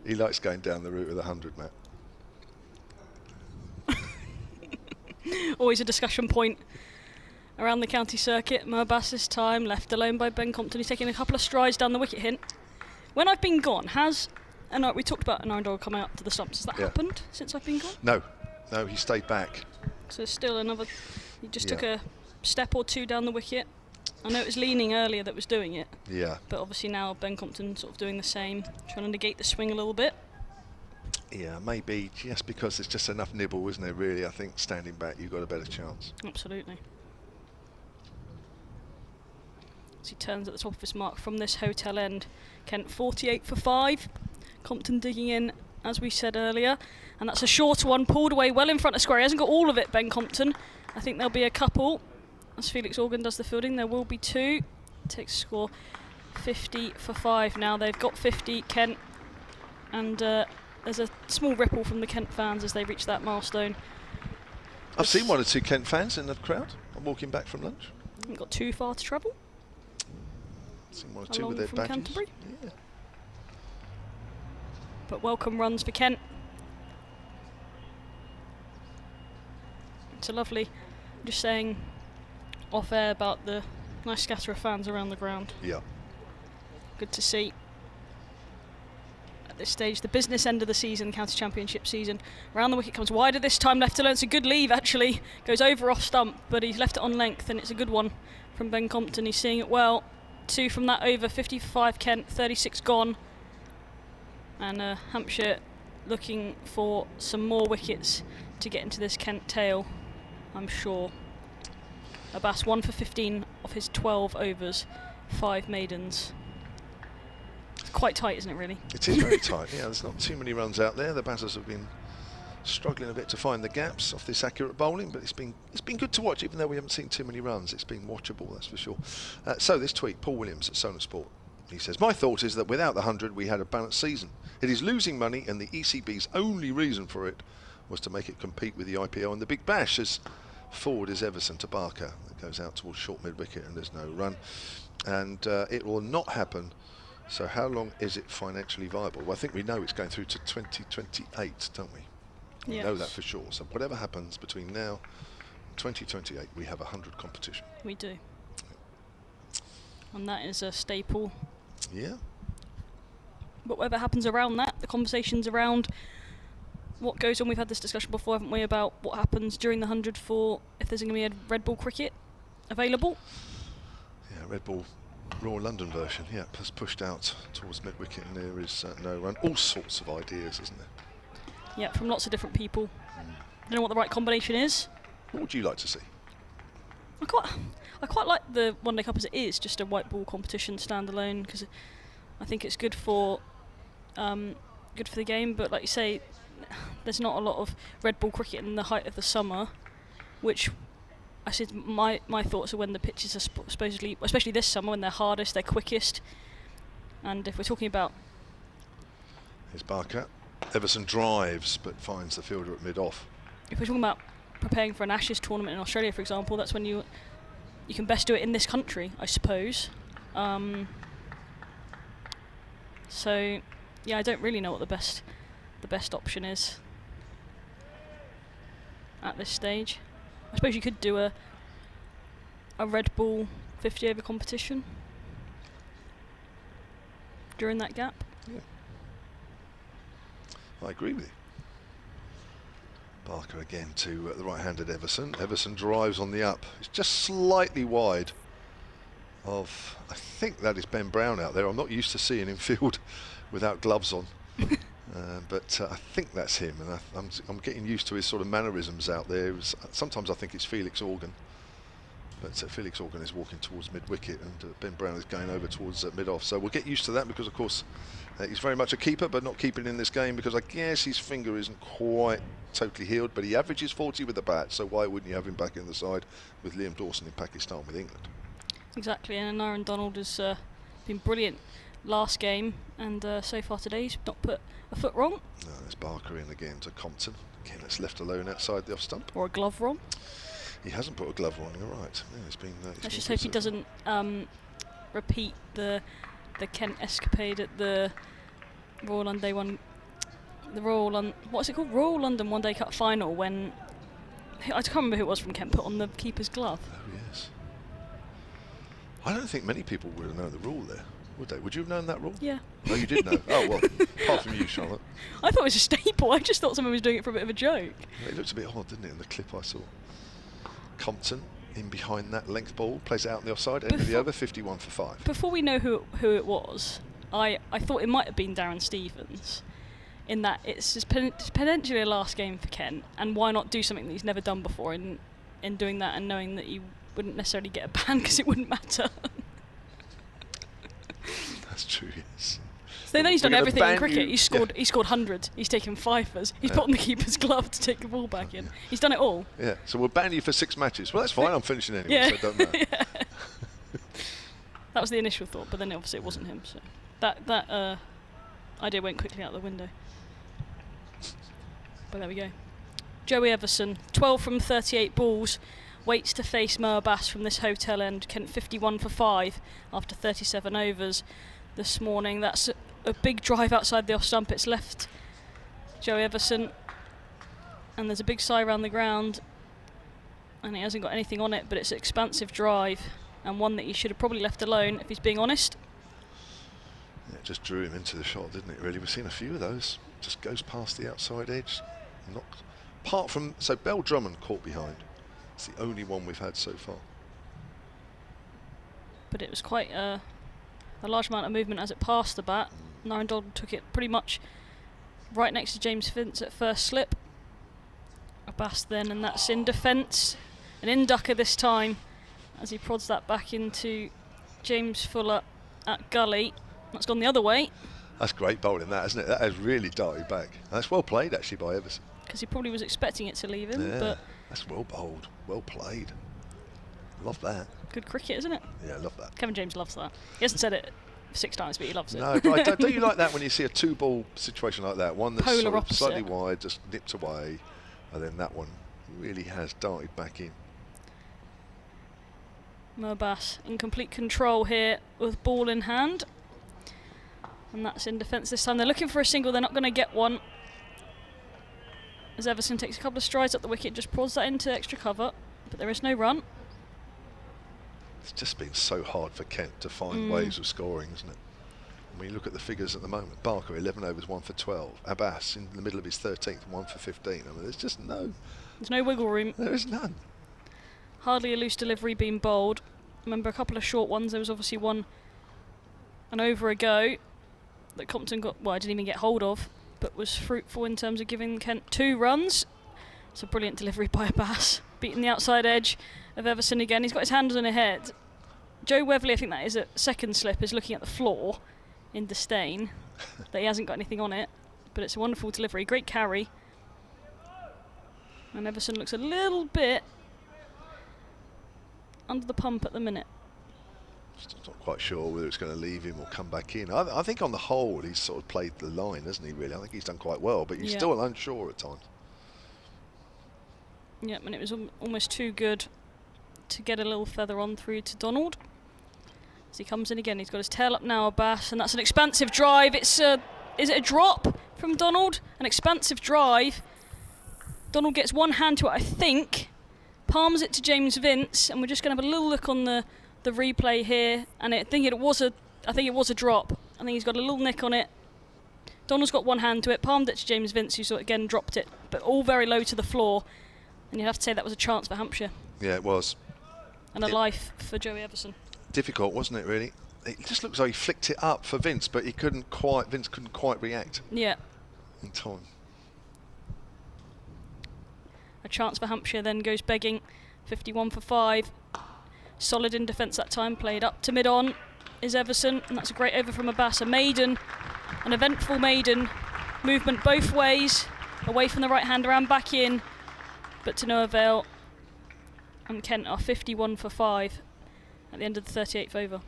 he likes going down the route of the 100, Matt. Always a discussion point around the county circuit. Murbas this time left alone by Ben Compton. He's taking a couple of strides down the wicket hint. When I've been gone, we talked about an Aaron Donald coming out to the stumps. Has that happened since I've been gone? No, he stayed back. So still another. He just took a step or 2 down the wicket. I know it was leaning earlier that was doing it. Yeah. But obviously now Ben Compton sort of doing the same, trying to negate the swing a little bit. Yeah, maybe just because there's just enough nibble, isn't there, really? I think standing back, you've got a better chance. Absolutely. As he turns at the top of his mark from this hotel end. Kent 48 for 5. Compton digging in, as we said earlier. And that's a shorter one, pulled away well in front of square. He hasn't got all of it, Ben Compton. I think there'll be a couple. As Felix Organ does the fielding, there will be 2. Takes a score 50 for 5 now. They've got 50, Kent. And there's a small ripple from the Kent fans as they reach that milestone. I've seen 1 or 2 Kent fans in the crowd. I'm walking back from lunch. Haven't got too far to travel. Seen 1 or 2 with their badges. Canterbury. Yeah. But welcome runs for Kent. It's a lovely, just saying off air about the nice scatter of fans around the ground. Yeah. Good to see. At this stage, the business end of the season, county championship season. Round the wicket comes wider this time, left alone. It's a good leave actually. Goes over off stump, but he's left it on length, and it's a good one from Ben Compton. He's seeing it well. 2 from that over, 50 for 5 Kent, 36 gone. And Hampshire looking for some more wickets to get into this Kent tail, I'm sure. Abbas 1 for 15 of his 12 overs, 5 maidens. It's quite tight, isn't it, really? It is very tight, yeah. There's not too many runs out there. The batters have been struggling a bit to find the gaps off this accurate bowling, but it's been good to watch, even though we haven't seen too many runs. It's been watchable, that's for sure. So this tweet, Paul Williams at Sonar Sport. He says, my thought is that without the 100 we had a balanced season. It is losing money, and the ECB's only reason for it was to make it compete with the IPO and the Big Bash. As Forward is Everson to Barker. It goes out towards short mid-wicket and there's no run. And it will not happen. So how long is it financially viable? Well, I think we know it's going through to 2028, don't we? We know that for sure. So whatever happens between now and 2028, we have 100 competition. We do. And that is a staple. Yeah. But whatever happens around that, the conversations around what goes on, we've had this discussion before, haven't we, about what happens during the 100 for if there's going to be a Red Bull cricket available. Yeah, Red Bull Royal London version, yeah, pushed out towards mid-wicket and there is no run. All sorts of ideas, isn't there? Yeah, from lots of different people. I don't know what the right combination is. What would you like to see? I quite like the One Day Cup as it is, just a white ball competition standalone, because I think it's good for the game. But like you say, there's not a lot of red ball cricket in the height of the summer, which I said my thoughts are when the pitches are supposedly, especially this summer, when they're hardest, they're quickest. And if we're talking about, here's Barker. Everson drives but finds the fielder at mid-off. If we're talking about preparing for an Ashes tournament in Australia, for example, that's when you can best do it in this country, I suppose. So yeah, I don't really know what the best option is at this stage. I suppose you could do a red ball 50 over competition during that gap. Yeah. I agree with you. Barker again to the right-handed Everson. Everson drives on the up. It's just slightly wide of, I think that is Ben Brown out there. I'm not used to seeing him field without gloves on. But I think that's him, and I'm getting used to his sort of mannerisms out there. Sometimes I think it's Felix Organ, but Felix Organ is walking towards mid-wicket and Ben Brown is going over towards mid-off. So we'll get used to that because, of course, he's very much a keeper, but not keeping in this game because I guess his finger isn't quite totally healed, but he averages 40 with the bat, so why wouldn't you have him back in the side with Liam Dawson in Pakistan with England? Exactly, and Aaron Donald has been brilliant last game, and so far today he's not put a foot wrong. No, there's Barker in again to Compton. Again, it's left alone outside the off stump. Or a glove wrong. He hasn't put a glove on, you're right. Yeah, it's been. Let's just hope he doesn't repeat the Kent escapade at the Royal London what's it called? Royal London One Day Cup final when I can't remember who it was from Kent put on the keeper's glove. Oh yes. I don't think many people would have known the rule there, would they? Would you have known that rule? Yeah. Oh, you did know. Oh well, apart from you, Charlotte. I thought it was a staple. I just thought someone was doing it for a bit of a joke. It looked a bit odd, didn't it, in the clip I saw? Compton in behind that length ball, plays it out in the offside, end of the over, 51 for 5. Before we know who it was, I thought it might have been Darren Stevens, in that it's potentially a last game for Kent, and why not do something that he's never done before in doing that and knowing that he wouldn't necessarily get a ban because it wouldn't matter. That's true, yes. So then he's done everything in cricket. He scored hundreds. He's taken fifers. He's put on the keeper's glove to take the ball back in. He's done it all. Yeah. So we'll ban you for 6 matches. Well, that's fine. I'm finishing anyway, so it doesn't matter. Yeah. That was the initial thought, but then obviously it wasn't him. So that idea went quickly out the window. But there we go. Joey Everson, 12 from 38 balls, waits to face Mo Abbas from this hotel end. Kent 51 for 5 after 37 overs this morning. That's a big drive outside the off stump. It's left Joey Everson, and there's a big sigh around the ground, and he hasn't got anything on it, but it's an expansive drive and one that he should have probably left alone if he's being honest. Yeah, it just drew him into the shot, didn't it, really? We've seen a few of those. Just goes past the outside edge. Apart from, so Bell Drummond caught behind. It's the only one we've had so far. But it was quite a large amount of movement as it passed the bat. Aaron Donald took it pretty much right next to James Finch at first slip. Abbas then, and that's in defence. An in-ducker this time as he prods that back into James Fuller at gully. That's gone the other way. That's great bowling, that, isn't it? That has really darted back. And that's well played, actually, by Everson. Because he probably was expecting it to leave him. Yeah, but that's well bowled, well played. Love that. Good cricket, isn't it? Yeah, I love that. Kevin James loves that. He hasn't said it 6 times, but he loves it. No, but don't you like that when you see a 2-ball situation like that? One that's Polar sort of opposite. slightly wide, just nipped away, and then that one really has darted back in. Mo Abbas in complete control here with ball in hand. And that's in defence this time. They're looking for a single, they're not going to get one. As Everson takes a couple of strides up the wicket, just prods that into extra cover, but there is no run. It's just been so hard for Kent to find ways of scoring, isn't it? When you look at the figures at the moment, Barker 11 overs, 1 for 12. Abbas in the middle of his 13th, 1 for 15. I mean, there's just no... There's no wiggle room. There is none. Hardly a loose delivery being bowled. Remember a couple of short ones. There was obviously one an over ago that Compton got, well, I didn't even get hold of, but was fruitful in terms of giving Kent 2 runs. It's a brilliant delivery by Abbas, beating the outside edge of Everson again. He's got his hands on his head. Joe Weatherly, I think that is a second slip, is looking at the floor in disdain that he hasn't got anything on it, but it's a wonderful delivery, great carry. And Everson looks a little bit under the pump at the minute. Just not quite sure whether it's going to leave him or come back in. I think on the whole he's sort of played the line, hasn't he, really? I think he's done quite well, but he's still unsure at times. Yep, and it was almost too good to get a little feather on through to Donald. As he comes in again, he's got his tail up now, Abbas, and that's an expansive drive. Is it a drop from Donald? An expansive drive. Donald gets one hand to it, I think. Palms it to James Vince, and we're just going to have a little look on the replay here. And I think it was a drop. I think he's got a little nick on it. Donald's got one hand to it, palmed it to James Vince, who sort of again dropped it, but all very low to the floor. And you'd have to say that was a chance for Hampshire. Yeah, it was. And a life for Joey Everson. Difficult, wasn't it, really? It just looks like he flicked it up for Vince, but Vince couldn't quite react. Yeah. In time. A chance for Hampshire then goes begging. 51 for 5. Solid in defence that time. Played up to mid-on is Everson. And that's a great over from Abbas. A maiden. An eventful maiden. Movement both ways. Away from the right-hander and back in. But to no avail. And Kent are 51 for 5 at the end of the 38th over.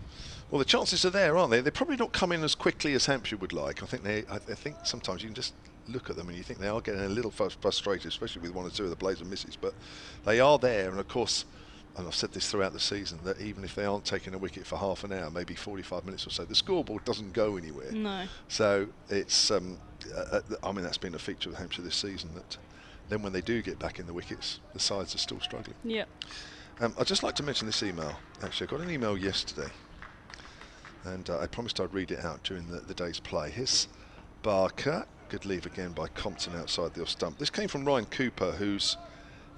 Well, the chances are there, aren't they? They're probably not coming as quickly as Hampshire would like. I think sometimes you can just look at them and you think they are getting a little frustrated, especially with 1 or 2 of the plays and misses. But they are there, and of course, and I've said this throughout the season, that even if they aren't taking a wicket for half an hour, maybe 45 minutes or so, the scoreboard doesn't go anywhere. No. So it's, I mean, that's been a feature of Hampshire this season, that then when they do get back in the wickets, the sides are still struggling. Yeah. I'd just like to mention this email. Actually, I got an email yesterday, and I promised I'd read it out during the day's play. Here's Barker. Good leave again by Compton outside the off stump. This came from Ryan Cooper, who's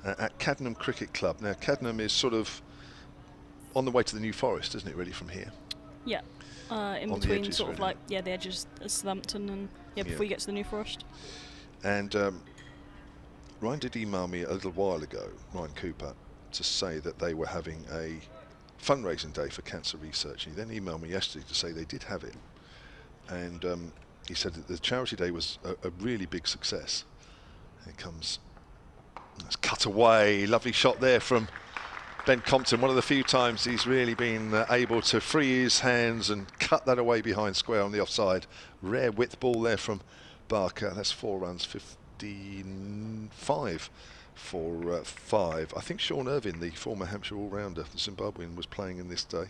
at Caddenham Cricket Club. Now, Caddenham is sort of on the way to the New Forest, isn't it, really, from here? Yeah. In on between edges, sort of really. like, the edges of Southampton and, before you get to the New Forest. And Ryan did email me a little while ago, Ryan Cooper, to say that they were having a fundraising day for cancer research. And he then emailed me yesterday to say they did have it. And he said that the charity day was a really big success. Here comes, that's cut away, lovely shot there from Ben Compton. One of the few times he's really been able to free his hands and cut that away behind square on the offside. Rare width ball there from Barker. That's 4 runs, 55 for 5. I think Sean Irvine, the former Hampshire all-rounder, the Zimbabwean, was playing in this day.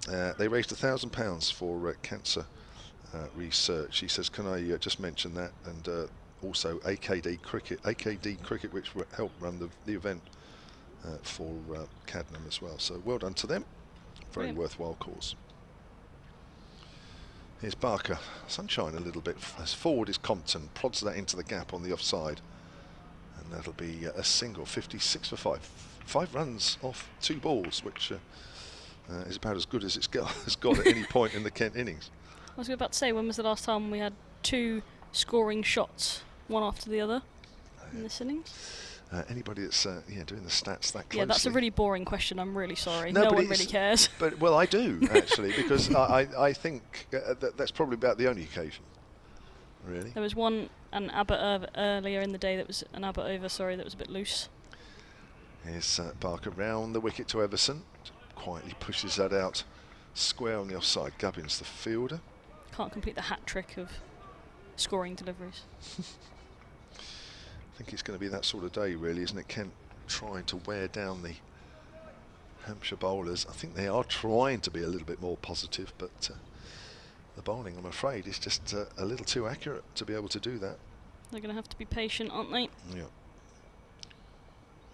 They raised £1,000 for cancer research. He says, can I just mention that, and also AKD Cricket, which helped run the event for Caddenham as well. So well done to them. Very worthwhile cause. Here's Barker, sunshine a little bit. As forward is Compton, prods that into the gap on the offside, and that'll be a single. 56 for 5. 5 runs off 2 balls, which is about as good as it's got at any point in the Kent innings. I was about to say, when was the last time we had 2 scoring shots, one after the other, in this innings? Anybody that's doing the stats that closely. Yeah, that's a really boring question. I'm really sorry. No one really cares. But well, I do actually, because I think that's probably about the only occasion. Really. There was an Abbott earlier in the day that was an Abbott over. Sorry, that was a bit loose. Here's Barker round the wicket to Everson. Quietly pushes that out square on the offside. Gubbins, the fielder. Can't complete the hat trick of scoring deliveries. think it's going to be that sort of day, really, isn't it? Kent trying to wear down the Hampshire bowlers. I think they are trying to be a little bit more positive, but the bowling, I'm afraid, is just a little too accurate to be able to do that. They're going to have to be patient, aren't they? Yeah.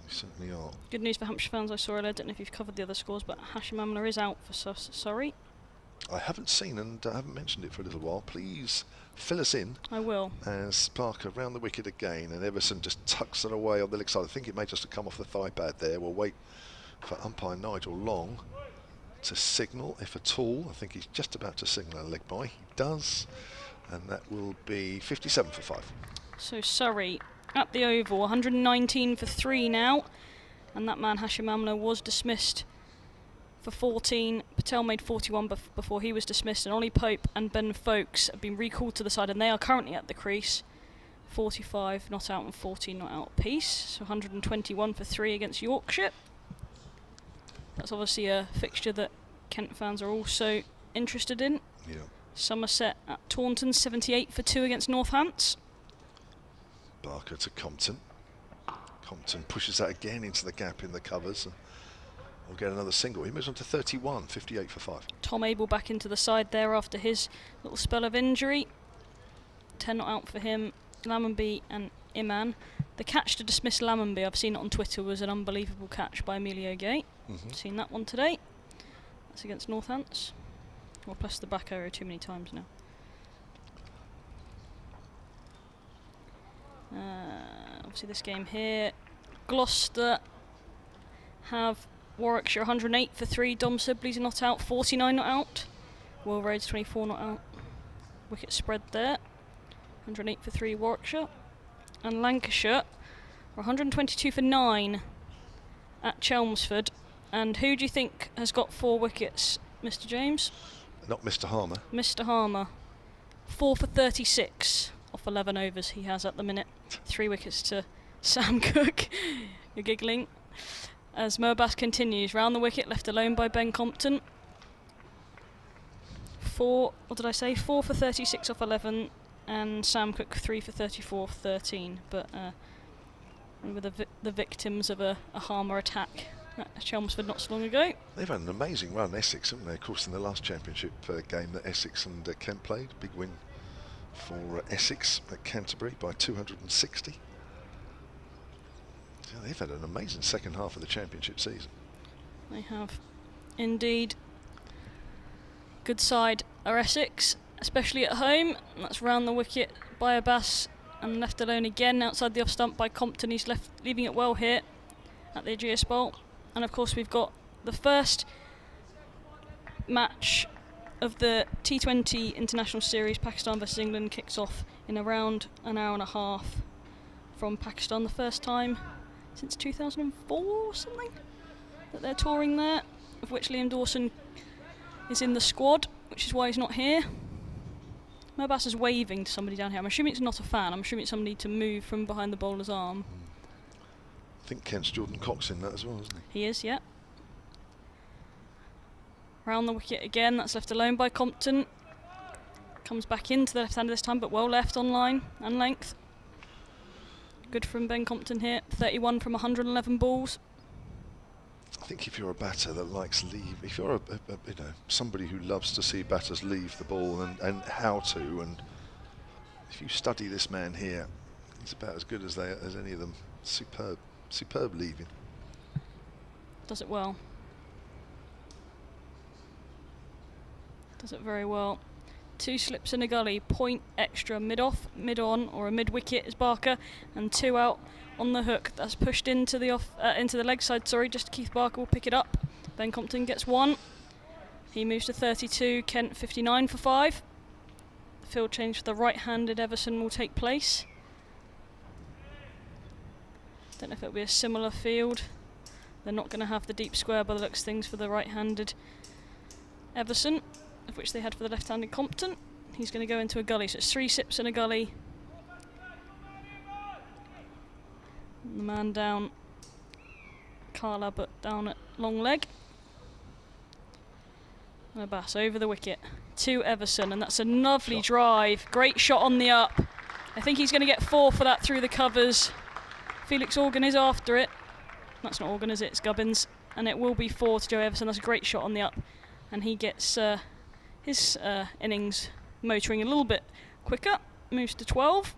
They certainly are. Good news for Hampshire fans, I saw earlier. I don't know if you've covered the other scores, but Hashim Amla is out for Surrey. I haven't seen and I haven't mentioned it for a little while. Please fill us in. I will. As Parker round the wicket again, and Everson just tucks it away on the leg side. I think it may just have come off the thigh pad there. We'll wait for umpire Nigel Long to signal, if at all. I think he's just about to signal a leg bye. He does, and that will be 57 for 5. So Surrey at the Oval, 119 for 3 now, and that man Hashim Amla was dismissed for 14. Patel made 41 before he was dismissed, and Ollie Pope and Ben Folkes have been recalled to the side, and they are currently at the crease. 45 not out and 14 not out apiece, so 121 for 3 against Yorkshire. That's obviously a fixture that Kent fans are also interested in. Yeah. Somerset at Taunton, 78 for 2 against Northants. Barker to Compton. Compton pushes that again into the gap in the covers. We'll get another single. He moves on to 31, 58 for 5. Tom Abel back into the side there after his little spell of injury. 10 not out for him. Lammonby and Iman. The catch to dismiss Lammonby, I've seen it on Twitter, was an unbelievable catch by Emilio Gay. Seen that one today. That's against Northants. Well, plus the back area too many times now. Obviously this game here. Gloucester have Warwickshire 108 for 3. Dom Sibley's not out. 49 not out. Will Rhodes 24 not out. Wicket spread there. 108 for 3 Warwickshire. And Lancashire are 122 for 9 at Chelmsford. And who do you think has got 4 wickets, Mr. James? Not Mr. Harmer. Mr. Harmer. 4 for 36 off 11 overs he has at the minute. 3 wickets to Sam Cook. You're giggling. As Murbas continues, round the wicket, left alone by Ben Compton. 4 for 36 off 11, and Sam Cook 3 for 34 off 13. But we were the victims of a Harmer attack at Chelmsford not so long ago. They've had an amazing run, Essex, haven't they? Of course, in the last championship game that Essex and Kent played, big win for Essex at Canterbury by 260. Yeah, they've had an amazing second half of the championship season. They have indeed. Good side are Essex, especially at home. That's round the wicket by Abbas and left alone again outside the off stump by Compton. He's leaving it well here at the Ageas Bowl. And of course we've got the first match of the T20 International Series. Pakistan versus England kicks off in around an hour and a half from Pakistan. The first time since 2004 or something that they're touring there, of which Liam Dawson is in the squad, which is why he's not here. Murbas is waving to somebody down here. I'm assuming it's not a fan. I'm assuming it's somebody to move from behind the bowler's arm. I think Kent's Jordan Cox in that as well, isn't he? He is, yeah. Round the wicket again. That's left alone by Compton. Comes back into the left-hander this time, but well left on line and length. Good from Ben Compton here. 31 from 111 balls. I think if you're a batter that likes leave, if you're somebody who loves to see batters leave the ball and how to, and if you study this man here, he's about as good as any of them. Superb leaving. Does it well. Does it very well. 2 slips in a gully, point extra, mid-off, mid-on, or a mid-wicket is Barker, and 2 out on the hook. That's pushed into the into the leg side. Sorry, just Keith Barker will pick it up. Ben Compton gets 1. He moves to 32. Kent 59 for 5. The field change for the right-handed Everson will take place. Don't know if it'll be a similar field. They're not going to have the deep square by the looks of things for the right-handed Everson, of which they had for the left-handed Compton. He's going to go into a gully, so it's 3 sips in a gully. And the man down, Carl Abbott down at long leg. And Abbas over the wicket to Everson, and that's a lovely drive. Great shot on the up. I think he's going to get 4 for that through the covers. Felix Organ is after it. That's not Organ, is it? It's Gubbins. And it will be 4 to Joe Everson. That's a great shot on the up. And he gets his innings motoring a little bit quicker. Moves to 12.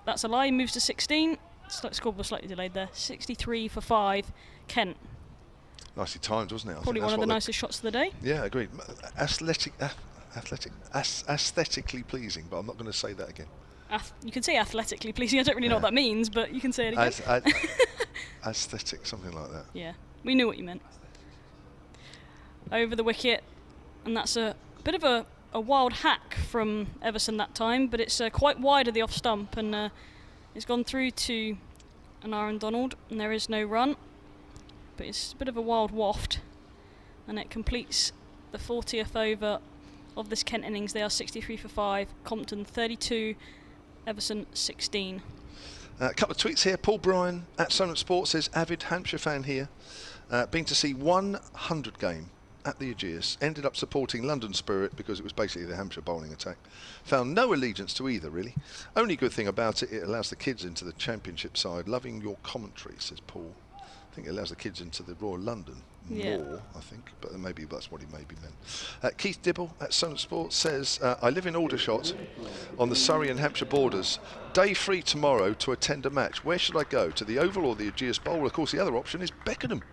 That's a lie. Moves to 16. Score was slightly delayed there. 63 for 5. Kent. Nicely timed, wasn't it? Probably one of the nicest shots of the day. Yeah, agreed. Aesthetically pleasing, but I'm not going to say that again. You can say athletically pleasing. I don't really know what that means, but you can say it again. Aesthetic, something like that. Yeah, we knew what you meant. Over the wicket, and that's a bit of a wild hack from Everson that time, but it's quite wide of the off stump, and it's gone through to an Aaron Donald, and there is no run. But it's a bit of a wild waft, and it completes the 40th over of this Kent innings. They are 63 for 5. Compton 32, Everson 16. A couple of tweets here. Paul Bryan at Solent Sports says, avid Hampshire fan here. Been to see 100 game at the Ageas. Ended up supporting London Spirit because it was basically the Hampshire bowling attack. Found no allegiance to either, really. Only good thing about it, it allows the kids into the championship side. Loving your commentary, says Paul. I think it allows the kids into the Royal London more, I think, but maybe that's what he maybe meant. Keith Dibble at Solent Sports says, I live in Aldershot on the Surrey and Hampshire borders. Day free tomorrow to attend a match. Where should I go? To the Oval or the Ageas Bowl? Of course, the other option is Beckenham.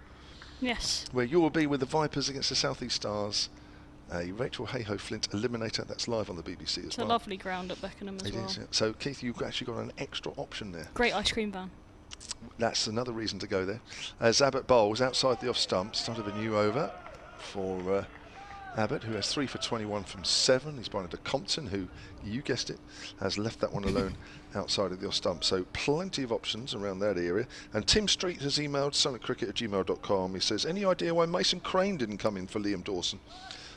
Yes. Where you will be with the Vipers against the South East Stars. Rachel Hayhoe Flint Eliminator. That's live on the BBC as well. It's a lovely ground at Beckenham as well. It is, yeah. So, Keith, you've actually got an extra option there. Great ice cream van. That's another reason to go there. As Abbott bowls outside the off stump, start of a new over for Abbott, who has 3 for 21 from 7. He's bowling to Compton, who, you guessed it, has left that one alone outside of the off stump. So plenty of options around that area. And Tim Street has emailed solentcricket@gmail.com. He says, any idea why Mason Crane didn't come in for Liam Dawson?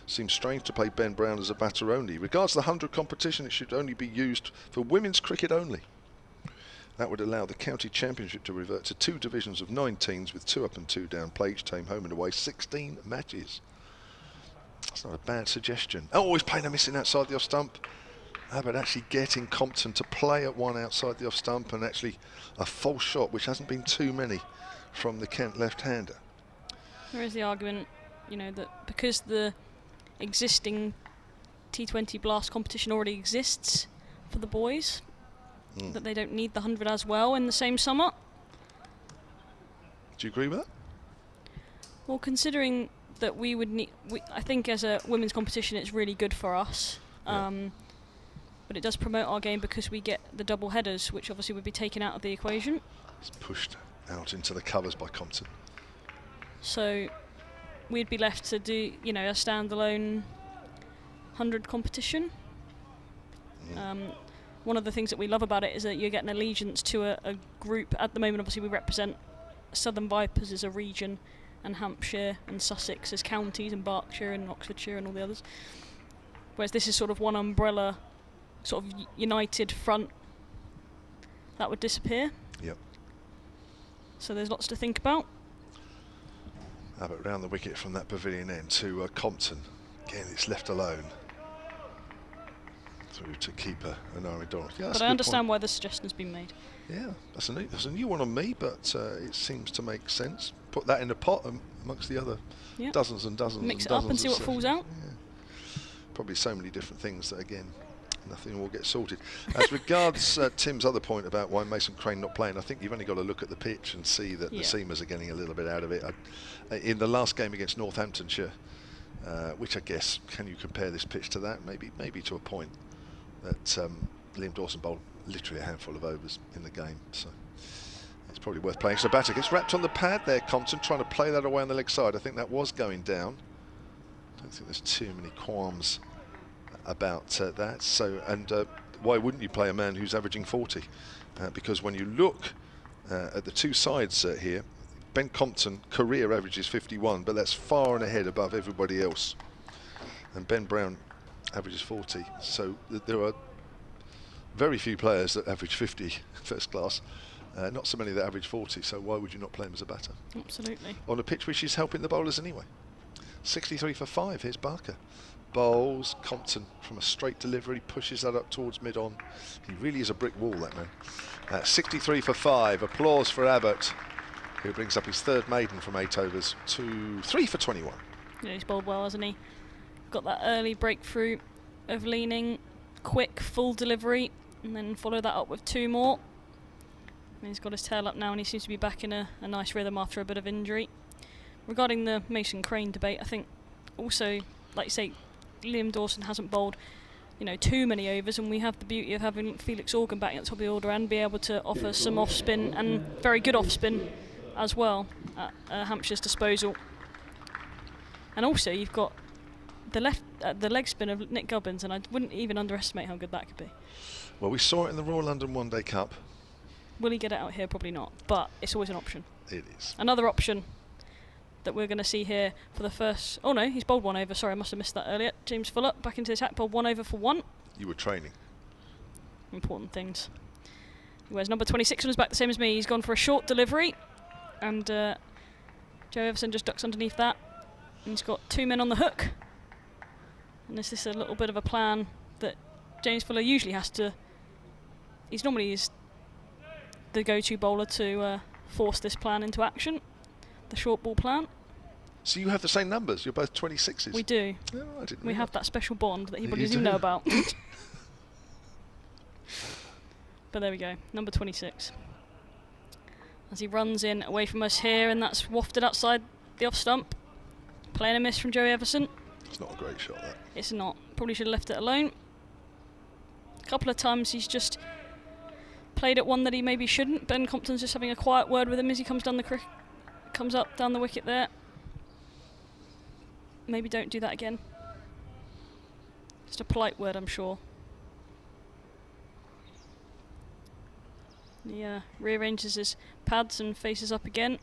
Seems strange to play Ben Brown as a batter only. Regards the 100 competition, it should only be used for women's cricket only. That would allow the county championship to revert to 2 divisions of 9 teams with 2 up and 2 down. Play each team home and away, 16 matches. That's not a bad suggestion. Oh, he's playing a missing outside the off stump. Abbott actually getting Compton to play at one outside the off stump, and actually a false shot, which hasn't been too many from the Kent left-hander. There is the argument, you know, that because the existing T20 Blast competition already exists for the boys, that they don't need the 100 as well in the same summer. Do you agree with that? Well, considering that we would need, I think as a women's competition it's really good for us, but it does promote our game because we get the double headers, which obviously would be taken out of the equation. It's pushed out into the covers by Compton. So we'd be left to do, you know, a standalone 100 competition. One of the things that we love about it is that you get an allegiance to a group. At the moment, obviously, we represent Southern Vipers as a region, and Hampshire and Sussex as counties, and Berkshire and Oxfordshire and all the others. Whereas this is sort of one umbrella, sort of united front. That would disappear. Yep. So there's lots to think about. Abbott round the wicket from that pavilion end to Compton. Again, it's left alone. Through to keeper Anari Donald. Yeah, but I understand why the suggestion's been made. Yeah, that's a new one on me, but it seems to make sense. Put that in a pot amongst the other dozens and dozens. Mix and it up dozens and see what falls out. Yeah. Probably so many different things that, again, nothing will get sorted. As regards Tim's other point about why Mason Crane not playing, I think you've only got to look at the pitch and see that the seamers are getting a little bit out of it. In the last game against Northamptonshire, which I guess, can you compare this pitch to that? Maybe to a point. That Liam Dawson bowled literally a handful of overs in the game, so it's probably worth playing. So batter gets wrapped on the pad there, Compton trying to play that away on the leg side. I think that was going down. I don't think there's too many qualms about that. So, and why wouldn't you play a man who's averaging 40? Because when you look at the two sides here, Ben Compton career average is 51, but that's far and ahead above everybody else. And Ben Brown averages 40, so there are very few players that average 50 first class, not so many that average 40, so why would you not play him as a batter? Absolutely. On a pitch which is helping the bowlers anyway. 63 for 5, here's Barker bowls. Compton from a straight delivery pushes that up towards mid-on. He really is a brick wall, that man. 63 for 5. Applause for Abbott, who brings up his third maiden from 8 overs to 3 for 21. Yeah, he's bowled well, hasn't he? Got that early breakthrough of leaning, quick, full delivery, and then follow that up with 2 more. And he's got his tail up now, and he seems to be back in a nice rhythm after a bit of injury. Regarding the Mason Crane debate, I think also, like you say, Liam Dawson hasn't bowled, too many overs, and we have the beauty of having Felix Organ back at the top of the order and be able to offer some off spin, and very good off spin as well at Hampshire's disposal. And also you've got the leg spin of Nick Gubbins, and I wouldn't even underestimate how good that could be. Well, we saw it in the Royal London One Day Cup. Will he get it out here? Probably not, but it's always an option. It is. Another option that we're going to see here for the first... Oh no, he's bowled 1 over. Sorry, I must have missed that earlier. James Fuller back into the attack, bowled 1 over for 1. You were training. Important things. He wears number 26 on his back, the same as me. He's gone for a short delivery, and Joe Everson just ducks underneath that. And he's got 2 men on the hook. And is this a little bit of a plan that James Fuller usually has to... He's normally the go-to bowler to force this plan into action, the short ball plan. So you have the same numbers. You're both 26s. We do. Oh, I didn't We realise. have that special bond that he probably You doesn't do. know about. But there we go, number 26. As he runs in away from us here, and that's wafted outside the off stump. Playing a miss from Joey Everson. It's not a great shot, that. It's not. Probably should have left it alone. A couple of times he's just played at one that he maybe shouldn't. Ben Compton's just having a quiet word with him as he comes down comes up down the wicket there. Maybe don't do that again. Just a polite word, I'm sure. He rearranges his pads and faces up again.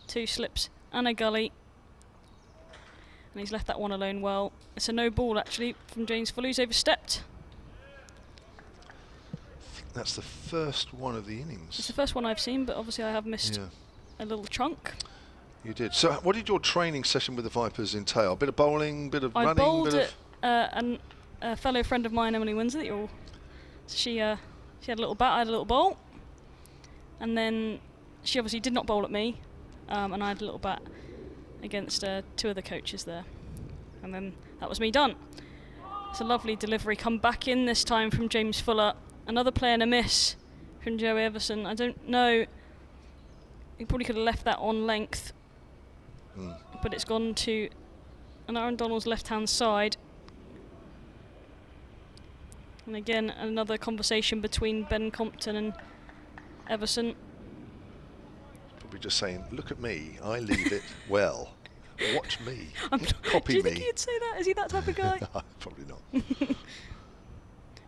2 slips and a gully. And he's left that one alone well. It's a no ball actually from James Fuller, who's overstepped. I think that's the first one of the innings. It's the first one I've seen, but obviously I have missed a little chunk. You did. So what did your training session with the Vipers entail? A bit of bowling, bit of running? I bowled bit at a fellow friend of mine, Emily Windsor. She had a little bat, I had a little bowl. And then she obviously did not bowl at me, and I had a little bat against 2 of the coaches there. And then that was me done. It's a lovely delivery. Come back in this time from James Fuller. Another play and a miss from Joey Everson. I don't know. He probably could have left that on length. But it's gone to an Aaron Donald's left-hand side. And again, another conversation between Ben Compton and Everson. Probably just saying, look at me, I leave it well. Watch me. Copy do you me. think he'd say that? Is he that type of guy? No, probably not.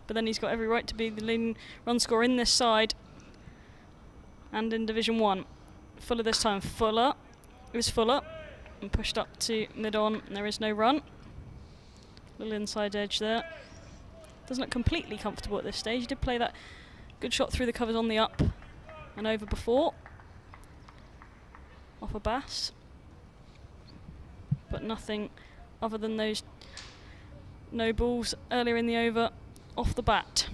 But then he's got every right to be the leading run scorer in this side and in Division 1. Fuller this time. Fuller. It was Fuller. And pushed up to mid-on, and there is no run. Little inside edge there. Doesn't look completely comfortable at this stage. He did play that good shot through the covers on the up and over before. Off a Bass. But nothing other than those no balls earlier in the over off the bat.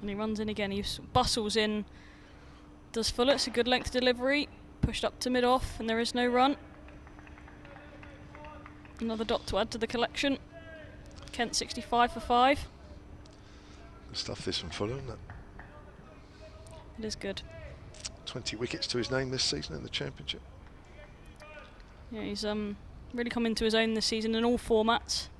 And he runs in again. He bustles in. Does Fuller. It's a good length delivery. Pushed up to mid-off, and there is no run. Another dot to add to the collection. Kent 65 for 5. Good stuff this from Fuller, isn't it? It is good. 20 wickets to his name this season in the Championship. Yeah, he's really come into his own this season in all formats.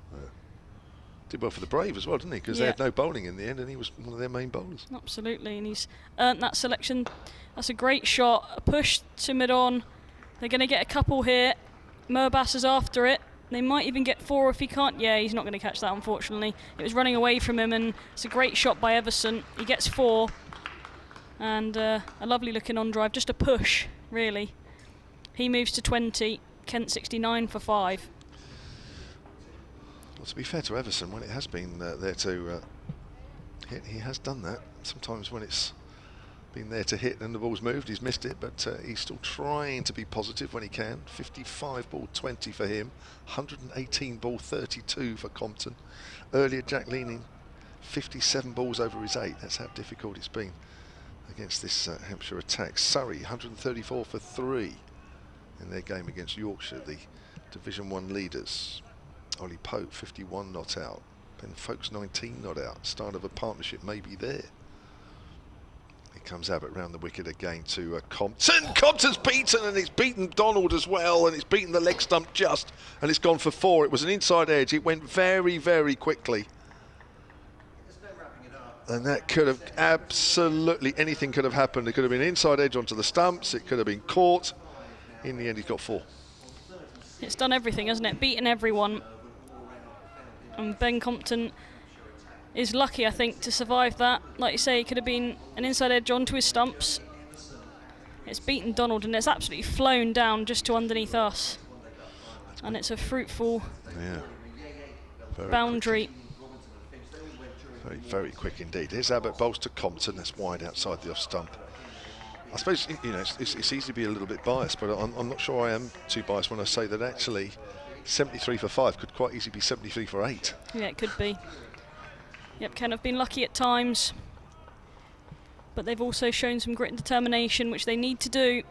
Did well for the Brave as well, didn't he? Because they had no bowling in the end, and he was one of their main bowlers. Absolutely, and he's earned that selection. That's a great shot. A push to mid-on. They're going to get a couple here. Murbas is after it. They might even get 4 if he can't. Yeah, he's not going to catch that, unfortunately. It was running away from him, and it's a great shot by Everson. He gets 4. And a lovely looking on drive. Just a push, really. He moves to 20. Kent 69 for 5. Well, to be fair to Everson, when it has been there to hit, he has done that. Sometimes when it's been there to hit and the ball's moved. He's missed it, but he's still trying to be positive when he can. 55 ball 20 for him, 118 ball 32 for Compton. Earlier Jack Leaning, 57 balls over his 8. That's how difficult it's been against this Hampshire attack. Surrey 134 for 3 in their game against Yorkshire, the Division 1 leaders. Ollie Pope 51 not out. Ben Folkes 19 not out. Start of a partnership maybe there. Here comes Abbott round the wicket again to Compton. Compton's beaten, and it's beaten Donald as well, and it's beaten the leg stump just, and it's gone for 4. It was an inside edge. It went very, very quickly. And that could have absolutely, anything could have happened. It could have been inside edge onto the stumps. It could have been caught. In the end, he's got 4. It's done everything, hasn't it? Beaten everyone. And Ben Compton is lucky, I think, to survive that. Like you say, it could have been an inside edge onto his stumps. It's beaten Donald, and it's absolutely flown down just to underneath us. And it's a fruitful boundary. Very, very quick indeed. Here's Abbott, bowls to Compton. That's wide outside the off stump. I suppose, you know, it's easy to be a little bit biased, but I'm not sure I am too biased when I say that actually 73 for 5 could quite easily be 73 for 8. Yeah, it could be. Yep, Ken have been lucky at times, but they've also shown some grit and determination, which they need to do.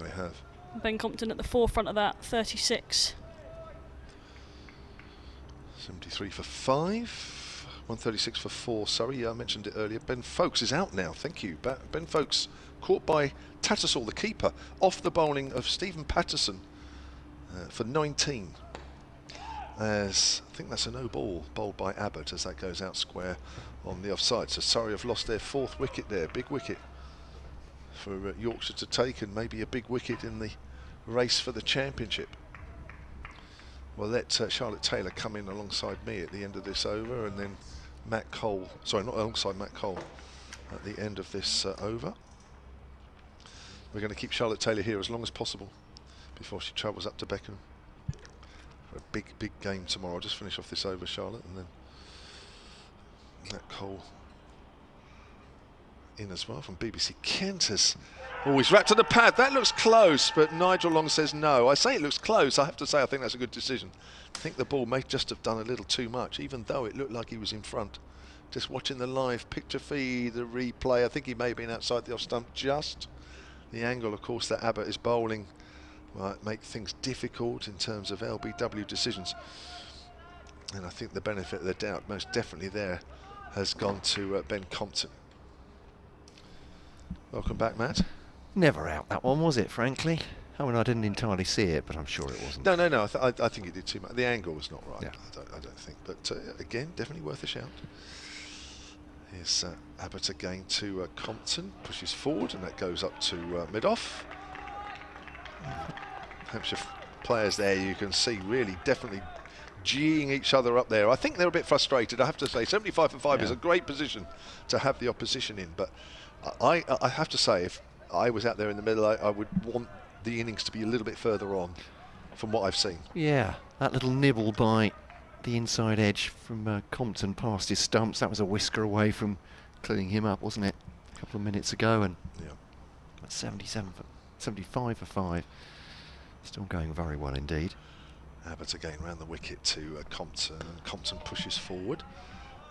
They have. Ben Compton at the forefront of that, 36. 73 for 5. 136 for 4, Surrey. Yeah, I mentioned it earlier. Ben Folkes is out now, thank you. Ben Folkes caught by Tattersall, the keeper, off the bowling of Stephen Patterson for 19. As I think that's a no ball bowled by Abbott as that goes out square on the offside. So Surrey have lost their 4th wicket there. Big wicket for Yorkshire to take, and maybe a big wicket in the race for the championship. We'll let Charlotte Taylor come in alongside me at the end of this over, and then Matt Cole, sorry, not alongside Matt Cole, at the end of this over. We're going to keep Charlotte Taylor here as long as possible before she travels up to Beckenham for a big, big game tomorrow. I'll just finish off this over, Charlotte, and then Matt Cole in as well from BBC Kent. Has always wrapped to the pad. That looks close, but Nigel Long says no. I say it looks close. I have to say I think that's a good decision. I think the ball may just have done a little too much, even though it looked like he was in front. Just watching the live picture feed, the replay, I think he may have been outside the off stump just. The angle, of course, that Abbott is bowling might make things difficult in terms of LBW decisions. And I think the benefit of the doubt, most definitely there, has gone to Ben Compton. Welcome back, Matt. Never out that one, was it, frankly? I mean, I didn't entirely see it, but I'm sure it wasn't. No. I think it did too much. The angle was not right. Yeah. I don't think. But again, definitely worth a shout. Here's Abbott again to Compton. Pushes forward, and that goes up to mid-off. Hampshire players there, you can see, really definitely geeing each other up there. I think they're a bit frustrated, I have to say. 75 for 5 is a great position to have the opposition in, but I have to say, if I was out there in the middle, I would want the innings to be a little bit further on from what I've seen. Yeah, that little nibble by the inside edge from Compton past his stumps, that was a whisker away from cleaning him up, wasn't it, a couple of minutes ago? And that's 75 for 5. Still going very well indeed. Abbott again round the wicket to Compton, and Compton pushes forward,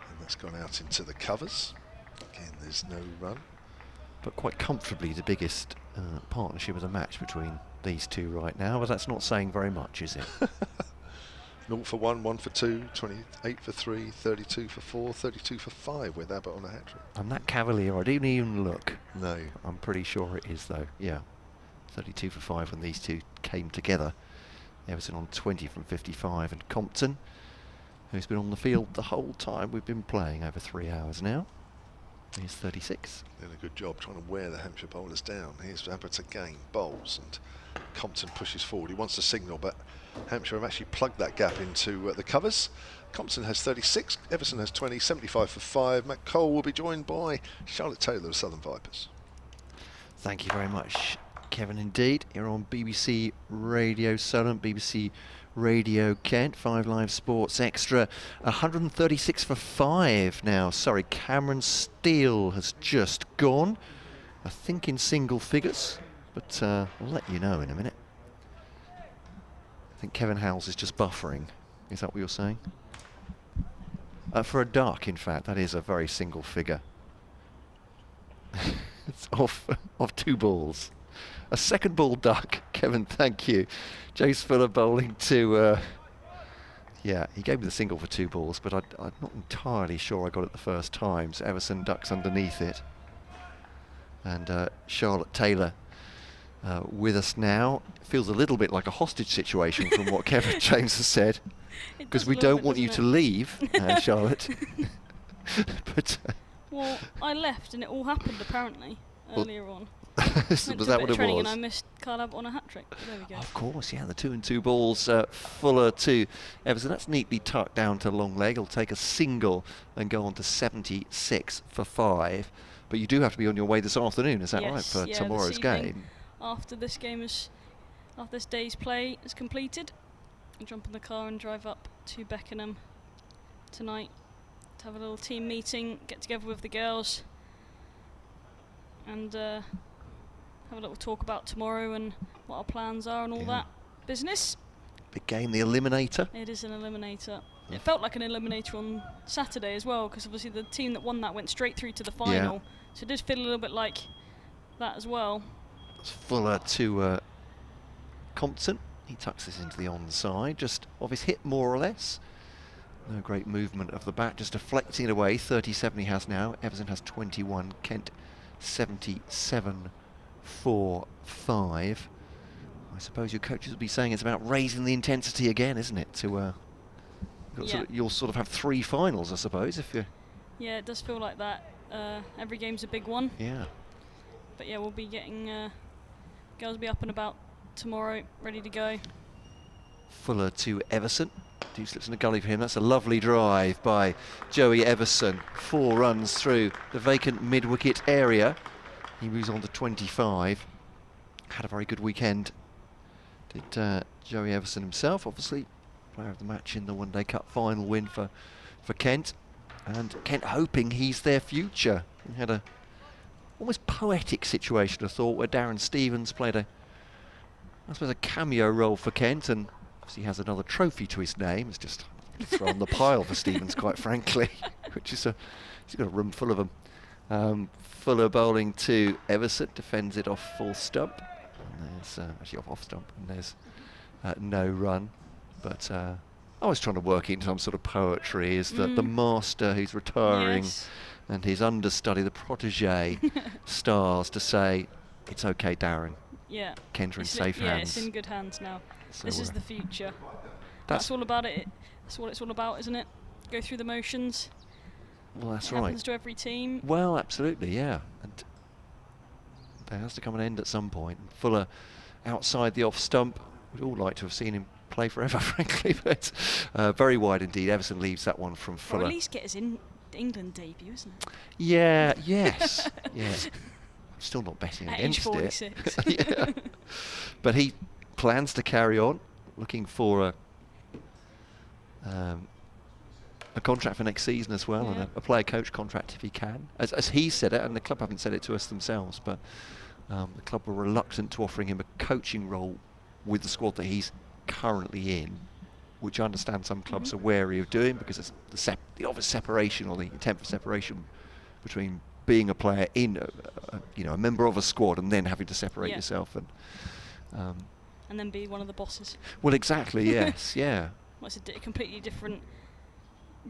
and that's gone out into the covers. Again, there's no run. But quite comfortably the biggest partnership of the match between these two right now, but that's not saying very much, is it? 0 for 1, 1 for 2, 28 for 3, 32 for 4, 32 for 5 with Abbott on a hat-trick. I'm that cavalier, I didn't even look. No. I'm pretty sure it is though, yeah. 32 for 5 when these two came together. Everton on 20 from 55, and Compton, who's been on the field the whole time we've been playing, over 3 hours now, he's 36. Doing a good job trying to wear the Hampshire bowlers down. Here's Abbott again, bowls, and Compton pushes forward. He wants to signal, but Hampshire have actually plugged that gap into the covers. Compton has 36, Everton has 20, 75 for 5. Matt Cole will be joined by Charlotte Taylor of Southern Vipers. Thank you very much, Kevin indeed, here on BBC Radio Solent, BBC Radio Kent, 5 Live Sports Extra, 136 for 5 now. Sorry, Cameron Steele has just gone, I think in single figures, but I'll let you know in a minute. I think Kevin Howells is just buffering. Is that what you're saying? For a duck, in fact, that is a very single figure. It's off 2 balls. A second ball duck, Kevin, thank you. Jace Fuller bowling to, yeah, he gave me the single for 2 balls, but I'm not entirely sure I got it the first time. So Everson ducks underneath it. And Charlotte Taylor with us now. It feels a little bit like a hostage situation from what Kevin James has said. Because we don't want you to leave, Charlotte. But well, I left and it all happened apparently earlier on. Was that what it was? And I missed Carl Abbott on a hat-trick. There we go. Of course, yeah, the 2 and 2 balls. Fuller to Everson. That's neatly tucked down to long leg. He'll take a single and go on to 76 for 5. But you do have to be on your way this afternoon, is that right, for tomorrow's game? After this game after this day's play is completed, I'll jump in the car and drive up to Beckenham tonight to have a little team meeting, get together with the girls, and have a little talk about tomorrow and what our plans are and all that business. Big game, the Eliminator. It is an Eliminator. It felt like an Eliminator on Saturday as well, because obviously the team that won that went straight through to the final. So it did feel a little bit like that as well. It's Fuller to Compton. He tucks this into the onside, just off his hip more or less. No great movement of the bat, just deflecting it away. 37 he has now. Everson has 21. Kent 77 for 5. I suppose your coaches will be saying it's about raising the intensity again, isn't it? To you'll sort of have 3 finals, I suppose, if you. Yeah, it does feel like that. Every game's a big one. Yeah. But yeah, we'll be getting girls will be up and about tomorrow, ready to go. Fuller to Everson. 2 slips in the gully for him. That's a lovely drive by Joey Everson. 4 runs through the vacant mid-wicket area. He moves on to 25. Had a very good weekend. Did Joey Everson himself, obviously. Player of the match in the One Day Cup final win for Kent. And Kent hoping he's their future. He had a almost poetic situation, I thought, where Darren Stevens played a cameo role for Kent, and obviously has another trophy to his name. It's just thrown on the pile for Stevens, quite frankly, which is he's got a room full of them. Fuller bowling to Everson, defends it off full stump. And there's actually off stump, and there's no run. But I was trying to work into some sort of poetry. Is that the master who's retiring, and his understudy, the protege, stars to say, "It's okay, Darren. Yeah. Kent are in safe hands. Yeah, it's in good hands now. So this is the future. That's all about it. That's what it's all about, isn't it? Go through the motions. Well, that's it right. Happens to every team. Well, absolutely, yeah. And there has to come an end at some point. Fuller outside the off stump. We'd all like to have seen him play forever, frankly, but very wide indeed. Everson leaves that one from Fuller. Or at least get his England debut, isn't it? Yeah, yes, yeah. Still not betting at against age 46. it. Yeah. But he plans to carry on, looking for a contract for next season as well, and a player coach contract if he can. As he said it, and the club haven't said it to us themselves, but the club were reluctant to offering him a coaching role with the squad that he's currently in, which I understand some clubs are wary of doing because it's the obvious separation, or the attempt for separation between being a player in a member of a squad and then having to separate yourself and then be one of the bosses. Well, exactly. Yes. Yeah. Well, it's a completely different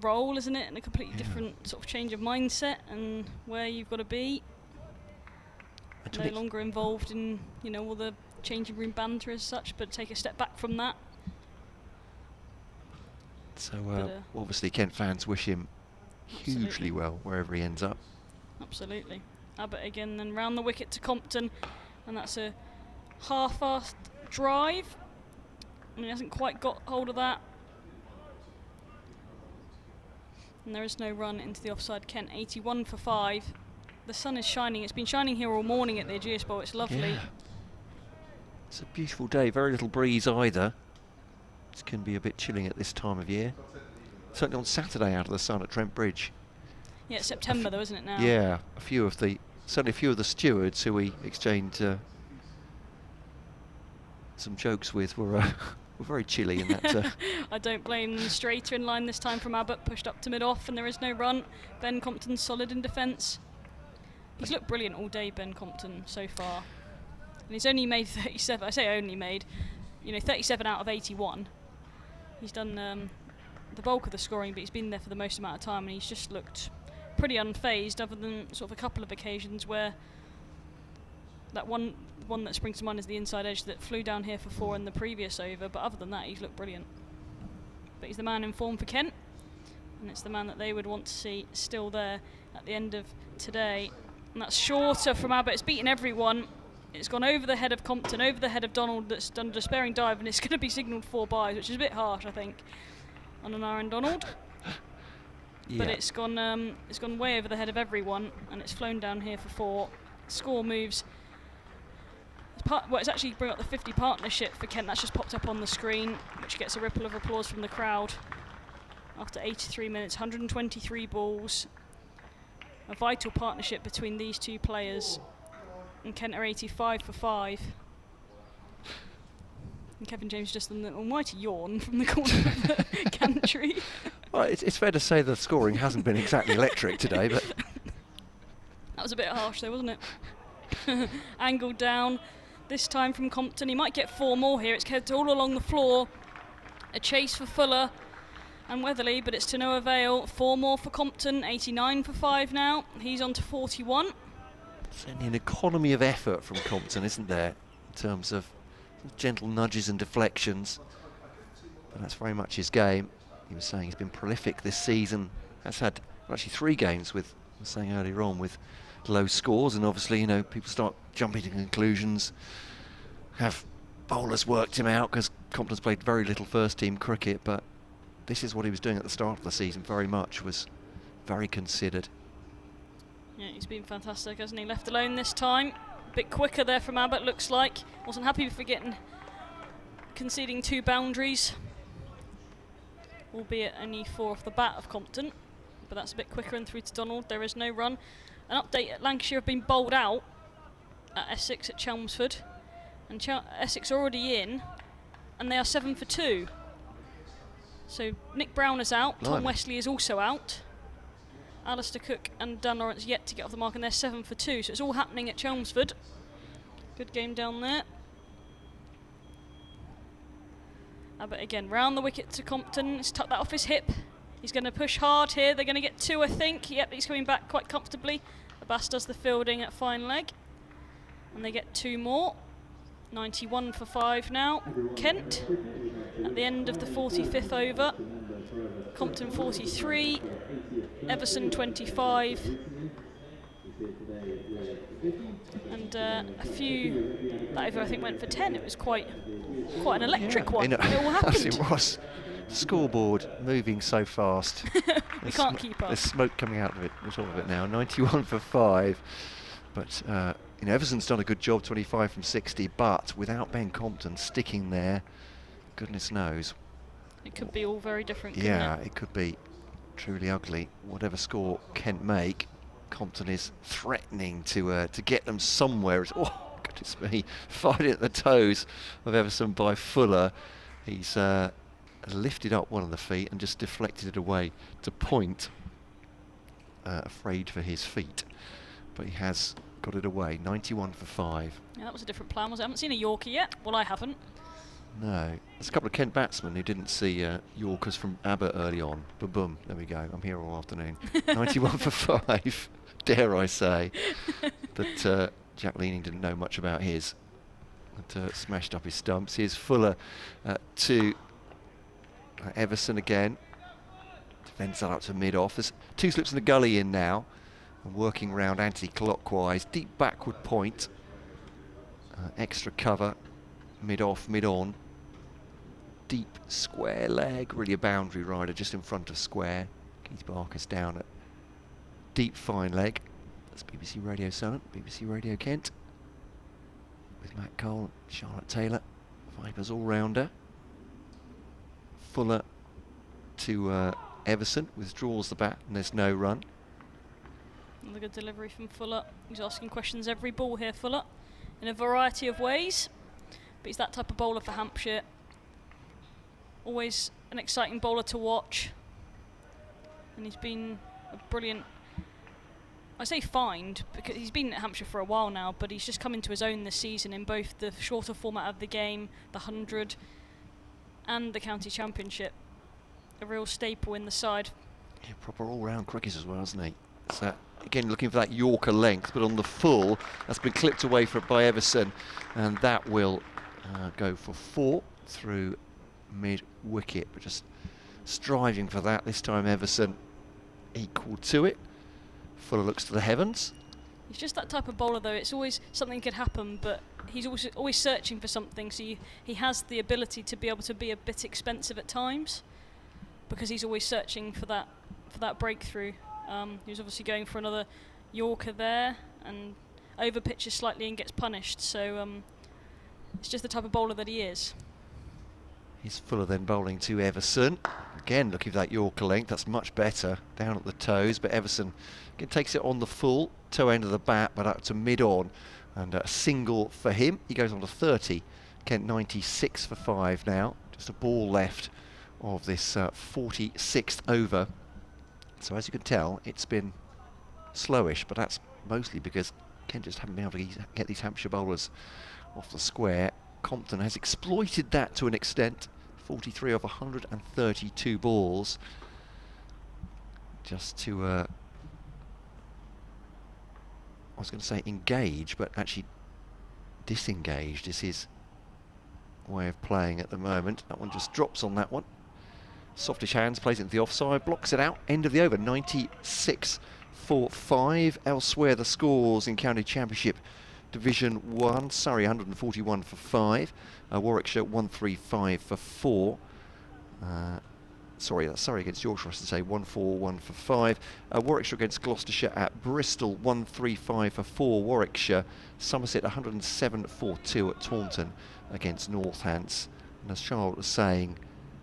role, isn't it, and a completely different sort of change of mindset and where you've got to be. No longer involved in all the changing room banter as such, but take a step back from that. So obviously Kent fans wish him hugely well wherever he ends up. Absolutely. Abbott again, then round the wicket to Compton, and that's a half-assed drive. And he hasn't quite got hold of that. And there is no run into the offside. Kent 81 for 5. The sun is shining. It's been shining here all morning at the Ageas Bowl. It's lovely. Yeah. It's a beautiful day, very little breeze either. It can be a bit chilling at this time of year. Certainly on Saturday out of the sun at Trent Bridge. Yeah, it's September though, isn't it now? Yeah, certainly a few of the stewards who we exchanged some jokes with were very chilly in that. I don't blame them. Straighter in line this time from Abbott, pushed up to mid-off and there is no run. Ben Compton's solid in defence. He's looked brilliant all day, Ben Compton, so far. And he's only made 37, I say only made, 37 out of 81. He's done the bulk of the scoring, but he's been there for the most amount of time and he's just looked pretty unfazed, other than sort of a couple of occasions where that one that springs to mind is the inside edge that flew down here for 4 in the previous over, but other than that he's looked brilliant. But he's the man in form for Kent, and it's the man that they would want to see still there at the end of today. And that's shorter from Abbott. It's beaten everyone. It's gone over the head of Compton, over the head of Donald, that's done a despairing dive, and it's going to be signalled 4 byes, which is a bit harsh, I think, on an Aaron Donald. Yeah. But it's gone way over the head of everyone, and it's flown down here for 4. Score moves. It's actually bring up the 50 partnership for Kent. That's just popped up on the screen, which gets a ripple of applause from the crowd. After 83 minutes, 123 balls. A vital partnership between these two players. And Kent are 85 for 5. And Kevin James just an almighty yawn from the corner of the gantry. Well, it's fair to say the scoring hasn't been exactly electric today, but that was a bit harsh though, wasn't it? Angled down, this time from Compton. He might get 4 more here. It's kept all along the floor. A chase for Fuller and Weatherly, but it's to no avail. 4 more for Compton, 89 for 5 now. He's on to 41. Certainly an economy of effort from Compton, isn't there, in terms of gentle nudges and deflections. But that's very much his game. He was saying he's been prolific this season. Has had actually 3 games with, I was saying earlier on, with low scores, and obviously, people start jumping to conclusions. Have bowlers worked him out, because Compton's played very little first-team cricket, but this is what he was doing at the start of the season, very much, was very considered. Yeah, he's been fantastic, hasn't he? Left alone this time. A bit quicker there from Abbott, looks like. Wasn't happy for conceding 2 boundaries. Albeit only 4 off the bat of Compton. But that's a bit quicker and through to Donald. There is no run. An update at Lancashire have been bowled out at Essex at Chelmsford. And Essex are already in. And they are 7 for 2. So Nick Brown is out. Tom Wesley is also out. Alistair Cook and Dan Lawrence yet to get off the mark, and they're 7 for 2. So it's all happening at Chelmsford. Good game down there. Abbott again round the wicket to Compton. He's tucked that off his hip. He's going to push hard here. They're going to get 2, I think. Yep, he's coming back quite comfortably. Abbas does the fielding at fine leg. And they get 2 more. 91 for 5 now. Kent at the end of the 45th over. Compton 43. Everson 25. And a few, that over I think went for 10. It was quite an electric one. It all happened. As it was. Scoreboard moving so fast. We can't keep up. There's smoke coming out of it, now. 91 for 5. But Everson's done a good job, 25 from 60. But without Ben Compton sticking there, goodness knows. It could be all very different. Yeah, it could be truly ugly. Whatever score Kent make, Compton is threatening to get them somewhere. Oh, goodness me, fighting at the toes of Everson by Fuller. He's lifted up one of the feet and just deflected it away to point, afraid for his feet. But he has got it away, 91 for 5. Yeah, that was a different plan, was it? I haven't seen a Yorkie yet. Well, I haven't. No. There's a couple of Kent batsmen who didn't see Yorkers from Abbott early on. Boom, boom, there we go. I'm here all afternoon. 91 for 5, dare I say. But Jack Leaning didn't know much about his. But smashed up his stumps. Here's Fuller to Everson again. Defends that up to mid-off. There's 2 slips in the gully in now. And working round anti-clockwise. Deep backward point. Extra cover. Mid-off, mid-on. Deep square leg. Really a boundary rider just in front of square. Keith Barker's down at deep fine leg. That's BBC Radio Silent, BBC Radio Kent. with Matt Cole, Charlotte Taylor, Vipers all-rounder. Fuller to Everson, withdraws the bat and there's no run. Another good delivery from Fuller. He's asking questions every ball here, Fuller, in a variety of ways. But he's that type of bowler for Hampshire. Always an exciting bowler to watch. And he's been a brilliant, I say find, because he's been at Hampshire for a while now, but he's just come into his own this season in both the shorter format of the game, the 100, and the county championship. A real staple in the side. Yeah, proper all-round cricket as well, isn't he? So, again, looking for that Yorker length, but on the full, that's been clipped away by Everson, and that will go for 4 through mid-wicket, but just striving for that. This time Everson equal to it. Fuller looks to the heavens. He's just that type of bowler, though. It's always something could happen, but he's always searching for something, so he has the ability to be able to be a bit expensive at times, because he's always searching for that breakthrough. He was obviously going for another Yorker there, and over pitches slightly and gets punished, so it's just the type of bowler that he is. He's Fuller then bowling to Everson. Again, looking for that Yorker length. That's much better down at the toes, but Everson again takes it on the full, toe end of the bat, but up to mid-on. And a single for him. He goes on to 30. Kent 96 for 5 now. Just a ball left of this 46th over. So as you can tell, it's been slowish, but that's mostly because Kent just haven't been able to get these Hampshire bowlers off the square. Compton has exploited that to an extent. 43 of 132 balls. Just to, I was going to say engage, but actually disengaged is his way of playing at the moment. That one just drops on that one. Softish hands, plays it into the offside, blocks it out. End of the over, 96 for 5. Elsewhere, the scores in County Championship Division 1, Surrey 141 for 5, Warwickshire 135 for 4. Sorry, that's Surrey against Yorkshire, I should say, 141 for 5. Warwickshire against Gloucestershire at Bristol, 135 for 4. Warwickshire, Somerset 107 for 2 at Taunton against Northants. And as Charlotte was saying,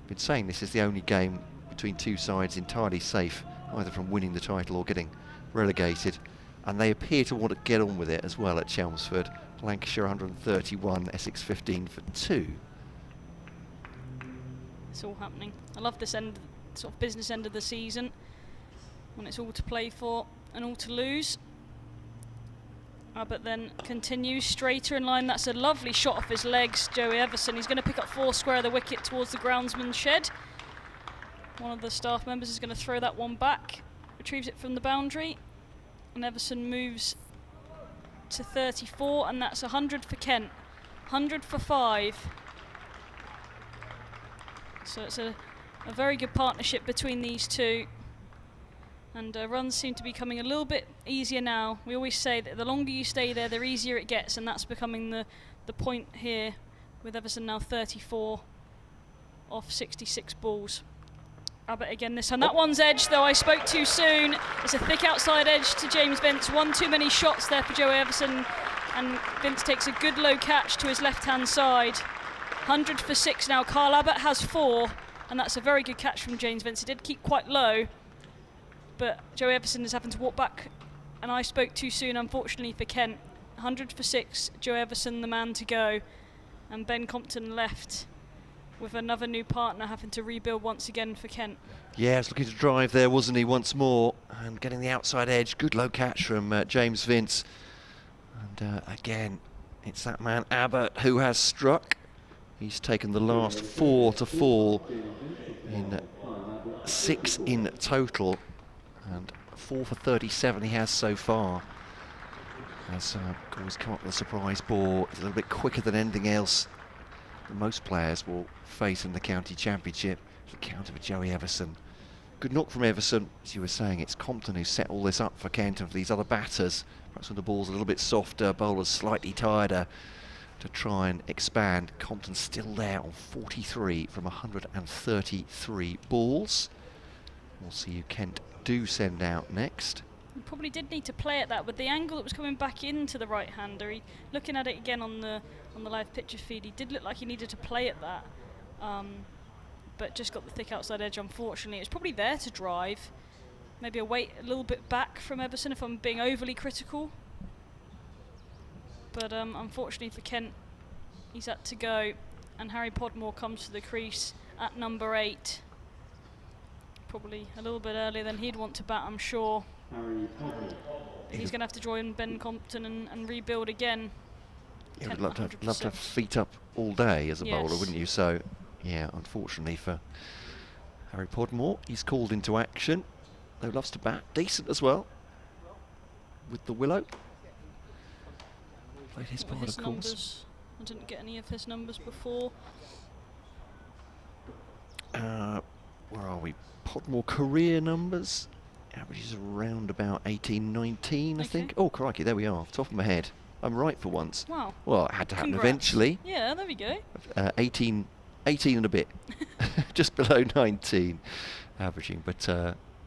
been saying this is the only game between two sides entirely safe, either from winning the title or getting relegated. And they appear to want to get on with it as well at Chelmsford. Lancashire 131, Essex 15 for 2. It's all happening. I love this end, sort of business end of the season, when it's all to play for and all to lose. Abbott then continues straighter in line. That's a lovely shot off his legs, Joey Everson. He's going to pick up 4 square of the wicket towards the groundsman's shed. One of the staff members is going to throw that one back, retrieves it from the boundary. And Everson moves to 34, and that's 100 for Kent. 100 for 5. So it's a very good partnership between these two. And runs seem to be coming a little bit easier now. We always say that the longer you stay there, the easier it gets, and that's becoming the point here, with Everson now 34 off 66 balls. Abbott again this time. That one's edge, though I spoke too soon. It's a thick outside edge to James Vince. One too many shots there for Joe Everson, and Vince takes a good low catch to his left-hand side. 100 for 6 now. Carl Abbott has 4, and that's a very good catch from James Vince. It did keep quite low, but Joe Everson is having to walk back, and I spoke too soon, unfortunately, for Kent. 100 for 6, Joe Everson the man to go, and Ben Compton left with another new partner having to rebuild once again for Kent. Yeah, he's looking to drive there, wasn't he, once more, and getting the outside edge. Good low catch from James Vince. And again, it's that man Abbott who has struck. He's taken the last 4 to fall in 6 in total, and 4 for 37 he has so far. Has always come up with a surprise ball. It's a little bit quicker than anything else that most players will face in the county championship. The counter for Joey Everson. Good knock from Everson. As you were saying, it's Compton who set all this up for Kent and for these other batters. Perhaps when the ball's a little bit softer, bowlers slightly tireder to try and expand. Compton still there on 43 from 133 balls. We'll see who Kent do send out next. He probably did need to play at that with the angle that was coming back into the right-hander. Looking at it again on the live picture feed, he did look like he needed to play at that, but just got the thick outside edge. Unfortunately, it's probably there to drive. Maybe a little bit back from Everson if I'm being overly critical. But unfortunately for Kent, he's had to go, and Harry Podmore comes to the crease at number 8. Probably a little bit earlier than he'd want to bat, I'm sure. He's going to have to join Ben Compton and rebuild again. Yeah, would love to have feet up all day as a bowler, wouldn't you? So, yeah, unfortunately for Harry Podmore, he's called into action. Though loves to bat, decent as well with the willow. Played his part, of course. Numbers? I didn't get any of his numbers before. Where are we? Podmore career numbers. Averages around about 18, 19, I think. Oh, crikey, there we are. Top of my head. I'm right for once. Wow. Well, it had to happen eventually. Yeah, there we go. 18 and a bit. Just below 19 averaging. But,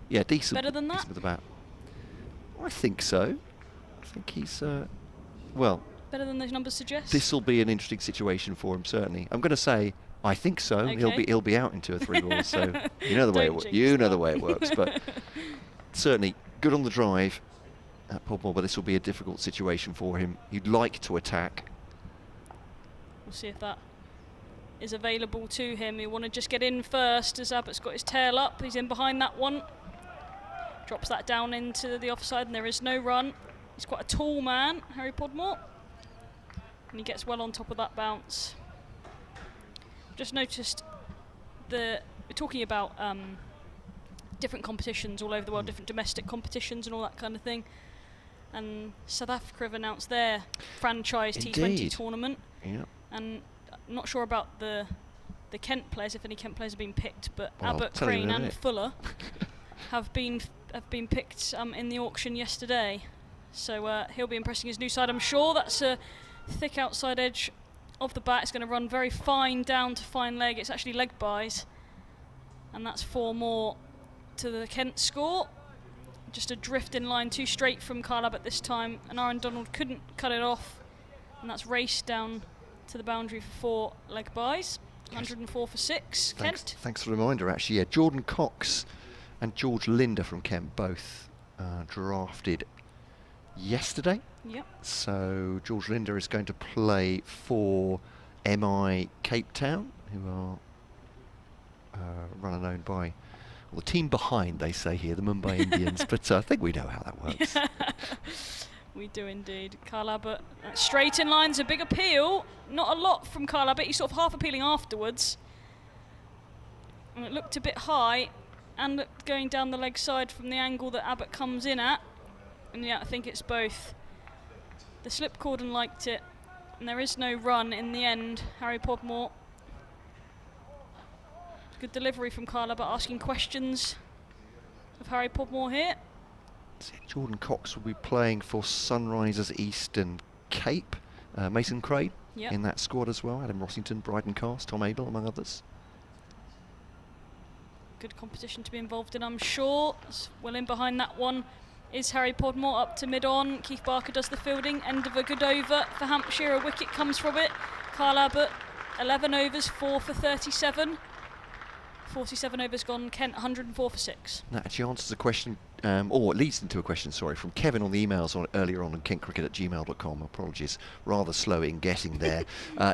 yeah, decent. Better than that? Decent with the bat. I think so. I think he's, well... Better than those numbers suggest? This will be an interesting situation for him, certainly. I'm going to say... I think so. Okay. He'll be out in 2 or 3 balls. So you know the way it works. You know the way it works. But certainly good on the drive at Podmore. But this will be a difficult situation for him. He'd like to attack. We'll see if that is available to him. He'll want to just get in first as Abbott's got his tail up. He's in behind that one. Drops that down into the offside, and there is no run. He's quite a tall man, Harry Podmore, and he gets well on top of that bounce. Just noticed we're talking about different competitions all over the world, different domestic competitions and all that kind of thing. And South Africa have announced their franchise T20 tournament. Yeah. And I'm not sure about the Kent players, if any Kent players have been picked, but well, Abbott, Crane and Fuller have been picked in the auction yesterday. So he'll be impressing his new side, I'm sure. That's a thick outside edge of the bat. It's going to run very fine down to fine leg. It's actually leg buys, and that's 4 more to the Kent score. Just a drift in line, too straight from Kyle Abbott this time, and Aaron Donald couldn't cut it off, and that's raced down to the boundary for 4 leg buys. 104 for 6. Kent. Thanks for the reminder. Actually, yeah, Jordan Cox and George Linder from Kent both drafted yesterday. Yep. So George Linder is going to play for MI Cape Town, who are run and owned by, well, the team behind, they say here, the Mumbai Indians. But I think we know how that works. We do indeed. Kyle Abbott, straight in line's a big appeal. Not a lot from Kyle Abbott. He's sort of half appealing afterwards. And it looked a bit high, and looked going down the leg side from the angle that Abbott comes in at. And yeah, I think it's both. The slip cordon liked it, and there is no run in the end. Harry Podmore. Good delivery from Kyle Abbott, asking questions of Harry Podmore here. Jordan Cox will be playing for Sunrisers Eastern Cape. Mason Crane in that squad as well. Adam Rossington, Bryden Cast, Tom Abel, among others. Good competition to be involved in, I'm sure. Well in behind that one is Harry Podmore, up to mid-on. Keith Barker does the fielding. End of a good over for Hampshire. A wicket comes from it. Kyle Abbott, 11 overs, 4 for 37. 47 overs gone. Kent, 104 for 6. That actually answers a question, or it leads into a question, sorry, from Kevin on the emails earlier on kentcricket@gmail.com. Apologies, rather slow in getting there.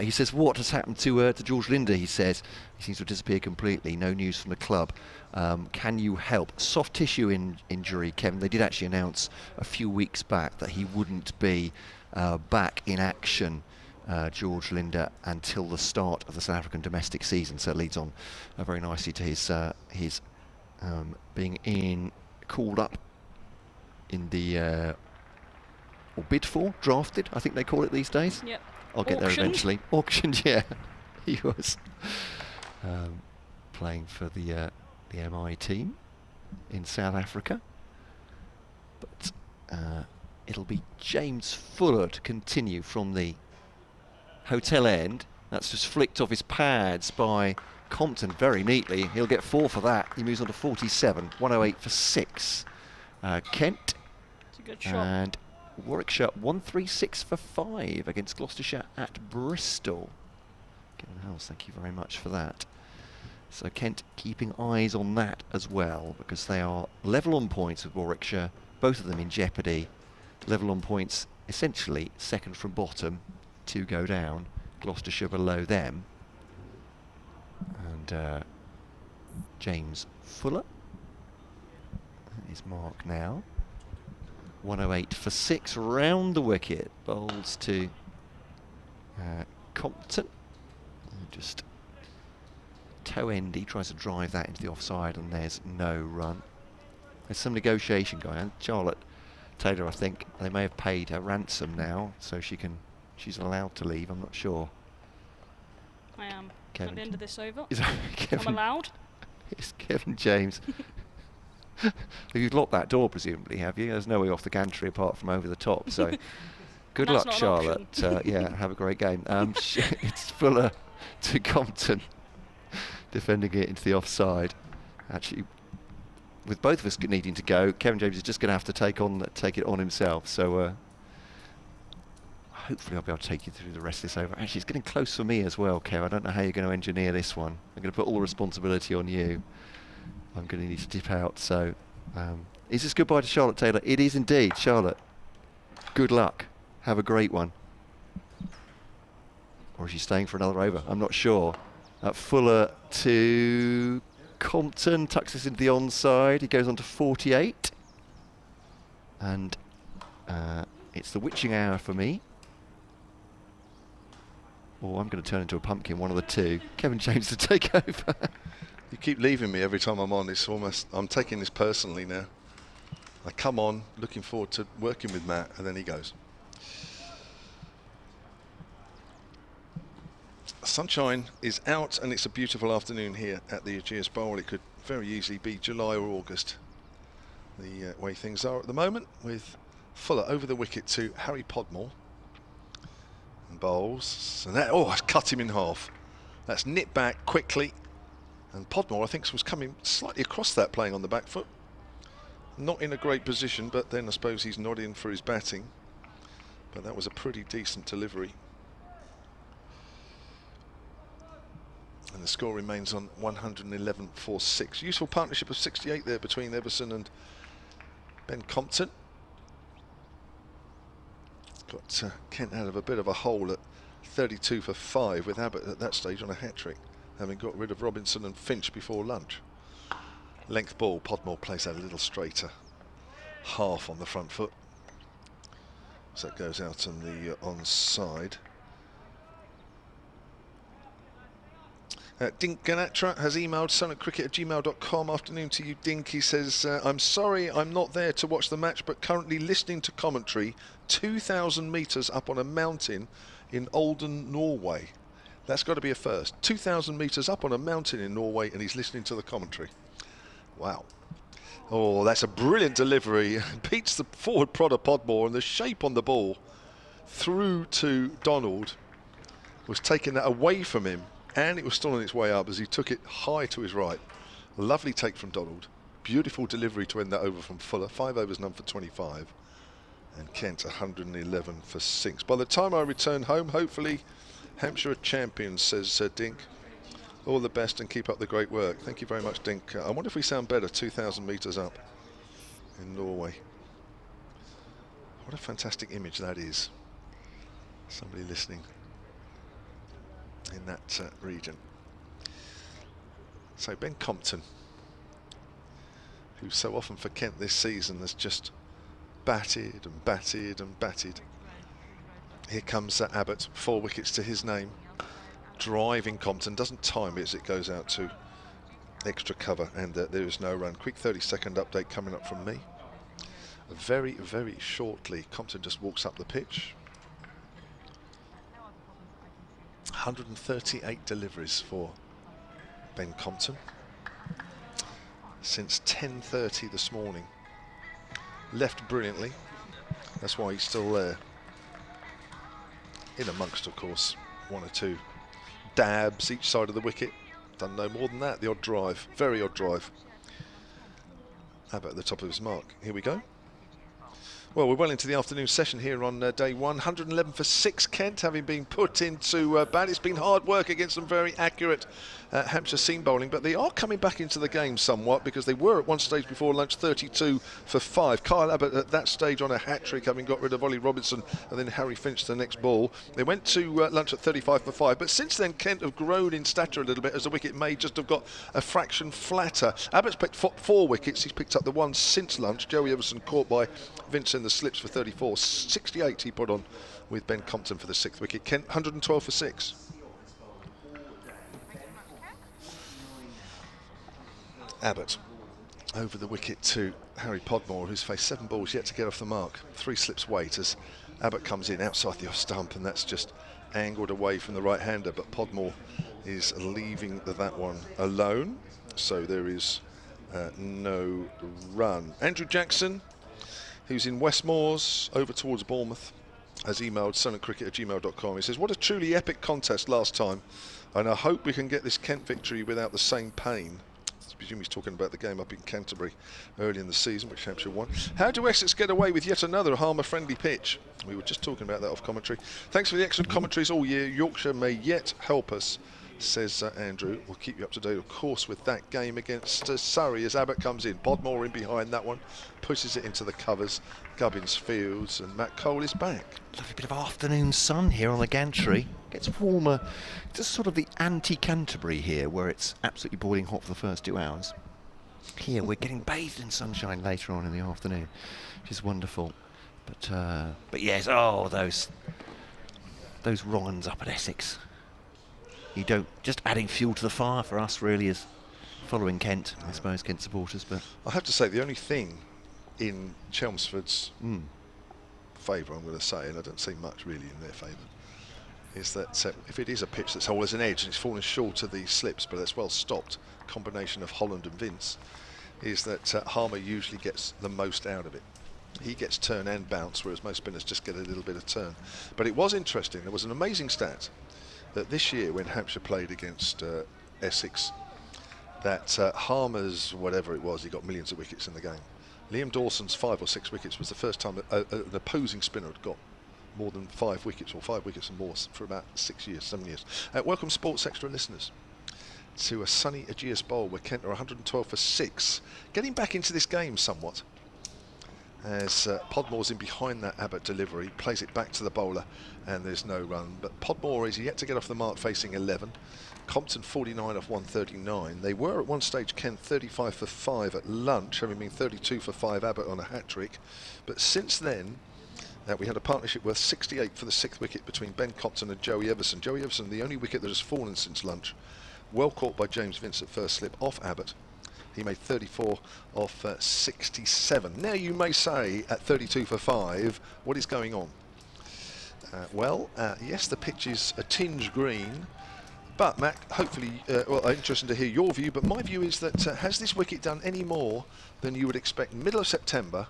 He says, what has happened to George Linder? He says he seems to have disappeared completely. No news from the club. Can you help? Soft tissue injury, Kevin. They did actually announce a few weeks back that he wouldn't be back in action, George Linder, until the start of the South African domestic season. So it leads on very nicely to his being called up in the or bid for, drafted, I think they call it these days. Yep. I'll get there eventually. Auctioned, yeah. He was playing for the MI team in South Africa. But it'll be James Fuller to continue from the hotel end. That's just flicked off his pads by Compton very neatly. He'll get 4 for that. He moves on to 47, 108 for 6. Kent Good shot. And Warwickshire 136 for 5 against Gloucestershire at Bristol. Kevin Howells, thank you very much for that. So Kent keeping eyes on that as well, because they are level on points with Warwickshire, both of them in jeopardy. Level on points, essentially second from bottom, 2 go down, Gloucestershire below them. And James Fuller, that is mark now. 108 for 6 round the wicket, bowls to Compton. Just toe end, he tries to drive that into the offside, and there's no run. There's some negotiation going on. Charlotte Taylor, I think they may have paid her ransom now, so she's allowed to leave. I'm not sure. I am. Kevin, At the end of this over. Kevin, I'm allowed. It's Kevin James. You've locked that door, presumably, have you? There's no way off the gantry apart from over the top. So, good luck, Charlotte. Yeah, have a great game. It's Fuller to Compton, defending it into the offside. Actually, with both of us needing to go, Kevin James is just going to have to take it on himself. So, hopefully, I'll be able to take you through the rest of this over. Actually, it's getting close for me as well, Kev. I don't know how you're going to engineer this one. I'm going to put all the responsibility on you. I'm going to need to dip out. So, is this goodbye to Charlotte Taylor? It is indeed, Charlotte. Good luck. Have a great one. Or is she staying for another over? I'm not sure. Fuller to Compton, tucks this into the onside. He goes on to 48. And it's the witching hour for me. Or I'm going to turn into a pumpkin, one of the two. Kevin James to take over. You keep leaving me every time I'm on. It's almost, I'm taking this personally now. I come on looking forward to working with Matt, and then he goes. Sunshine is out, and it's a beautiful afternoon here at the Ageas Bowl. It could very easily be July or August, the way things are at the moment, with Fuller over the wicket to Harry Podmore. And bowls, and that, oh, I cut him in half. That's nipped back quickly. And Podmore, I think, was coming slightly across that, playing on the back foot. Not in a great position, but then I suppose he's not in for his batting. But that was a pretty decent delivery. And the score remains on 111 for 6. Useful partnership of 68 there between Everson and Ben Compton. Got Kent out of a bit of a hole at 32 for 5 with Abbott at that stage on a hat-trick, having got rid of Robinson and Finch before lunch. Length ball, Podmore plays that a little straighter. Half on the front foot. So it goes out on the onside. Dink Ganatra has emailed sunatcricket@gmail.com. Afternoon to you, Dink. He says, I'm sorry I'm not there to watch the match, but currently listening to commentary 2,000 metres up on a mountain in Olden, Norway. That's got to be a first. 2,000 metres up on a mountain in Norway, and he's listening to the commentary. Wow. Oh, that's a brilliant delivery. Beats the forward prodder Podmore, and the shape on the ball through to Donald was taking that away from him, and it was still on its way up as he took it high to his right. Lovely take from Donald. Beautiful delivery to end that over from Fuller. 5 overs, none for 25. And Kent 111 for 6. By the time I return home, hopefully Hampshire are champions, says Dink. All the best and keep up the great work. Thank you very much, Dink. I wonder if we sound better 2,000 metres up in Norway. What a fantastic image that is. Somebody listening in that region. So Ben Compton, who so often for Kent this season has just batted and batted and batted. Here comes Abbott, 4 wickets to his name. Driving Compton, doesn't time it as it goes out to extra cover, and there is no run. Quick 30-second update coming up from me. Very, very shortly, Compton just walks up the pitch. 138 deliveries for Ben Compton since 10:30 this morning. Left brilliantly, that's why he's still there. In amongst, of course, 1 or 2 dabs each side of the wicket. Done no more than that. The odd drive, very odd drive. Abbott at the top of his mark. Here we go. Well, we're well into the afternoon session here on day one. 111 for 6, Kent, having been put into bat. It's been hard work against some very accurate Hampshire seam bowling, but they are coming back into the game somewhat, because they were at one stage before lunch 32 for 5. Kyle Abbott at that stage on a hat-trick, having got rid of Ollie Robinson and then Harry Finch the next ball. They went to lunch at 35 for 5, but since then Kent have grown in stature a little bit, as the wicket may just have got a fraction flatter. Abbott's picked 4 wickets. He's picked up the one since lunch. Joey Everson caught by Vincent the slips for 34. 68 he put on with Ben Compton for the 6th wicket. Kent 112 for 6. Abbott over the wicket to Harry Podmore, who's faced 7 balls yet to get off the mark. 3 slips wait as Abbott comes in outside the off stump, and that's just angled away from the right-hander, but Podmore is leaving that one alone, so there is no run. Andrew Jackson, who's in Westmoors over towards Bournemouth, has emailed sunandcricket@gmail.com. He says, what a truly epic contest last time, and I hope we can get this Kent victory without the same pain. I presume he's talking about the game up in Canterbury early in the season, which Hampshire won. How do Essex get away with yet another Harmer-friendly pitch? We were just talking about that off commentary. Thanks for the excellent commentaries all year. Yorkshire may yet help us, says Andrew. We'll keep you up to date, of course, with that game against Surrey as Abbott comes in. Podmore in behind that one, pushes it into the covers. Gubbins fields, and Matt Cole is back. Lovely bit of afternoon sun here on the gantry. Gets warmer. It's sort of the anti-Canterbury here, where it's absolutely boiling hot for the first 2 hours. Here we're getting bathed in sunshine later on in the afternoon, which is wonderful. But yes, oh, those wrong uns up at Essex. You don't, just adding fuel to the fire for us really is following Kent, I suppose, Kent supporters. But I have to say, the only thing in Chelmsford's favour, I'm going to say, and I don't see much really in their favour, is that if it is a pitch that's always an edge and it's fallen short of the slips, but it's well stopped, combination of Holland and Vince, is that Harmer usually gets the most out of it. He gets turn and bounce, whereas most spinners just get a little bit of turn. But it was interesting. There was an amazing stat that this year, when Hampshire played against Essex, that Harmer's, whatever it was, he got millions of wickets in the game. Liam Dawson's 5 or 6 wickets was the first time an opposing spinner had got more than 5 wickets, or 5 wickets and more, for about 6 years, 7 years. Welcome, Sports Extra listeners, to a sunny Ageas Bowl where Kent are 112 for 6. Getting back into this game somewhat, as Podmore's in behind that Abbott delivery, plays it back to the bowler, and there's no run. But Podmore is yet to get off the mark, facing 11. Compton 49 off 139. They were at one stage, Kent, 35 for 5 at lunch, having been 32 for 5 Abbott on a hat-trick. But since then, we had a partnership worth 68 for the 6th wicket between Ben Compton and Joey Everson. Joey Everson, the only wicket that has fallen since lunch. Well caught by James Vince at first slip off Abbott. He made 34 off 67. Now you may say, at 32 for 5, what is going on? Yes, the pitch is a tinge green, but Mac, hopefully, interesting to hear your view, but my view is that has this wicket done any more than you would expect middle of September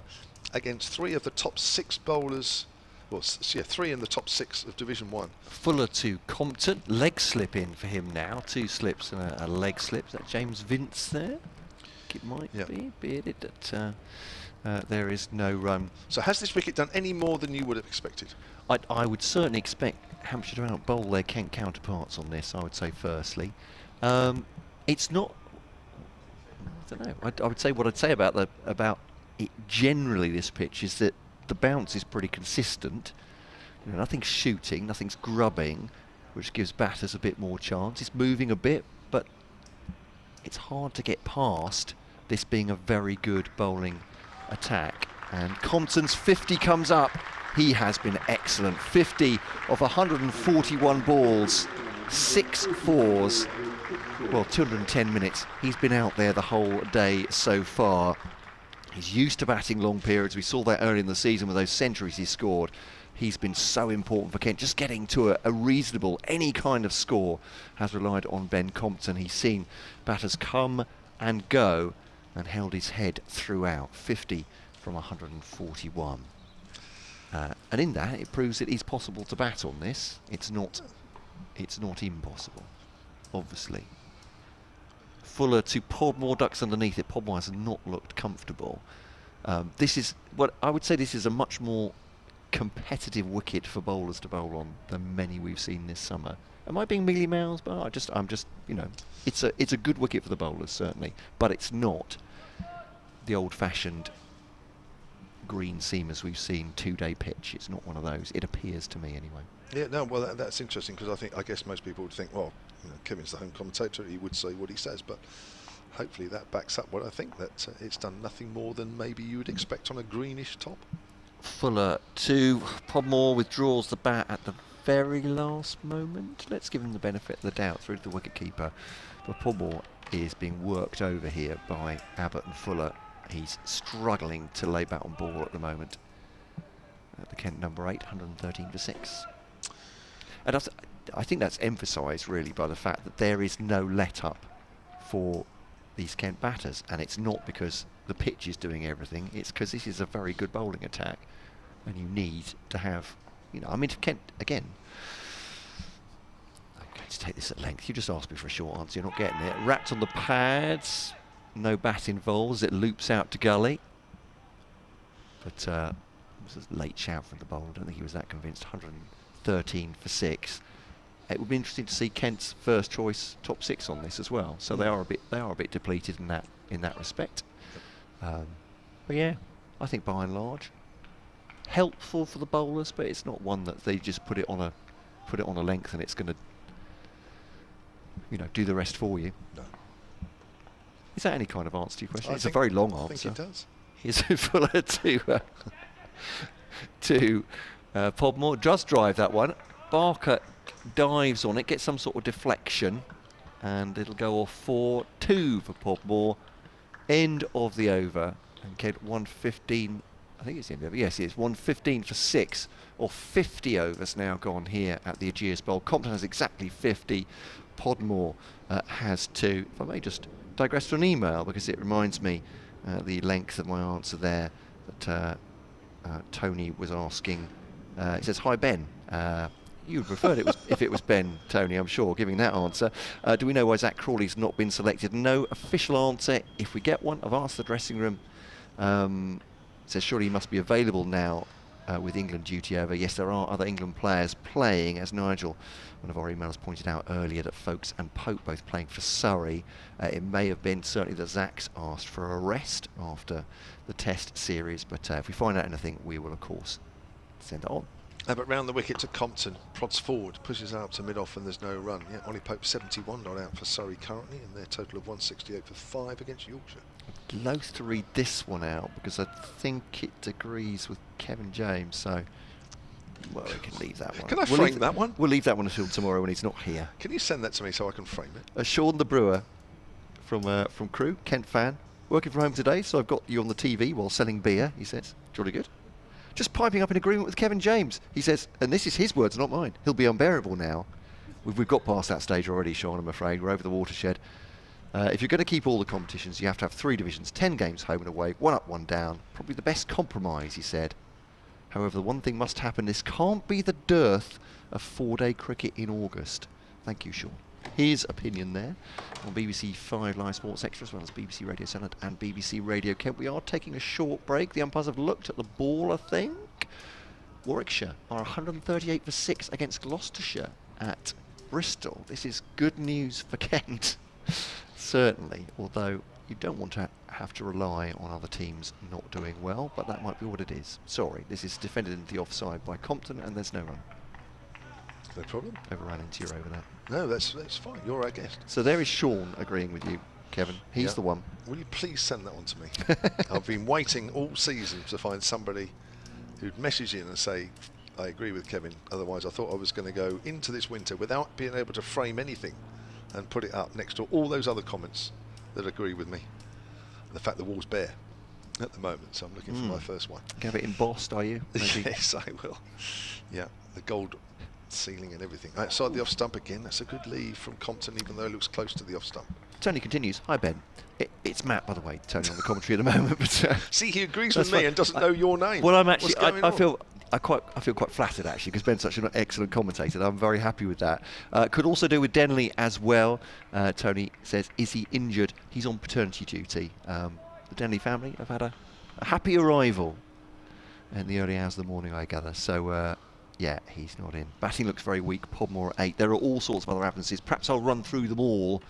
against 3 of the top 6 bowlers, well, 3 in the top 6 of Division 1. Fuller to Compton, leg slip in for him now, 2 slips and a leg slip. Is that James Vince there? It might be bearded that there is no run. So has this wicket done any more than you would have expected? I would certainly expect Hampshire to out-bowl their Kent counterparts on this, I would say, firstly. It's not, I don't know, I would say what I'd say about it generally, this pitch, is that the bounce is pretty consistent. You know, nothing's shooting, nothing's grubbing, which gives batters a bit more chance. It's moving a bit, but it's hard to get past this being a very good bowling attack. And Compton's 50 comes up. He has been excellent. 50 of 141 balls, 6 fours. Well, 210 minutes. He's been out there the whole day so far. He's used to batting long periods. We saw that early in the season with those centuries he scored. He's been so important for Kent. Just getting to a reasonable, any kind of score, has relied on Ben Compton. He's seen batters come and go and held his head throughout. 50 from 141. And in that, it proves it is possible to bat on this. It's not impossible, obviously. Fuller to Podmore, ducks underneath it. Podmore has not looked comfortable. This is what I would say. This is a much more competitive wicket for bowlers to bowl on than many we've seen this summer. Am I being mealy mouthed? But I'm just, it's a good wicket for the bowlers certainly, but it's not the old-fashioned green seamers we've seen 2-day pitch. It's not one of those. It appears to me anyway. Yeah, no, well that's interesting, because I guess most people would think, well, Kevin's the home commentator, he would say what he says, but hopefully that backs up what I think, that it's done nothing more than maybe you would expect on a greenish top. Fuller to Podmore, withdraws the bat at the very last moment. Let's give him the benefit of the doubt through to the wicketkeeper. But Podmore is being worked over here by Abbott and Fuller. He's struggling to lay bat on ball at the moment. At the Kent number 8, 113 for 6. And I think that's emphasised really by the fact that there is no let-up for these Kent batters, and it's not because the pitch is doing everything, it's because this is a very good bowling attack, and you need to have, I mean, if Kent, again, I'm going to take this at length. You just asked me for a short answer, you're not getting it. Wrapped on the pads, no bat involved, it loops out to gully. But this is a late shout from the bowler, I don't think he was that convinced. 113 for 6. It would be interesting to see Kent's first choice top 6 on this as well. So they are a bit depleted in that respect. But yeah, I think by and large helpful for the bowlers, but it's not one that they just put it on a length and it's going to do the rest for you. No. Is that any kind of answer to your question? It's a very long answer. I think it does. Here's Fuller to Podmore. Just drive that one. Barker dives on it, gets some sort of deflection, and it'll go off for 2 for Podmore. End of the over, and Kent 115. I think it's the end of the over. Yes, it is 115 for 6, or 50 overs now gone here at the Ageas Bowl. Compton has exactly 50. Podmore has 2. If I may just digress to an email, because it reminds me the length of my answer there that Tony was asking. It says, "Hi Ben." You would prefer it if it was Ben, Tony, I'm sure, giving that answer. Do we know why Zach Crawley's not been selected? No official answer. If we get one, I've asked the dressing room. Says surely he must be available now with England duty over. Yes, there are other England players playing, as Nigel, one of our emailers, pointed out earlier, that Folkes and Pope both playing for Surrey. It may have been certainly that Zach's asked for a rest after the Test series, but if we find out anything, we will, of course, send it on. But round the wicket to Compton, prods forward, pushes out to mid-off, and there's no run. Yeah, Ollie Pope 71 not out for Surrey currently, and their total of 168 for 5 against Yorkshire. I'd loath to read this one out because I think it agrees with Kevin James, so well, we can leave that one. Can I frame that one? We'll leave that one until tomorrow when he's not here. Can you send that to me so I can frame it? Sean the Brewer from Crewe, Kent fan, working from home today, so I've got you on the TV while selling beer, he says. Jolly good. Just piping up in agreement with Kevin James. He says, and this is his words, not mine, he'll be unbearable now. We've got past that stage already, Sean, I'm afraid. We're over the watershed. If you're going to keep all the competitions, you have to have 3 divisions, 10 games home and away, 1 up, 1 down. Probably the best compromise, he said. However, the one thing must happen. This can't be the dearth of 4-day cricket in August. Thank you, Sean. His opinion there on BBC 5 Live Sports Extra, as well as BBC Radio Sunderland and BBC Radio Kent. We are taking a short break. The umpires have looked at the ball, I think. Warwickshire are 138 for 6 against Gloucestershire at Bristol. This is good news for Kent, certainly, although you don't want to have to rely on other teams not doing well, but that might be what it is. Sorry, this is defended into the offside by Compton, and there's no run. No problem. Overran into your over there. No, that's fine. You're our guest. So there is Sean agreeing with you, Kevin. He's the one. Will you please send that one to me? I've been waiting all season to find somebody who'd message in and say, I agree with Kevin. Otherwise, I thought I was going to go into this winter without being able to frame anything and put it up next to all those other comments that agree with me. And the fact the wall's bare at the moment, so I'm looking for my first one. Have it embossed, are you? Maybe? Yes, I will. Yeah, the gold ceiling and everything. Outside the off stump again. That's a good leave from Compton, even though it looks close to the off stump. Tony continues. Hi Ben. It's Matt, by the way, Tony on the commentary at the moment. But see, he agrees with me and doesn't know your name. Well, I'm actually. I feel quite flattered actually, because Ben's such an excellent commentator. I'm very happy with that. Could also do with Denley as well. Tony says, is he injured? He's on paternity duty. The Denley family have had a A happy arrival in the early hours of the morning, I gather. So, yeah, he's not in. Batting looks very weak. Podmore at 8. There are all sorts of other absences. Perhaps I'll run through them all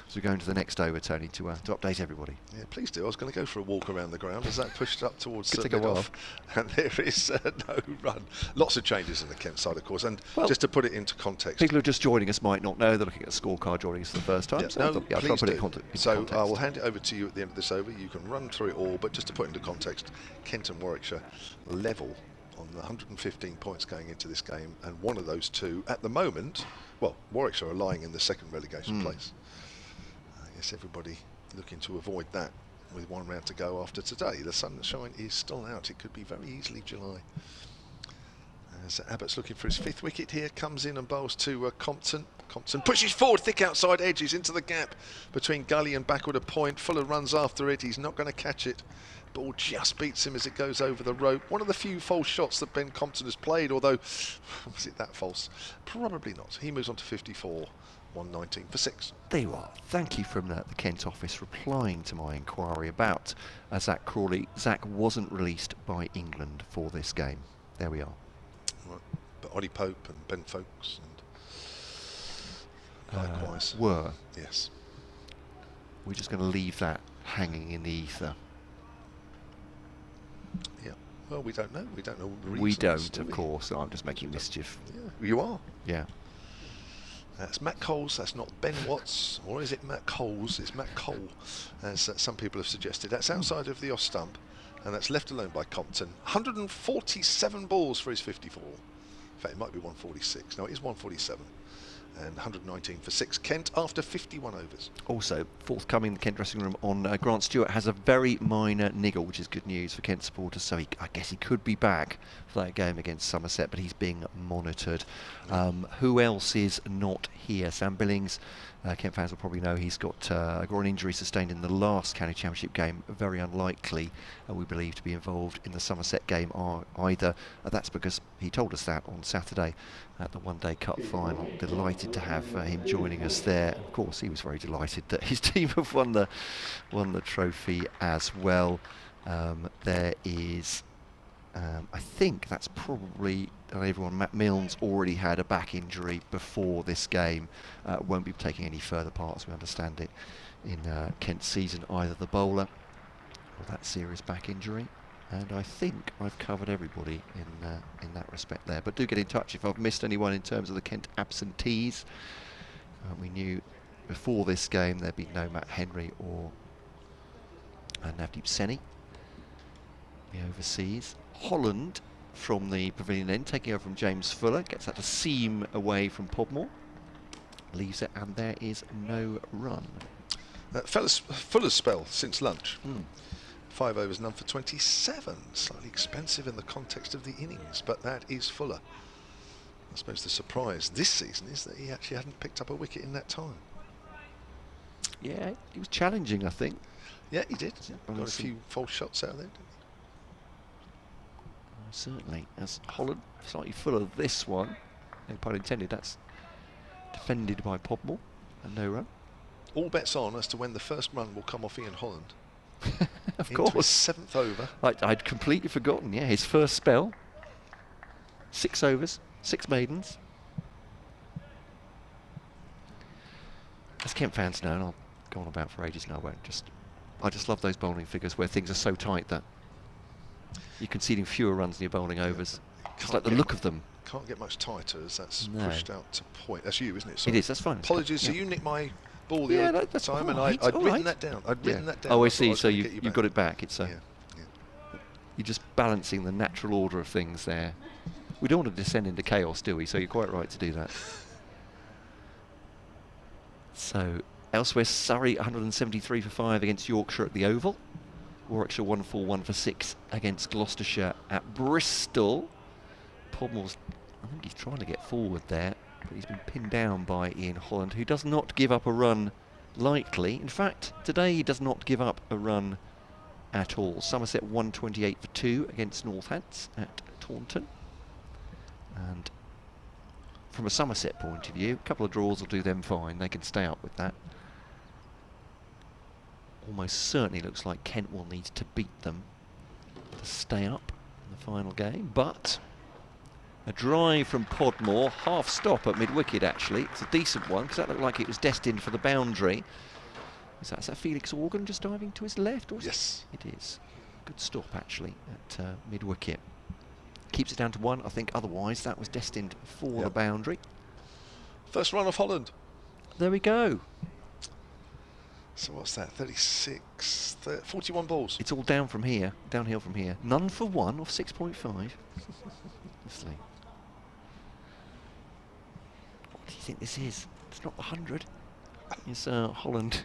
as we go into the next over, Tony, to update everybody. Yeah, please do. I was going to go for a walk around the ground as that pushed up towards Could take a while. mid-off, and there is no run. Lots of changes in the Kent side, of course, and Well, just to put it into context. People who are just joining us might not know. They're looking at a scorecard joining us for the first time. Yeah, so no, I'll try please to put it do. in context. So I will hand it over to you at the end of this over. You can run through it all, but just to put it into context, Kent and Warwickshire level on the 115 points going into this game, and one of those two at the moment, well, Warwickshire are lying in the second relegation place. I guess everybody looking to avoid that with one round to go after today. The sunshine is still out. It could be very easily July. As Abbott's looking for his 5th wicket here, comes in and bowls to Compton. Compton pushes forward, thick outside edges into the gap between gully and backward a point. Fuller runs after it. He's not going to catch it. Ball just beats him as it goes over the rope. One of the few false shots that Ben Compton has played, although, was it that false? Probably not. He moves on to 54, 119 for 6. There you are. Thank you from the Kent office replying to my inquiry about Zach Crawley. Zach wasn't released by England for this game. There we are. Right. But Ollie Pope and Ben Folkes and likewise. Were. Yes. We're just going to leave that hanging in the ether. Yeah. Well, we don't know. We don't know the reasons. We don't, do of we? course. I'm just making mischief. Yeah, you are. Yeah. That's Matt Coles, that's not Ben Watts, or is it Matt Coles? It's Matt Cole, as some people have suggested. That's outside of the off stump, and that's left alone by Compton. 147 balls for his 54. In fact, it might be 146. No, it is 147. And 119 for 6. Kent after 51 overs. Also, forthcoming in the Kent dressing room on Grant Stewart has a very minor niggle, which is good news for Kent supporters. So I guess he could be back for that game against Somerset, but he's being monitored. Who else is not here? Sam Billings, Kent fans will probably know he's got a groin injury sustained in the last county championship game. Very unlikely, we believe, to be involved in the Somerset game either. That's because he told us that on Saturday at the one-day cup final. Delighted to have him joining us there. Of course, he was very delighted that his team have won the trophy as well. There is, I think that's probably everyone. Matt Milnes already had a back injury before this game. Won't be taking any further part, as we understand it, in Kent's season, either the bowler or that serious back injury. And I think I've covered everybody in that respect there. But do get in touch if I've missed anyone in terms of the Kent absentees. We knew before this game there'd be no Matt Henry or Navdeep Seni, the overseas. Holland from the pavilion end, taking over from James Fuller, gets that to seam away from Podmore, leaves it, and there is no run. Fuller's spell since lunch. 5 overs, none for 27. Slightly expensive in the context of the innings, but that is Fuller. I suppose the surprise this season is that he actually hadn't picked up a wicket in that time. Yeah, he was challenging, I think. Yeah, he did. Yeah, Got a few false shots out of there, didn't Certainly, as Holland slightly full of this one, no pun intended, that's defended by Podmore, and no run. he? All bets on as to when the first run will come off Ian Holland. Of Into his course. 7th over. I'd completely forgotten, yeah, his first spell. 6 overs, 6 maidens. As Kent fans know, and I'll go on about for ages now, I just love those bowling figures where things are so tight that you're conceding fewer runs than you're bowling overs. Just like the look of them. Can't get much tighter as that's No. pushed out to point. That's you, isn't it? It is, that's fine. Apologies, so Yeah. you nicked my ball the Yeah, other that's time, and alright, I'd written alright. that down. I'd written that down. Oh, I thought see. was So gonna get you've back. got it back. It's Yeah, you're just balancing the natural order of things there. We don't want to descend into chaos, do we? So you're quite right to do that. So elsewhere, Surrey 173 for 5 against Yorkshire at the Oval. Warwickshire 141 for 6 against Gloucestershire at Bristol. Podmore's, I think he's trying to get forward there, but he's been pinned down by Ian Holland, who does not give up a run lightly. In fact, today he does not give up a run at all. Somerset 128 for 2 against Northants at Taunton. And from a Somerset point of view, a couple of draws will do them fine. They can stay up with that. Almost certainly looks like Kent will need to beat them to stay up in the final game, but a drive from Podmore, half stop at mid-wicket actually. It's a decent one because that looked like it was destined for the boundary. Is that Felix Organ just diving to his left? Or Yes. It is. Good stop actually at mid-wicket. Keeps it down to 1. I think otherwise that was destined for the boundary. First run of Holland. There we go. So what's that? 36, 41 balls. It's all down from here, downhill from here. None for 1 off 6.5. Honestly. What do you think this is? It's not 100. It's Holland.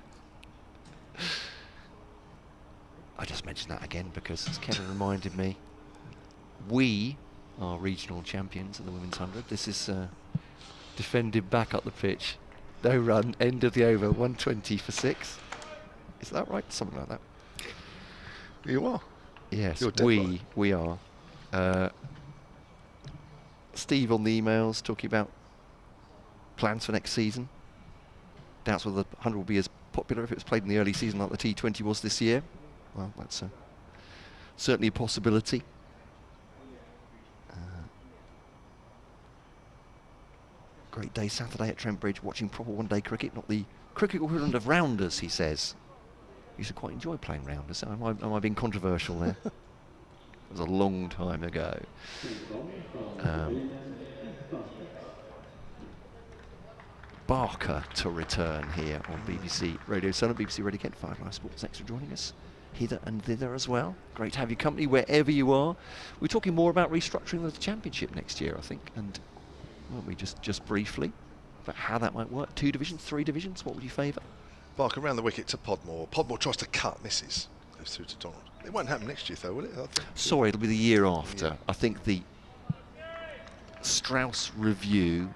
I just mentioned that again because, as Kevin reminded me, we are regional champions of the Women's 100. This is defended back up the pitch. No run, end of the over, 120 for 6. Is that right? Something like that. You are. Yes, You're dead we are. Steve on the emails talking about plans for next season. Doubts whether the 100 will be as popular if it was played in the early season like the T20 was this year. Well, that's certainly a possibility. Great day Saturday at Trent Bridge, watching proper one-day cricket, not the cricket equivalent of rounders, he says. He used to quite enjoy playing rounders. Am I being controversial there? It was a long time ago. Barker to return here on BBC Radio Sun and BBC Radio Kent. 5 Live Sports Extra joining us hither and thither as well. Great to have your company wherever you are. We're talking more about restructuring of the championship next year, I think, and weren't we just briefly about how that might work? 2 divisions, 3 divisions, what would you favour? Barker around the wicket to Podmore. Podmore tries to cut, misses. Goes through to Donald. It won't happen next year though, will it? I think. Sorry, it'll be the year after. Yeah. I think the Strauss review,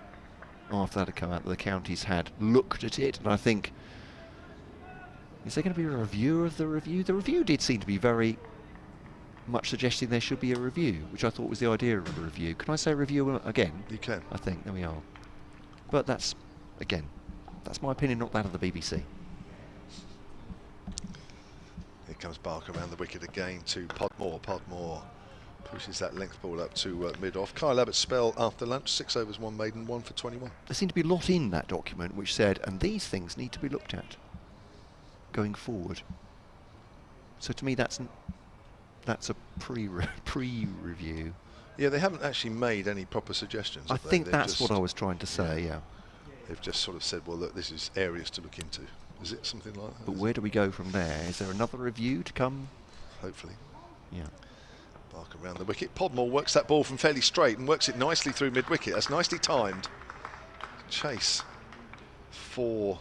after that had come out, that the counties had looked at it, and I think, is there going to be a review of the review? The review did seem to be very much suggesting there should be a review, which I thought was the idea of the review. Can I say review again? You can. I think, there we are. But that's, again, that's my opinion, not that of the BBC. Here comes Barker around the wicket again to Podmore. Podmore pushes that length ball up to mid-off. Kyle Abbott's spell after lunch, 6 overs, 1 maiden, 1 for 21. There seemed to be a lot in that document which said, and these things need to be looked at going forward. So to me that's a pre-review. Yeah, they haven't actually made any proper suggestions. I think They've that's just, what I was trying to say, yeah. They've just sort of said, well, look, this is areas to look into. Is it something like that? But where do we go from there? Is there another review to come? Hopefully. Yeah. Barker around the wicket. Podmore works that ball from fairly straight and works it nicely through mid-wicket. That's nicely timed. Chase for...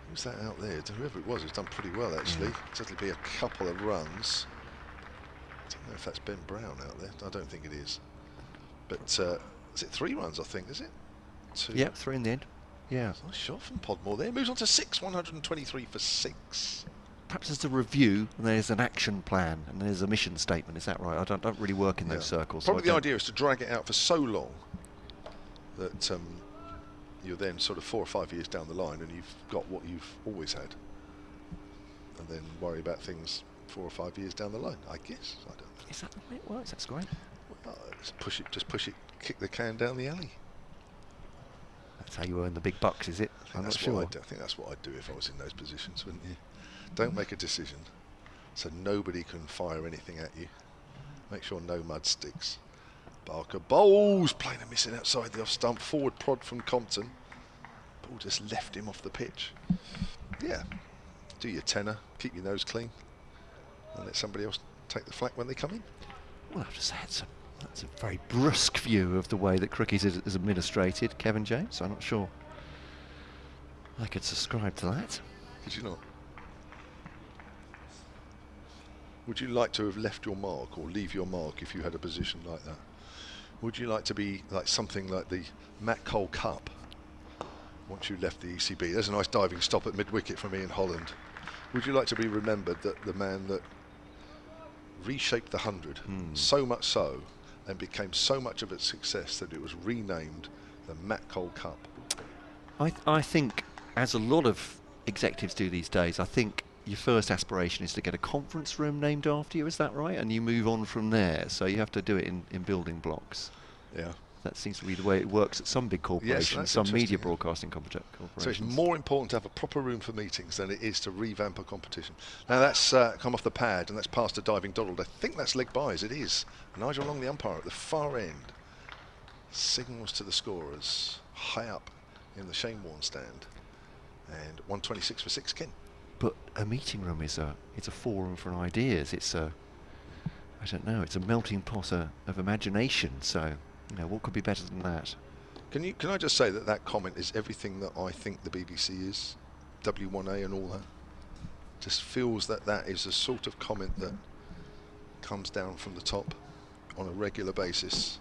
Who's that out there? Whoever it was, has done pretty well, actually. Certainly be a couple of runs. I don't know if that's Ben Brown out there. I don't think it is. But is it 3 runs, I think, is it? 2. Yep, 3 in the end. Yeah. Nice shot from Podmore there. Moves on to 6, 123 for 6. Perhaps there's a review and there's an action plan and there's a mission statement. Is that right? I don't really work in those circles. Probably so the idea is to drag it out for so long that you're then sort of 4 or 5 years down the line and you've got what you've always had, and then worry about things 4 or 5 years down the line. I guess. I don't know. Is that the way it works? That's great. Well, just push it, kick the can down the alley. That's how you earn the big bucks, is it? I'm not sure. I think that's what I'd do if I was in those positions, wouldn't you? Don't make a decision so nobody can fire anything at you. Make sure no mud sticks. Barker bowls, playing and missing outside the off stump. Forward prod from Compton. Ball just left him off the pitch. Yeah, do your tenner, keep your nose clean, and let somebody else take the flak when they come in. Well, I have to say that's a very brusque view of the way that cricket is administrated, Kevin James. I'm not sure I could subscribe to that. Could you not? Would you like to have left your mark or leave your mark if you had a position like that? Would you like to be like something like the Matt Cole Cup once you left the ECB? There's a nice diving stop at mid-wicket from Ian Holland. Would you like to be remembered that the man that reshaped the 100 so much so and became so much of a success that it was renamed the Matt Cole Cup? I think, as a lot of executives do these days, I think your first aspiration is to get a conference room named after you, is that right? And you move on from there, so you have to do it in building blocks. Yeah. That seems to be the way it works at some big corporations, some media broadcasting corporations. So it's more important to have a proper room for meetings than it is to revamp a competition. Now that's come off the pad and that's past a diving Donald. I think that's leg byes. It is. Nigel Long, the umpire, at the far end, signals to the scorers high up in the Shane Warne stand. And 126 for 6, Ken. But a meeting room is it's a forum for ideas. It's I don't know, it's a melting pot of imagination. So, you know, what could be better than that? Can I just say that comment is everything that I think the BBC is, W1A and all that. Just feels that is a sort of comment that comes down from the top on a regular basis.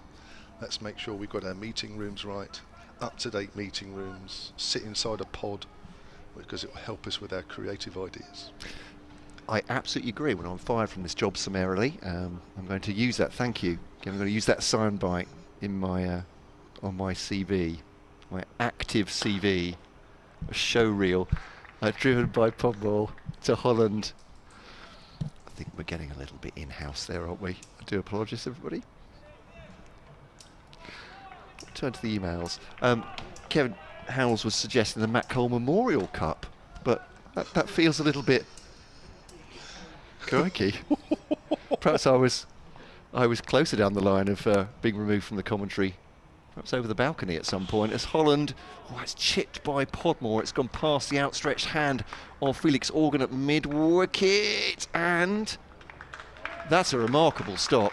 Let's make sure we've got our meeting rooms right, up-to-date meeting rooms, sit inside a pod, because it will help us with our creative ideas. I absolutely agree. When I'm fired from this job summarily, I'm going to use that. Thank you. I'm going to use that soundbite in my on my CV, my active CV, a show reel, driven by Podmore to Holland. I think we're getting a little bit in-house there, aren't we? I do apologise, everybody. Turn to the emails. Kevin Howells was suggesting the Matt Cole Memorial Cup, but that feels a little bit crikey. Perhaps I was closer down the line of being removed from the commentary, perhaps over the balcony at some point, as Holland, it's chipped by Podmore. It's gone past the outstretched hand of Felix Organ at mid-wicket, and that's a remarkable stop.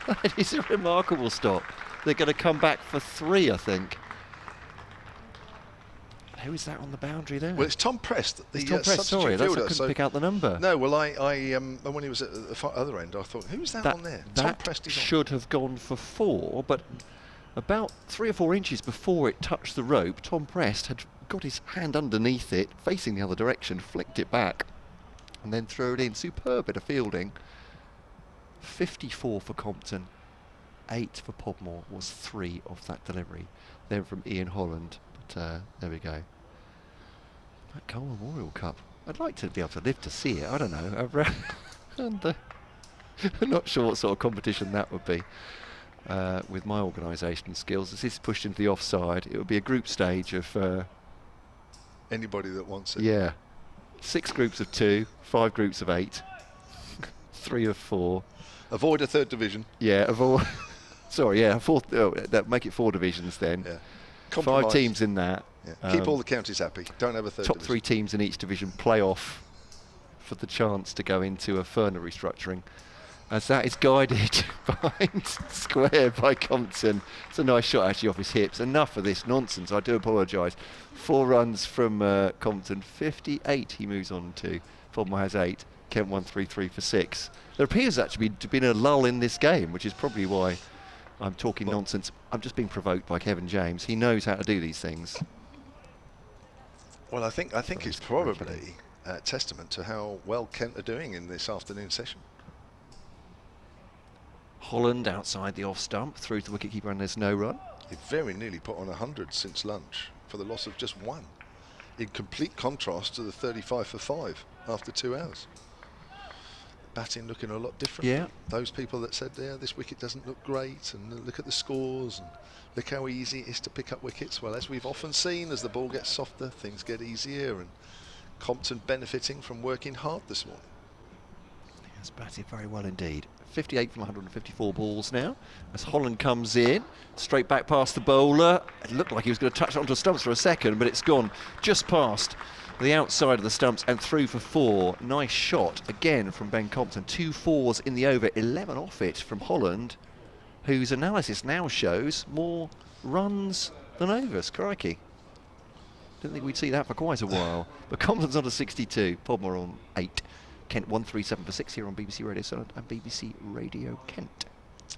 That is a remarkable stop. They're going to come back for 3, I think. Who is that on the boundary there? Well, it's Tom Prest, the Tom Prest, sorry, I couldn't pick out the number. No, well, I when he was at the other end, I thought, who's that on there? Tom Prest should have gone for 4, but about 3 or 4 inches before it touched the rope, Tom Prest had got his hand underneath it, facing the other direction, flicked it back, and then threw it in. Superb bit of fielding. 54 for Compton, 8 for Podmore was 3 of that delivery. Then from Ian Holland. There we go. That Cole Memorial Cup. I'd like to be able to live to see it. I don't know. And, I'm not sure what sort of competition that would be with my organisation skills. As this is pushed into the offside, it would be a group stage of anybody that wants it. Yeah, 6 groups of 2, 5 groups of 8, 3 of 4. Avoid a 3rd division. Yeah, avoid. Sorry, yeah, 4th. Oh, that make it 4 divisions then. Yeah. 5 teams in that. Yeah. Keep all the counties happy. Don't have a 3rd top division. 3 teams in each division play off for the chance to go into a further restructuring, as that is guided behind square by Compton. It's a nice shot actually off his hips. Enough of this nonsense. I do apologise. 4 runs from Compton. 58 he moves on to. Podmore has 8. Kent 133 for 6. There appears actually to have been a lull in this game, which is probably why I'm talking nonsense. I'm just being provoked by Kevin James. He knows how to do these things. Well, I think it's probably a testament to how well Kent are doing in this afternoon session. Holland outside the off stump, through to the wicketkeeper, and there's no run. He very nearly put on 100 since lunch for the loss of just 1. In complete contrast to the 35 for 5 after 2 hours. Batting looking a lot different. Yeah. Those people that said, yeah, this wicket doesn't look great, and look at the scores, and look how easy it is to pick up wickets. Well, as we've often seen, as the ball gets softer, things get easier, and Compton benefiting from working hard this morning. He has batted very well indeed. 58 from 154 balls now, as Holland comes in, straight back past the bowler. It looked like he was going to touch it onto the stumps for a second, but it's gone just past the outside of the stumps and through for 4. Nice shot again from Ben Compton. 2 4s in the over, 11 off it from Holland, whose analysis now shows more runs than overs. Crikey. Didn't think we'd see that for quite a while. But Compton's on to 62, Podmore on 8. Kent 137 for 6 here on BBC Radio Solent and BBC Radio Kent.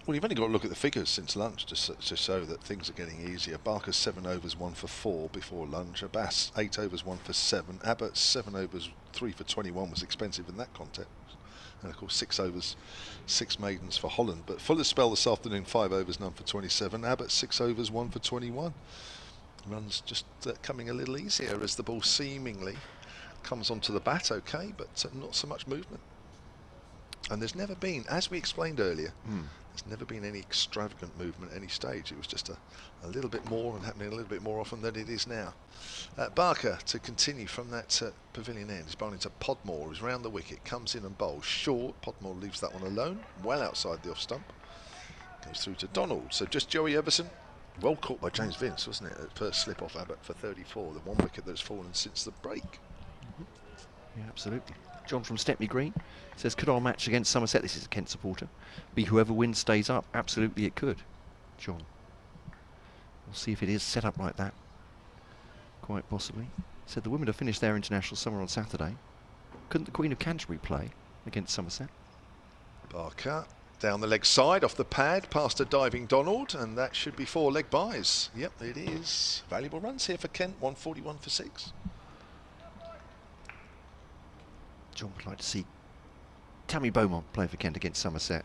Well, you've only got to look at the figures since lunch to show that things are getting easier. Barker's 7 overs, 1 for 4 before lunch. Abbas 8 overs, 1 for 7. Abbott 7 overs, 3 for 21 was expensive in that context. And of course 6 overs, 6 maidens for Holland. But Fuller's spell this afternoon, 5 overs, none for 27. Abbott 6 overs, 1 for 21. Runs just coming a little easier as the ball seemingly comes onto the bat okay, but not so much movement. And there's never been, as we explained earlier, there's never been any extravagant movement at any stage. It was just a little bit more and happening a little bit more often than it is now. Barker to continue from that pavilion end. He's bowling to Podmore, who's round the wicket, comes in and bowls short. Podmore leaves that one alone, well outside the off stump. Goes through to Donald. So just Joey Everson. Well caught by James Vince, wasn't it? At first slip off Abbott for 34, the one wicket that's fallen since the break. Yeah, absolutely. John from Stepney Green says, could our match against Somerset, this is a Kent supporter, be whoever wins stays up? Absolutely it could, John. We'll see if it is set up like that. Quite possibly. Said the women have finished their international summer on Saturday. Couldn't the Queen of Canterbury play against Somerset? Barker down the leg side, off the pad, past a diving Donald, and that should be 4 leg byes. Yep, it is. Valuable runs here for Kent, 141 for 6. John would like to see Tammy Beaumont play for Kent against Somerset.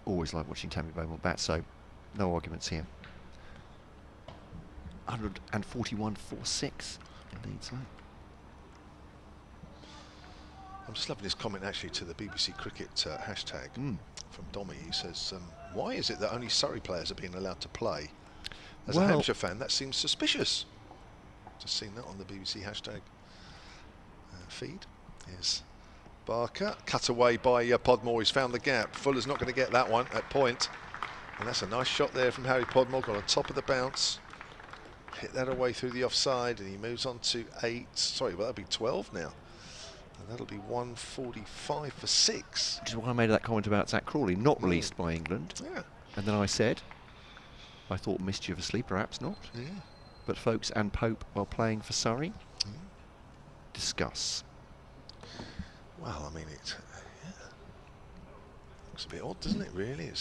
Always like watching Tammy Beaumont bat, so no arguments here. 141 for 6. Indeed so. I'm just loving this comment actually to the BBC Cricket hashtag from Dommy. He says, why is it that only Surrey players are being allowed to play? As a Hampshire fan, that seems suspicious. Just seen that on the BBC hashtag feed. Here's Barker, cut away by Podmore. He's found the gap. Fuller's not going to get that one at point. And that's a nice shot there from Harry Podmore. Got on top of the bounce. Hit that away through the offside, and he moves on to 8. Sorry, well, that'll be 12 now. And that'll be 145 for 6. Which is why I made that comment about Zach Crawley, not released by England. Yeah. And then I said, I thought mischievously, perhaps not. Yeah. But Folkes and Pope are playing for Surrey. Discuss. Well, I mean, it looks a bit odd, doesn't it, really? I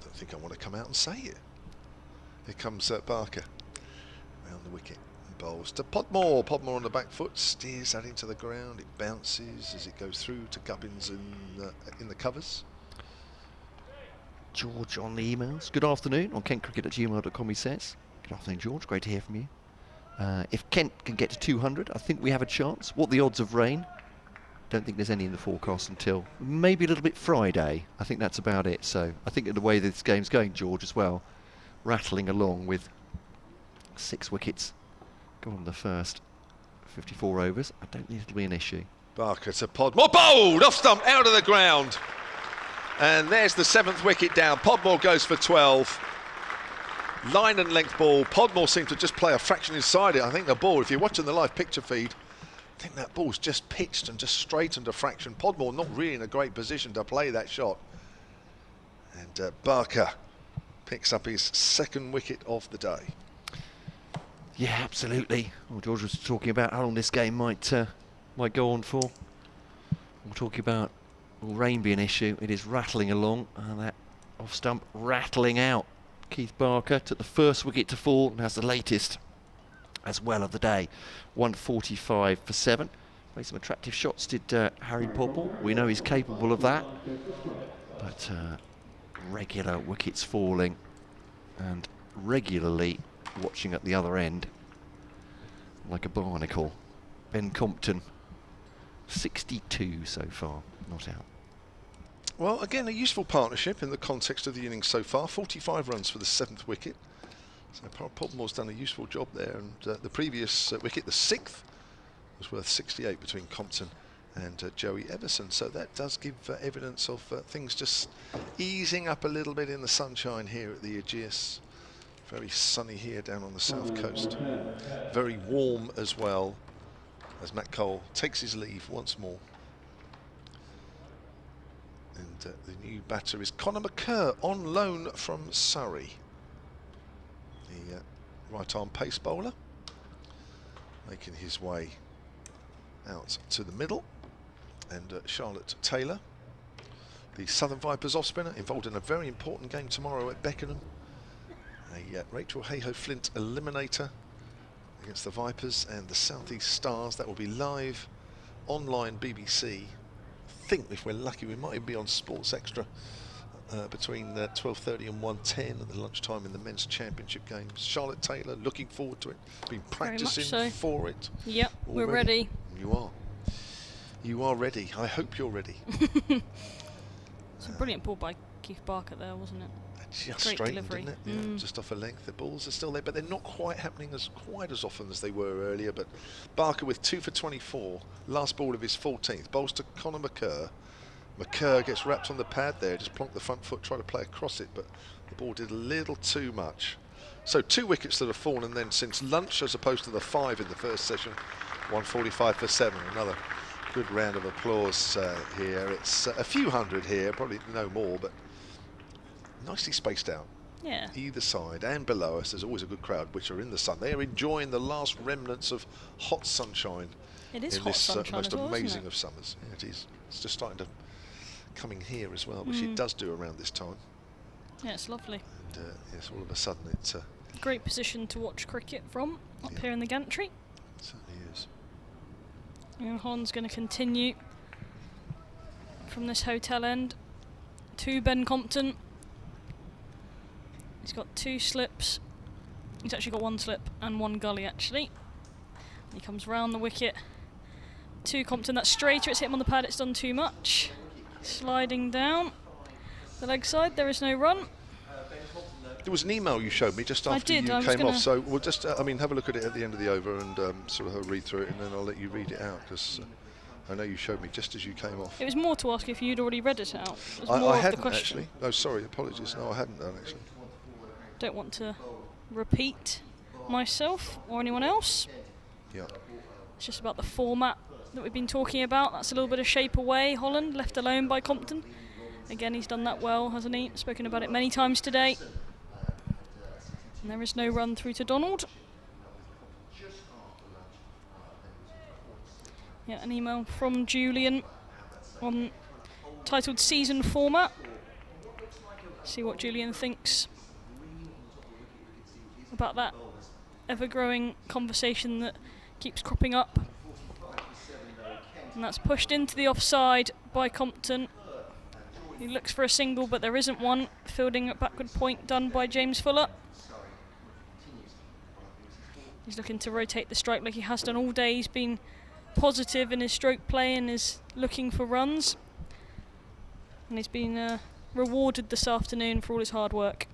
don't think I want to come out and say it. Here comes Barker round the wicket and bowls to Podmore. Podmore on the back foot, steers that into the ground. It bounces as it goes through to Gubbins in the covers. George on the emails. Good afternoon on kentcricket@gmail.com, he says. Good afternoon, George. Great to hear from you. If Kent can get to 200, I think we have a chance. What are the odds of rain? Don't think there's any in the forecast until maybe a little bit Friday. I think that's about it. So I think the way this game's going, George, as well, rattling along with 6 wickets gone in the first 54 overs. I don't think it'll be an issue. Barker to Podmore. Bowled! Off stump, out of the ground. And there's the 7th wicket down. Podmore goes for 12. Line and length ball. Podmore seemed to just play a fraction inside it. I think the ball, if you're watching the live picture feed, I think that ball's just pitched and just straightened a fraction. Podmore not really in a great position to play that shot. And Barker picks up his 2nd wicket of the day. Yeah, absolutely. Well, George was talking about how long this game might go on for. We're talking about will rain be an issue. It is rattling along, and that off stump rattling out. Keith Barker took the 1st wicket to fall and has the latest as well of the day. 145 for 7. Played some attractive shots, did Harry Podmore. We know he's capable of that. But regular wickets falling and regularly watching at the other end like a barnacle. Ben Compton, 62 so far, not out. Well, again, a useful partnership in the context of the innings so far. 45 runs for the 7th wicket. So Podmore's done a useful job there. And the previous wicket, the 6th, was worth 68 between Compton and Joey Everson. So that does give evidence of things just easing up a little bit in the sunshine here at the Ageas. Very sunny here down on the south coast. Very warm as well, as Matt Cole takes his leave once more. And the new batter is Connor McCurr on loan from Surrey. The right arm pace bowler making his way out to the middle. And Charlotte Taylor, the Southern Vipers off spinner, involved in a very important game tomorrow at Beckenham. A Rachel Hayhoe-Flint eliminator against the Vipers and the South East Stars. That will be live online BBC. I think if we're lucky we might even be on Sports Extra between 12:30 and 1:10 at the lunchtime in the men's championship games. Charlotte Taylor, looking forward to it. Been practicing so. for it. Yep, we're ready. You are. You are ready. I hope you're ready. It's a brilliant ball by Keith Barker there, wasn't it? Just Great straightened, delivery. didn't it? Yeah, just off a length. The balls are still there, but they're not quite happening quite as often as they were earlier. But Barker with 2 for 24, last ball of his 14th. Bowls to Conor McCurr. McCurr gets wrapped on the pad there, just plonked the front foot, tried to play across it, but the ball did a little too much. So 2 wickets that have fallen then since lunch, as opposed to the 5 in the first session. 145 for 7. Another good round of applause here. It's a few hundred here, probably no more, but nicely spaced out. Yeah. Either side and below us, there's always a good crowd which are in the sun. They are enjoying the last remnants of hot sunshine. It is in hot this sunshine most as well, amazing isn't it? of summers. Yeah, it is. It's just starting to coming here as well, which it does do around this time. Yeah, it's lovely. And yes, all of a sudden it Great position to watch cricket from up here in the gantry. certainly is. And Holland's going to continue from this hotel end to Ben Compton. He's got 2 slips. He's actually got 1 slip and 1 gully actually. He comes round the wicket to Compton. That's straighter. It's hit him on the pad. It's done too much. Sliding down the leg side. There is no run. There was an email you showed me just after you came off, so we'll just, I mean, have a look at it at the end of the over and sort of have a read through it, and then I'll let you read it out, because I know you showed me just as you came off. It was more to ask if you'd already read it out. It was more I of hadn't the question. actually. No, sorry, apologies. No, I hadn't done actually. Don't want to repeat myself or anyone else. Yeah. It's just about the format that we've been talking about. That's a little bit of shape away. Holland left alone by Compton. Again, he's done that well, hasn't he? Spoken about it many times today. And there is no run through to Donald. Yeah, an email from Julian on titled season format. See what Julian thinks about that ever-growing conversation that keeps cropping up. And that's pushed into the offside by Compton. He looks for a single, but there isn't one. Fielding at backward point done by James Fuller. He's looking to rotate the strike like he has done all day. He's been positive in his stroke play and is looking for runs. And he's been rewarded this afternoon for all his hard work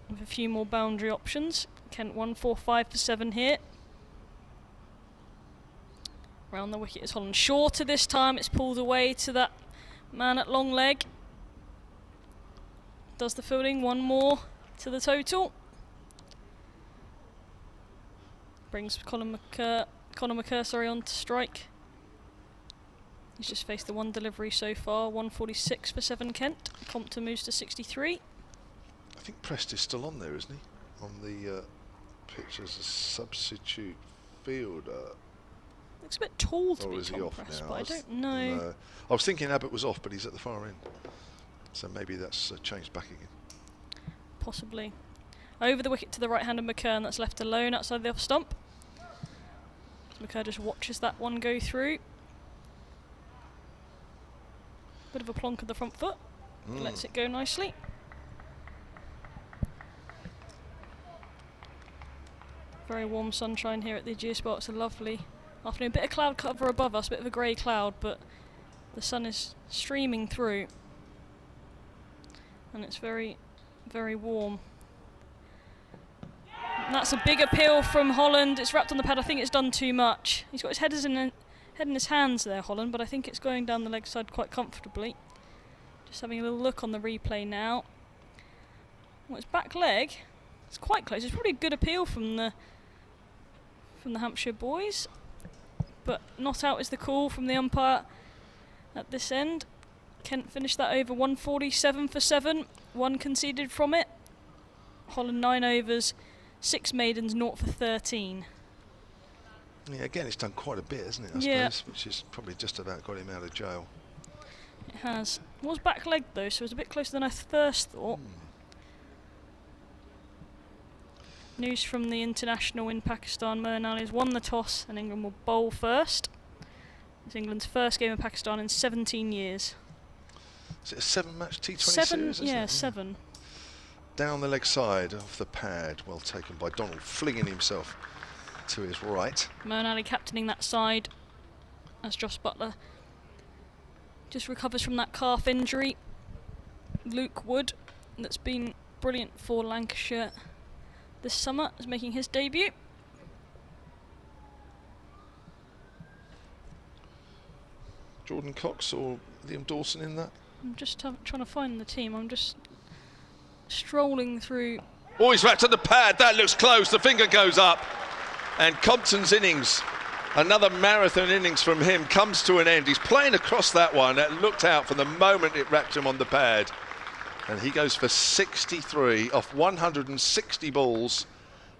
with a few more boundary options. Kent 145 for 7 here. Round the wicket is Holland. Shorter this time. It's pulled away to that man at long leg. Does the fielding. 1 more to the total. Brings Conor McCurr on to strike. He's just faced the 1 delivery so far. 146 for 7 Kent. Compton moves to 63. I think Prest is still on there, isn't he? On the pitch as a substitute fielder. Looks a bit tall to Or be is he Tom off Prest, now? but I don't know. No. I was thinking Abbott was off, but he's at the far end. So maybe that's changed back again. Possibly. Over the wicket to the right hand of McCurr, and that's left alone outside the off stump. McCurr just watches that one go through. Bit of a plonk of the front foot. Lets it go nicely. Very warm sunshine here at the Ageas Bowl. It's a lovely afternoon. Bit of cloud cover above us, bit of a grey cloud, but the sun is streaming through. And it's very, very warm. And that's a big appeal from Holland. It's wrapped on the pad. I think it's done too much. He's got his head in his hands there, Holland, but I think it's going down the leg side quite comfortably. Just having a little look on the replay now. Well, it's back leg. It's quite close. It's probably a good appeal from the Hampshire boys, but not out is the call from the umpire at this end. Kent finished that over 147 for 7. 1 conceded from it. Holland 9 overs, 6 maidens, 0 for 13. Yeah, again, it's done quite a bit, hasn't it? I suppose, which has probably just about got him out of jail. It has. It was back leg though, so it was a bit closer than I first thought. News from the international in Pakistan. Moeen Ali has won the toss and England will bowl first. It's England's first game of Pakistan in 17 years. Is it a 7-match T20 7, series? Isn't yeah, it? 7. Down the leg side of the pad, well taken by Donald, flinging himself to his right. Moeen Ali captaining that side as Joss Buttler just recovers from that calf injury. Luke Wood, that's been brilliant for Lancashire this summer, is making his debut. Jordan Cox or Liam Dawson in that? I'm just trying to find the team. I'm just strolling through. Oh, he's wrapped on the pad. That looks close. The finger goes up. And Compton's innings, another marathon innings from him, comes to an end. He's playing across that one. It looked out from the moment it wrapped him on the pad. And he goes for 63 off 160 balls.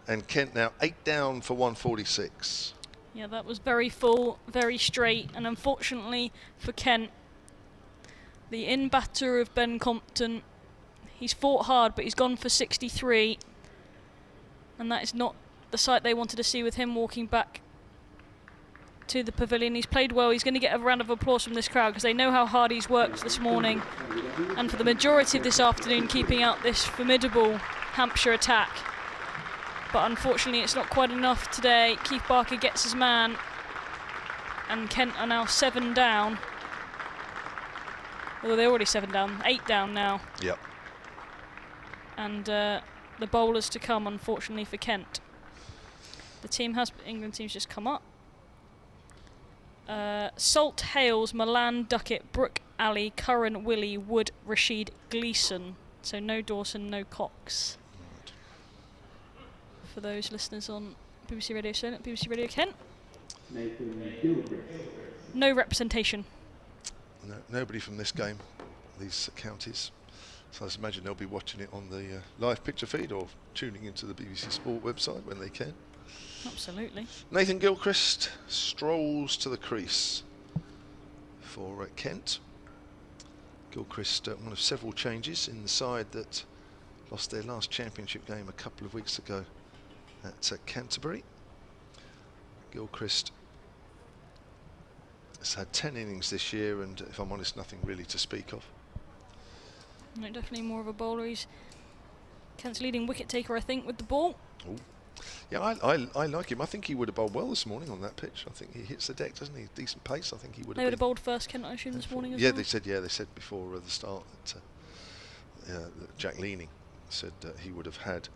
And Kent now 8 down for 146. Yeah, that was very full, very straight. And unfortunately for Kent, the in-batter of Ben Compton, he's fought hard, but he's gone for 63. And that is not the sight they wanted to see with him walking back to the pavilion. He's played well. He's going to get a round of applause from this crowd because they know how hard he's worked this morning and for the majority of this afternoon keeping out this formidable Hampshire attack. But unfortunately it's not quite enough today. Keith Barker gets his man and Kent are now 7 down. Although they're already 7 down, 8 down now. Yep. And the bowlers to come, unfortunately, for Kent. The England team's just come up. Salt, Hales, Milan, Duckett, Brooke, Ali, Curran, Willie, Wood, Rashid, Gleeson. So no Dawson, no Cox. For those listeners on BBC Radio Solent, BBC Radio Kent. No representation. No, nobody from this game, these counties. So I just imagine they'll be watching it on the live picture feed or tuning into the BBC Sport website when they can. Absolutely. Nathan Gilchrist strolls to the crease for Kent. Gilchrist, one of several changes in the side that lost their last championship game a couple of weeks ago at Canterbury. Gilchrist has had 10 innings this year and, if I'm honest, nothing really to speak of. No, definitely more of a bowler. He's Kent's leading wicket taker, I think, with the ball. Ooh. Yeah, I like him. I think he would have bowled well this morning on that pitch. I think he hits the deck, doesn't he? Decent pace. I think he would have. They would have bowled first, Kent, I assume, this morning as well. Yeah, they said before the start that Jack Leaning said he would have had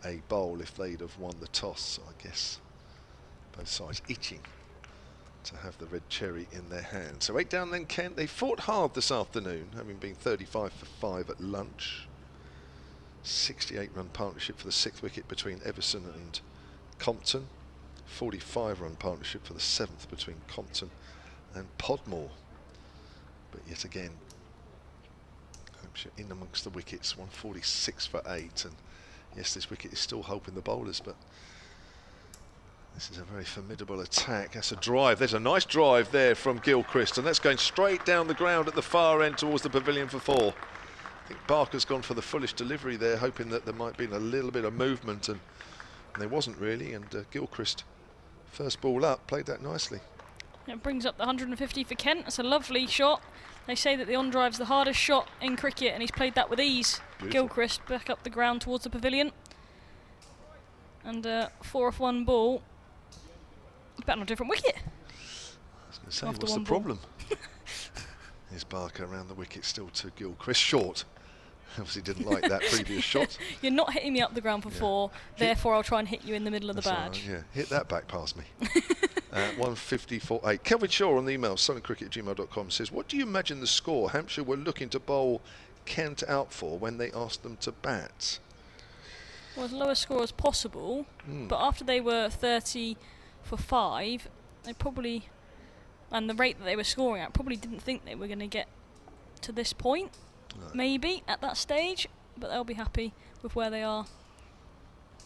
a bowl if they'd have won the toss. So I guess both sides itching to have the red cherry in their hand. So 8 down then Kent. They fought hard this afternoon, having been 35 for 5 at lunch. 68-run partnership for the 6th wicket between Everson and Compton. 45-run partnership for the 7th between Compton and Podmore. But yet again, Hampshire in amongst the wickets, 146 for 8. And yes, this wicket is still helping the bowlers, but this is a very formidable attack. That's a drive. There's a nice drive there from Gilchrist, and that's going straight down the ground at the far end towards the pavilion for 4. I think Barker's gone for the foolish delivery there, hoping that there might be a little bit of movement, and there wasn't really. And Gilchrist, first ball up, played that nicely. It brings up the 150 for Kent. That's a lovely shot. They say that the on-drive's the hardest shot in cricket, and he's played that with ease. Beautiful. Gilchrist back up the ground towards the pavilion. And 4 off 1 ball. Bet on a different wicket. I was going to say, After what's the one ball. problem? Here's Barker around the wicket, still to Gilchrist. Short. Obviously didn't like that previous shot. You're not hitting me up the ground for 4, therefore I'll try and hit you in the middle of the badge. Yeah, hit that back past me. 150 for 8. Kelvin Shaw on the email, solentcricket@gmail.com, says, what do you imagine the score Hampshire were looking to bowl Kent out for when they asked them to bat? Well, as low a score as possible, but after they were 30 for 5, they probably, and the rate that they were scoring at, probably didn't think they were going to get to this point. No. Maybe at that stage, but they'll be happy with where they are.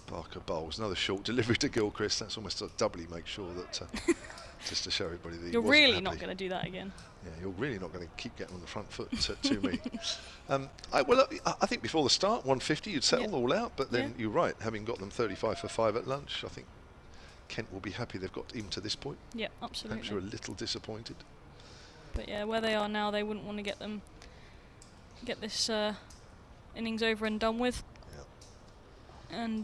Barker bowls another short delivery to Gilchrist. That's almost a doubly make sure that just to show everybody that you're really not going to do that again. Yeah, you're really not going to keep getting on the front foot to me. I think before the start, 150, you'd settle all out. But then you're right, having got them 35 for 5 at lunch, I think Kent will be happy they've got him to this point. Yeah, absolutely. Hampshire a little disappointed. But yeah, where they are now, they wouldn't want to get them get this innings over and done with, and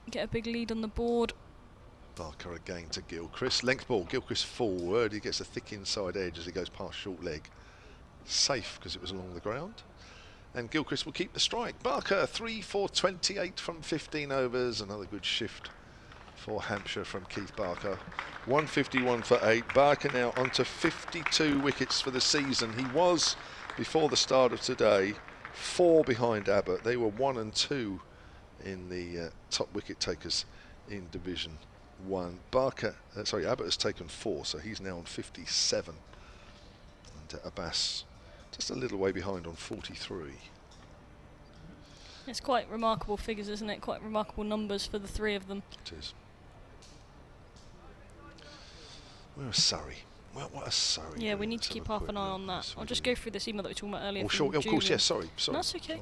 get a big lead on the board. Barker again to Gilchrist. Length ball, Gilchrist forward. He gets a thick inside edge as he goes past short leg. Safe because it was along the ground. And Gilchrist will keep the strike. Barker 3 for 28 from 15 overs. Another good shift for Hampshire from Keith Barker. 151 for 8. Barker now onto 52 wickets for the season. He was, before the start of today, 4 behind Abbott. They were 1 and 2 in the top wicket takers in Division 1. Abbott has taken 4, so he's now on 57. And Abbas just a little way behind on 43. It's quite remarkable figures, isn't it? Quite remarkable numbers for the 3 of them. It is. Where's Surrey? Well, what a Surrey. Yeah, we need to keep half an eye on that. I'll just go through this email that we were talking about earlier. Oh, sure. Of course, yes. Sorry. That's okay.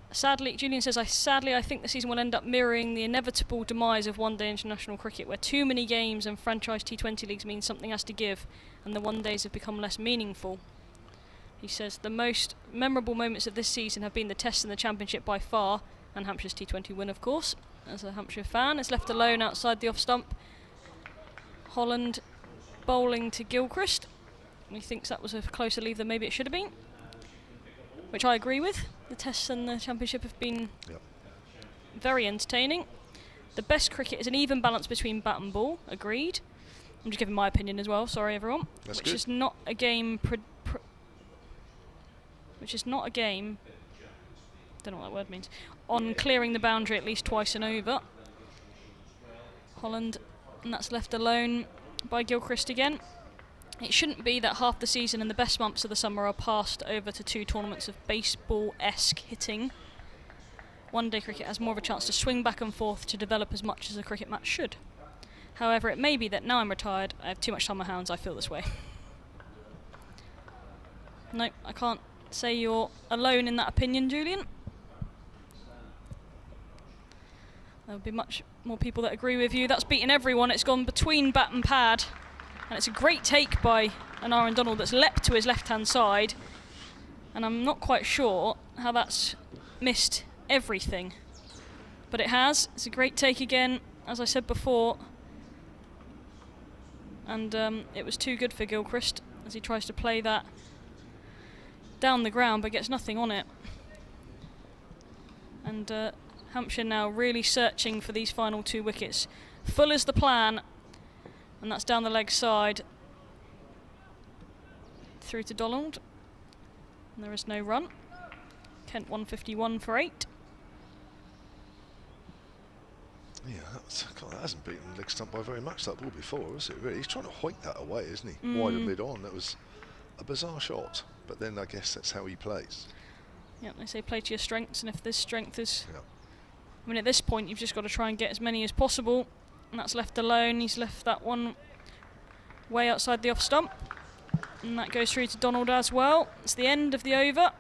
Sadly, Julian says, I think the season will end up mirroring the inevitable demise of one-day international cricket, where too many games and franchise T20 leagues mean something has to give, and the one-days have become less meaningful. He says, the most memorable moments of this season have been the Test and the Championship by far, and Hampshire's T20 win, of course. As a Hampshire fan, it's left alone outside the off-stump. Holland bowling to Gilchrist. He thinks that was a closer leave than maybe it should have been, which I agree with. The Tests and the Championship have been very entertaining. The best cricket is an even balance between bat and ball. Agreed. I'm just giving my opinion as well. Sorry, everyone. That's which good. is not a game. Which is not a game. Don't know what that word means. On clearing the boundary at least twice and over. Holland, and that's left alone by Gilchrist again. It shouldn't be that half the season and the best months of the summer are passed over to 2 tournaments of baseball-esque hitting. One-day cricket has more of a chance to swing back and forth to develop as much as a cricket match should. However, it may be that now I'm retired, I have too much time on my hands, I feel this way. No, I can't say you're alone in that opinion, Julian. There'll be much more people that agree with you. That's beaten everyone. It's gone between bat and pad. And it's a great take by Aaron Donald that's leapt to his left-hand side. And I'm not quite sure how that's missed everything. But it has. It's a great take again, as I said before. And it was too good for Gilchrist as he tries to play that down the ground but gets nothing on it. And Hampshire now really searching for these final 2 wickets. Full is the plan. And that's down the leg side. Through to Donald. And there is no run. Kent 151 for 8. Yeah, that hasn't beaten leg stump by very much, that ball before, has it really? He's trying to hoik that away, isn't he? Wide and mid on. That was a bizarre shot. But then I guess that's how he plays. Yeah, they say play to your strengths, and if this strength is... Yeah. I mean, at this point, you've just got to try and get as many as possible. And that's left alone. He's left that one way outside the off stump. And that goes through to Donald as well. It's the end of the over.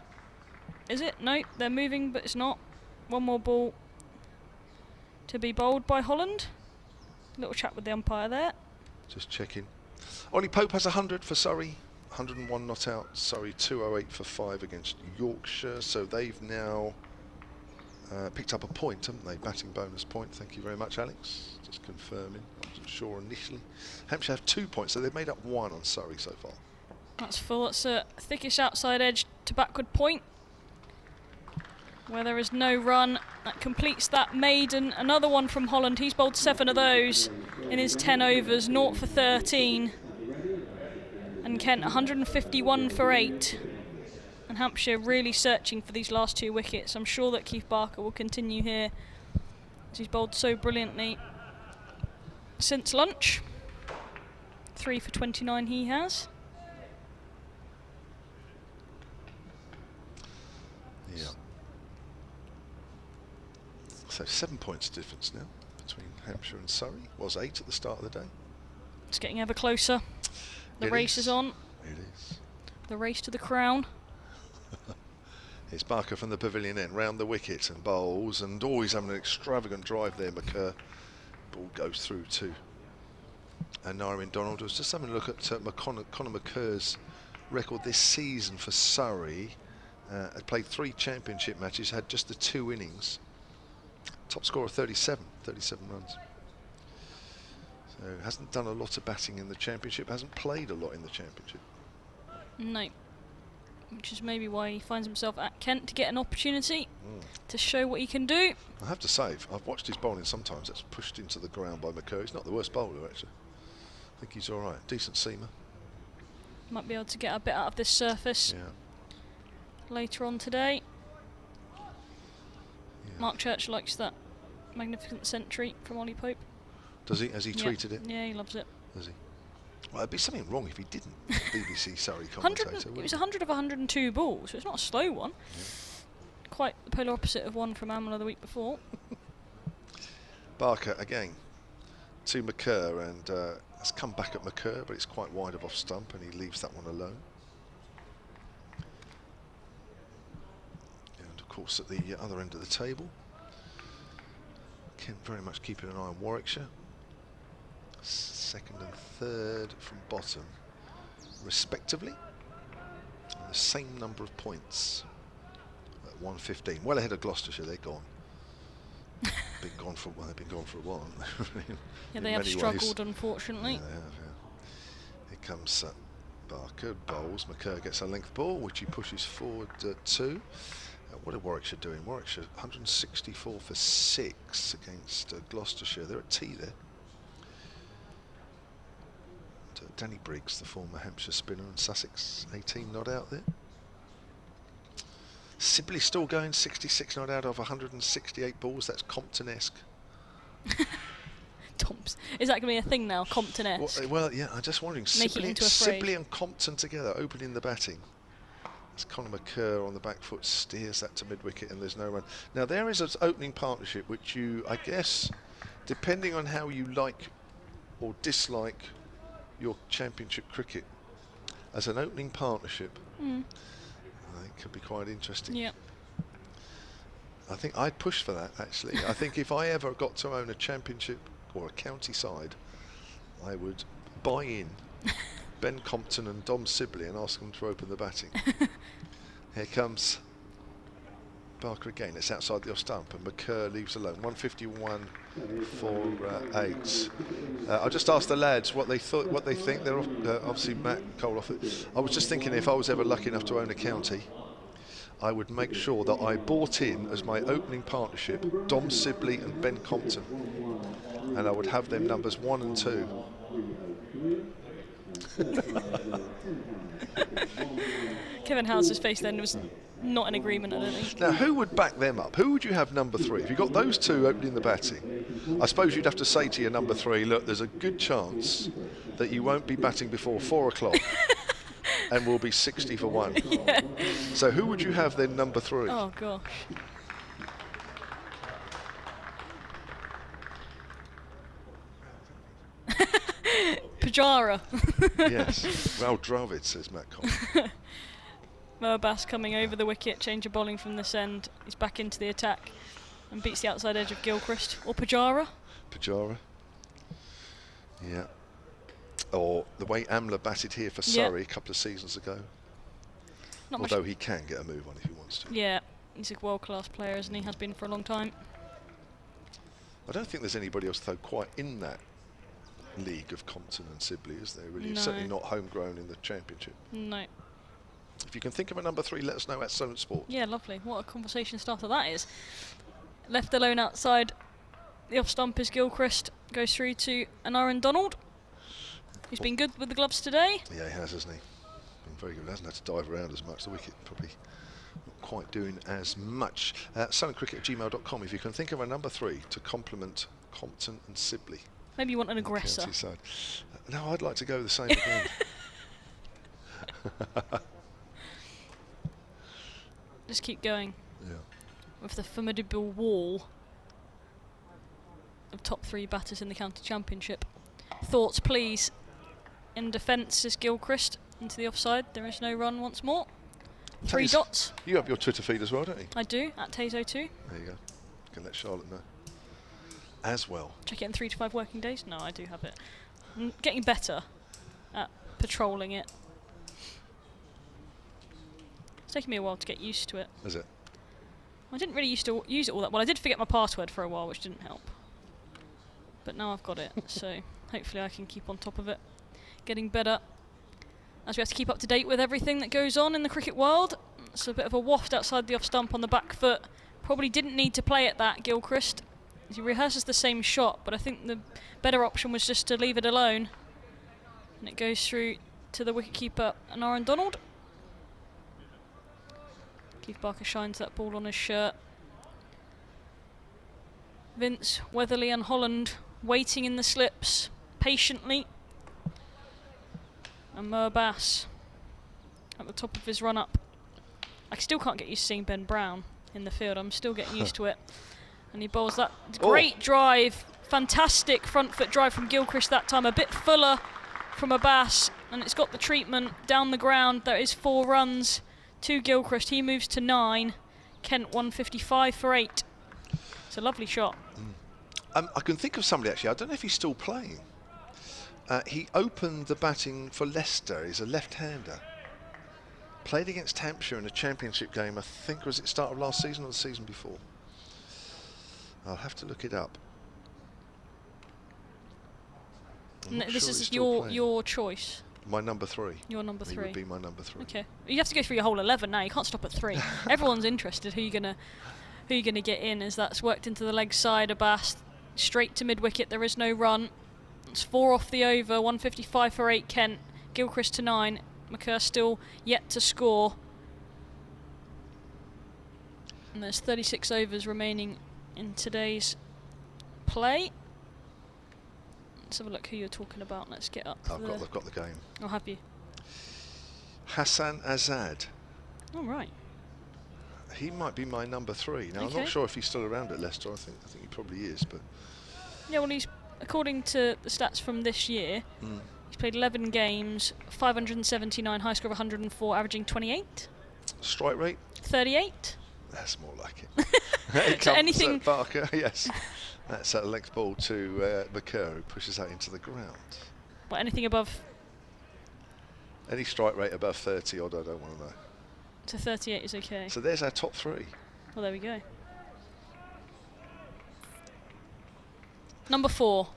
Is it? No, they're moving, but it's not. One more ball to be bowled by Holland. Little chat with the umpire there. Just checking. Ollie Pope has 100 for Surrey. 101 not out. Surrey 208 for 5 against Yorkshire. So they've now picked up a point, haven't they? Batting bonus point. Thank you very much, Alex. Just confirming. I wasn't sure initially. Hampshire have 2 points, so they've made up 1 on Surrey so far. That's full. That's a thickish outside edge to backward point, where there is no run. That completes that maiden. Another one from Holland. He's bowled 7 of those in his 10 overs, 0 for 13. And Kent 151 for 8. And Hampshire really searching for these last 2 wickets. I'm sure that Keith Barker will continue here, as he's bowled so brilliantly since lunch. 3 for 29 he has. Yeah. So 7 points difference now between Hampshire and Surrey. Was 8 at the start of the day. It's getting ever closer. The race is on. It is. The race to the crown. It's Barker from the pavilion end, round the wicket and bowls, and always having an extravagant drive there, McCurr. Ball goes through to Aaron Donald. I was just having a look at Conor McCurr's record this season for Surrey. Had played 3 championship matches, had just the 2 innings. Top score of 37 runs. So hasn't done a lot of batting in the championship, hasn't played a lot in the championship. No. Which is maybe why he finds himself at Kent to get an opportunity to show what he can do. I have to say, I've watched his bowling sometimes. That's pushed into the ground by McCurry. He's not the worst bowler, actually. I think he's all right. Decent seamer. Might be able to get a bit out of this surface later on today. Yeah. Mark Church likes that magnificent century from Ollie Pope. Does he? Has he tweeted it? Yeah, he loves it. Does he? Well, there'd be something wrong if he didn't. BBC Surrey commentator. It was 100 of 102 balls, so it's not a slow one. Yeah. Quite the polar opposite of one from Amla the week before. Barker again to McCurr, and has come back at McCurr, but it's quite wide of off stump, and he leaves that one alone. And of course, at the other end of the table, Kent very much keeping an eye on Warwickshire. Second and third from bottom, respectively, and the same number of points at 115. Well ahead of Gloucestershire. They're gone. They've been gone for a while. Yeah, they have struggled, unfortunately. Yeah, they have. Yeah. Here comes Barker, bowls. McCurr gets a length ball, which he pushes forward to. What are Warwickshire doing? Warwickshire 164 for 6 against Gloucestershire. They're at tea there. Danny Briggs, the former Hampshire spinner, and Sussex 18 not out there. Sibley still going 66 not out of 168 balls. That's Compton-esque. Is that going to be a thing now, Compton-esque? Well, yeah, I'm just wondering. Sibley and Compton together, opening the batting. As Conor McCurr on the back foot steers that to mid-wicket, and there's no run. Now, there is an opening partnership which you, I guess, depending on how you like or dislike your championship cricket, as an opening partnership, I think could be quite interesting. Yeah. I think I'd push for that, actually. I think if I ever got to own a championship or a county side, I would buy in Ben Compton and Dom Sibley and ask them to open the batting. Here comes Barker again. It's outside the off stump, and McCurr leaves alone. 151 for 8. I'll just ask the lads what they think. They're obviously Matt Cole off it. I was just thinking, if I was ever lucky enough to own a county, I would make sure that I bought in as my opening partnership Dom Sibley and Ben Compton, and I would have them numbers 1 and 2. Kevin House's face then was not in agreement, I don't think. Now, who would back them up? Who would you have number 3? If you got those two opening the batting, I suppose you'd have to say to your number 3, look, there's a good chance that you won't be batting before 4 o'clock and we'll be 60 for 1. Yeah. So who would you have then number 3? Oh, gosh. Pajara. Yes. Well, Dravid, says Matt Cole. Mo Abbas coming over the wicket, change of bowling from this end. He's back into the attack and beats the outside edge of Gilchrist. Or Pajara. Pajara. Yeah. Or the way Amla batted here for Surrey a couple of seasons ago. Although he can get a move on if he wants to. Yeah, he's a world-class player, isn't he? Has been for a long time. I don't think there's anybody else, though, quite in that league of Compton and Sibley, is there? Really, No. certainly not homegrown in the championship. No. If you can think of a number 3, let us know at Solent Sport. Yeah, lovely. What a conversation starter that is. Left alone outside the off stump is Gilchrist. Goes through to Aaron Donald, who's been good with the gloves today. Yeah, he has, hasn't he? Been very good. Hasn't had to dive around as much. The wicket probably not quite doing as much. SolentCricket@gmail.com if you can think of a number 3 to complement Compton and Sibley. Maybe you want an aggressor. County side. No, I'd like to go the same again. Just keep going. Yeah. With the formidable wall of top 3 batters in the county championship. Thoughts, please. In defence is Gilchrist into the offside. There is no run once more. 3 dots. You have your Twitter feed as well, don't you? I do, at Tazo2. There you go. You can let Charlotte know as well. Check it in 3 to 5 working days. No, I do have it. I'm getting better at patrolling it. It's taken me a while to get used to it. Is it? I didn't really used to use it all that well. I did forget my password for a while, which didn't help. But now I've got it, so hopefully I can keep on top of it. Getting better, as we have to keep up to date with everything that goes on in the cricket world. It's a bit of a waft outside the off stump on the back foot. Probably didn't need to play at that, Gilchrist. He rehearses the same shot, but I think the better option was just to leave it alone. And it goes through to the wicketkeeper, Aaron Donald. Keith Barker shines that ball on his shirt. Vince, Weatherly and Holland waiting in the slips patiently. And Bass at the top of his run up. I still can't get used to seeing Ben Brown in the field. I'm still getting used to it. And he bowls that great drive. Fantastic front foot drive from Gilchrist that time. A bit fuller from Bass, and it's got the treatment down the ground. There is 4 runs to Gilchrist. He moves to 9. Kent 155 for 8. It's a lovely shot. I can think of somebody actually. I don't know if he's still playing. He opened the batting for Leicester. He's a left-hander. Played against Hampshire in a championship game. I think was it start of last season or the season before. I'll have to look it up. This is your choice. My number 3. Your number 3. He would be my number 3. Okay. You have to go through your whole 11 now. You can't stop at 3. Everyone's interested who you're gonna get in, as that's worked into the leg side. Abbas straight to mid wicket. There is no run. It's 4 off the over. 155 for 8. Kent. Gilchrist to 9. McCurr still yet to score. And there's 36 overs remaining in today's play. Let's have a look who you're talking about. Let's get up. I've got the game. I'll have you. Hassan Azad. All right. He might be my number 3. Now, I'm not sure if he's still around at Leicester. I think he probably is. But yeah, well, he's, according to the stats from this year, he's played 11 games, 579, high score of 104, averaging 28. Strike rate? 38. That's more like it. So anything Barker, yes. That's a length ball to McCurr, who pushes that into the ground. Well, anything above? Any strike rate above 30 odd, I don't want to know. So 38 is okay. So there's our top 3. Well, there we go. Number 4.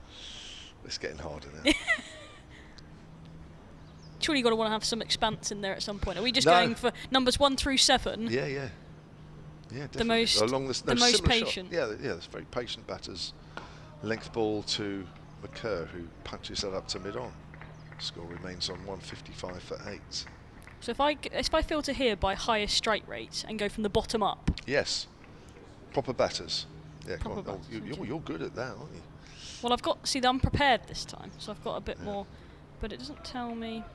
It's getting harder now. Surely you've got to want to have some expanse in there at some point. Are we just going for numbers 1 through 7? Yeah, yeah. Yeah, definitely. The most patient. Yeah, there's very patient batters. Length ball to McCurr, who punches that up to mid-on. Score remains on 155 for 8. So if I filter here by highest strike rate and go from the bottom up. Yes. Proper batters. Yeah, come on. Batters, You're good at that, aren't you? Well, I'm prepared this time, so I've got a bit more, but it doesn't tell me.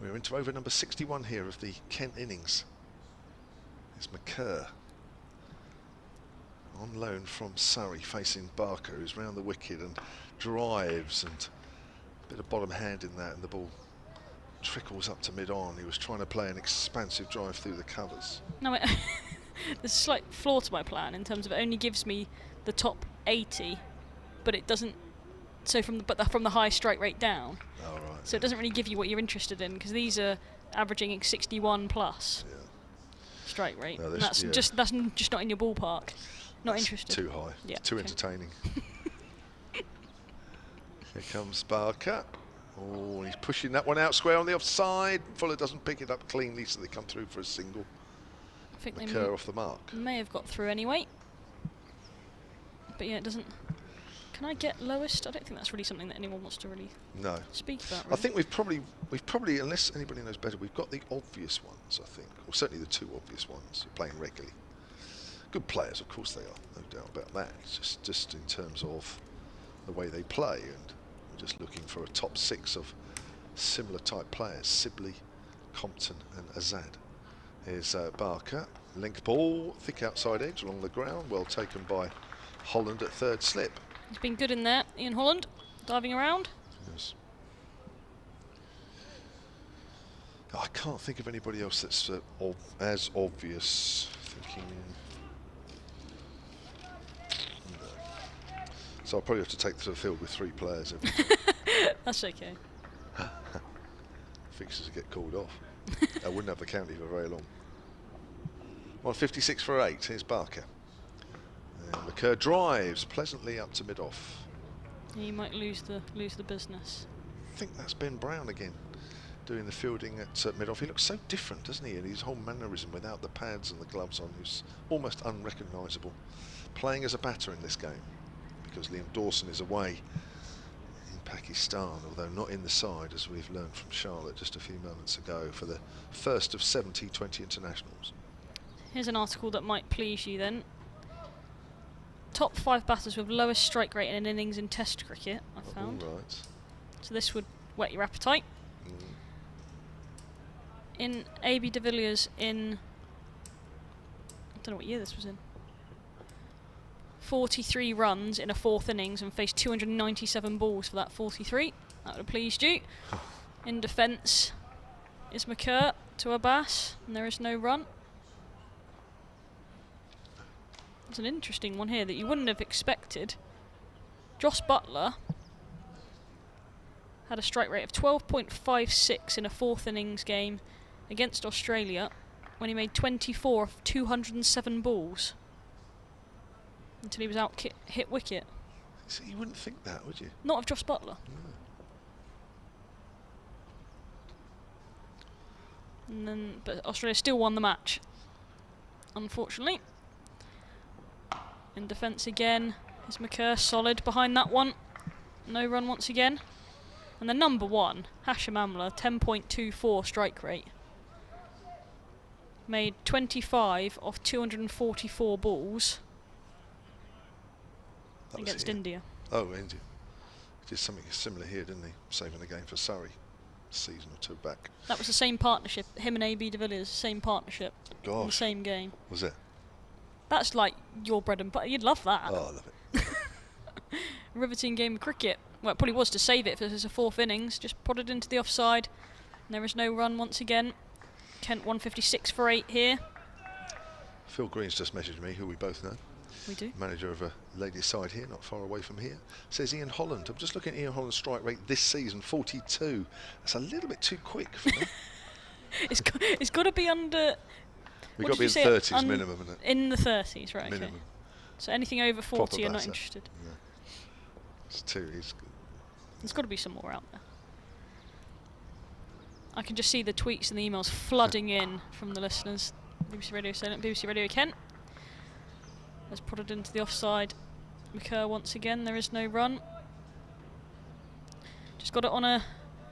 We're into over number 61 here of the Kent innings. It's McCurr on loan from Surrey, facing Barker, who's round the wicket and drives, and a bit of bottom hand in that, and the ball trickles up to mid-on. He was trying to play an expansive drive through the covers. No, there's a slight flaw to my plan in terms of it only gives me the top 80, but it doesn't. So from the high strike rate down. Oh, right. So it doesn't really give you what you're interested in, because these are averaging 61 plus strike rate. No, and that's just not in your ballpark. Not interested. Too high. Yeah, too entertaining. Here comes Barker. Oh, he's pushing that one out square on the offside. Fuller doesn't pick it up cleanly, so they come through for a single. I think McCurr off the mark. May have got through anyway. But yeah, it doesn't. Can I get lowest? I don't think that's really something that anyone wants to really speak about. Really. I think we've probably, unless anybody knows better, we've got the obvious ones, I think, or certainly the 2 obvious ones playing regularly. Good players, of course they are, no doubt about that. It's just in terms of the way they play, and we're just looking for a top 6 of similar type players: Sibley, Compton, and Azad. Here's Barker, length ball, thick outside edge along the ground, well taken by Holland at third slip. He's been good in there, Ian Holland, diving around. Yes. I can't think of anybody else that's as obvious. Thinking. No. So I'll probably have to take to the field with 3 players. That's okay. fixtures to get called off. I wouldn't have the county for very long. 156 for 8. Here's Barker. And McKerr drives pleasantly up to mid-off. You might lose the business. I think that's Ben Brown again, doing the fielding at mid-off. He looks so different, doesn't he? And his whole mannerism without the pads and the gloves on, he's almost unrecognisable. Playing as a batter in this game, because Liam Dawson is away in Pakistan, although not in the side, as we've learned from Charlotte just a few moments ago, for the first of 7 T20 internationals. Here's an article that might please you then. Top 5 batters with lowest strike rate in an innings in Test cricket, I found. All right. So this would whet your appetite. In A.B. de Villiers in, I don't know what year this was in, 43 runs in a 4th innings and faced 297 balls for that 43. That would have pleased you. In defence is McKerr to Abbas, and there is no run. It's an interesting one here that you wouldn't have expected. Joss Buttler had a strike rate of 12.56 in a 4th innings game against Australia when he made 24 of 207 balls until he was out hit wicket. So you wouldn't think that, would you? Not of Joss Buttler. No. And then, but Australia still won the match, unfortunately. In defence again is McKerr, solid behind that one. No run once again. And the number 1, Hashim Amla, 10.24 strike rate. Made 25 of 244 balls against India. Oh, India. He did something similar here, didn't he? Saving the game for Surrey a season or 2 back. That was the same partnership. Him and A.B. de Villiers, same partnership. Gosh. In the same game. Was it? That's like your bread and butter. You'd love that. Oh, I love it. Riveting game of cricket. Well, it probably was to save it if it's a 4th innings. Just prodded into the offside. And there is no run once again. Kent 156 for 8 here. Phil Green's just messaged me, who we both know. We do. Manager of a ladies' side here, not far away from here. Says Ian Holland. I'm just looking at Ian Holland's strike rate this season, 42. That's a little bit too quick for me. It's got to be under. We've got to be in 30s minimum, isn't it? In the 30s, right? Minimum. Okay. So anything over 40, you're not interested. Yeah. It's 2. There's got to be some more out there. I can just see the tweets and the emails flooding in from the listeners. BBC Radio Salent, BBC Radio Kent. Has prodded into the offside. McKerr once again, there is no run. Just got it on a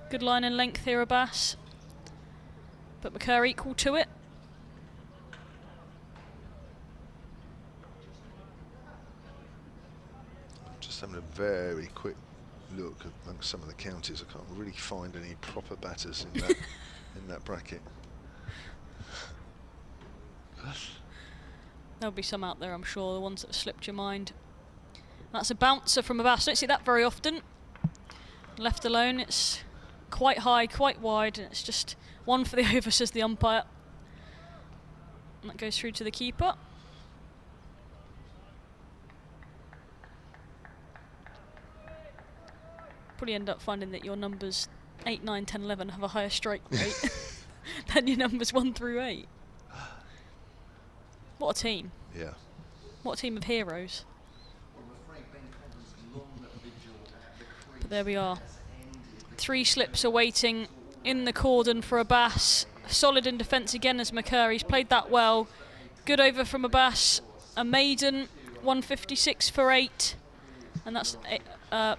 good line and length here, Abbas. But McKerr equal to it. Just having a very quick look among some of the counties. I can't really find any proper batters in that in that bracket. There'll be some out there, I'm sure, the ones that have slipped your mind. That's a bouncer from Abbas. Don't see that very often. Left alone, it's quite high, quite wide, and it's just one for the over, says the umpire. And that goes through to the keeper. Probably end up finding that your numbers 8, 9, 10, 11 have a higher strike rate than your numbers 1 through 8. What a team. Yeah. What a team of heroes. But there we are. 3 slips awaiting in the cordon for Abbas. Solid in defence again as McKerr. He's played that well. Good over from Abbas. A maiden, 156 for 8. And that's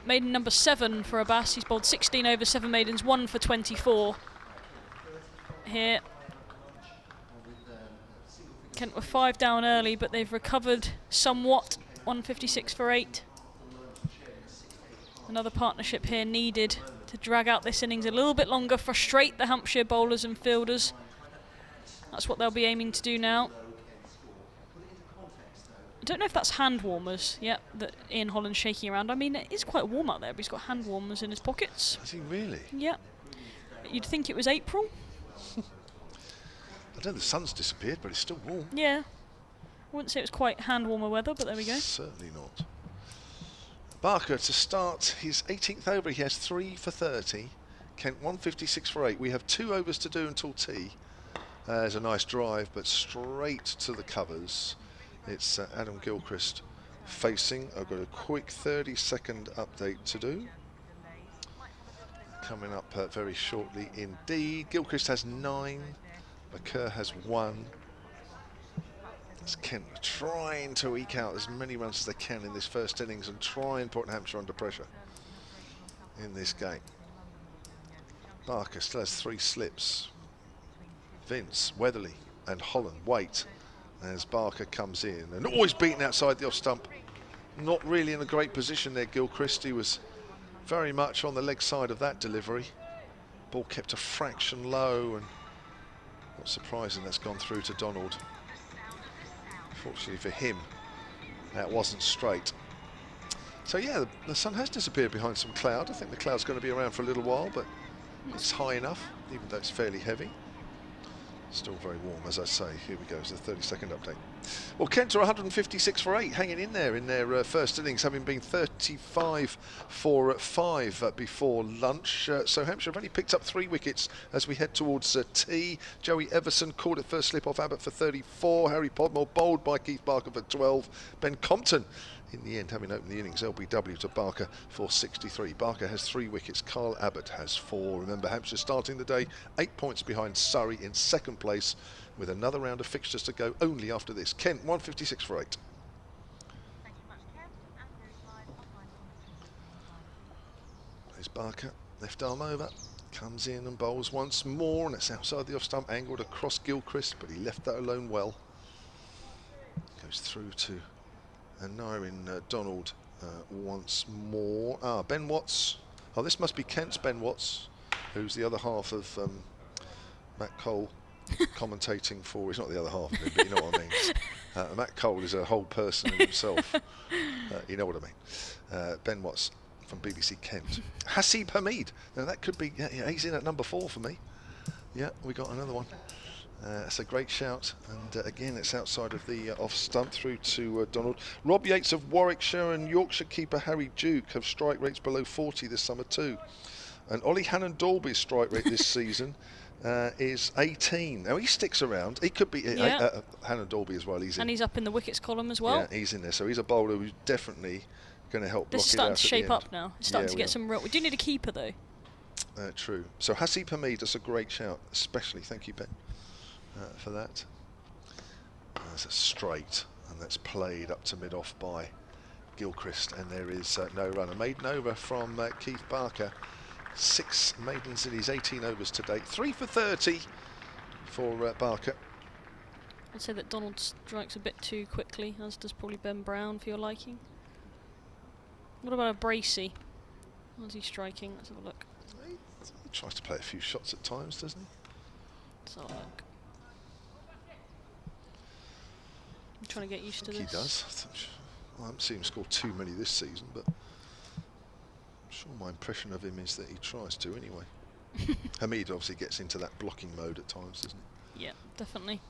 maiden number 7 for Abbas. He's bowled 16 over 7 maidens, 1 for 24. Here. Kent were 5 down early, but they've recovered somewhat. 156 for 8. Another partnership here needed to drag out this innings a little bit longer, frustrate the Hampshire bowlers and fielders. That's what they'll be aiming to do now. I don't know if that's hand warmers, that Ian Holland's shaking around. I mean, it is quite warm out there, but he's got hand warmers in his pockets. Has he really? Yeah. You'd think it was April. I don't know, the sun's disappeared, but it's still warm. Yeah. I wouldn't say it was quite hand warmer weather, but there we go. Certainly not. Barker to start his 18th over. He has 3 for 30. Kent 156 for 8. We have 2 overs to do until tea. There's a nice drive, but straight to the covers. It's Adam Gilchrist facing. I've got a quick 30-second update to do. Coming up very shortly indeed. Gilchrist has 9. McKerr has 1. It's Kent trying to eke out as many runs as they can in this first innings and try and put Hampshire under pressure in this game. Barker still has 3 slips. Vince, Weatherly and Holland wait as Barker comes in and always beaten outside the off stump. Not really in a great position there, Gilchrist. He was very much on the leg side of that delivery. Ball kept a fraction low, and not surprising that's gone through to Donald. Fortunately for him, that wasn't straight. So yeah, the sun has disappeared behind some cloud. I think the cloud's going to be around for a little while, but it's high enough, even though it's fairly heavy. Still very warm, as I say. Here we go, it's the 30-second update. Well, Kent are 156 for 8, hanging in there in their first innings, having been 35 for 5 before lunch. So Hampshire have only picked up 3 wickets as we head towards tea. Joey Everson caught it first slip off Abbott for 34. Harry Podmore bowled by Keith Barker for 12. Ben Compton, in the end, having opened the innings, LBW to Barker for 63. Barker has 3 wickets. Carl Abbott has 4. Remember, Hampshire starting the day 8 points behind Surrey in second place, with another round of fixtures to go only after this. Kent 156 for 8. Thank you much, Kev. And there's live online commentary. There's Barker, left arm over, comes in and bowls once more, and it's outside the off stump, angled across Gilchrist, but he left that alone well. Goes through to Nyrin Donald once more. Ben Watts. Oh, this must be Kent's Ben Watts, who's the other half of Matt Cole commentating for. He's not the other half of him, but you know what I mean. Matt Cole is a whole person in himself. You know what I mean. Ben Watts from BBC Kent. Hasib Hamid. Now that could be, yeah, he's in at number 4 for me. Yeah, we got another one. That's a great shout, and again it's outside of the off stump through to Donald. Rob Yates of Warwickshire and Yorkshire keeper Harry Duke have strike rates below 40 this summer too. And Ollie Hannon-Dalby's strike rate this season is 18. Now he sticks around. He could be Hannon-Dalby as well. And he's up in the wickets column as well. Yeah, he's in there. So he's a bowler who's definitely going to help block it out. This is starting to shape up end. now. It's starting to get some real. We do need a keeper though. True. So Hasib Hamid, that's a great shout, especially. Thank you, Ben. For that. There's a straight, and that's played up to mid-off by Gilchrist, and there is no run. A maiden over from Keith Barker. 6 maidens in his 18 overs to date. 3 for 30 for Barker. I'd say that Donald strikes a bit too quickly, as does probably Ben Brown for your liking. What about a Bracey? How's he striking? Let's have a look. He tries to play a few shots at times, doesn't he? Let's have a look. I'm trying to get used to this. He does. I haven't seen him score too many this season, but I'm sure my impression of him is that he tries to anyway. Hamid obviously gets into that blocking mode at times, doesn't he? Yeah, definitely.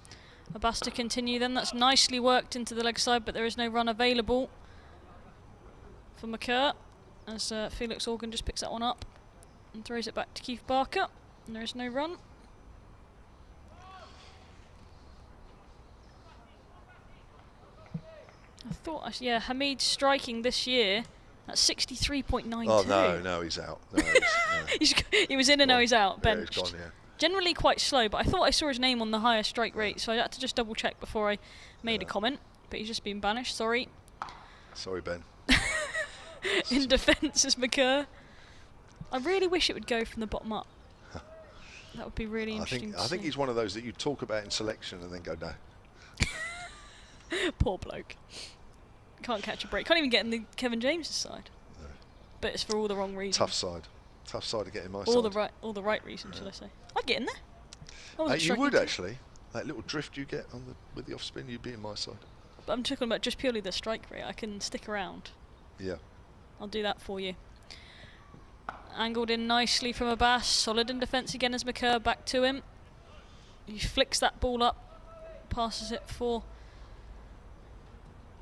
Abbas to continue then. That's nicely worked into the leg side, but there is no run available for McKerr, as Felix Organ just picks that one up and throws it back to Keith Barker, and there is no run. I thought, yeah, Hamid striking this year at 63.92. Oh no, he's out. No, he was in and now he's out, benched. Yeah, he's gone, yeah. Generally quite slow, but I thought I saw his name on the higher strike rate, so I had to just double check before I made a comment. But he's just been banished. Sorry. Sorry, Ben. In defence is McKerr. I really wish it would go from the bottom up. That would be really interesting. I think he's one of those that you talk about in selection and then go no. Poor bloke. Can't catch a break. Can't even get in the Kevin James' side. No. But it's for all the wrong reasons. Tough side. Tough side to get in my side. All the right reasons, should I say. I'd get in there. You would actually. That little drift you get on with the off spin, you'd be in my side. But I'm talking about just purely the strike rate. I can stick around. Yeah. I'll do that for you. Angled in nicely from Abbas. Solid in defence again as McKerr back to him. He flicks that ball up. Passes it for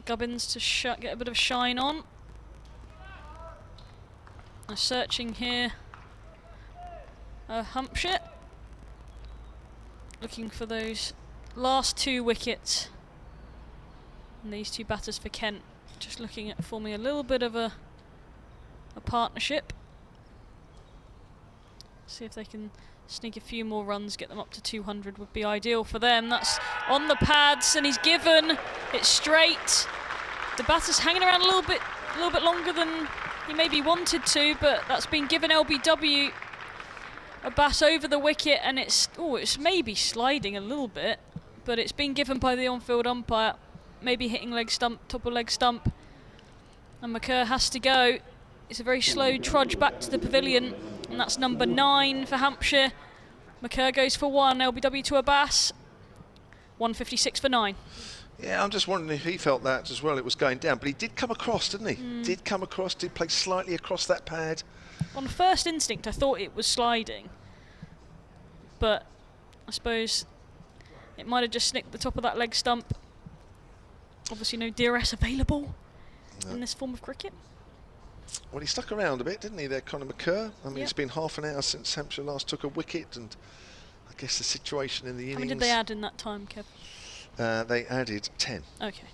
Gubbins to get a bit of shine on. Searching here Hampshire looking for those last 2 wickets. And these 2 batters for Kent just looking at forming a little bit of a partnership. See if they can sneak a few more runs, get them up to 200 would be ideal for them. That's on the pads, and he's given it straight. The batter's hanging around a little bit longer than he maybe wanted to, but that's been given LBW. A bat over the wicket, and it's maybe sliding a little bit, but it's been given by the on-field umpire. Maybe hitting leg stump, top of leg stump, and McCurr has to go. It's a very slow trudge back to the pavilion, and that's number 9 for Hampshire. McCurr goes for 1, LBW to Abbas. 156 for 9. Yeah, I'm just wondering if he felt that as well. It was going down, but he did come across, didn't he? Did come across, did play slightly across that pad. On first instinct, I thought it was sliding, but I suppose it might have just nicked the top of that leg stump. Obviously no DRS available in this form of cricket. Well, he stuck around a bit, didn't he, there, Conor McCurr? I mean, It's been half an hour since Hampshire last took a wicket, and I guess the situation in the innings... How many did they add in that time, Kev? They added 10. Okay.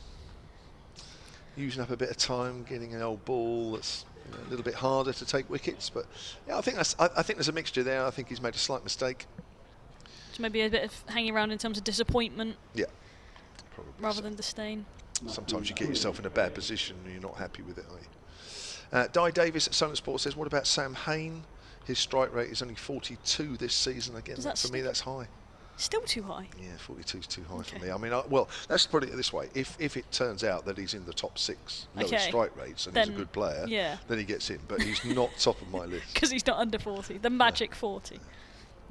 Using up a bit of time, getting an old ball that's a little bit harder to take wickets, but yeah, I think there's a mixture there. I think he's made a slight mistake. So maybe a bit of hanging around in terms of disappointment. Yeah, probably rather than disdain. Sometimes you get yourself in a bad position and you're not happy with it, are you? Di Davis at Solent Sport says, what about Sam Hain? His strike rate is only 42 this season. Again, for me, that's high. Still too high? Yeah, 42 is too high for me. I mean, well, let's put it this way. If it turns out that he's in the top 6 lowest strike rates and he's a good player, then he gets in. But he's not top of my list. Because he's not under 40, the magic 40.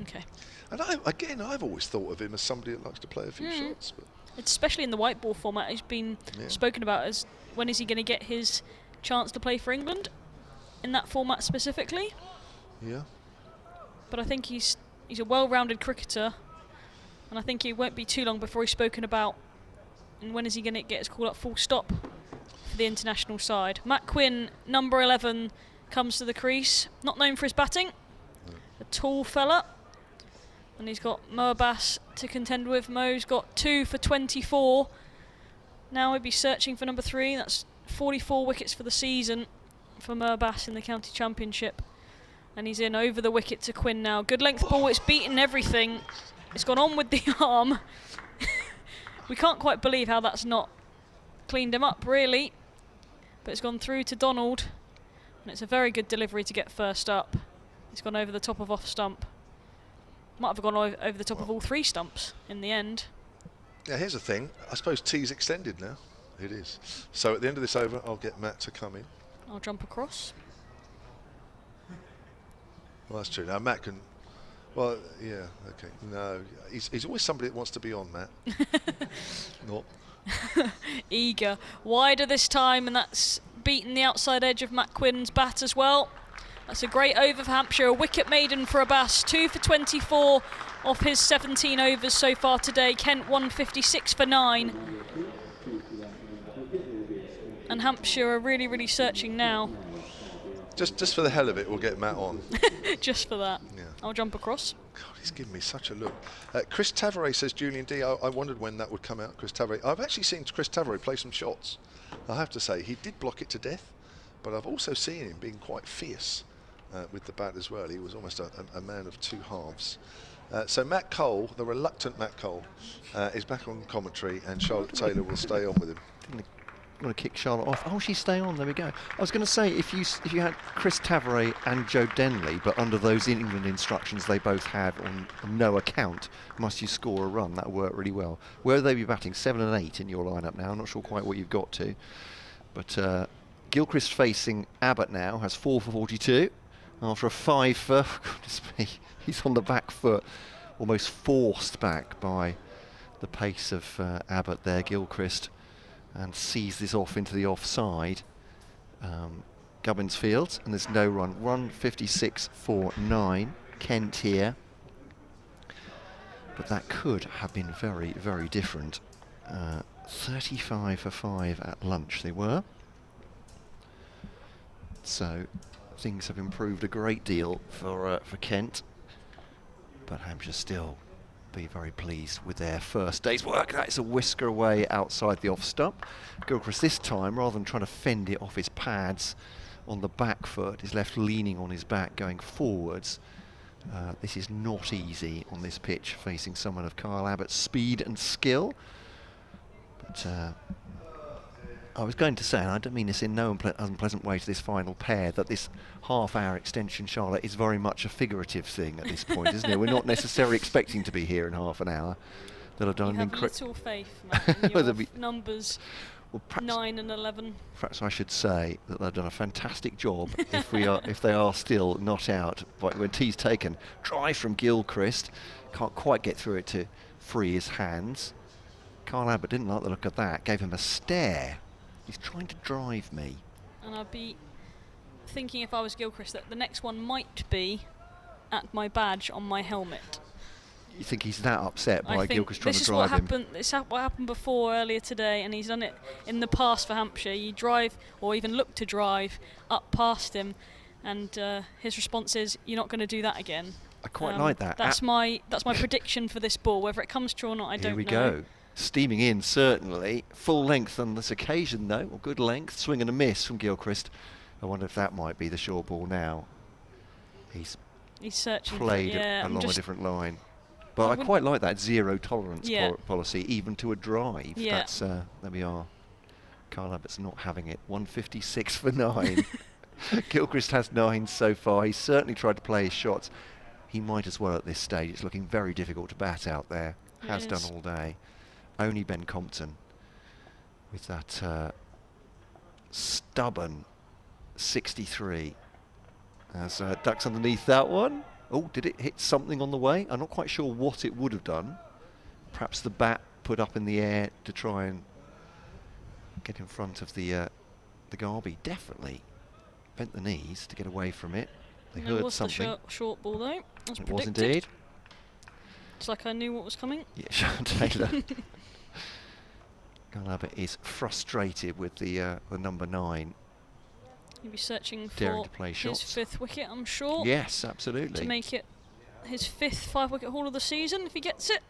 Okay. And I've always thought of him as somebody that likes to play a few shots. But it's especially in the white ball format, he's been spoken about as when is he going to get his chance to play for England in that format specifically. Yeah. But I think he's a well-rounded cricketer, and I think it won't be too long before he's spoken about and when is he going to get his call up full stop for the international side. Matt Quinn, number 11, comes to the crease. Not known for his batting. A tall fella. And he's got Mo Abbas to contend with. Mo's got 2 for 24. Now he'll be searching for number 3. That's 44 wickets for the season for Mo Abbas in the county championship. And he's in over the wicket to Quinn now. Good length ball, it's beaten everything. It's gone on with the arm. We can't quite believe how that's not cleaned him up, really. But it's gone through to Donald. And it's a very good delivery to get first up. It's gone over the top of off stump. Might have gone over the top of all 3 stumps in the end. Yeah, here's the thing. I suppose T's extended now. It is. So at the end of this over, I'll get Matt to come in. I'll jump across. Well, that's true. Now, Matt can... Well, yeah, okay. No, he's always somebody that wants to be on, Matt. Not. Eager. Wider this time, and that's beaten the outside edge of Matt Quinn's bat as well. That's a great over for Hampshire. A wicket maiden for Abbas. 2 for 24 off his 17 overs so far today. Kent 156 for 9. And Hampshire are really, really searching now. Just for the hell of it, we'll get Matt on. Just for that. Yeah. I'll jump across. God, he's giving me such a look. Chris Tavares says, Julian D. I wondered when that would come out, Chris Tavares. I've actually seen Chris Tavares play some shots. I have to say, he did block it to death, but I've also seen him being quite fierce with the bat as well. He was almost a man of 2 halves. So Matt Cole, the reluctant Matt Cole, is back on commentary, and Charlotte Taylor will stay on with him. I'm going to kick Charlotte off. Oh, she's staying on. There we go. I was going to say, if you had Chris Tavares and Joe Denley, but under those England instructions they both had on no account, must you score a run, that would work really well. Where would they be batting? 7 and 8 in your lineup now. I'm not sure quite what you've got to. But Gilchrist facing Abbott now has 4 for 42 after a 5 for... Goodness me, he's on the back foot, almost forced back by the pace of Abbott there, Gilchrist. And sees this off into the offside Gubbins Fields, and there's no run. 156 for 9. Kent here, but that could have been very, very different. 35 for 5 at lunch they were, so things have improved a great deal for Kent. But Hampshire still be very pleased with their first day's work. That is a whisker away outside the off stump. Gilchrist this time, rather than trying to fend it off his pads on the back foot, is left leaning on his back going forwards. This is not easy on this pitch, facing someone of Kyle Abbott's speed and skill. But I was going to say, and I don't mean this in no unpleasant way to this final pair, that this half-hour extension, Charlotte, is very much a figurative thing at this point, isn't it? We're not necessarily expecting to be here in half an hour. They'll have done You have little faith, Matt, in your numbers. Well, 9 and 11. Perhaps I should say that they've done a fantastic job if they are still not out. But when tee's taken, drive from Gilchrist, can't quite get through it to free his hands. Kyle Abbott didn't like the look of that, gave him a stare. He's trying to drive me. And I'd be thinking, if I was Gilchrist, that the next one might be at my badge on my helmet. You think he's that upset by Gilchrist trying to drive him? This is what happened before earlier today, and he's done it in the past for Hampshire. You drive, or even look to drive, up past him, and his response is, "You're not going to do that again." I quite like that. That's my prediction for this ball. Whether it comes true or not, I don't know. Here we go. Steaming in, certainly. Full length on this occasion, though, or good length. Swing and a miss from Gilchrist. I wonder if that might be the short ball now. He's searching played along a different line. But I quite like that zero tolerance policy, even to a drive. Yeah. That's, there we are. Kyle Abbott's not having it. 156 for 9. Gilchrist has 9 so far. He's certainly tried to play his shots. He might as well at this stage. It's looking very difficult to bat out there. Has done all day. Only Ben Compton with that stubborn 63. As ducks underneath that one. Oh, did it hit something on the way? I'm not quite sure what it would have done. Perhaps the bat put up in the air to try and get in front of the Garby. Definitely bent the knees to get away from it. They heard something. The short ball though. It was indeed. It's like I knew what was coming. Yeah, Sean Taylor. Kyle Abbott is frustrated with the number 9. He'll be searching for daring to play his shots. 5th wicket, I'm sure. Yes, absolutely. To make it his 5th 5-wicket haul of the season, if he gets it.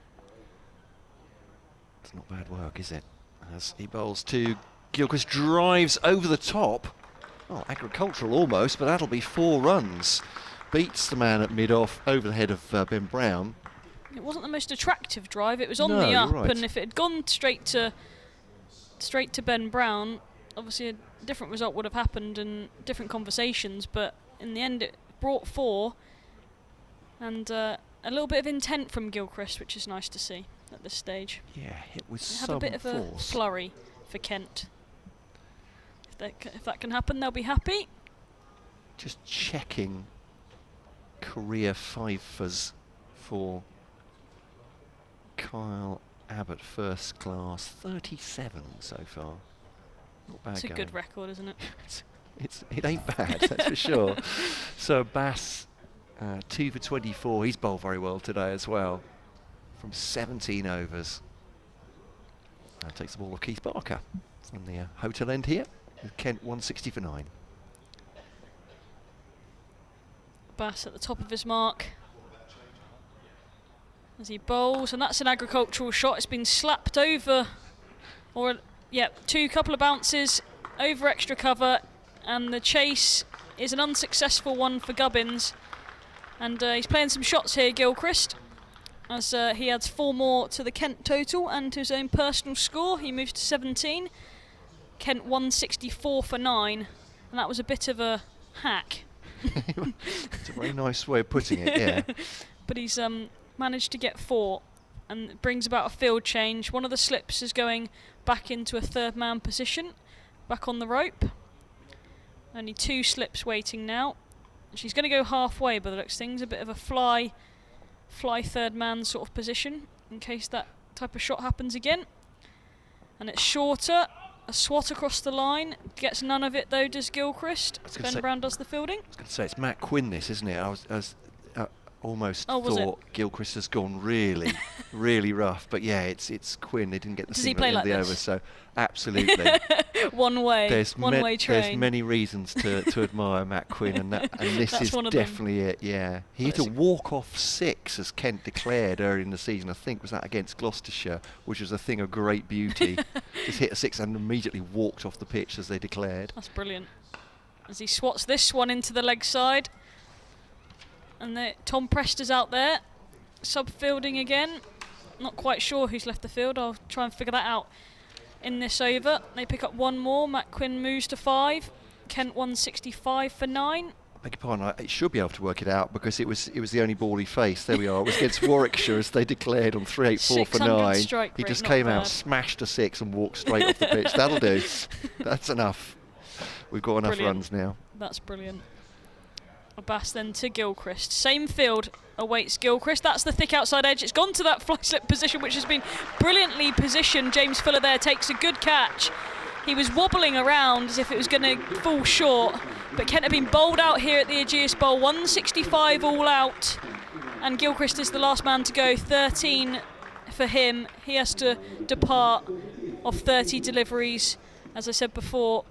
It's not bad work, is it? As he bowls to Gilchrist, drives over the top. Oh, agricultural almost, but that'll be 4 runs. Beats the man at mid-off over the head of Ben Brown. It wasn't the most attractive drive. It was on the you're up, right. and if it had gone straight to Ben Brown, obviously a different result would have happened and different conversations, but in the end it brought 4, and a little bit of intent from Gilchrist, which is nice to see at this stage. Yeah, it was They have some a bit of a force. flurry for Kent. If that can happen, they'll be happy. Just checking career fifers for Kyle Abbott, first class, 37 so far. Not bad. It's a going. good record, isn't it? It ain't bad, that's for sure. So Bass, 2 for 24. He's bowled very well today as well, from 17 overs. And takes the ball of Keith Barker from the hotel end here, with Kent 160 for 9. Bass at the top of his mark as he bowls, and that's an agricultural shot. It's been slapped over, or couple of bounces over extra cover, and the chase is an unsuccessful one for Gubbins. And he's playing some shots here, Gilchrist, as he adds 4 more to the Kent total and to his own personal score. He moves to 17. Kent 164 for 9, and that was a bit of a hack. It's a very nice way of putting it, yeah. But he's managed to get 4, and it brings about a field change. One of the slips is going back into a 3rd man position, back on the rope. Only 2 slips waiting now. She's going to go halfway by the looks of things, a bit of a fly 3rd man sort of position in case that type of shot happens again. And it's shorter, a swat across the line, gets none of it though, does Gilchrist. Ben Brown does the fielding. I was going to say, it's Matt Quinn this, isn't it? I was almost thought Gilchrist has gone really, really rough, but yeah, it's Quinn. They didn't get the signal at the end of the over, so absolutely. One way There's train. many reasons to admire Matt Quinn, and this That's is one of them. definitely it. Yeah, he hit a walk-off 6, as Kent declared earlier in the season. I think was that against Gloucestershire, which was a thing of great beauty. Just hit a 6 and immediately walked off the pitch, as they declared. That's brilliant. As he swats this one into the leg side, and Tom Prester's out there, sub-fielding again. Not quite sure who's left the field. I'll try and figure that out in this over. They pick up one more. Matt Quinn moves to 5. Kent 165 for 9. Beg your pardon, I should be able to work it out because it was the only ball he faced. There we are. It was against Warwickshire, as they declared, on 384 for 9. Strike He rate, just not came bad. out, smashed a 6 and walked straight off the pitch. That'll do. That's enough. We've got enough Brilliant. runs now. That's brilliant. Abbas then to Gilchrist. Same field awaits Gilchrist. That's the thick outside edge. It's gone to that fly slip position, which has been brilliantly positioned. James Fuller there takes a good catch. He was wobbling around as if it was going to fall short, but Kent have been bowled out here at the Ageas Bowl. 165 all out, and Gilchrist is the last man to go. 13 for him. He has to depart of 30 deliveries. As I said before,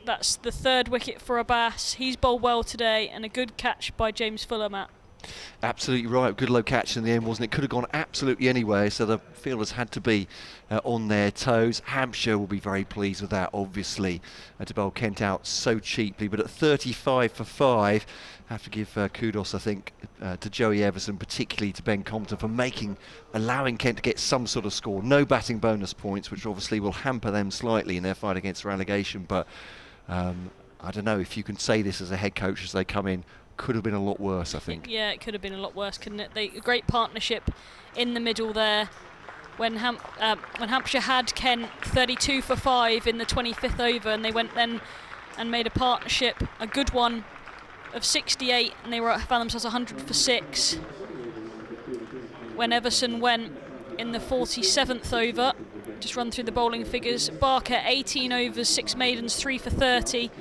that's the 3rd wicket for Abbas. He's bowled well today, and a good catch by James Fuller, Matt. Absolutely right. Good low catch in the end, wasn't it? Could have gone absolutely anywhere, so the fielders had to be on their toes. Hampshire will be very pleased with that, obviously, to bowl Kent out so cheaply. But at 35 for 5, have to give kudos, I think, to Joey Everson, particularly to Ben Compton, for allowing Kent to get some sort of score. No batting bonus points, which obviously will hamper them slightly in their fight against relegation. But I don't know if you can say this as a head coach as they come in. Could have been a lot worse, I think. Yeah, it could have been a lot worse, couldn't it? A great partnership in the middle there. When Hampshire had Kent 32 for 5 in the 25th over, and they went then and made a partnership, a good one, of 68, and they found themselves 100 for 6. When Everson went in the 47th over, just run through the bowling figures. Barker 18 overs, 6 maidens, 3 for 30.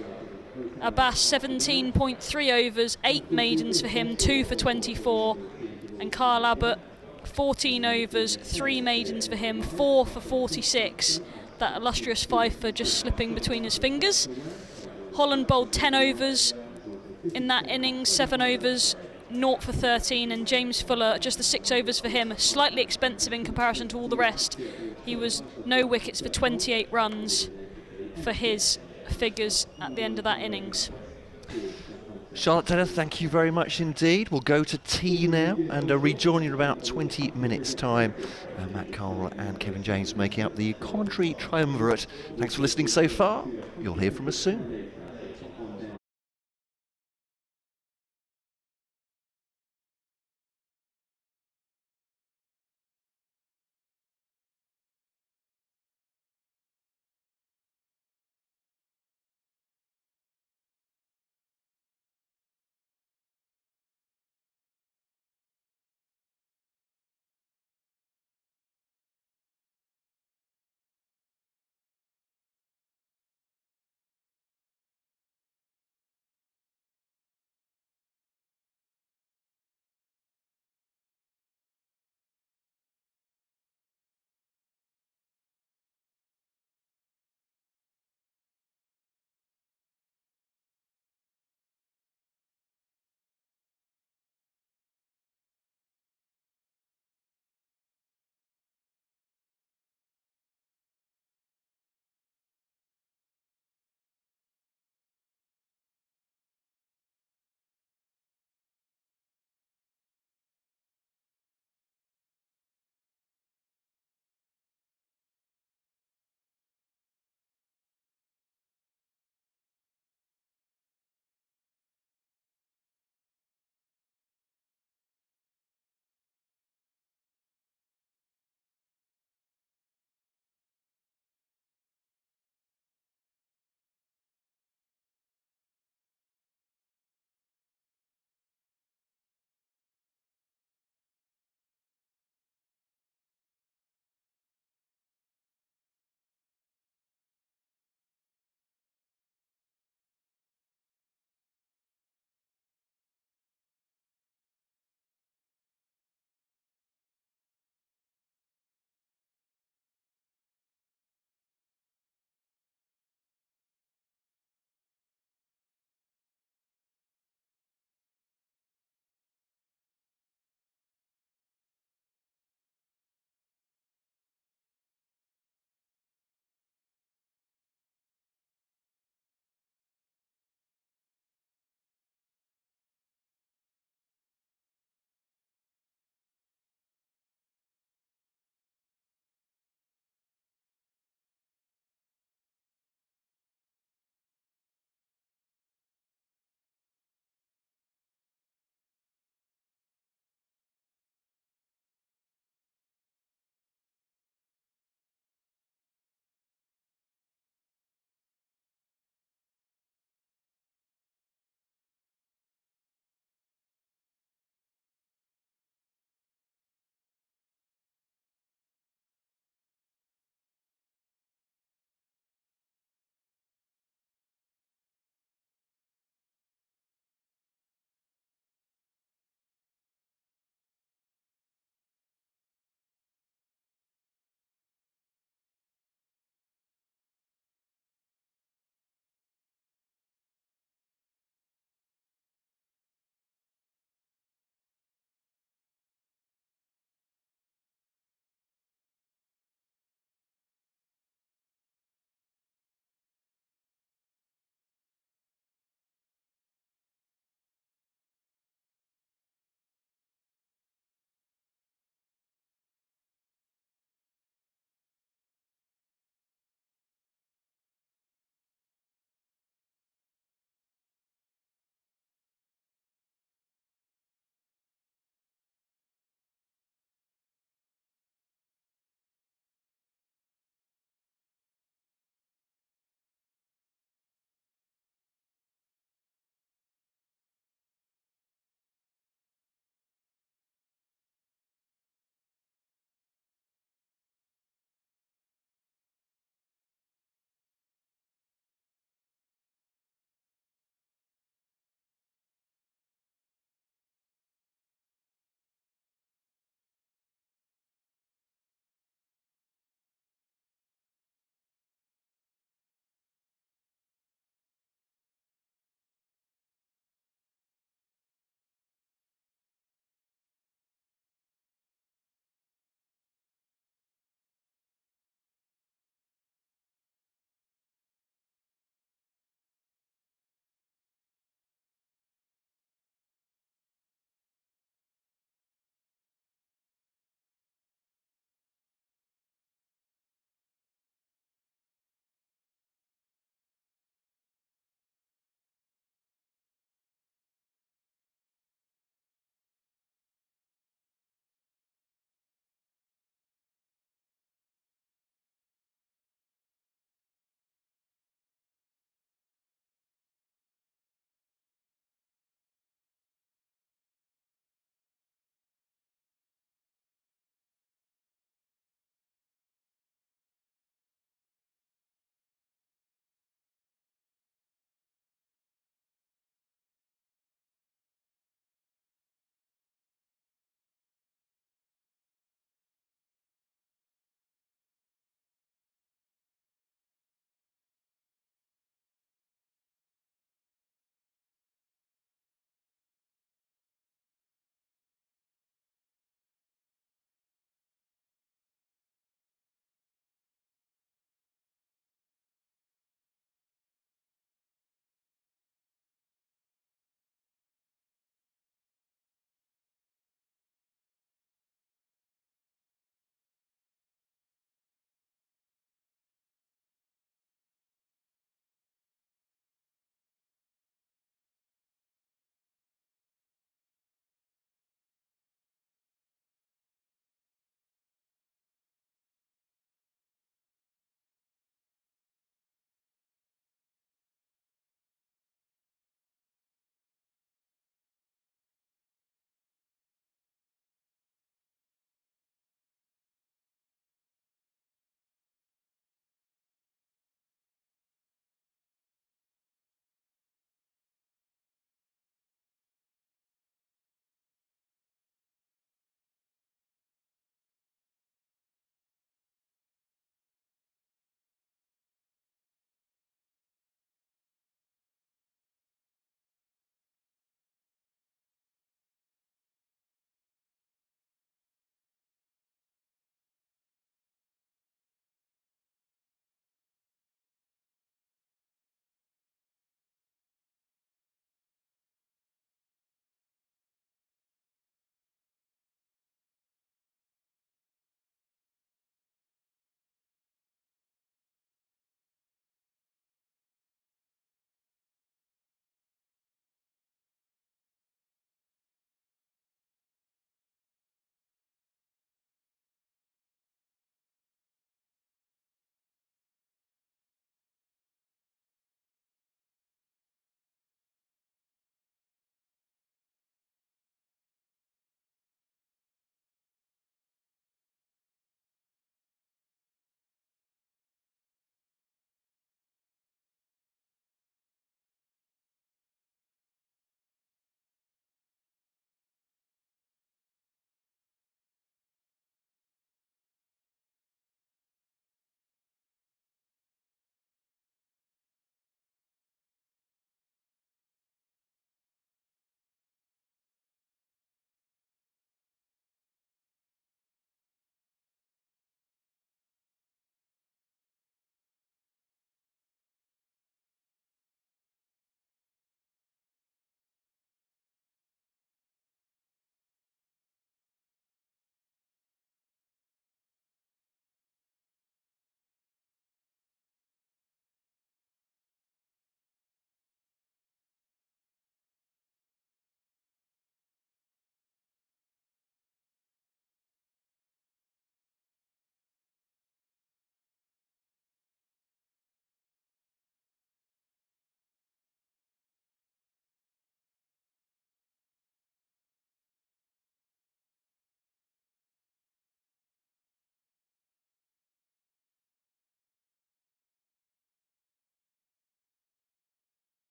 Abbas 17.3 overs, 8 maidens for him, 2 for 24. And Carl Abbott 14 overs, 3 maidens for him, 4 for 46. That illustrious 5 for just slipping between his fingers. Holland bowled 10 overs in that innings, 7 overs, 0 for 13. And James Fuller, just the 6 overs for him, slightly expensive in comparison to all the rest. He was no wickets for 28 runs for his figures at the end of that innings. Charlotte Taylor, thank you very much indeed. We'll go to tea now and rejoin you in about 20 minutes' time. Matt Cole and Kevin James making up the commentary triumvirate. Thanks for listening so far. You'll hear from us soon.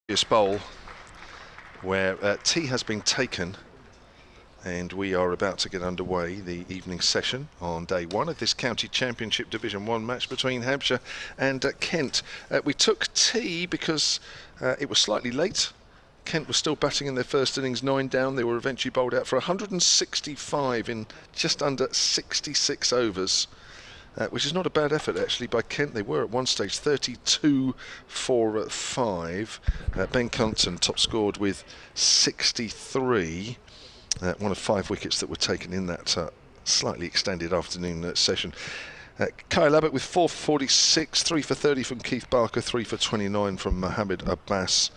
Ageas Bowl, where tea has been taken, and we are about to get underway the evening session on day one of this County Championship Division 1 match between Hampshire and Kent. We took tea because it was slightly late. Kent was still batting in their first innings, 9 down. They were eventually bowled out for 165 in just under 66 overs, which is not a bad effort actually by Kent. They were at one stage 32 for 5. Ben Compton top scored with 63. One of 5 wickets that were taken in that slightly extended afternoon session. Kyle Abbott with 4 for 46, 3 for 30 from Keith Barker, 3 for 29 from Mohammed Abbas.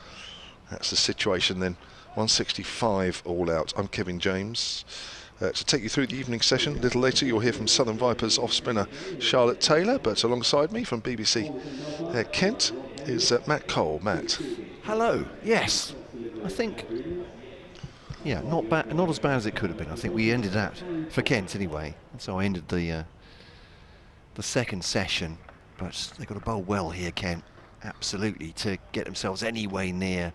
That's the situation then. 165 all out. I'm Kevin James. To take you through the evening session, a little later you'll hear from Southern Vipers off-spinner Charlotte Taylor, but alongside me from BBC Kent is Matt Cole. Matt. Hello. Yes, I think, yeah, not bad, not as bad as it could have been. I think we ended that for Kent anyway, and so I ended the second session. But they've got to bowl well here, Kent, absolutely, to get themselves any way near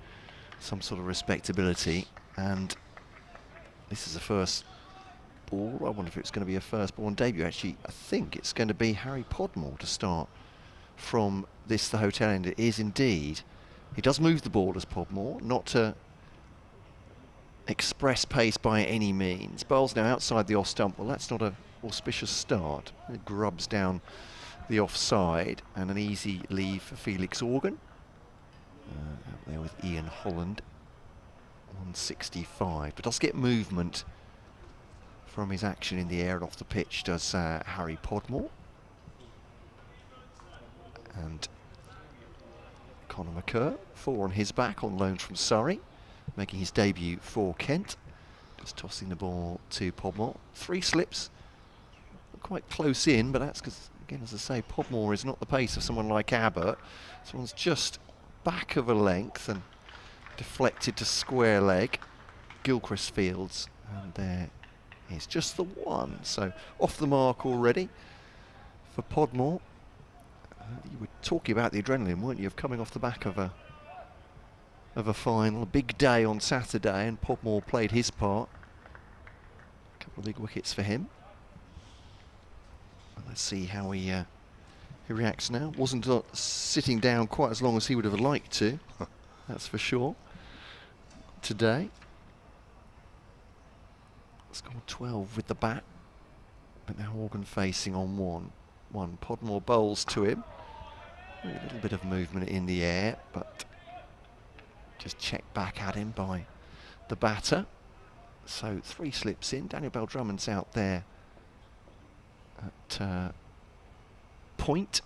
some sort of respectability. And this is the first ball. I wonder if it's going to be a first ball on debut. Actually, I think it's going to be Harry Podmore to start from this, the hotel end. It is indeed. He does move the ball as Podmore, not to express pace by any means. Bowls now outside the off stump. Well, that's not an auspicious start. It grubs down the offside, and an easy leave for Felix Organ. Out there with Ian Holland. 165, but does get movement from his action in the air and off the pitch, does Harry Podmore. And Conor McCurr, 4 on his back on loan from Surrey, making his debut for Kent. Just tossing the ball to Podmore. 3 slips, quite close in, but that's because, again, as I say, Podmore is not the pace of someone like Abbott. This one's just back of a length and deflected to square leg. Gilchrist Fields, and there is just the one. So off the mark already for Podmore. You were talking about the adrenaline, weren't you, of coming off the back of a final, a big day on Saturday, and Podmore played his part. A couple of big wickets for him. Well, let's see how he reacts now. Wasn't sitting down quite as long as he would have liked to, that's for sure, today. Scored 12 with the bat, but now Organ facing on 1. Podmore bowls to him. A little bit of movement in the air, but just checked back at him by the batter. So 3 slips in. Daniel Bell-Drummond's out there at point.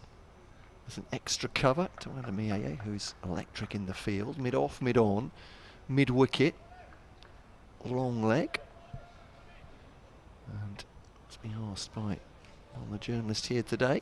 There's an extra cover to Adamiye, who's electric in the field. Mid-off, mid-on, mid-wicket, long leg. And it's been asked by the journalist here today,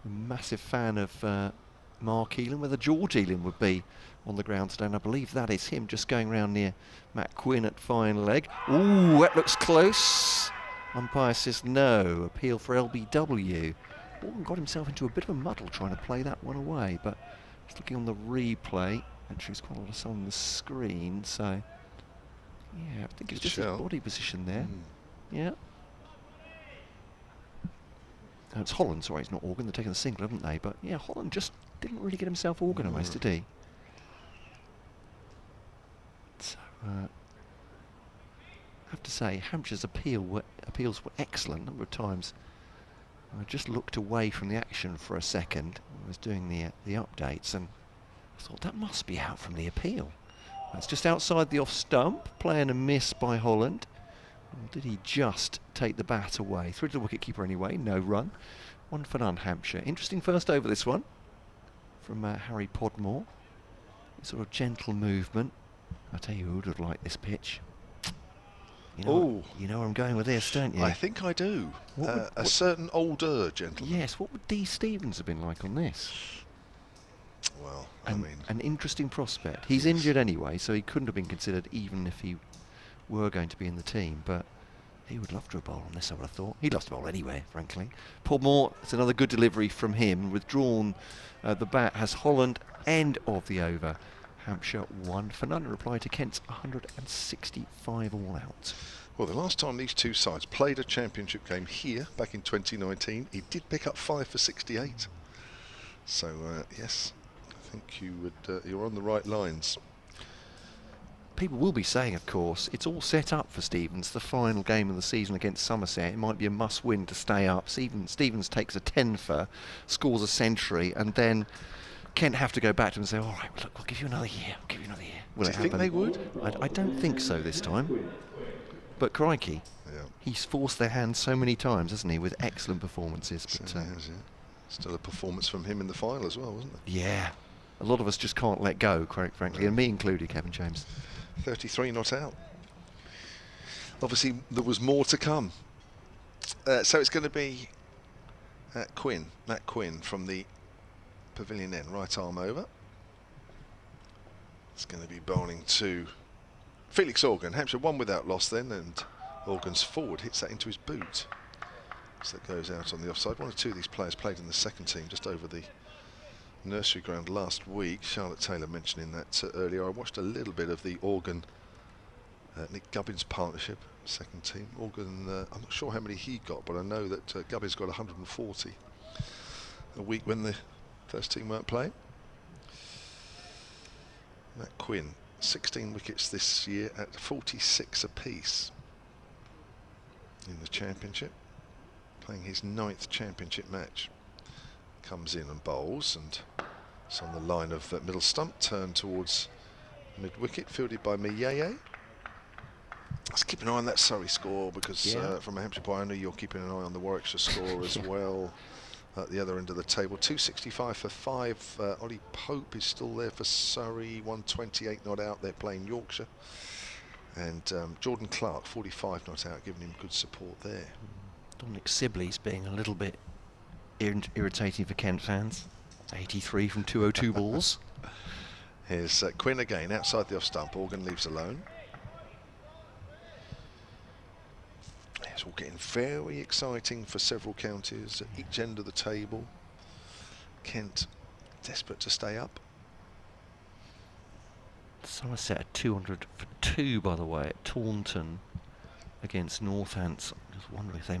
a massive fan of Mark Elam, whether George Elam would be on the ground today, and I believe that is him, just going round near Matt Quinn at fine leg. Ooh, that looks close. Umpire says no. Appeal for LBW. Organ got himself into a bit of a muddle trying to play that one away, but just looking on the replay, actually there's quite a lot of sun on the screen, so yeah, I think it's just his body position there. Yeah. It's Holland, sorry, it's not Organ. They're taking the single, haven't they? But yeah, Holland just didn't really get himself organised, did he? So, I have to say, Hampshire's appeals were excellent. A number of times I just looked away from the action for a second. I was doing the updates, and I thought that must be out from the appeal. That's just outside the off stump, playing a miss by Holland. Or did he just take the bat away? Through to the wicketkeeper anyway, no run. 1 for none, Hampshire. Interesting first over this one from Harry Podmore. Sort of gentle movement. I tell you who would have liked this pitch. You know where I'm going with this, don't you? I think I do. A certain older gentleman. Yes, what would D. Stevens have been like on this? Well, I mean, an interesting prospect. He's injured anyway, so he couldn't have been considered even if he were going to be in the team, but he would love to bowl on this, I would have thought. He'd love to bowl anywhere, frankly. Podmore, it's another good delivery from him. Withdrawn the bat has Holland, end of the over. Hampshire 1 for none in reply to Kent's 165 all out. Well, the last time these two sides played a championship game here, back in 2019, he did pick up 5 for 68. So, yes, I think you're on the right lines. People will be saying, of course, it's all set up for Stevens. The final game of the season against Somerset, it might be a must-win to stay up. Stevens takes a 10 for, scores a century, and then Kent have to go back to him and say, all right, look, we'll give you another year. We'll give you another year. Will Do you think they would? I don't think so this time. But crikey, he's forced their hand so many times, hasn't he, with excellent performances. But, so still a performance from him in the final as well, wasn't it? Yeah. A lot of us just can't let go, quite frankly, and me included, Kevin James. 33 not out. Obviously, there was more to come. So it's going to be Matt Quinn from the pavilion end, right arm over. It's going to be bowling to Felix Organ. Hampshire 1 without loss then, and Organ's forward hits that into his boot. So that goes out on the offside. 1 or 2 of these players played in the second team just over the nursery ground last week. Charlotte Taylor mentioning that earlier. I watched a little bit of the Organ Nick Gubbins partnership, second team. Organ, I'm not sure how many he got, but I know that Gubbins got 140 a week when the first team weren't playing. Matt Quinn, 16 wickets this year at 46 apiece in the championship, playing his 9th championship match. Comes in and bowls, and it's on the line of middle stump, turned towards mid-wicket, fielded by Miyeye. Let's keep an eye on that Surrey score, because from a Hampshire boy, I know you're keeping an eye on the Warwickshire score as well. At the other end of the table, 265 for 5. Ollie Pope is still there for Surrey, 128 not out. They're playing Yorkshire. And Jordan Clark, 45 not out, giving him good support there. Dominic Sibley's being a little bit irritating for Kent fans. 83 from 202 balls. Here's Quinn again, outside the off stump. Organ leaves alone. It's all getting very exciting for several counties at each end of the table. Kent desperate to stay up. Somerset at 200 for 2, by the way, at Taunton against Northants. I just wonder if they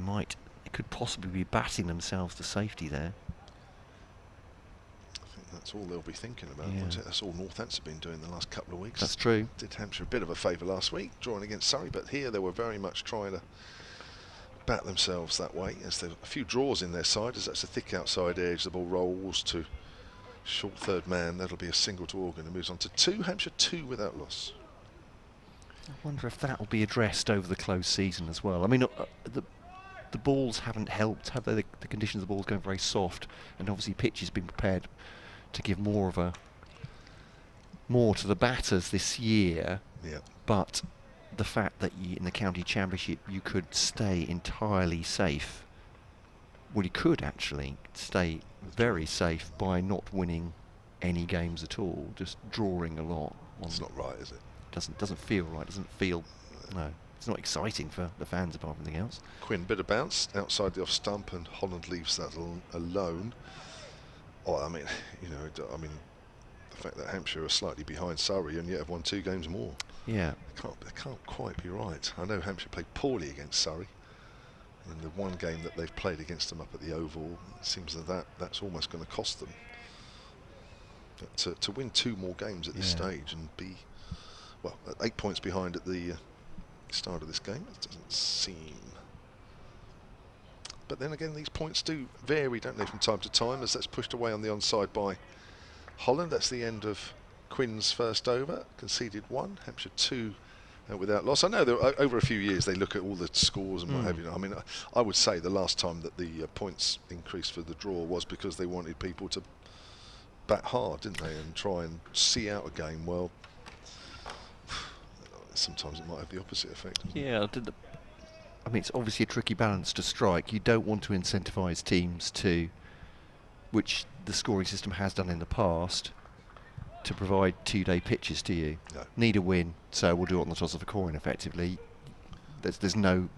could possibly be batting themselves to safety there. I think that's all they'll be thinking about. Yeah. That's all Northants have been doing the last couple of weeks. That's true. Did Hampshire a bit of a favour last week, drawing against Surrey, but here they were very much trying to bat themselves that way, as there are a few draws in their side, as that's a thick outside edge. The ball rolls to short third man. That'll be a single to Organ, and moves on to 2. Hampshire 2 without loss. I wonder if that will be addressed over the close season as well. I mean, the balls haven't helped, have they? The conditions of the ball's going very soft, and obviously pitch has been prepared to give more to the batters this year. Yeah. But the fact that in the county championship you could stay entirely safe, well, you could actually stay very safe by not winning any games at all, just drawing a lot. It's not right, is it? Doesn't feel right. Doesn't feel. No, it's not exciting for the fans apart from anything else. Quinn, bit of bounce outside the off stump, and Holland leaves that alone. Oh, I mean, the fact that Hampshire are slightly behind Surrey and yet have won 2 games more. Yeah. It can't quite be right. I know Hampshire played poorly against Surrey in the one game that they've played against them up at the Oval. It seems that's almost going to cost them. But to win 2 more games at this stage and be, well, 8 points behind at the start of this game, it doesn't seem. But then again, these points do vary, don't they, from time to time, as that's pushed away on the onside by Holland. That's the end of Quinn's first over. Conceded 1, Hampshire 2 without loss. I know that over a few years they look at all the scores and what have you. I mean, I would say the last time that the points increased for the draw was because they wanted people to bat hard, didn't they, and try and see out a game. Well, sometimes it might have the opposite effect. Yeah, I mean, it's obviously a tricky balance to strike. You don't want to incentivise teams to, which the scoring system has done in the past, to provide 2-day pitches to you. No. Need a win, so we'll do it on the toss of a coin. Effectively, there's no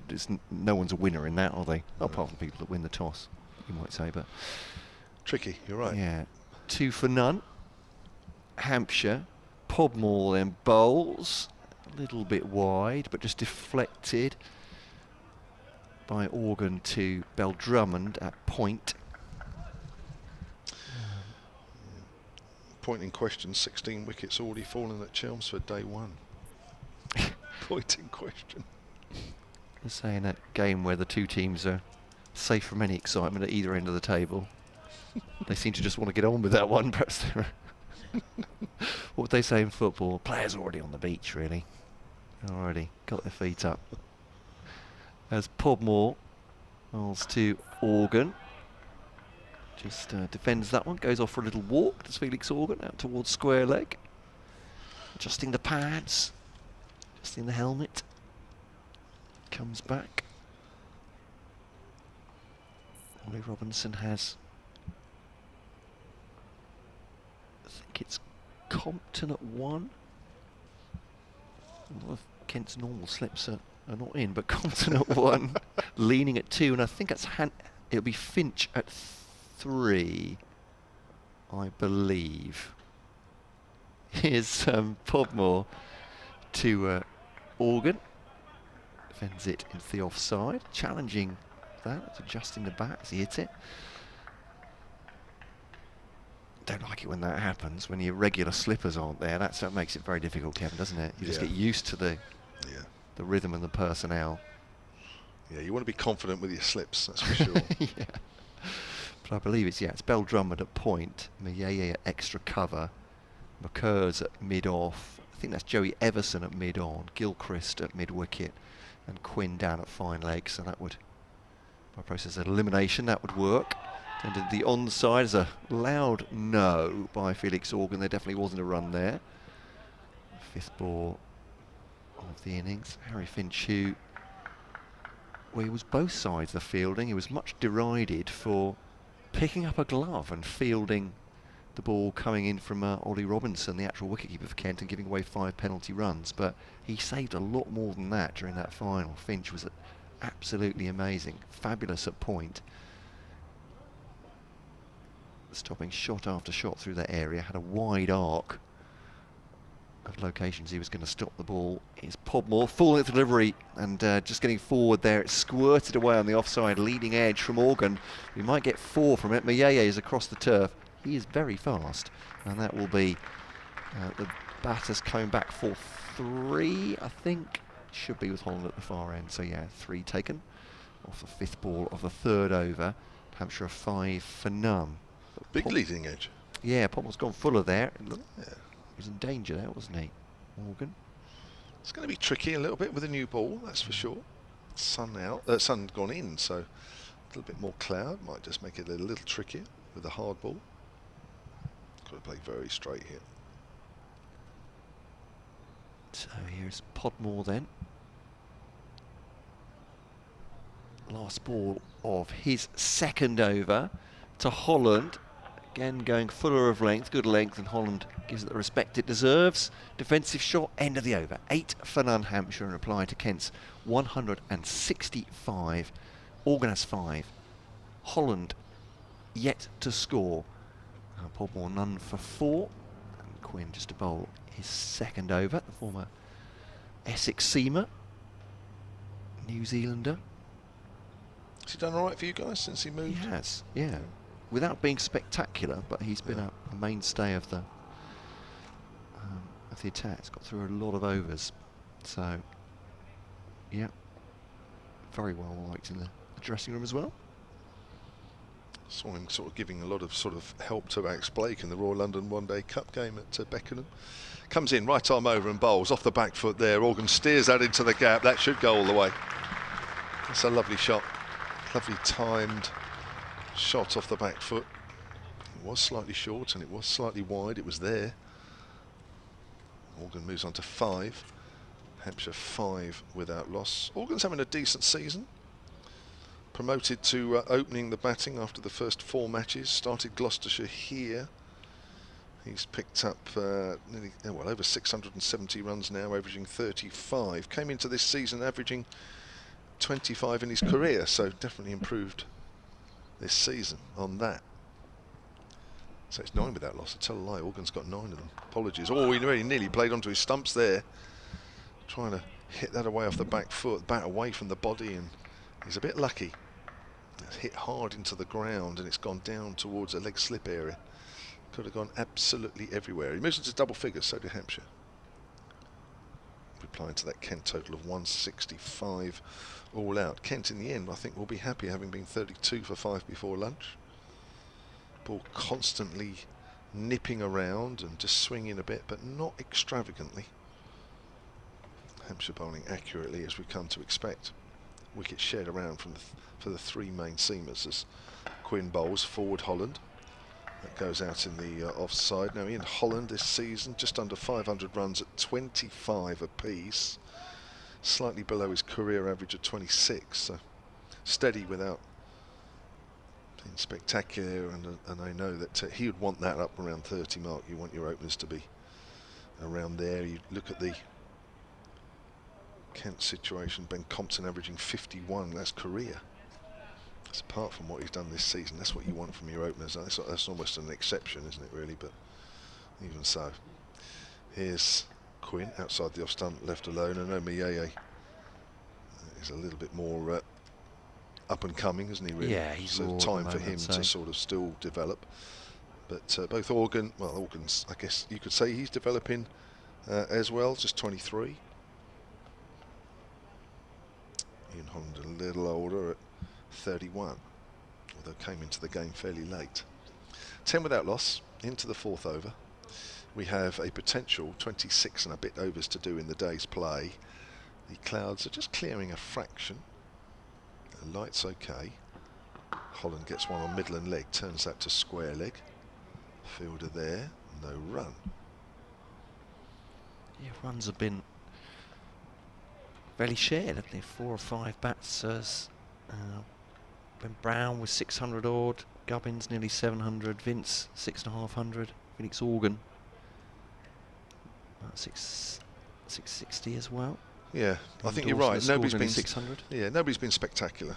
one's a winner in that, are they? No. Apart from people that win the toss, you might say. But tricky. You're right. yeah, 2 for none. Hampshire Podmore then bowls. A little bit wide, but just deflected by Organ to Drummond at point. Point in question, 16 wickets already fallen at Chelmsford day one. Point in question. Let's say in that game where the two teams are safe from any excitement at either end of the table, they seem to just want to get on with that one. Perhaps what would they say in football? Players already on the beach, really. Already got their feet up. As Podmore rolls to Organ. Just defends that one, goes off for a little walk. Does Felix Organ out towards square leg. Adjusting the pads, adjusting the helmet. Comes back. Ollie Robinson has, I think it's Compton at 1. A lot of Kent's normal slips are not in, but Compton at 1, leaning at 2, and I think that's it'll be Finch at 3, I believe. Here's Podmore to Organ. Defends it into the offside, challenging that, adjusting the bat as he hits it. Don't like it when that happens, when your regular slippers aren't there. That makes it very difficult, Kevin, doesn't it? You just get used to the rhythm and the personnel. Yeah, you want to be confident with your slips, that's for sure. Yeah. But I believe it's Drummond at point, Mayeye at extra cover, McCurrs at mid-off, I think that's Joey Everson at mid-on, Gilchrist at mid-wicket, and Quinn down at fine leg, so that would, by process of elimination, that would work. Tended the onside as a loud no by Felix Organ. There definitely wasn't a run there. 5th ball of the innings. Harry Finch, who, well, he was both sides of the fielding. He was much derided for picking up a glove and fielding the ball coming in from Ollie Robinson, the actual wicketkeeper for Kent, and giving away 5 penalty runs. But he saved a lot more than that during that final. Finch was absolutely amazing. Fabulous at point. Stopping shot after shot through that area, had a wide arc of locations he was going to stop the ball. Here's Podmore, full length delivery, and just getting forward there, it squirted away on the offside, leading edge from Organ. We might get 4 from it. Mayeye is across the turf. He is very fast, and that will be the batters coming back for 3, I think. Should be with Holland at the far end, so yeah, 3 taken off the 5th ball of the 3rd over. Hampshire 5 for none. Big leading edge. Yeah, Podmore's gone fuller there. He was in danger there, wasn't he, Morgan? It's going to be tricky a little bit with a new ball, that's for sure. Sun out, sun gone in, so a little bit more cloud might just make it a little trickier with the hard ball. Got to play very straight here. So here's Podmore then. Last ball of his 2nd over to Holland. Again going fuller of length, good length, and Holland gives it the respect it deserves. Defensive shot, end of the over. 8 for none Hampshire in reply to Kent's 165. Organ has 5. Holland yet to score. Podmore none for 4. And Quinn just to bowl his 2nd over. The former Essex seamer, New Zealander. Has he done all right for you guys since he moved? He has, yeah. Without being spectacular, but he's been a mainstay of the attack. He's got through a lot of overs, so yeah, very well liked in the dressing room as well. Saw him sort of giving a lot of help to Alex Blake in the Royal London One Day Cup game at Beckenham. Comes in, right arm over and bowls off the back foot there. Organ steers that into the gap. That should go all the way. That's a lovely shot, lovely timed shot off the back foot. It was slightly short and it was slightly wide. It was there. Organ moves on to 5. Hampshire 5 without loss. Organ's having a decent season. Promoted to opening the batting after the first 4 matches. Started Gloucestershire here. He's picked up nearly, well, over 670 runs now, averaging 35. Came into this season averaging 25 in his career, so definitely improved this season on that. So it's 9 without loss. I tell a lie, Organ's got 9 of them. Apologies. Oh, he really nearly played onto his stumps there. Trying to hit that away off the back foot, bat away from the body, and he's a bit lucky. It's hit hard into the ground and it's gone down towards a leg slip area. Could have gone absolutely everywhere. He moves into double figures, so did Hampshire. Replying to that Kent total of 165 all out. Kent in the end, I think, will be happy having been 32 for 5 before lunch. Ball constantly nipping around and just swinging a bit, but not extravagantly. Hampshire bowling accurately, as we come to expect. Wicket shared around from for the 3 main seamers as Quinn bowls forward Holland. That goes out in the offside. Now in Holland this season, just under 500 runs at 25 apiece, slightly below his career average of 26. So steady without being spectacular, and I know that he would want that up around 30 mark. You want your openers to be around there. You look at the Kent situation, Ben Compton averaging 51, that's career. That's apart from what he's done this season. That's what you want from your openers. That's almost an exception, isn't it, really? But even so. Here's Quinn outside the off stump, left alone, and Omiyeye is a little bit more up and coming, isn't he, really? Yeah, he's so time for him to sort of still develop. But both Organ's, I guess you could say he's developing as well, just 23. Ian Holland a little older at 31, although came into the game fairly late. 10 without loss into the 4th over. We have a potential 26 and a bit overs to do in the day's play. The clouds are just clearing a fraction. The light's okay. Holland gets one on middle and leg, turns that to square leg. Fielder there, no run. Yeah, runs have been fairly shared, haven't they? 4 or 5 batsers. Ben Brown was 600 odd, Gubbins nearly 700, Vince 6,500, Phoenix Organ about 660 as well. Yeah, I think you're right. Nobody's been 600. Yeah, nobody's been spectacular.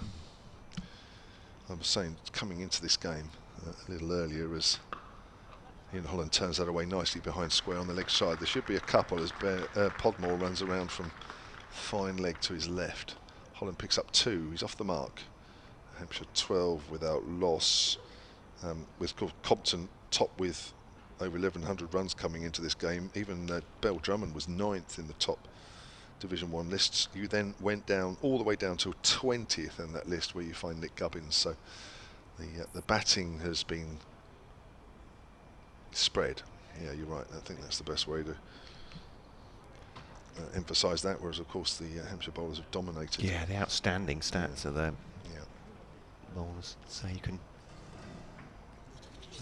I was saying coming into this game a little earlier, as Ian Holland turns that away nicely behind square on the leg side. There should be a couple as Podmore runs around from fine leg to his left. Holland picks up 2. He's off the mark. Hampshire 12 without loss. With Compton top with over 1,100 runs coming into this game. Even Bell Drummond was 9th in the top Division 1 lists. You then went down all the way down to 20th in that list, where you find Nick Gubbins. So the batting has been spread. Yeah, you're right. I think that's the best way to emphasise that. Whereas, of course, the Hampshire bowlers have dominated. Yeah, the outstanding stats are there. Yeah. Bowlers, so you can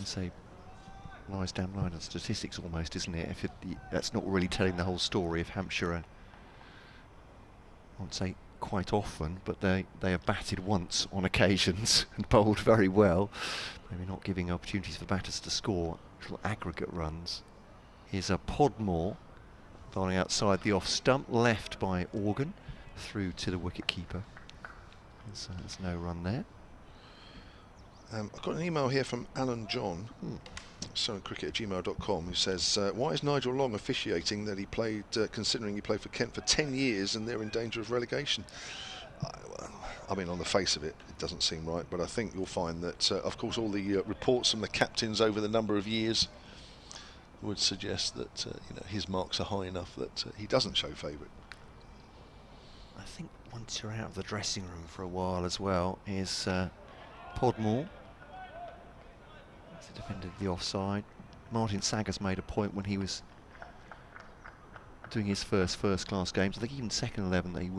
say lies down line of statistics almost, isn't it? If that's not really telling the whole story of Hampshire. I won't say quite often, but they have batted once on occasions and bowled very well. Maybe not giving opportunities for batters to score little aggregate runs. Here's a Podmore bowling outside the off stump, left by Organ through to the wicket keeper. There's no run there. I've got an email here from Alan John, cricket@gmail.com, who says, why is Nigel Long officiating that he played, considering he played for Kent for 10 years and they're in danger of relegation? I mean, on the face of it, it doesn't seem right, but I think you'll find that, of course, all the reports from the captains over the number of years would suggest that his marks are high enough that he doesn't show favourite. I think once you're out of the dressing room for a while as well, is Podmore. Defended the offside. Martin Saggers made a point when he was doing his first class games. I think even second 11 that he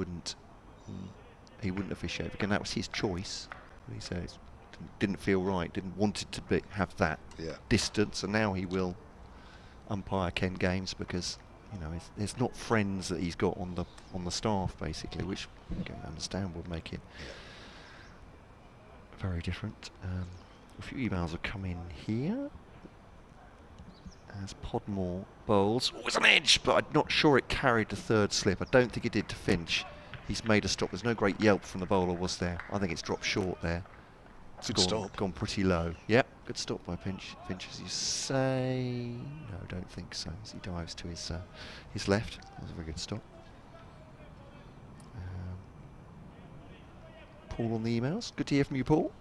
wouldn't officiate. Again, that was his choice. He says didn't feel right, didn't want it to have that distance, and now he will umpire Kent games because there's not friends that he's got on the staff basically, which you can understand would make it very different. A few emails have come in here as Podmore bowls. Oh, it's an edge, but I'm not sure it carried the 3rd slip. I don't think it did to Finch. He's made a stop. There's no great yelp from the bowler, was there? I think it's dropped short there. It's Good stop. Gone pretty low. Yep. Good stop by Finch, as you say. No, don't think so. As he dives to his left. That was a very good stop. Paul on the emails. Good to hear from you, Paul.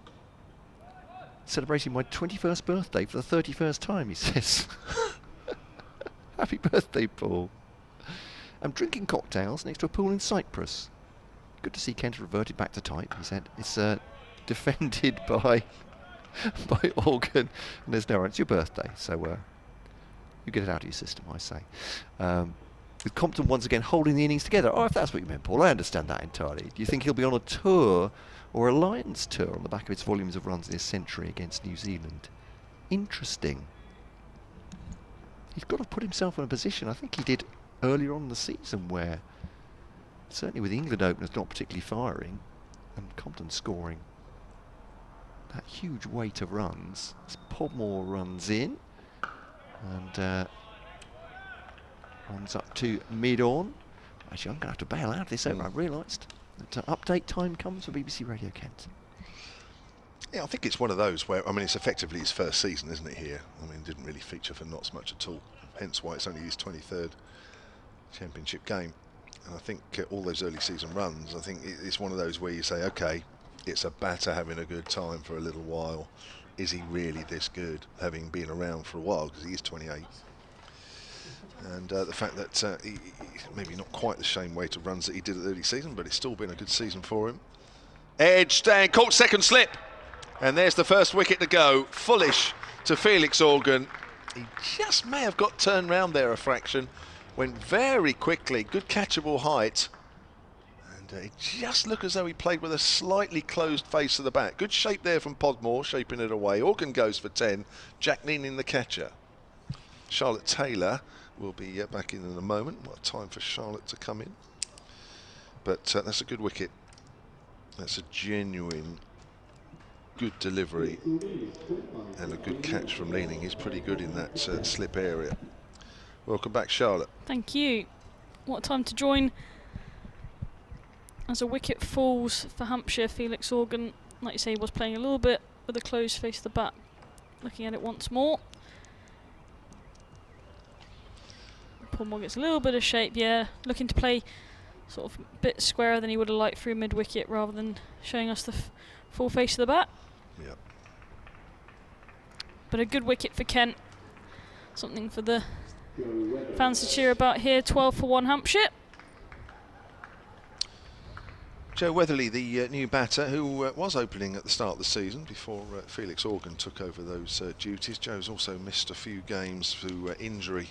Celebrating my 21st birthday for the 31st time, he says. Happy birthday, Paul. I'm drinking cocktails next to a pool in Cyprus. Good to see Kent reverted back to type, he said. It's defended by Organ, and there's no, it's your birthday, so you get it out of your system, I say. With Compton once again holding the innings together. Oh, if that's what you meant, Paul, I understand that entirely. Do you think he'll be on a tour or a Lions tour on the back of its volumes of runs this century against New Zealand? Interesting. He's got to put himself in a position, I think he did earlier on in the season, where certainly with England openers not particularly firing and Compton scoring that huge weight of runs. As Podmore runs in and runs up to mid-on. Actually, I'm going to have to bail out of this over. I realised that update time comes for BBC Radio Kent. Yeah, I think it's one of those where, I mean, it's effectively his first season, isn't it, here? I mean, didn't really feature for Notts much at all, hence why it's only his 23rd championship game. And I think all those early season runs, I think it's one of those where you say, OK, it's a batter having a good time for a little while. Is he really this good, having been around for a while, because he is 28? And the fact that he maybe not quite the same weight of runs that he did at the early season, but it's still been a good season for him. Edge, staying, caught second slip. And there's the first wicket to go. Fullish to Felix Organ. He just may have got turned round there a fraction. Went very quickly, good catchable height. And it just looked as though he played with a slightly closed face of the bat. Good shape there from Podmore, shaping it away. Organ goes for 10. Jack Neenan the catcher. Charlotte Taylor will be back in a moment. What time for Charlotte to come in. But that's a good wicket. That's a genuine good delivery and a good catch from Leaning. He's pretty good in that slip area. Welcome back, Charlotte. Thank you. What time to join as a wicket falls for Hampshire. Felix Organ, like you say, was playing a little bit with a closed face of the bat. Looking at it once more. Podmore gets a little bit of shape, yeah. Looking to play sort of a bit squarer than he would have liked through mid-wicket, rather than showing us the full face of the bat. Yep. But a good wicket for Kent. Something for the fans to cheer about here. 12 for 1 Hampshire. Joe Weatherly, the new batter, who was opening at the start of the season before Felix Organ took over those duties. Joe's also missed a few games through injury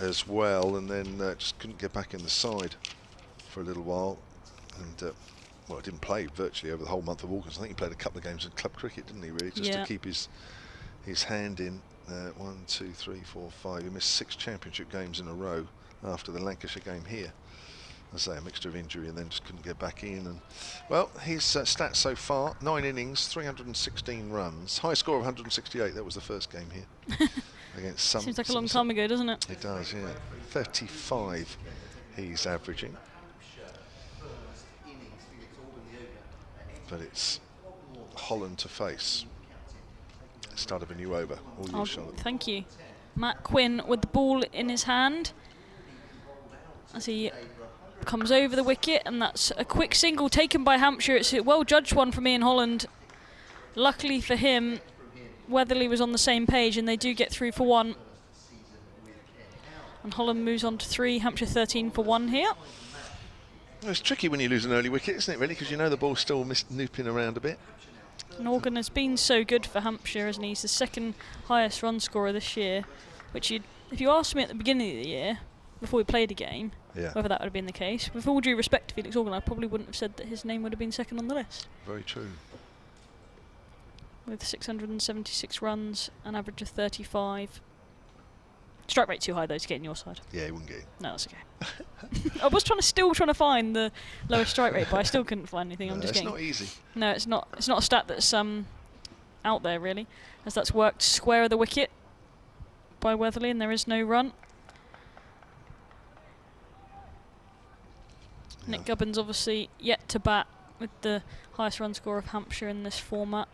as well, and then just couldn't get back in the side for a little while. And well, didn't play virtually over the whole month of August. I think he played a couple of games in club cricket, didn't he, really, just to keep his hand in. 1, 2, 3, 4, 5. He missed 6 championship games in a row after the Lancashire game here. As I say, a mixture of injury and then just couldn't get back in. And well, his stats so far: 9 innings, 316 runs, high score of 168. That was the first game here against some. Seems like a long time ago, doesn't it? It does, yeah. 35 he's averaging. But it's Holland to face. Start of a new over. All yours, Charlotte. Thank you. Matt Quinn with the ball in his hand as he comes over the wicket, and that's a quick single taken by Hampshire. It's a well-judged one from Ian Holland. Luckily for him, Weatherly was on the same page, and they do get through for 1. And Holland moves on to 3. Hampshire 13 for 1 here. Well, it's tricky when you lose an early wicket, isn't it, really? Because you know the ball's still nooping around a bit. And Organ has been so good for Hampshire, hasn't he? He's the second highest run scorer this year, which if you asked me at the beginning of the year, before we played a game, whether that would have been the case, with all due respect to Felix Organ, I probably wouldn't have said that his name would have been second on the list. Very true. With 676 runs, an average of 35. Strike rate too high though to get in your side. Yeah, he wouldn't get in. No, that's okay. I was still trying to find the lowest strike rate, but I still couldn't find anything. I'm just it's not easy. No, it's not. It's not a stat that's out there really, as that's worked square of the wicket by Weatherly, and there is no run. Yeah. Nick Gubbins obviously yet to bat with the highest run score of Hampshire in this format.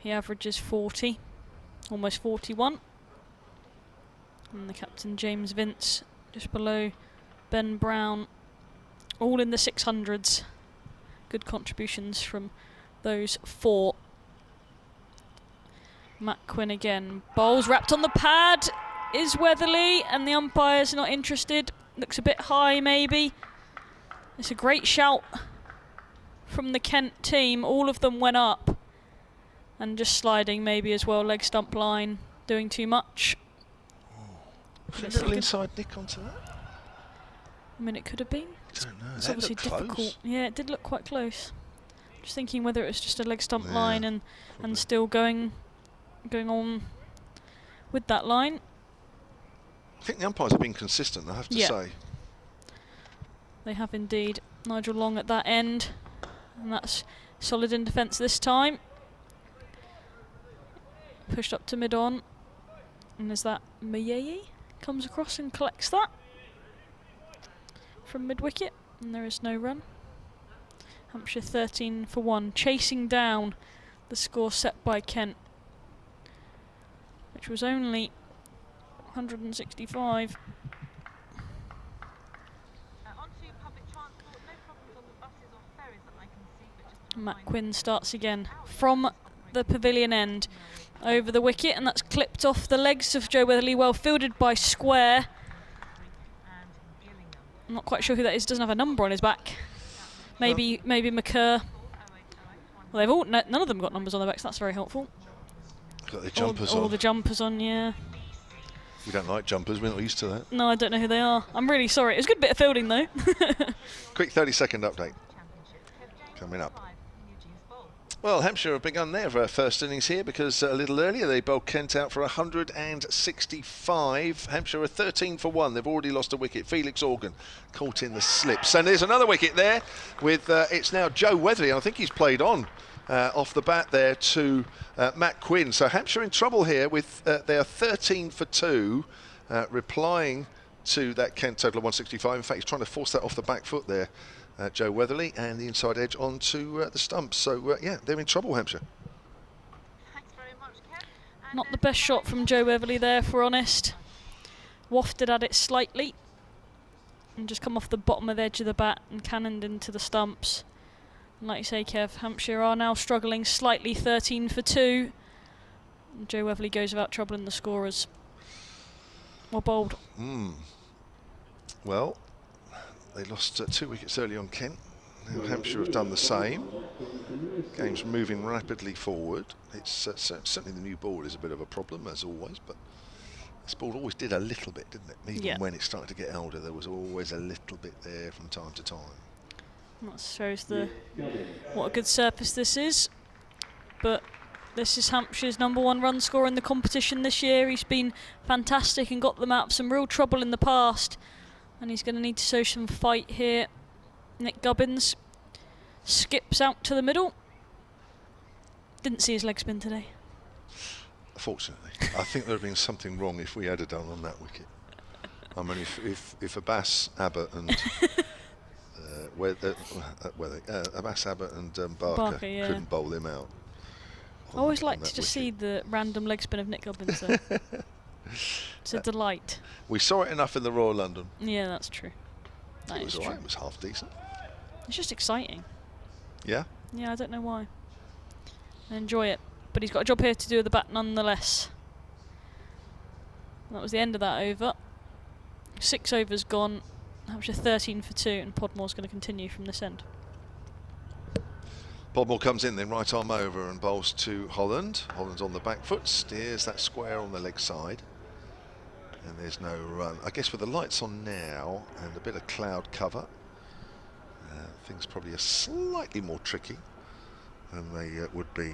He averages 40, almost 41. And the captain, James Vince, just below Ben Brown, all in the 600s. Good contributions from those 4. Matt Quinn again. Bowls wrapped on the pad is Weatherly, and the umpire's not interested. Looks a bit high, maybe. It's a great shout from the Kent team. All of them went up. And just sliding maybe as well. Leg stump line, doing too much. A little inside nick onto that? I mean, it could have been. I don't know. It's That obviously looked close. difficult. Yeah, it did look quite close. Just thinking whether it was just a leg stump line and still going on with that line. I think the umpires have been consistent, I have to say. They have indeed. Nigel Long at that end, and that's solid in defence this time. Pushed up to mid-on, and there's that Mayeye comes across and collects that from mid-wicket, and there is no run. Hampshire 13 for 1, chasing down the score set by Kent, which was only 165. Matt Quinn starts again from the pavilion end over the wicket, and that's clipped off the legs of Joe Weatherly, well fielded by Square. I'm not quite sure who that is, doesn't have a number on his back. Maybe McCurr. Well, they've all none of them got numbers on their backs, that's very helpful. Got the jumpers on. All the jumpers on, yeah. We don't like jumpers, we're not used to that. No, I don't know who they are. I'm really sorry. It was a good bit of fielding though. Quick 30-second update coming up. Well, Hampshire have begun their first innings here because a little earlier they bowled Kent out for 165. Hampshire are 13 for 1. They've already lost a wicket. Felix Organ caught in the slips. And there's another wicket there with it's now Joe Weatherly. I think he's played on off the bat there to Matt Quinn. So Hampshire in trouble here with their 13 for 2, replying to that Kent total of 165. In fact, he's trying to force that off the back foot there. Joe Weatherly, and the inside edge onto the stumps. So, yeah, they're in trouble, Hampshire. Thanks very much, Kev. Not the best shot from Joe Weatherly there, if we're honest. Wafted at it slightly and just come off the bottom of the edge of the bat and cannoned into the stumps. And like you say, Kev, Hampshire are now struggling slightly, 13 for 2. And Joe Weatherly goes without troubling the scorers. Well bowled. Well, they lost 2 wickets early on Kent. Now Hampshire have done the same. Game's moving rapidly forward. It's certainly the new ball is a bit of a problem, as always, but this ball always did a little bit, didn't it? Even when it started to get older, there was always a little bit there from time to time. That shows what a good surface this is. But this is Hampshire's #1 run scorer in the competition this year. He's been fantastic and got them out of some real trouble in the past. And he's going to need to show some fight here. Nick Gubbins skips out to the middle. Didn't see his leg spin today. Fortunately. I think there would have been something wrong if we had done on that wicket. I mean, if Abbas, Abbott and Abbas, Abbott and Barker couldn't bowl him out. I always like to just see the random leg spin of Nick Gubbins though. It's a delight. We saw it enough in the Royal London. Yeah, that's true. That is true. It was half decent. It's just exciting. Yeah? Yeah, I don't know why. I enjoy it. But he's got a job here to do with the bat nonetheless. And that was the end of that over. 6 overs gone. Hampshire 13 for 2, and Podmore's going to continue from this end. Podmore comes in then, right arm over and bowls to Holland. Holland's on the back foot, steers that square on the leg side. And there's no run. I guess with the lights on now and a bit of cloud cover, things probably are slightly more tricky than they would be.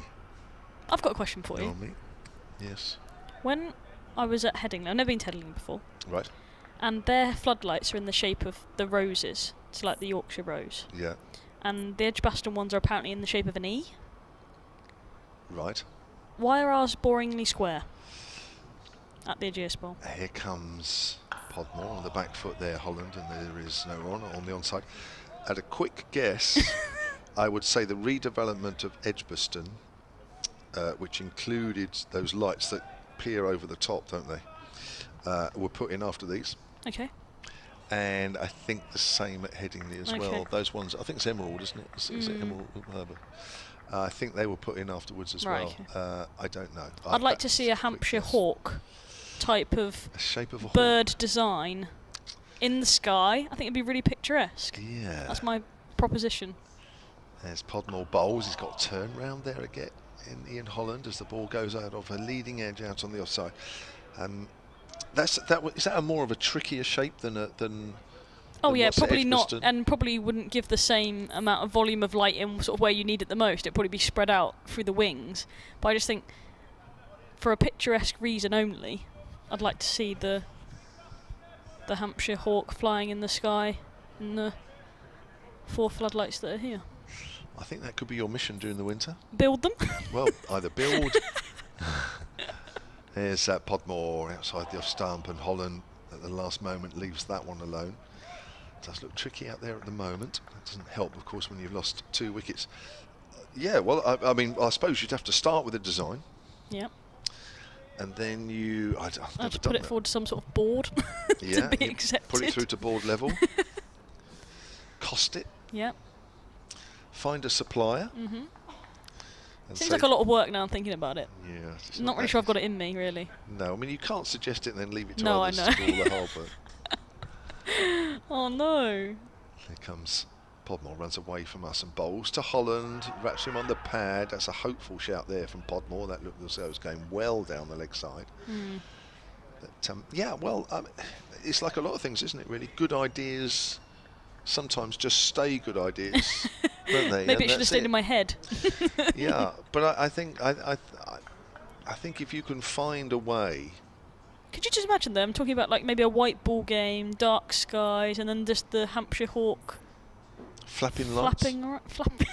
I've got a question for you. Yes. When I was at Headingley, I've never been to Headingley before. Right. And their floodlights are in the shape of the roses. It's like the Yorkshire rose. Yeah. And the Edgbaston ones are apparently in the shape of an E. Right. Why are ours boringly square at the Ageas Bowl? Here comes Podmore on the back foot there, Holland, and there is no run on the onside. At a quick guess, I would say the redevelopment of Edgbaston which included those lights that peer over the top, don't they? Were put in after these. Okay. And I think the same at Headingley as well. Those ones, I think it's Emerald, isn't it? Is it Emerald? I think they were put in afterwards as well. Okay. I don't know. I'd like to see a Hampshire hawk type of shape of a bird design in the sky. I think it'd be really picturesque. Yeah. That's my proposition. There's Podmore Bowles. He's got a turn round there again in Ian Holland as the ball goes out of a leading edge out on the offside. Is that a more of a trickier shape than Oh yeah, what's probably not, Edgbaston? and probably wouldn't give the same amount of volume of light in sort of where you need it the most. It'd probably be spread out through the wings. But I just think, for a picturesque reason only, I'd like to see the Hampshire hawk flying in the sky in the 4 floodlights that are here. I think that could be your mission during the winter. Build them. Well, either build. There's Podmore outside the off stump, and Holland at the last moment leaves that one alone. It does look tricky out there at the moment. That doesn't help, of course, when you've lost 2 wickets. Yeah, well, I mean, I suppose you'd have to start with a design. Yep. And then I've just put it forward to some sort of board yeah, to be accepted. Put it through to board level. Cost it. Yep. Find a supplier. Mm-hmm. Seems like a lot of work now. I'm thinking about it. Yeah. I'm not really sure I've got it in me, really. No, I mean, you can't suggest it and then leave it to I others know. to do all the hard work. Oh no. Here comes Podmore, runs away from us and bowls to Holland, wraps him on the pad. That's a hopeful shout there from Podmore. That looked as though it was going well down the leg side. But, yeah, well, it's like a lot of things, isn't it, really? Good ideas sometimes just stay good ideas, don't they? Maybe it should have stayed in my head. Yeah, but I think I think if you can find a way. Could you just imagine them talking about like maybe a white ball game, dark skies, and then just the Hampshire hawk flapping lights? Flapping.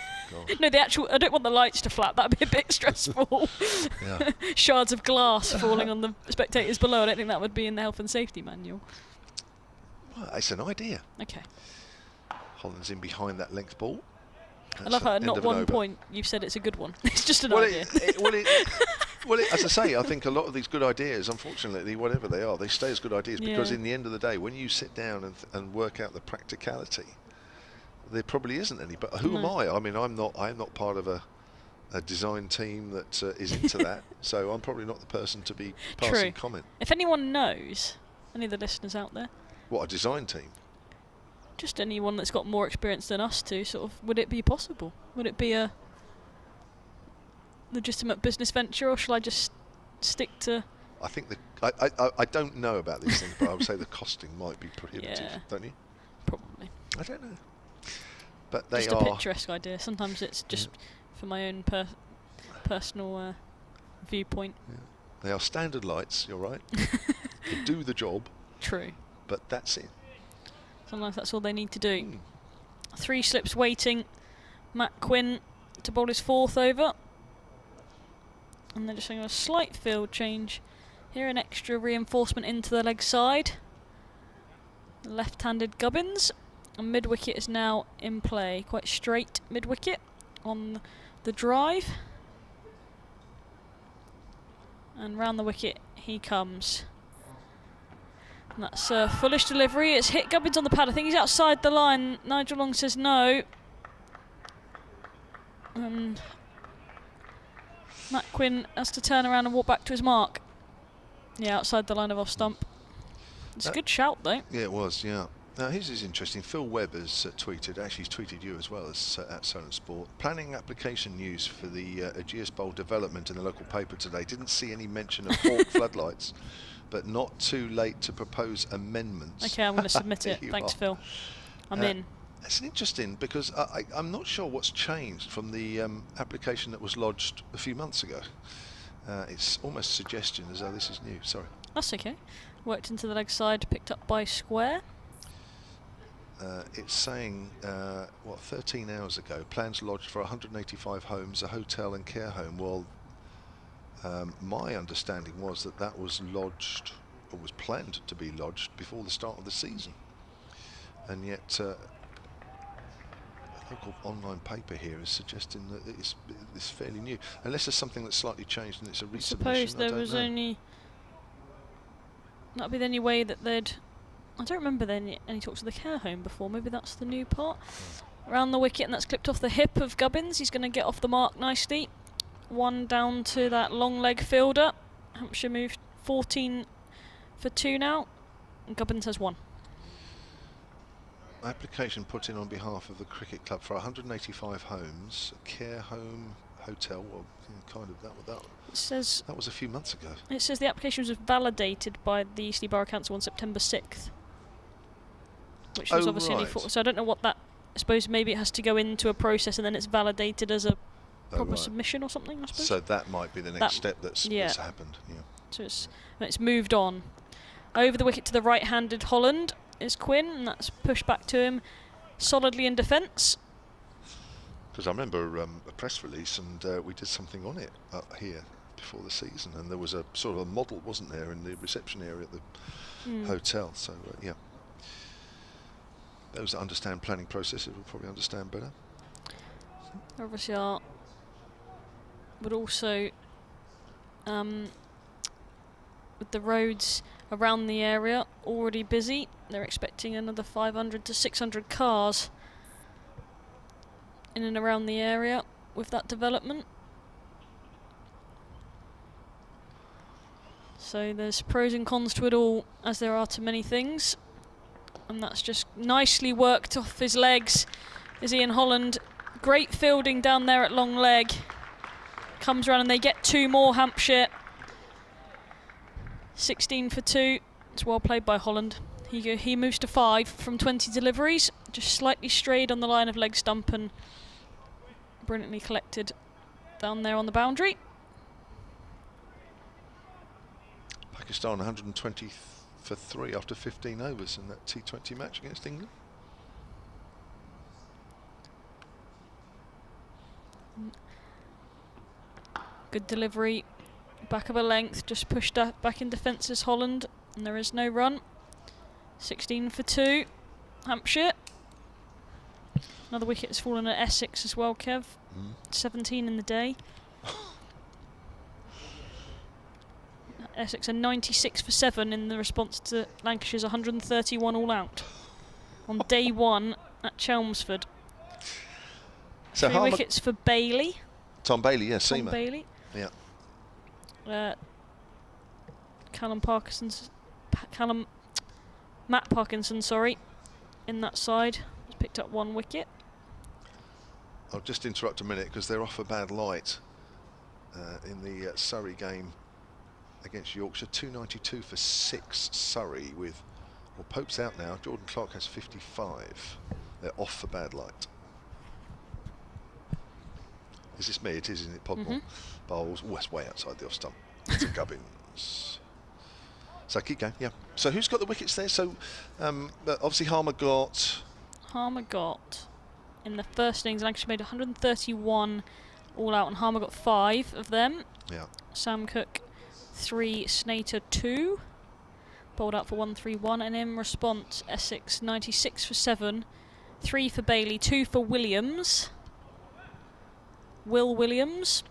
No, the actual. I don't want the lights to flap. That'd be a bit stressful. Yeah. Shards of glass falling on the spectators below. I don't think that would be in the health and safety manual. Well, it's an idea. Okay. Holland's in behind that length ball. I love how at not one point you've said it's a good one. It's just an well, idea. Well, as I say, I think a lot of these good ideas, unfortunately, whatever they are, they stay as good ideas because in the end of the day, when you sit down and work out the practicality, there probably isn't any. But who am I? I mean, I'm not part of a design team that is into that, so I'm probably not the person to be passing comment. If anyone knows, any of the listeners out there, what, a design team? Just anyone that's got more experience than us to sort of, would it be possible? Would it be a legitimate business venture, or shall I just stick to? I think I don't know about these things, but I would say the costing might be prohibitive, don't you? Probably. I don't know. But they just are a picturesque idea. Sometimes it's just for my own personal viewpoint. Yeah. They are standard lights, you're right. They do the job. True. But that's it. Sometimes that's all they need to do. 3 slips waiting. Matt Quinn to bowl his 4th over. And they're just having a slight field change. Here an extra reinforcement into the leg side. Left-handed Gubbins. And mid-wicket is now in play. Quite straight mid-wicket on the drive. And round the wicket he comes. And that's a foolish delivery. It's hit Gubbins on the pad. I think he's outside the line. Nigel Long says no. And Matt Quinn has to turn around and walk back to his mark. Yeah, outside the line of off stump. It's a good shout, though. Yeah, it was, yeah. Now, his is interesting. Phil Webb has tweeted, actually he's tweeted you as well as at Silent Sport. Planning application news for the Ageas Bowl development in the local paper today. Didn't see any mention of hawk floodlights, but not too late to propose amendments. Okay, I'm going to submit it. Thanks, Phil. I'm in. It's interesting because I'm not sure what's changed from the application that was lodged a few months ago. It's almost a suggestion as though this is new. Sorry. That's okay. Worked into the leg side, picked up by square. It's saying, 13 hours ago, plans lodged for 185 homes, a hotel and care home. Well, my understanding was that was lodged, or was planned to be lodged, before the start of the season. And yet, local online paper here is suggesting that it's fairly new, unless there's something that's slightly changed and it's a I resubmission. suppose there was only. That'd be the only way that they'd. I don't remember any talks of the care home before. Maybe that's the new part. Around the wicket, and that's clipped off the hip of Gubbins. He's going to get off the mark nicely. One down to that long leg fielder. Hampshire moved 14 for 2 now. And Gubbins has 1. Application put in on behalf of the cricket club for 185 homes, a care home, hotel. Well, kind of that. It says That was a few months ago. it says the application was validated by the Eastleigh Borough Council on September 6th, which was obviously only right. so I don't know what that. I suppose maybe it has to go into a process and then it's validated as a proper right. submission or something. I suppose. So that might be the next step that's happened. Yeah. So it's moved on. Over the wicket to the right-handed Holland is Quinn, and that's pushed back to him solidly in defence. Because I remember a press release, and we did something on it up here before the season, and there was a sort of a model, wasn't there, in the reception area at the hotel. So yeah, those that understand planning processes will probably understand better. Obviously, but also with the roads around the area already busy, they're expecting another 500 to 600 cars in and around the area with that development. So there's pros and cons to it all, as there are to many things, and that's just nicely worked off his legs. Is Ian Holland. Great fielding down there at long leg. Comes around and they get 2 more, Hampshire. 16 for 2. It's well played by Holland. He moves to 5 from 20 deliveries. Just slightly strayed on the line of leg stump and brilliantly collected down there on the boundary. Pakistan 120 for 3 after 15 overs in that T20 match against England. Good delivery, back of a length, just pushed back in defence as Holland, and there is no run. 16 for 2, Hampshire. Another wicket has fallen at Essex as well, Kev. 17 in the day. Essex are 96 for 7 in the response to Lancashire's 131 all out on day 1 at Chelmsford. So 3 wickets for Bailey. Tom Bailey, yeah, Tom seamer. Bailey. Yeah. Matt Parkinson, sorry, in that side, has picked up 1 wicket. I'll just interrupt a minute because they're off a bad light in the Surrey game against Yorkshire. 292 for 6 Surrey with, well, Pope's out now. Jordan Clark has 55. They're off for bad light. Is this me? It is, isn't it? Podmore. Bowls. Oh, that's way outside the off stump. To Gubbins. So keep going, yeah. So who's got the wickets there? So obviously Harmer got, in the first innings, Lancashire made 131 all out, and Harmer got 5 of them. yeah. Sam Cook 3, Snater 2. Bowled out for 131, and in response, Essex 96 for 7. 3 for Bailey, 2 for Williams. Will Williams.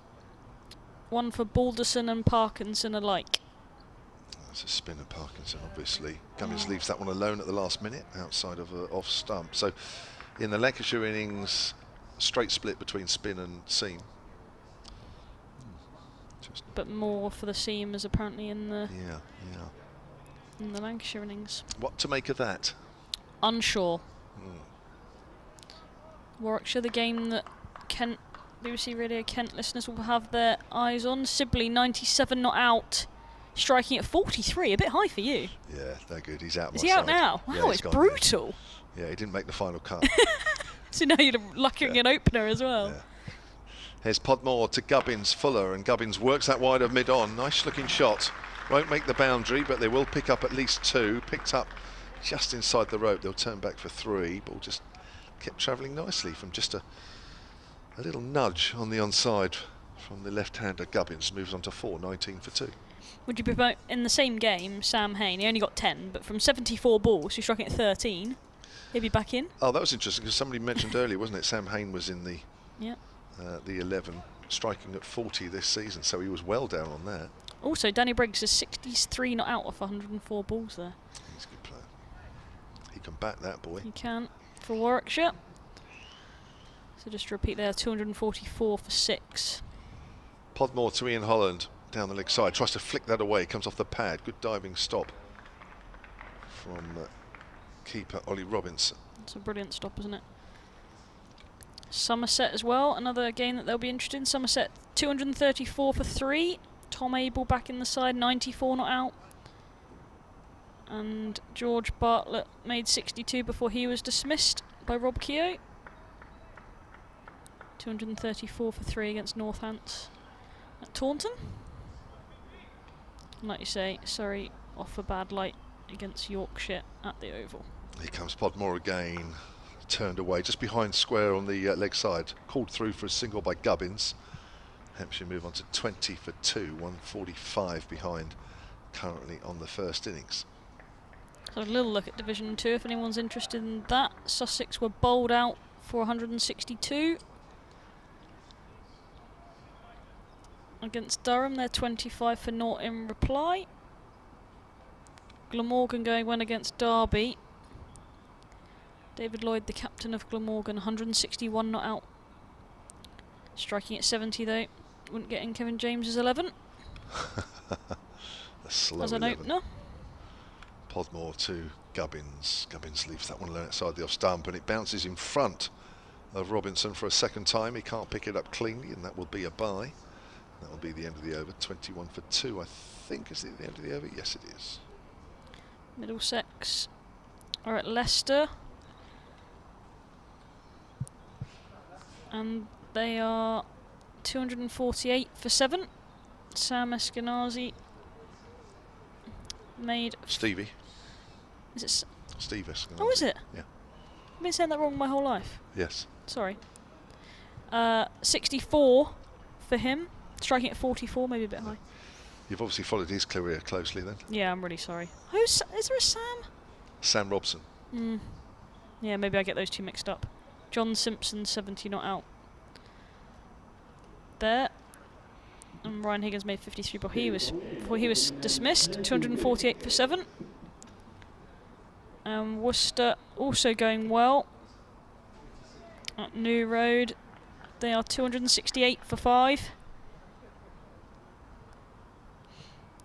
1 for Balderson and Parkinson alike. That's a spinner, Parkinson, obviously. Gubbins leaves that one alone at the last minute, outside of off stump. So in the Lancashire innings, straight split between spin and seam. But more for the seamers apparently in the Yeah. in the Lancashire innings. What to make of that? Unsure. Warwickshire, the game that Kent, BBC Radio Kent listeners will have their eyes on. Sibley 97 not out, striking at 43, a bit high for you. Yeah, they're good. He's out. Is he out now? Yeah, Wow, he's it's gone. brutal. Yeah, he didn't make the final cut. So now you're lucking an opener as well. Yeah. Here's Podmore to Gubbins, Fuller, and Gubbins works that wide of mid-on. Nice looking shot. Won't make the boundary, but they will pick up at least 2. Picked up just inside the rope. They'll turn back for 3. Ball just kept travelling nicely from just a little nudge on the onside from the left-hander. Gubbins moves on to 4, 19 for 2. Would you prefer, in the same game, Sam Hain, he only got 10, but from 74 balls, he struck it at 13. He'll be back in. Oh, that was interesting because somebody mentioned earlier, wasn't it? Sam Hain was in the Yeah. the 11, striking at 40 this season, so he was well down on that. Also, Danny Briggs is 63 not out off 104 balls there. He's a good player. He can bat that boy. He can for Warwickshire. So just to repeat there, 244 for 6. Podmore to Ian Holland down the leg side, tries to flick that away, comes off the pad. Good diving stop from keeper Ollie Robinson. It's a brilliant stop, isn't it? Somerset as well, another game that they'll be interested in. Somerset 234 for 3. Tom Abel back in the side, 94 not out. And George Bartlett made 62 before he was dismissed by Rob Keogh. 234 for 3 against Northants at Taunton. And like you say, Surrey off a bad light against Yorkshire at the Oval. Here comes Podmore again, turned away just behind square on the leg side, called through for a single by Gubbins. Hampshire move on to 20 for 2, 145 behind currently on the first innings. So a little look at Division 2 if anyone's interested in that. Sussex were bowled out for 162 against Durham. They're 25 for 0 in reply. Glamorgan going well against Derby. David Lloyd, the captain of Glamorgan, 161 not out. Striking at 70 though. Wouldn't get in Kevin James's 11. A slow as an 11. opener. Podmore to Gubbins. Gubbins leaves that one outside the off stump and it bounces in front of Robinson for a second time. He can't pick it up cleanly and that will be a bye. That will be the end of the over. 21 for 2, I think. Is it the end of the over? Yes, it is. Middlesex are at Leicester. And they are 248 for 7. Sam Eskenazi made... Stevie. Is it... Steve Eskenazi. Oh, is it? Yeah. I've been saying that wrong my whole life. Yes. Sorry. 64 for him. Striking at 44, maybe a bit high. You've obviously followed his career closely then. Yeah, I'm really sorry. Is there a Sam? Sam Robson. Yeah, maybe I get those two mixed up. John Simpson, 70 not out. There. And Ryan Higgins made 53 before he was dismissed. 248 for 7. Worcester also going well at New Road. They are 268 for 5.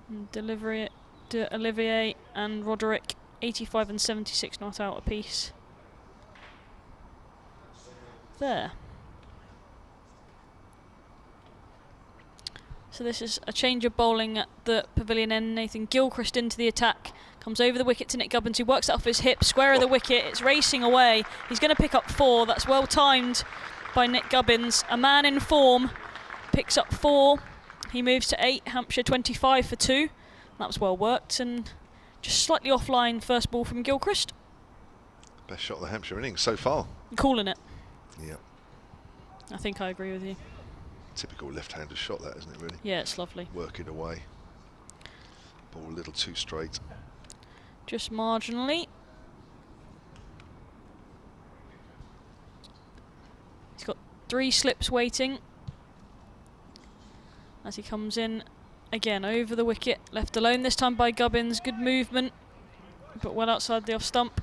And Olivier and Roderick 85 and 76 not out apiece. There. So this is a change of bowling at the pavilion end. Nathan Gilchrist into the attack. Comes over the wicket to Nick Gubbins, who works that off his hip. Square of the wicket. It's racing away. He's going to pick up 4. That's well timed by Nick Gubbins. A man in form picks up 4. He moves to 8. Hampshire 25 for 2. That was well worked. And just slightly offline first ball from Gilchrist. Best shot of the Hampshire innings so far. Calling it. Yeah. I think I agree with you. Typical left-handed shot that, isn't it, really? Yeah, it's lovely. Working away. Ball a little too straight. Just marginally. He's got 3 slips waiting as he comes in again over the wicket, left alone this time by Gubbins. Good movement, but well outside the off stump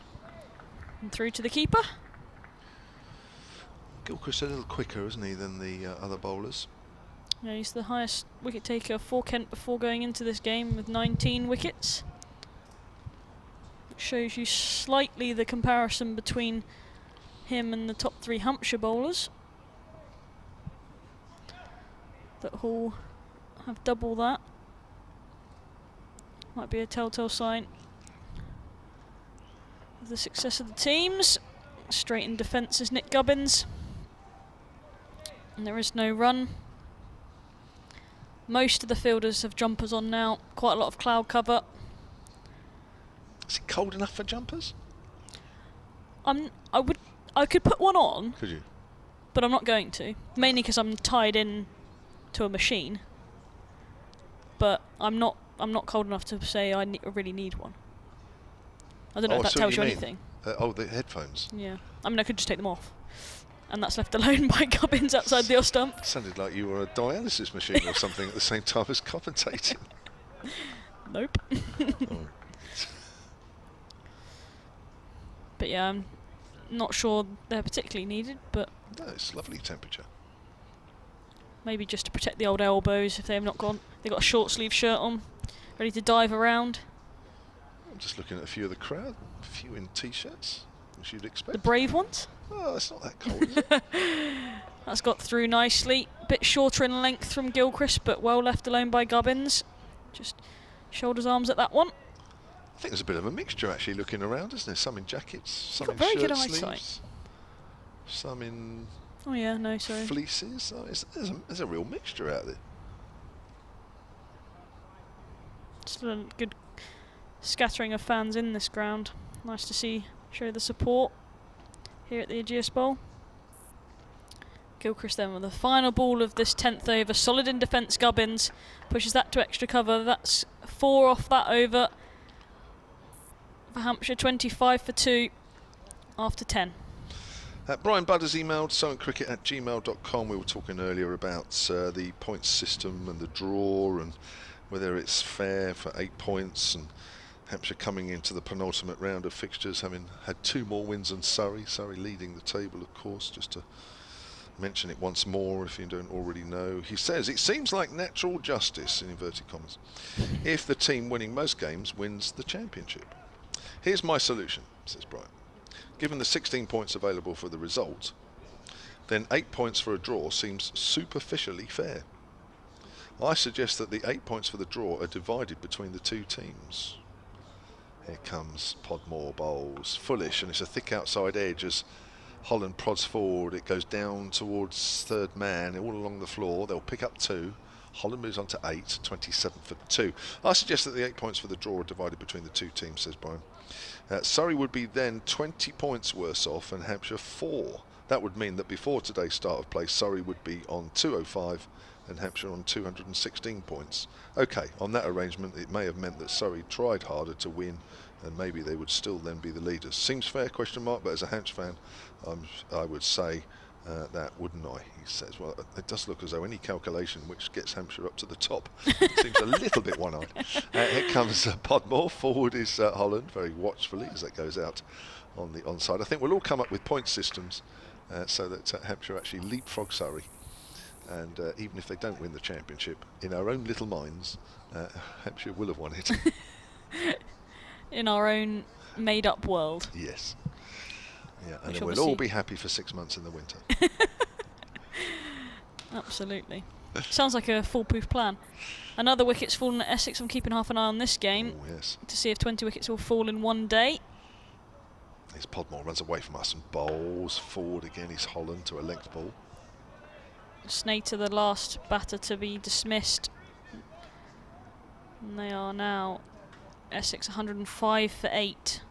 and through to the keeper. Gilchrist a little quicker, isn't he, than the other bowlers? Yeah, he's the highest wicket taker for Kent before going into this game with 19 wickets. Which shows you slightly the comparison between him and the top 3 Hampshire bowlers that all have double that. Might be a telltale sign of the success of the teams. Straight in defence is Nick Gubbins. And there is no run. Most of the fielders have jumpers on now. Quite a lot of cloud cover. Is it cold enough for jumpers? I could put one on. Could you? But I'm not going to. Mainly because I'm tied in to a machine. But I'm not cold enough to say I really need one. I don't know if that tells you anything. The headphones. Yeah. I mean, I could just take them off. And that's left alone by Gubbins outside the off stump. Sounded like you were a dialysis machine or something at the same time as commentating. Nope. Oh. But yeah, I'm not sure they're particularly needed, but No, it's lovely temperature. maybe just to protect the old elbows if they have not gone. They've got a short sleeve shirt on, ready to dive around. I'm just looking at a few of the crowd, a few in t-shirts, which you'd expect. The brave ones. Oh, it's not that cold, is it? That's got through nicely. Bit shorter in length from Gilchrist, but well left alone by Gubbins. Just shoulders, arms at that one. I think there's a bit of a mixture actually looking around, isn't there? Some in jackets, some got in very shirt good eyesight. sleeves, some in Oh yeah, no, sorry. fleeces. Oh, there's a real mixture out there. Still a good scattering of fans in this ground. Nice to see, show the support here at the Ageas Bowl. Gilchrist then with the final ball of this 10th over. Solid in defence, Gubbins pushes that to extra cover. That's 4 off that over for Hampshire, 25 for 2 after 10. Brian Budd has emailed sowencricket@gmail.com. We were talking earlier about the points system and the draw and whether it's fair for 8 points, and Hampshire coming into the penultimate round of fixtures having had 2 more wins than Surrey. Surrey leading the table, of course, just to mention it once more if you don't already know. He says, it seems like natural justice, in inverted commas, if the team winning most games wins the championship. Here's my solution, says Brian. Given the 16 points available for the result, then 8 points for a draw seems superficially fair. I suggest that the 8 points for the draw are divided between the 2 teams. Here comes Podmore bowls. Foolish, and it's a thick outside edge as Holland prods forward. It goes down towards third man, all along the floor. They'll pick up 2. Holland moves on to 8, 27 for 2. I suggest that the 8 points for the draw are divided between the 2 teams, says Brian. Surrey would be then 20 points worse off and Hampshire 4. That would mean that before today's start of play, Surrey would be on 205 and Hampshire on 216 points. OK, on that arrangement, it may have meant that Surrey tried harder to win and maybe they would still then be the leaders. Seems fair, question mark, but as a Hampshire fan, I would say that, wouldn't I? He says, well, it does look as though any calculation which gets Hampshire up to the top seems a little bit one-eyed. Here comes Podmore. Forward is Holland, very watchfully as that goes out on the onside. I think we'll all come up with point systems so that Hampshire actually leapfrog Surrey. And even if they don't win the championship, in our own little minds, Hampshire will have won it. In our own made-up world. Yes. Yeah, and Which then we'll all be happy for 6 months in the winter. Absolutely. Sounds like a foolproof plan. Another wicket's fallen at Essex. I'm keeping half an eye on this game yes. to see if 20 wickets will fall in one day. Here's Podmore, runs away from us and bowls forward again. He's Holland to a length ball. Snater, the last batter to be dismissed. And they are now Essex 105 for 8.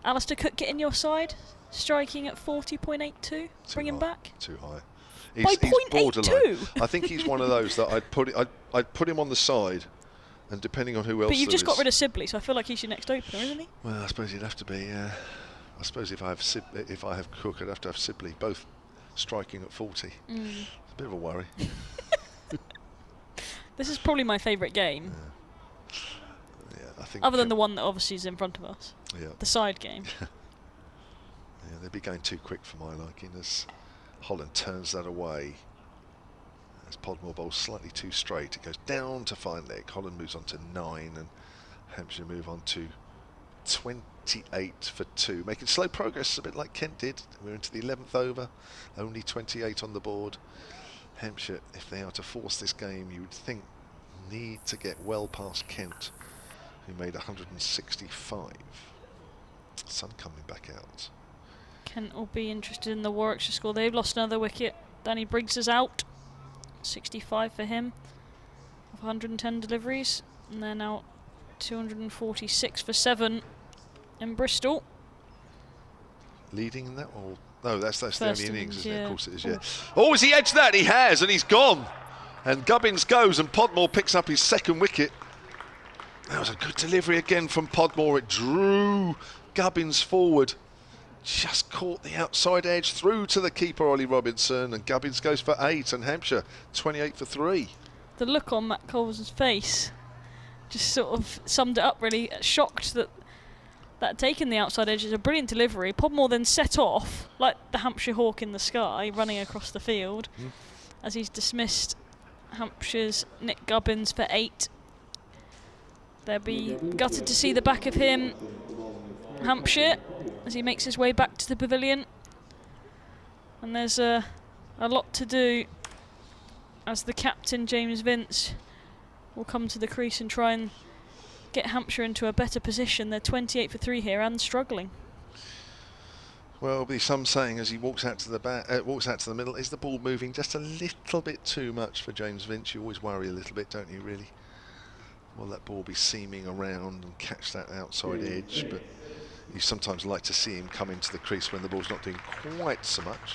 Alistair Cook getting your side, striking at 40.82. Bring him back. Too high. By He's borderline. 0.82. I think he's one of those that I'd put him on the side, and depending on who else. But you've there just got is- rid of Sibley, so I feel like he's your next opener, isn't he? Well, I suppose he'd have to be. I suppose if I have Cook, I'd have to have Sibley, both striking at 40. It's a bit of a worry. This is probably my favourite game, Yeah, I think. other than the one that obviously is in front of us, Yeah. the side game. Yeah, they'd be going too quick for my liking as Holland turns that away. As Podmore bowls slightly too straight, it goes down to fine leg. Holland moves on to 9 and Hampshire move on to 28 for 2. Making slow progress, a bit like Kent did. We're into the 11th over, only 28 on the board. Hampshire, if they are to force this game, you would think need to get well past Kent, who made 165. Sun coming back out. Kent will be interested in the Warwickshire score. They've lost another wicket. Danny Briggs is out. 65 for him of 110 deliveries. And they're now 246 for 7 in Bristol. Leading in that, or no? That's the First only innings, isn't it? yeah. Of course it is. Yeah. Oh, has he edged that? He has, and he's gone. And Gubbins goes, and Podmore picks up his 2nd wicket. That was a good delivery again from Podmore. It drew Gubbins forward. Just caught the outside edge through to the keeper, Ollie Robinson, and Gubbins goes for 8, and Hampshire 28 for 3. The look on Matt Culver's face just sort of summed it up, really. Shocked that taking the outside edge is a brilliant delivery. Podmore then set off like the Hampshire hawk in the sky, running across the field as he's dismissed Hampshire's Nick Gubbins for 8. They'll be gutted to see the back of him, Hampshire, as he makes his way back to the pavilion. And there's a lot to do as the captain, James Vince, will come to the crease and try and get Hampshire into a better position. They're 28 for 3 here and struggling. Well, there'll be some saying as he walks out to the middle, is the ball moving just a little bit too much for James Vince? You always worry a little bit, don't you, really? Will that ball be seaming around and catch that outside edge? But you sometimes like to see him come into the crease when the ball's not doing quite so much.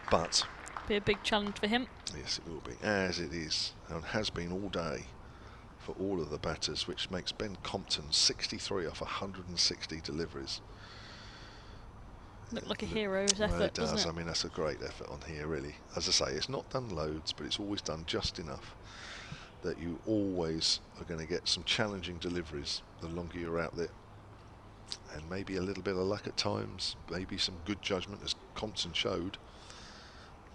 But Be a big challenge for him. yes, it will be, as it is and has been all day for all of the batters, which makes Ben Compton 63 off 160 deliveries. Looked like a hero's Well, effort, it does. doesn't it? I mean, that's a great effort on here, really. As I say, it's not done loads, but it's always done just enough that you always are going to get some challenging deliveries the longer you're out there. And maybe a little bit of luck at times, maybe some good judgment, as Compton showed,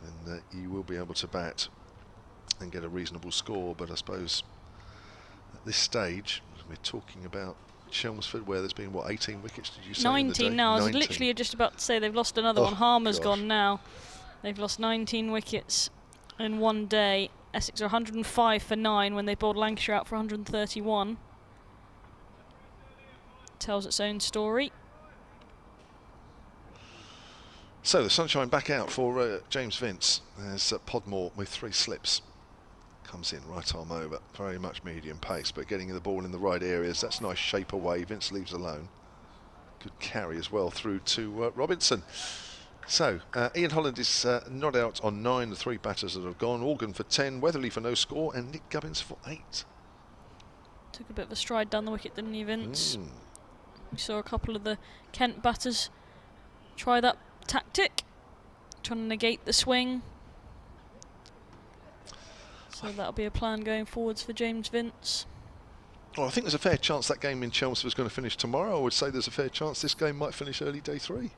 and you will be able to bat and get a reasonable score. But I suppose at this stage, we're talking about Chelmsford, where there's been, what, 18 wickets, did you say? 19 now. I was 19. literally just about to say they've lost another one. Harmer's gone now. They've lost 19 wickets in one day. Essex are 105 for 9 when they bowled Lancashire out for 131. Tells its own story. So the sunshine back out for James Vince. There's Podmore with 3 slips. Comes in, right arm over, very much medium pace, but getting the ball in the right areas. That's a nice shape away. Vince leaves alone. Good carry as well through to Robinson. So Ian Holland is not out on 9. The 3 batters that have gone. Organ for 10, Weatherly for no score, and Nick Gubbins for 8. Took a bit of a stride down the wicket, didn't he, Vince? We saw a couple of the Kent batters try that tactic, trying to negate the swing. So that'll be a plan going forwards for James Vince. Well, I think there's a fair chance that game in Chelmsford is going to finish tomorrow. I would say there's a fair chance this game might finish early day 3.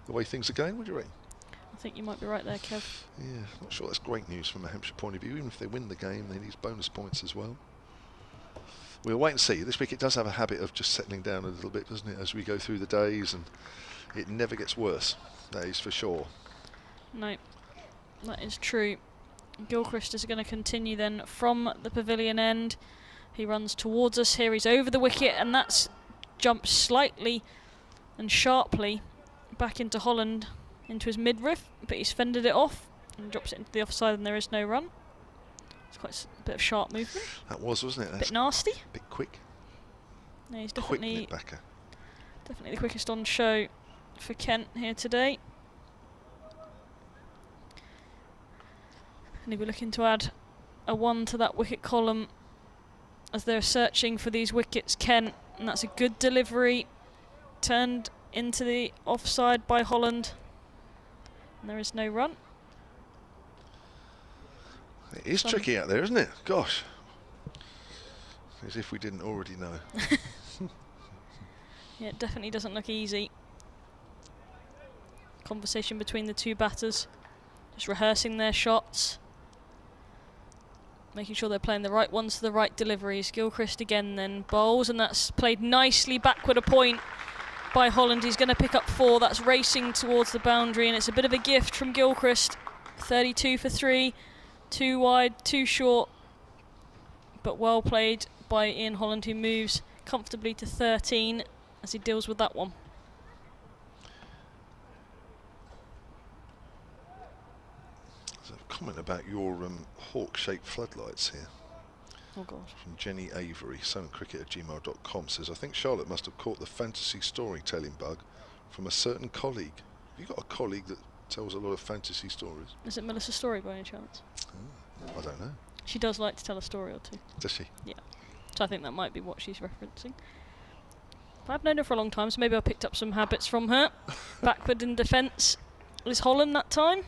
The way things are going, would you reckon? I think you might be right there, Kev. Yeah, not sure that's great news from a Hampshire point of view. Even if they win the game, they need bonus points as well. We'll wait and see. This wicket does have a habit of just settling down a little bit, doesn't it, as we go through the days, and it never gets worse. That is for sure. No, that is true. Gilchrist is going to continue then from the pavilion end. He runs towards us here. He's over the wicket, and that's jumped slightly and sharply back into Holland, into his midriff, but he's fended it off and drops it into the offside, and there is no run. It's quite a bit of sharp movement. That was, wasn't it? A bit nasty. A bit quick. No, he's Quick definitely backer. the quickest on show for Kent here today. And he'll be looking to add a 1 to that wicket column as they're searching for these wickets, Kent, and that's a good delivery, turned into the offside by Holland, and there is no run. It is tricky out there, isn't it? Gosh. As if we didn't already know. Yeah, it definitely doesn't look easy. Conversation between the 2 batters, just rehearsing their shots, making sure they're playing the right ones to the right deliveries. Gilchrist again then bowls, and that's played nicely backward a point by Holland. He's going to pick up 4. That's racing towards the boundary, and it's a bit of a gift from Gilchrist. 32 for 3, 2 wide, 2 short, but well played by Ian Holland, who moves comfortably to 13 as he deals with that one. There's a comment about your hawk-shaped floodlights here. Oh God. From Jenny Avery, cricket@gmail.com, says, I think Charlotte must have caught the fantasy storytelling bug from a certain colleague. Have you got a colleague that tells a lot of fantasy stories? Is it Melissa Story by any chance? I don't know. She does like to tell a story or 2. Does she? Yeah. So I think that might be what she's referencing. I've known her for a long time, so maybe I picked up some habits from her. Backward in defence is Holland that time.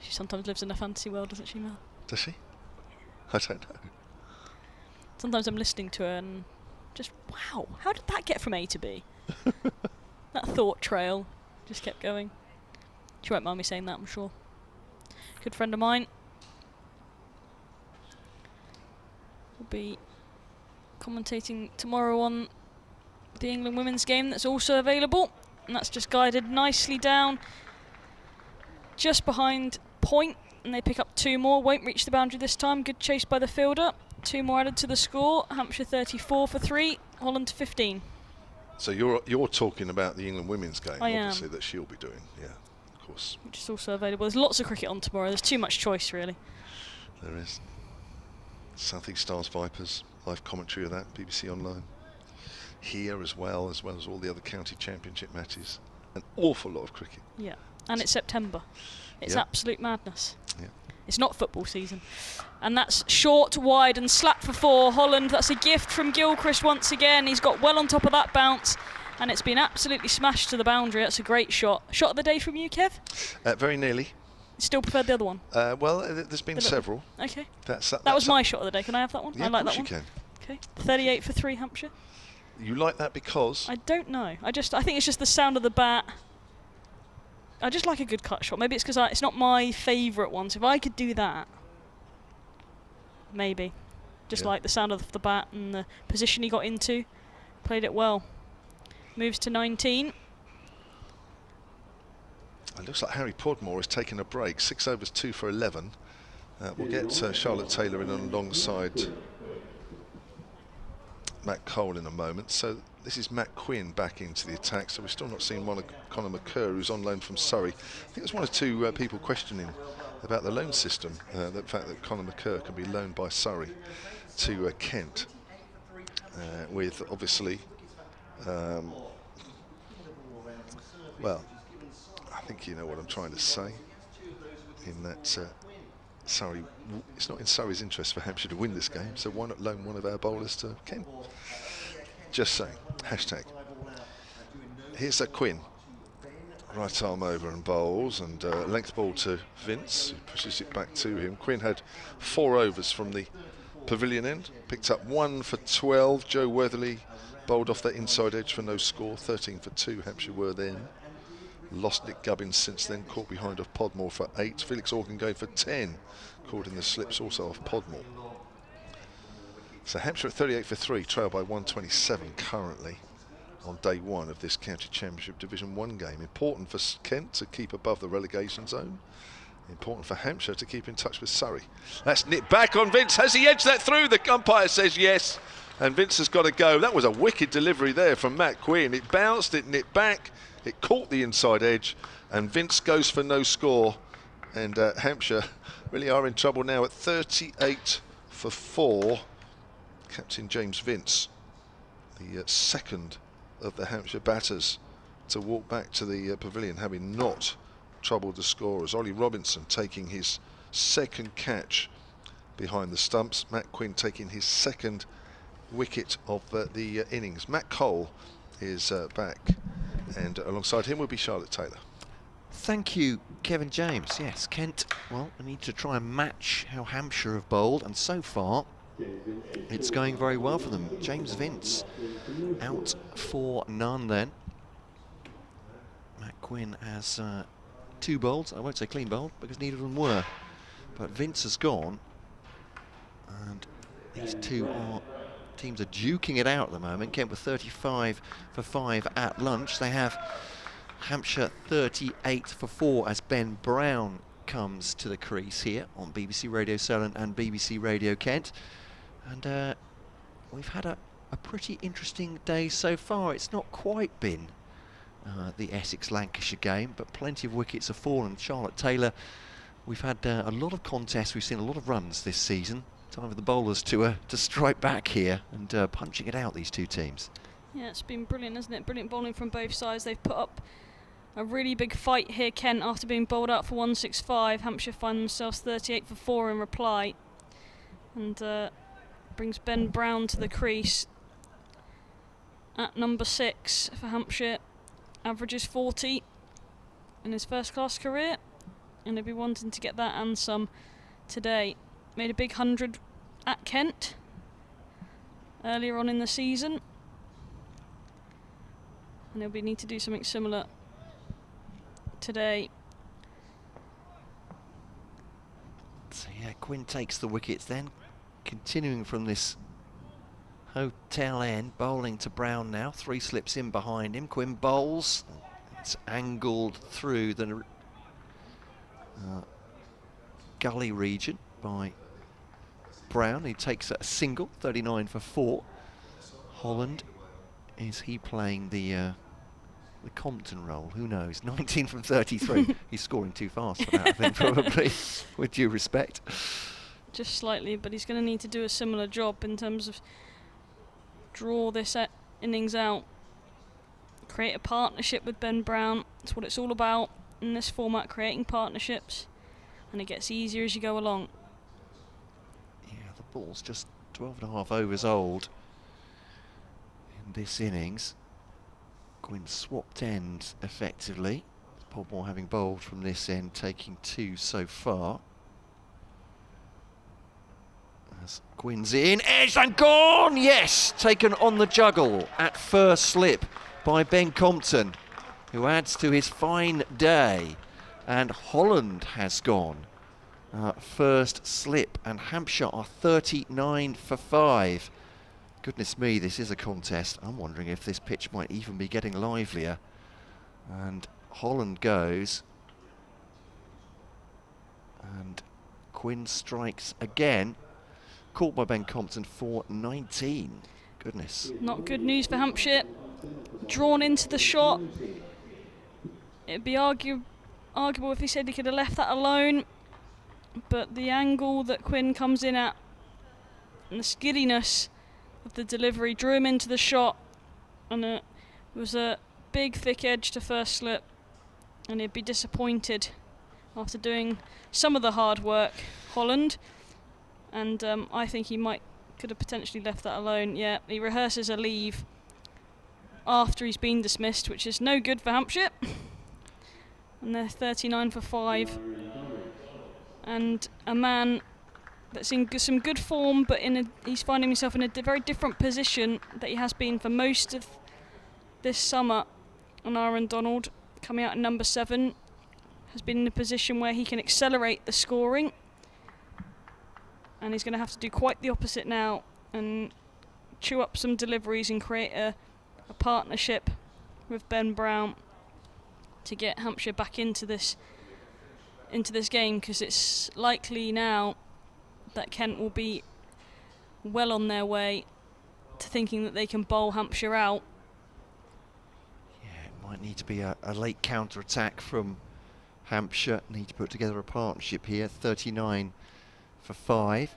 She sometimes lives in a fantasy world, doesn't she, Mel? Does she? I don't know. Sometimes I'm listening to her and just, wow, how did that get from A to B? That thought trail just kept going. She won't mind me saying that, I'm sure. Good friend of mine. Will be commentating tomorrow on the England women's game that's also available. And that's just guided nicely down just behind point. And they pick up 2 more. Won't reach the boundary this time. Good chase by the fielder. 2 more added to the score. Hampshire 34 for 3. Holland 15. So you're talking about the England women's game, I obviously, am. that she'll be doing. Yeah, of course. Which is also available. There's lots of cricket on tomorrow. There's too much choice, really. There is. South East Stars Vipers, live commentary of that, BBC Online. Here as well as all the other county championship matches. An awful lot of cricket. Yeah. And it's September. It's absolute madness. Yeah. It's not football season. And that's short, wide and slap for 4. Holland, that's a gift from Gilchrist once again. He's got well on top of that bounce. And it's been absolutely smashed to the boundary. That's a great shot. Shot of the day from you, Kev? Very nearly. Still preferred the other one? Well, there's been several. Okay. That was my shot of the day. Can I have that one? Yeah, I like of that course one. you can. Okay. 38 for 3, Hampshire. You like that because? I don't know. I think it's just the sound of the bat. I just like a good cut shot. Maybe it's because it's not my favourite one. So if I could do that, maybe. Just like the sound of the bat and the position he got into. Played it well. Moves to 19. It looks like Harry Podmore has taken a break. 6 overs, 2 for 11. We'll get Charlotte Taylor in alongside Matt Cole in a moment. So this is Matt Quinn back into the attack. So we've still not seen one of Conor McCurr, who's on loan from Surrey. I think there's 1 or 2 people questioning about the loan system. The fact that Conor McCurr can be loaned by Surrey to Kent. With obviously, well, I think you know what I'm trying to say. In that Surrey, it's not in Surrey's interest for Hampshire to win this game, so why not loan one of our bowlers to Kent? Just saying. Hashtag. Here's Quinn. Right arm over and bowls, and length ball to Vince, who pushes it back to him. Quinn had 4 overs from the pavilion end, picked up 1 for 12. Joe Worthley bowled off that inside edge for no score. 13 for 2 Hampshire were then. Lost Nick Gubbins since then, caught behind off Podmore for 8. Felix Organ going for 10, caught in the slips also off Podmore. So Hampshire at 38 for 3, trail by 127 currently on day 1 of this county championship Division 1 game. Important for Kent to keep above the relegation zone. Important for Hampshire to keep in touch with Surrey. That's nipped back on Vince. Has he edged that through? The umpire says yes. And Vince has got to go. That was a wicked delivery there from Matt Quinn. It bounced, it nipped back. It caught the inside edge, and Vince goes for no score. And Hampshire really are in trouble now at 38 for 4. Captain James Vince, the second of the Hampshire batters to walk back to the pavilion, having not troubled the scorers. Ollie Robinson taking his 2nd catch behind the stumps. Matt Quinn taking his 2nd wicket of the innings. Matt Cole is back. And alongside him will be Charlotte Taylor. Thank you, Kevin James. Yes, Kent, well, I need to try and match how Hampshire have bowled, and so far it's going very well for them. James Vince out for none then. Matt Quinn has 2 bowls. I won't say clean bowled because neither of them were. But Vince has gone, and these teams are duking it out at the moment. Kent with 35 for 5 at lunch. They have Hampshire 38 for 4 as Ben Brown comes to the crease here on BBC Radio Solent and BBC Radio Kent. And we've had a pretty interesting day so far. It's not quite been the Essex-Lancashire game, but plenty of wickets have fallen. Charlotte Taylor, we've had a lot of contests. We've seen a lot of runs this season. Time for the bowlers to strike back here and punching it out, these 2 teams. Yeah, it's been brilliant, isn't it? Brilliant bowling from both sides. They've put up a really big fight here, Kent, after being bowled out for 165. Hampshire find themselves 38 for 4 in reply. And brings Ben Brown to the crease. at number 6 for Hampshire, averages 40 in his first class career, and he'll be wanting to get that and some today. Made a big 100 at Kent earlier on in the season, and he'll be need to do something similar today. So yeah, Quinn takes the wickets then, continuing from this hotel end, bowling to Brown now, 3 slips in behind him. Quinn bowls, it's angled through the gully region by Brown. He takes a single, 39 for 4. Holland, is he playing the Compton role? Who knows? 19 from 33. He's scoring too fast for that, I think, probably, with due respect. Just slightly, but he's going to need to do a similar job in terms of draw this innings out, create a partnership with Ben Brown. That's what it's all about in this format, creating partnerships, and it gets easier as you go along. Yeah, the ball's just 12.5 overs old in this innings. Quinn swapped ends effectively. Podmore having bowled from this end, taking 2 so far. As Quinn's in, edged and gone! Yes! Taken on the juggle at first slip by Ben Compton, who adds to his fine day. And Holland has gone first slip, and Hampshire are 39 for 5. Goodness me, this is a contest. I'm wondering if this pitch might even be getting livelier. And Holland goes, and Quinn strikes again. Caught by Ben Compton for 19. Goodness. Not good news for Hampshire. Drawn into the shot. It'd be arguable if he said he could have left that alone, but the angle that Quinn comes in at and the skiddiness of the delivery drew him into the shot, and it was a big thick edge to first slip, and he'd be disappointed after doing some of the hard work, Holland. And I think he could have potentially left that alone. Yeah, he rehearses a leave after he's been dismissed, which is no good for Hampshire. And they're 39 for 5. And a man that's in some good form, but he's finding himself in a very different position that he has been for most of this summer. And Aaron Donald, coming out at number 7, has been in a position where he can accelerate the scoring. And he's going to have to do quite the opposite now and chew up some deliveries and create a partnership with Ben Brown to get Hampshire back into this game, because it's likely now that Kent will be well on their way to thinking that they can bowl Hampshire out. Yeah, it might need to be a late counter-attack from Hampshire. Need to put together a partnership here. 39 for 5.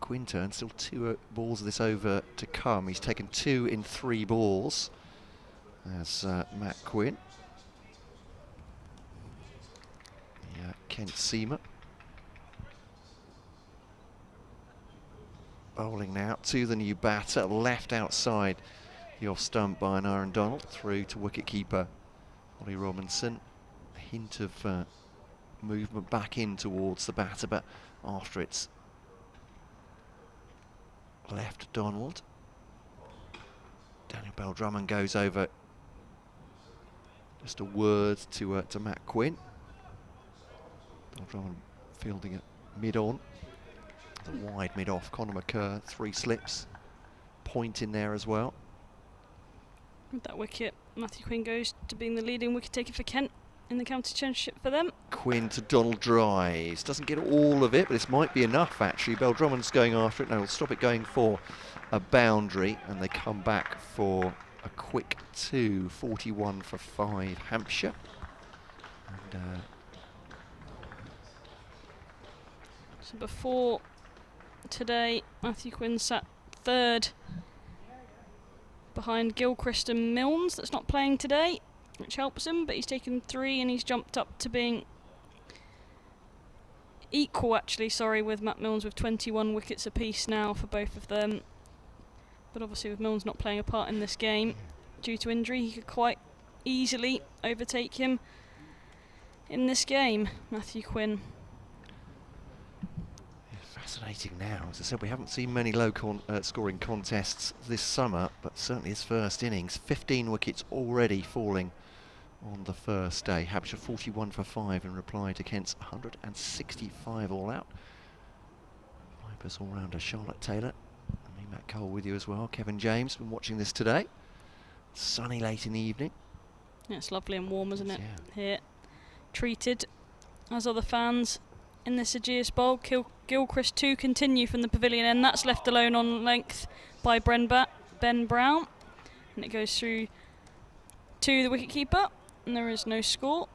Quinn turn, still 2 balls of this over to come. He's taken 2 in 3 balls as Matt Quinn. Yeah, Kent Seamer bowling now to the new batter, left outside the off stump by an Aaron Donald, through to wicketkeeper Ollie Robinson. A hint of movement back in towards the batter, but after it's left Donald, Daniel Bell-Drummond goes over. Just a word to Matt Quinn. Bell-Drummond fielding it mid-on. The wide mid-off, Conor McCurr, 3 slips. Point in there as well. With that wicket, Matthew Quinn goes to being the leading wicket taker for Kent in the county championship for them. Quinn to Donald drives. Doesn't get all of it, but this might be enough actually. Bell-Drummond's going after it. No, he'll stop it going for a boundary, and they come back for a quick 2. 41 for 5 Hampshire. And, so before today, Matthew Quinn sat 3rd behind Gilchrist and Milnes, that's not playing today, which helps him, but he's taken 3 and he's jumped up to being equal, actually, sorry, with Matt Milnes, with 21 wickets apiece now for both of them. But obviously with Milnes not playing a part in this game due to injury, he could quite easily overtake him in this game, Matthew Quinn. Fascinating now. As I said, we haven't seen many low scoring contests this summer, but certainly his first innings. 15 wickets already falling on the first day. Hampshire 41 for 5 in reply to Kent's 165 all out. Vipers all-rounder Charlotte Taylor. And me, Matt Cole, with you as well. Kevin James, been watching this today. Sunny late in the evening. Yeah, it's lovely and warm, isn't it? Yeah. Here. Treated as other fans in this Ageas Bowl. Gilchrist to continue from the pavilion end. That's left alone on length by Ben Brown. And it goes through to the wicketkeeper. And there is no score.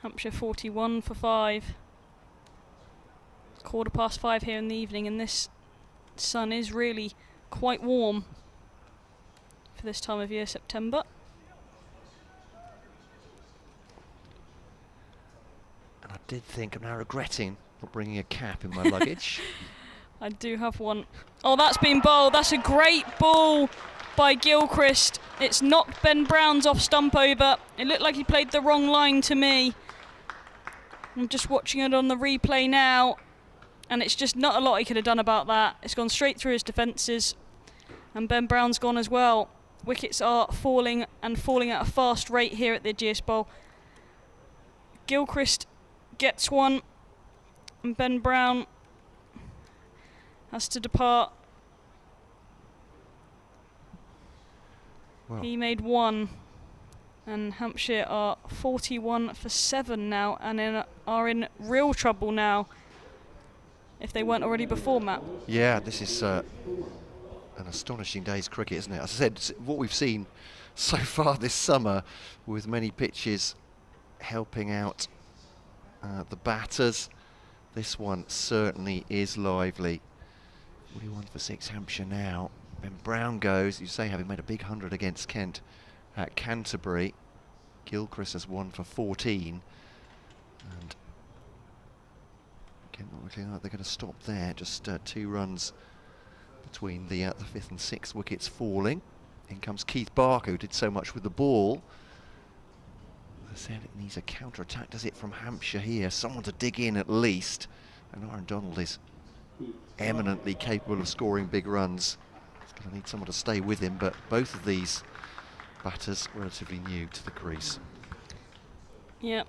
Hampshire 41 for 5. 5:15 here in the evening, and this sun is really quite warm for this time of year, September. And I did think I'm now regretting not bringing a cap in my luggage. I do have one. Oh, that's been bowled. That's a great ball by Gilchrist. It's knocked Ben Brown's off stump over. It looked like he played the wrong line to me. I'm just watching it on the replay now, and it's just not a lot he could have done about that. It's gone straight through his defences, and Ben Brown's gone as well. Wickets are falling and falling at a fast rate here at the Ageas Bowl. Gilchrist gets one, and Ben Brown has to depart. Well, he made one, and Hampshire are 41 for 7 now, and are in real trouble now, if they weren't already before, Matt. yeah, this is an astonishing day's cricket, isn't it? As I said, what we've seen so far this summer, with many pitches helping out the batters, this one certainly is lively. 41 for 6 Hampshire now. Ben Brown goes, you say, having made a big 100 against Kent at Canterbury. Gilchrist has 1 for 14. And Kent not looking like they're going to stop there. Just 2 runs between the 5th and 6th wickets falling. In comes Keith Barker, who did so much with the ball. As I said, it needs a counter-attack, does it, from Hampshire here? Someone to dig in at least. And Aaron Donald is eminently capable of scoring big runs. He's going to need someone to stay with him, but both of these batters relatively new to the crease. Yeah,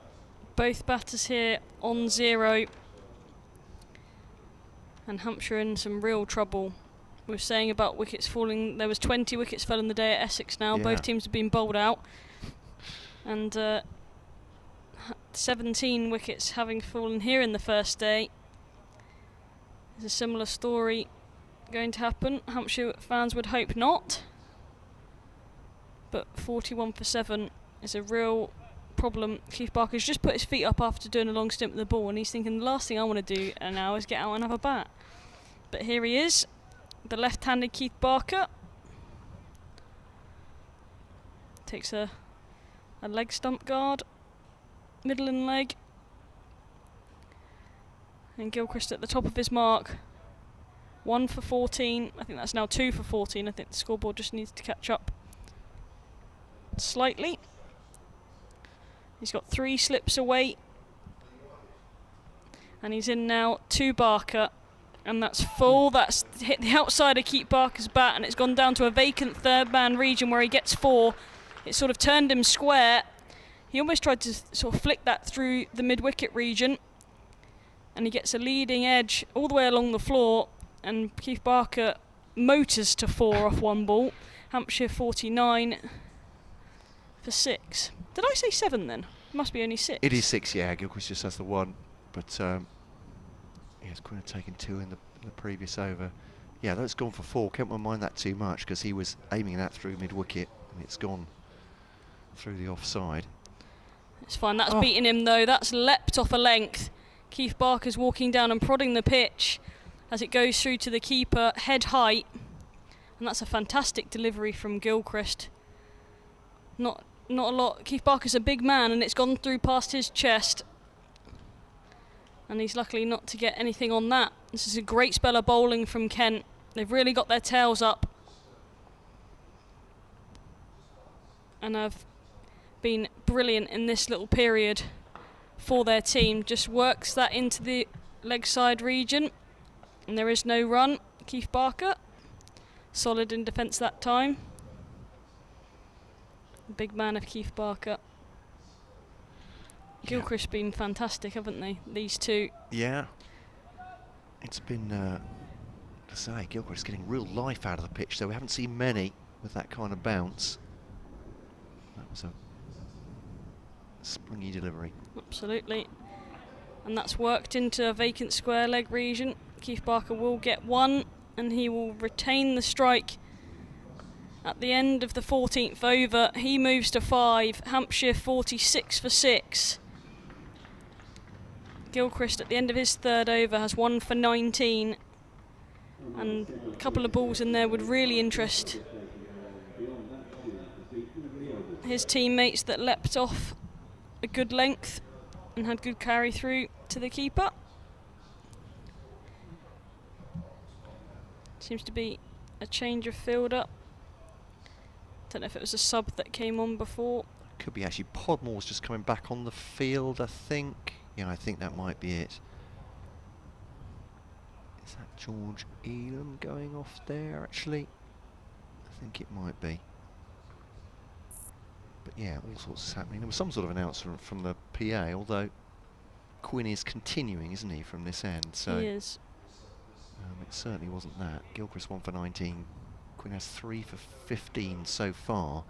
both batters here on 0. And Hampshire in some real trouble. We were saying about wickets falling, there was 20 wickets fell in the day at Essex now. Yeah. Both teams have been bowled out. And 17 wickets having fallen here in the first day. There's a similar story going to happen. Hampshire fans would hope not. But 41 for 7 is a real problem. Keith Barker's just put his feet up after doing a long stint with the ball, and he's thinking the last thing I want to do now is get out and have a bat. But here he is, the left-handed Keith Barker. Takes a leg stump guard, middle and leg. And Gilchrist at the top of his mark. 1 for 14. I think that's now 2 for 14. I think the scoreboard just needs to catch up slightly. He's got 3 slips away. And he's in now to Barker. And that's full. That's hit the outside of Keith Barker's bat, and it's gone down to a vacant third man region where he gets 4. It sort of turned him square. He almost tried to sort of flick that through the mid-wicket region. And he gets a leading edge all the way along the floor, and Keith Barker motors to 4 off 1 ball. Hampshire 49 for 6. Did I say 7 then? It must be only 6. It is 6, yeah. Gilchrist just has the 1, but yes, Quinn had taken 2 in the previous over. Yeah, that's gone for 4. Can't mind that too much, because he was aiming that through mid-wicket, and it's gone through the offside. It's fine. That's beaten him though. That's leapt off a length. Keith Barker's walking down and prodding the pitch as it goes through to the keeper, head height. And that's a fantastic delivery from Gilchrist. Not a lot. Keith Barker's a big man, and it's gone through past his chest. And he's lucky not to get anything on that. This is a great spell of bowling from Kent. They've really got their tails up. And have been brilliant in this little period for their team. Just works that into the leg side region. And there is no run. Keith Barker, solid in defence that time. Big man of Keith Barker. Gilchrist been fantastic, haven't they? These two. Yeah. It's been, to say, Gilchrist getting real life out of the pitch, so we haven't seen many with that kind of bounce. That was a springy delivery. Absolutely. And that's worked into a vacant square leg region. Keith Barker will get one, and he will retain the strike at the end of the 14th over. He moves to 5. Hampshire 46 for 6. Gilchrist at the end of his third over has 1 for 19. And a couple of balls in there would really interest his teammates that leapt off a good length and had good carry through to the keeper. Seems to be a change of fielder. Don't know if it was a sub that came on before. Could be actually Podmore's just coming back on the field, I think. Yeah, I think that might be it. Is that George Elam going off there, actually? I think it might be. But yeah, all sorts is happening. There was some sort of announcement from the PA, although Quinn is continuing, isn't he, from this end? So he is. It certainly wasn't that. Gilchrist 1 for 19. Quinn has 3 for 15 so far.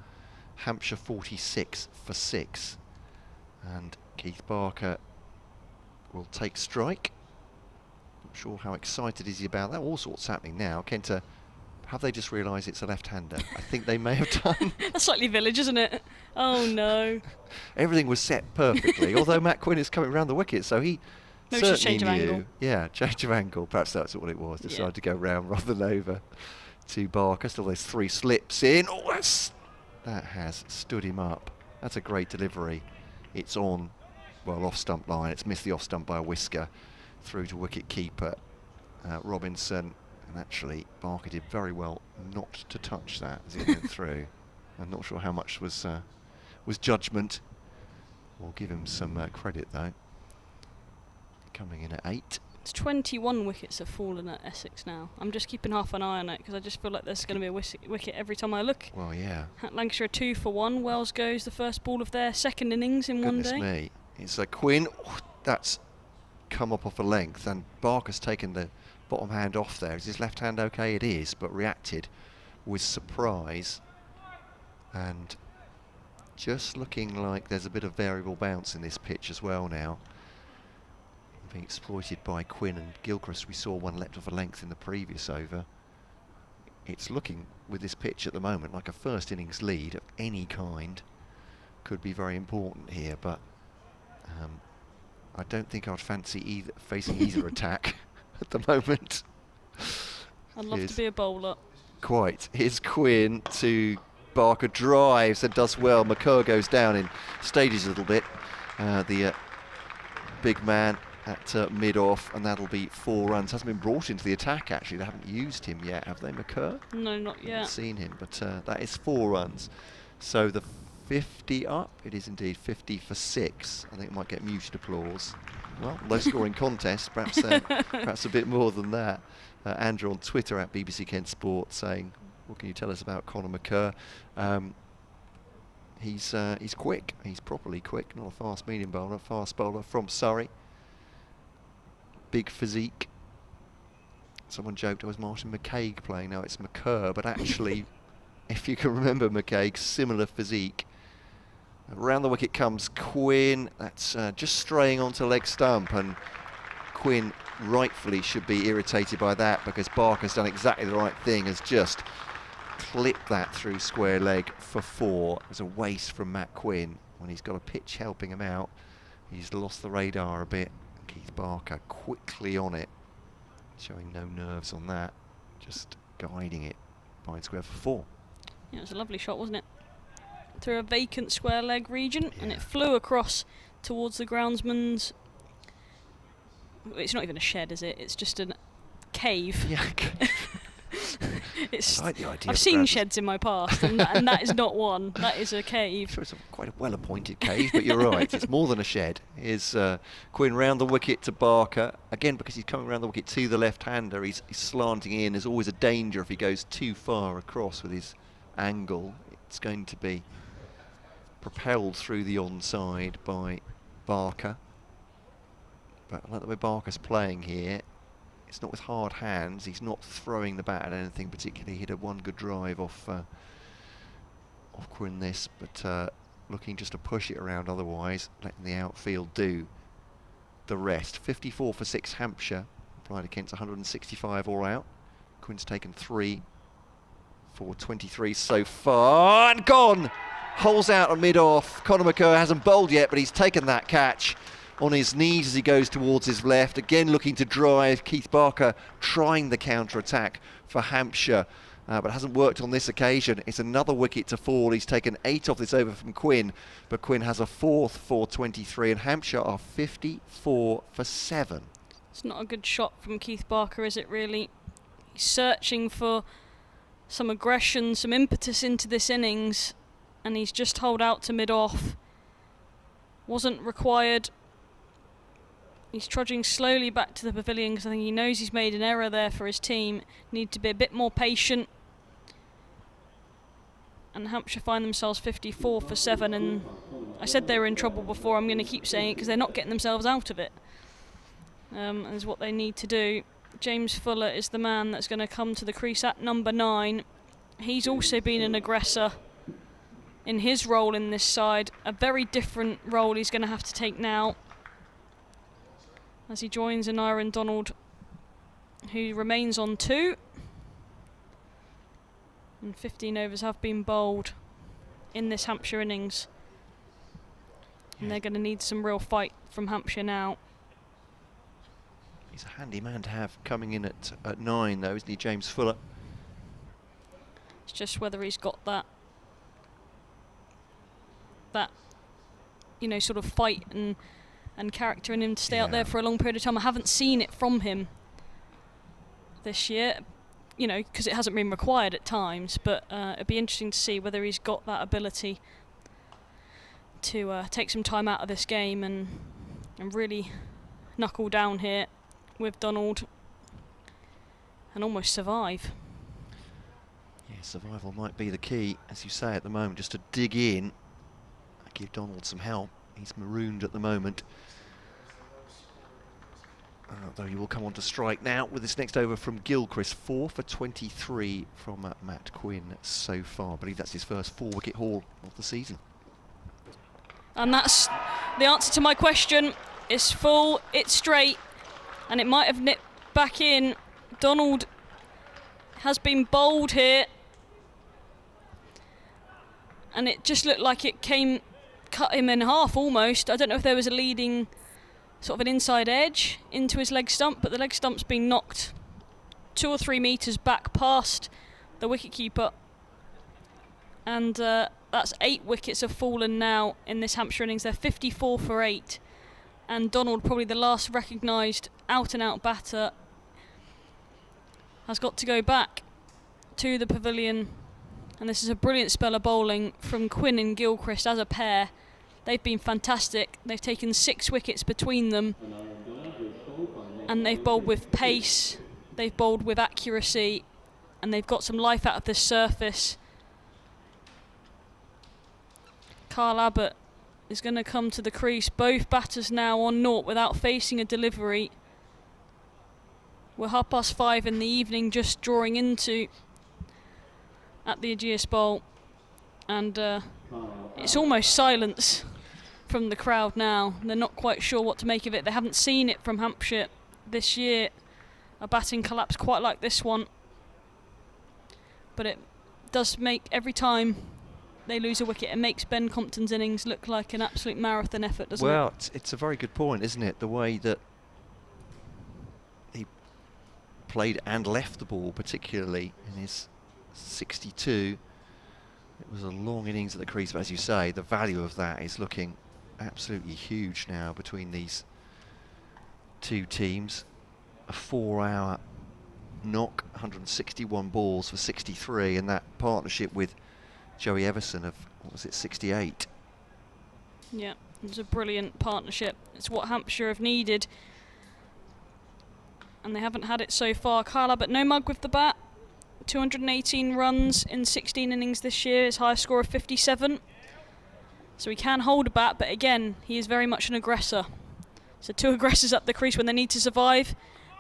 Hampshire 46 for 6. And Keith Barker will take strike. Not sure how excited is he about that. All sorts happening now. Kenta, have they just realised it's a left-hander? I think they may have done. That's slightly Village, isn't it? Oh no. Everything was set perfectly, although Matt Quinn is coming around the wicket, so he Maybe it's just certainly change of knew. angle. Yeah, change of angle. Perhaps that's what it was. Decided to go round rather than over to Barker. Still there's 3 slips in. Oh, that has stood him up. That's a great delivery. It's on, well, off stump line. It's missed the off stump by a whisker through to wicket keeper Robinson. And actually, Barker did very well not to touch that as it went through. I'm not sure how much was judgment. We'll give him some credit though. Coming in at 8. It's 21 wickets have fallen at Essex now. I'm just keeping half an eye on it because I just feel like there's going to be a wicket every time I look. Well, yeah. Lancashire are 2 for 1. Wales goes the first ball of their second innings in one day. Goodness me. It's a Quinn. Oh, that's come up off a length, and Barker's taken the bottom hand off there. Is his left hand okay? It is, but reacted with surprise. And just looking like there's a bit of variable bounce in this pitch as well now. Being exploited by Quinn and Gilchrist. We saw one leapt off a length in the previous over. It's looking, with this pitch at the moment, like a first innings lead of any kind. Could be very important here, but I don't think I'd fancy facing either attack at the moment. I'd love to be a bowler. Quite. Here's Quinn to Barker, drives and does well. McCurr goes down in stages a little bit. The big man at mid-off, and that'll be 4 runs. Hasn't been brought into the attack, actually. They haven't used him yet, have they, McCurr? No, not yet. Haven't seen him, but that is 4 runs. So the 50 up. It is indeed 50 for 6. I think it might get muted applause. Well, low-scoring contest, perhaps perhaps a bit more than that. Andrew on Twitter at BBC Kent Sport saying, what can you tell us about Conor McCurr? He's quick. He's properly quick, not a fast medium bowler, a fast bowler from Surrey. Big physique. Someone joked it was Martin McCaig playing. Now it's McCurr, but actually, if you can remember McCaig, similar physique. Around the wicket comes Quinn. That's just straying onto leg stump, and Quinn rightfully should be irritated by that because Barker's done exactly the right thing, has just clipped that through square leg for 4. It was a waste from Matt Quinn when he's got a pitch helping him out. He's lost the radar a bit. Keith Barker quickly on it, showing no nerves on that, just guiding it behind square for 4. Yeah, it was a lovely shot, wasn't it? Through a vacant square leg region, and it flew across towards the groundsman's It's not even a shed, is it? It's just a cave. Yeah. It's. I like the idea I've of seen ground. sheds in my past, and that is not one. That is a cave. Sure, it's quite a well-appointed cave, but you're right. It's more than a shed. Is Quinn round the wicket to Barker again, because he's coming round the wicket to the left-hander. He's slanting in. There's always a danger if he goes too far across with his angle. It's going to be propelled through the onside by Barker. But I like the way Barker's playing here. It's not with hard hands. He's not throwing the bat at anything particularly. He hit a one good drive off Quinn this, but looking just to push it around otherwise, letting the outfield do the rest. 54 for 6 Hampshire, applied against 165 all out. Quinn's taken 3 for 23 so far, and gone! Holes out on mid-off. Conor McCurr hasn't bowled yet, but he's taken that catch on his knees as he goes towards his left, again looking to drive. Keith Barker trying the counter-attack for Hampshire, but hasn't worked on this occasion. It's another wicket to fall. He's taken 8 off this over from Quinn, but Quinn has a 4th for 23, and Hampshire are 54 for 7. It's not a good shot from Keith Barker, is it really? He's searching for some aggression, some impetus into this innings, and he's just holed out to mid-off. Wasn't required. He's trudging slowly back to the pavilion because I think he knows he's made an error there for his team. Need to be a bit more patient. And Hampshire find themselves 54 for 7, and I said they were in trouble before. I'm going to keep saying it because they're not getting themselves out of it. Is what they need to do. James Fuller is the man that's going to come to the crease at number 9. He's also been an aggressor in his role in this side. A very different role he's going to have to take now, as he joins an Aaron Donald, who remains on 2. And 15 overs have been bowled in this Hampshire innings. And they're going to need some real fight from Hampshire now. He's a handy man to have coming in at 9 though, isn't he, James Fuller? It's just whether he's got that, you know, sort of fight and character in him to stay out there for a long period of time. I haven't seen it from him this year, you know, because it hasn't been required at times, but it'd be interesting to see whether he's got that ability to take some time out of this game and really knuckle down here with Donald and almost survive. Yeah, survival might be the key, as you say at the moment, just to dig in, give Donald some help. He's marooned at the moment. Though he will come on to strike now with this next over from Gilchrist. 4 for 23 from Matt Quinn so far. I believe that's his first 4-wicket haul of the season. And that's the answer to my question. It's full, it's straight, and it might have nipped back in. Donald has been bowled here, and it just looked like it cut him in half almost. I don't know if there was a leading sort of an inside edge into his leg stump, but the leg stump's been knocked 2 or 3 metres back past the wicketkeeper, and that's 8 wickets have fallen now in this Hampshire innings. They're 54 for 8, and Donald, probably the last recognised out-and-out batter, has got to go back to the pavilion. And this is a brilliant spell of bowling from Quinn and Gilchrist as a pair. They've been fantastic. They've taken 6 wickets between them, and they've bowled with pace, they've bowled with accuracy, and they've got some life out of this surface. Carl Abbott is going to come to the crease. Both batters now on 0 without facing a delivery. We're 5:30 in the evening, just drawing into at the Ageas Bowl, and it's almost silence from the crowd now. They're not quite sure what to make of it. They haven't seen it from Hampshire this year, a batting collapse quite like this one, but it does make, every time they lose a wicket, it makes Ben Compton's innings look like an absolute marathon effort, doesn't it? Well, it's a very good point, isn't it? The way that he played and left the ball, particularly in his 62. It was a long innings at the crease, but as you say, the value of that is looking absolutely huge now between these two teams. A 4-hour knock, 161 balls for 63, and that partnership with Joey Everson of, what was it, 68. Yeah, it was a brilliant partnership. It's what Hampshire have needed, and they haven't had it so far. Kyle Abbott, no mug with the bat. 218 runs in 16 innings this year, his highest score of 57. So he can hold a bat, but again, he is very much an aggressor. So 2 aggressors up the crease when they need to survive,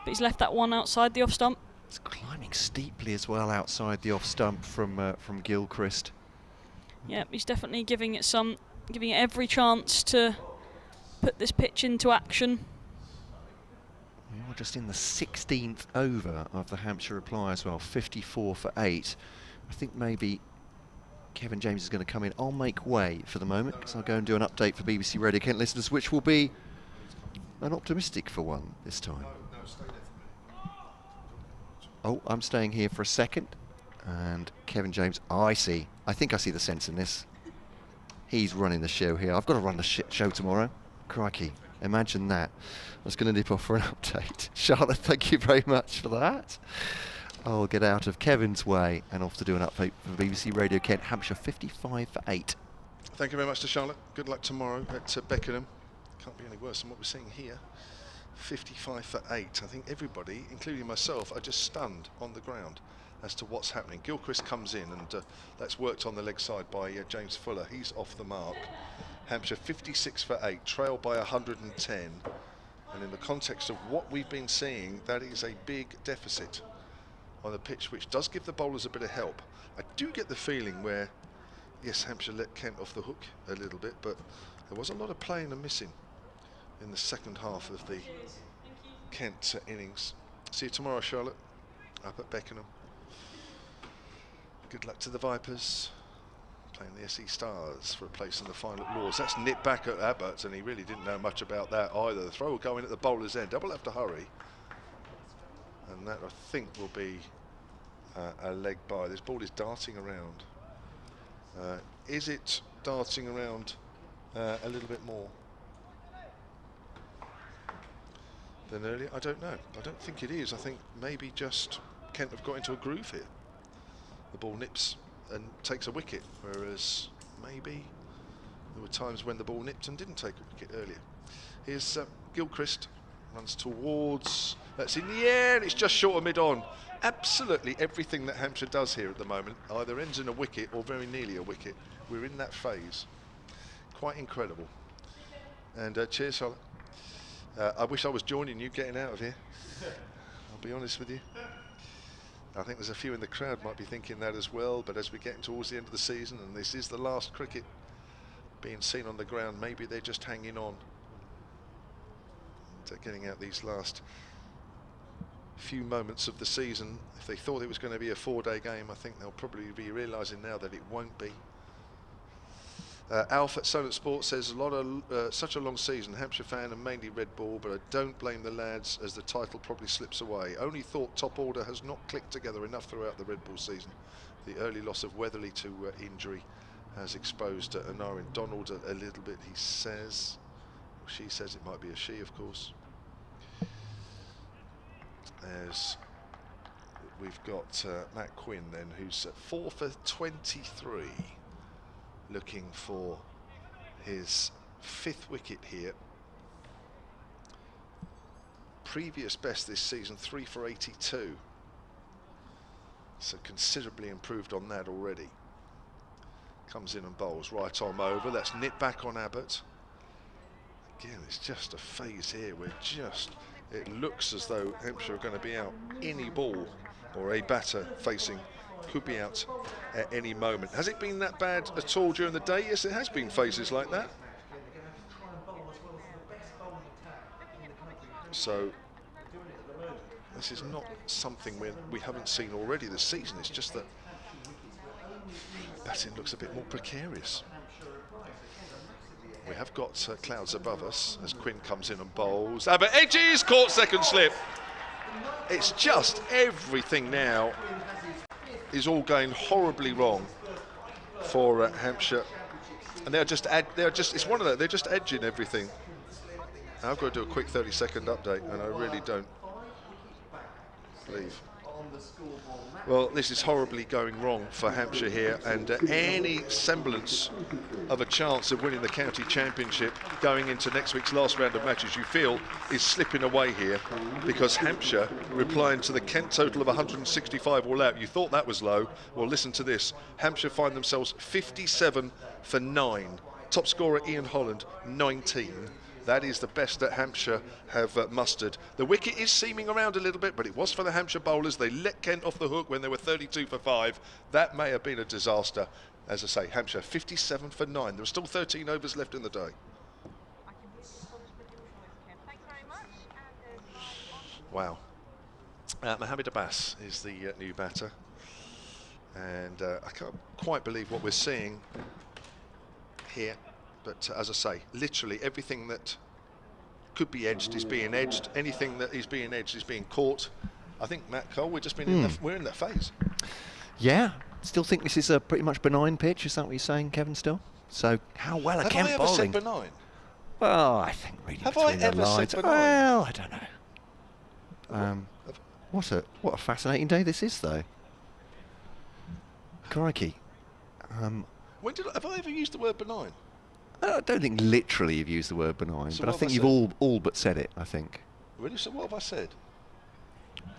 but he's left that one outside the off stump. It's climbing steeply as well outside the off stump from Gilchrist. Yeah, he's definitely giving it every chance to put this pitch into action. We're just in the 16th over of the Hampshire reply as well, 54 for 8. I think maybe Kevin James is going to come in. I'll make way for the moment, because I'll go and do an update for BBC Radio Kent listeners, which will be an optimistic for one this time. Oh, I'm staying here for a second. And Kevin James, I think I see the sense in this. He's running the show here. I've got to run the show tomorrow. Crikey, imagine that. I was going to nip off for an update. Charlotte, thank you very much for that. I'll get out of Kevin's way and off to do an update for BBC Radio Kent. Hampshire 55 for 8. Thank you very much to Charlotte. Good luck tomorrow at Beckenham. Can't be any worse than what we're seeing here. 55 for 8. I think everybody, including myself, are just stunned on the ground as to what's happening. Gilchrist comes in, and that's worked on the leg side by James Fuller. He's off the mark. Hampshire 56 for 8, trailed by 110. And in the context of what we've been seeing, that is a big deficit on the pitch, which does give the bowlers a bit of help. I do get the feeling where, yes, Hampshire let Kent off the hook a little bit, but there was a lot of playing and missing in the second half of the Kent innings. See you tomorrow, Charlotte, up at Beckenham. Good luck to the Vipers, playing the SE Stars for a place in the final at Lords. That's nipped back at Abbott, and he really didn't know much about that either. The throw will go in at the bowler's end. Double have to hurry, and that I think will be a leg by. This ball is darting around. Is it darting around a little bit more than earlier? I don't know. I don't think it is. I think maybe just Kent have got into a groove here. The ball nips and takes a wicket, whereas maybe there were times when the ball nipped and didn't take a wicket earlier. Here's Gilchrist, runs towards, that's in the air, and it's just short of mid-on. Absolutely everything that Hampshire does here at the moment either ends in a wicket or very nearly a wicket. We're in that phase. Quite incredible. And cheers, Charlotte. I wish I was joining you getting out of here. I'll be honest with you. I think there's a few in the crowd might be thinking that as well, but as we get towards the end of the season, and this is the last cricket being seen on the ground, maybe they're just hanging on and getting out these last few moments of the season. If they thought it was going to be a 4-day game, I think they'll probably be realising now that it won't be. Alf at Solent Sports says, such a long season, Hampshire fan and mainly red ball, but I don't blame the lads as the title probably slips away. Only thought top order has not clicked together enough throughout the red ball season. The early loss of Weatherly to injury has exposed Anarian Donald a little bit, he says. She says, it might be a she, of course. As we've got Matt Quinn then, who's at 4 for 23. Looking for his 5th wicket here. Previous best this season, 3 for 82. So considerably improved on that already. Comes in and bowls right arm over. That's nipped back on Abbott. Again, it's just a phase here where it looks as though Hampshire are going to be out any ball, or a batter facing could be out at any moment. Has it been that bad at all during the day? Yes, it has been phases like that. So this is not something we haven't seen already this season. It's just that batting looks a bit more precarious. We have got clouds above us as Quinn comes in and bowls. Abbott edges, caught second slip. It's just everything now is all going horribly wrong for Hampshire, and they're just it's one of those, they're just edging everything. I've got to do a quick 30-second update, and I really don't believe. Well, this is horribly going wrong for Hampshire here, and any semblance of a chance of winning the county championship going into next week's last round of matches, you feel, is slipping away here, because Hampshire, replying to the Kent total of 165 all out, you thought that was low. Well, listen to this. Hampshire find themselves 57 for 9. Top scorer Ian Holland, 19. That is the best that Hampshire have mustered. The wicket is seaming around a little bit, but it was for the Hampshire bowlers. They let Kent off the hook when they were 32 for 5. That may have been a disaster. As I say, Hampshire 57 for 9. There were still 13 overs left in the day. Thanks very much. And Wow. Mohammed Abbas is the new batter. And I can't quite believe what we're seeing here. But as I say, literally everything that could be edged is being edged. Anything that is being edged is being caught. I think, Matt Cole, we're just been we're in that phase. Yeah, still think this is a pretty much benign pitch. Is that what you're saying, Kevin? Still? So how well are Kent Have I ever bowling? said benign? Well, I think reading Have I between the ever said lines. benign? Well, I don't know. What a fascinating day this is, though. Crikey. When have I ever used the word benign? I don't think literally you've used the word benign, So but I what think have you've I all but said it, I think. Really? So what have I said?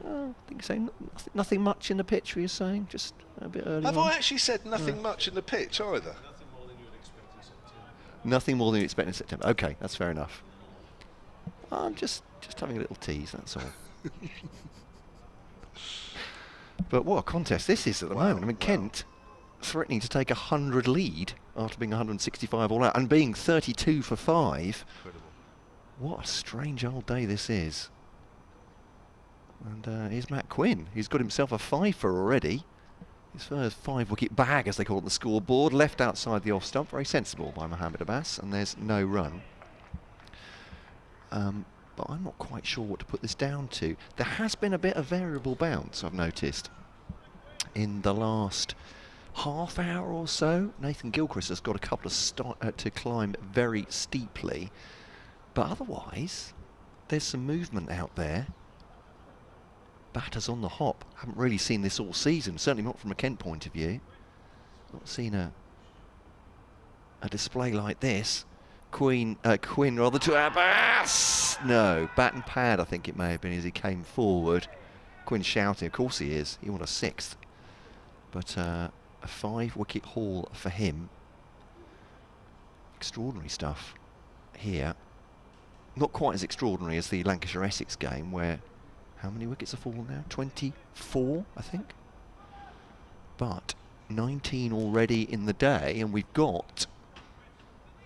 I think saying nothing much in the pitch, were you saying? Just a bit early Have on. I actually said nothing much in the pitch either? Nothing more than you expect in September. Okay, that's fair enough. I'm just having a little tease, that's all. But what a contest this is at the moment. I mean, Kent threatening to take a 100 lead after being 165 all out and being 32 for 5. Incredible. What a strange old day this is. And here's Matt Quinn. He's got himself a 5-fer already. His first 5-wicket bag, as they call it, the scoreboard, left outside the off stump. Very sensible by Mohammed Abbas, and there's no run. But I'm not quite sure what to put this down to. There has been a bit of variable bounce, I've noticed, in the last half hour or so. Nathan Gilchrist has got a couple of to climb very steeply, but otherwise there's some movement out there. Batters on the hop. Haven't really seen this all season, certainly not from a Kent point of view. Not seen a display like this. Quinn rather to Abbas. No, bat and pad I think it may have been as he came forward. Quinn shouting, of course he is. He won a 6th. But a 5-wicket haul for him. Extraordinary stuff here. Not quite as extraordinary as the Lancashire-Essex game, where how many wickets have fallen now? 24, I think. But 19 already in the day, and we've got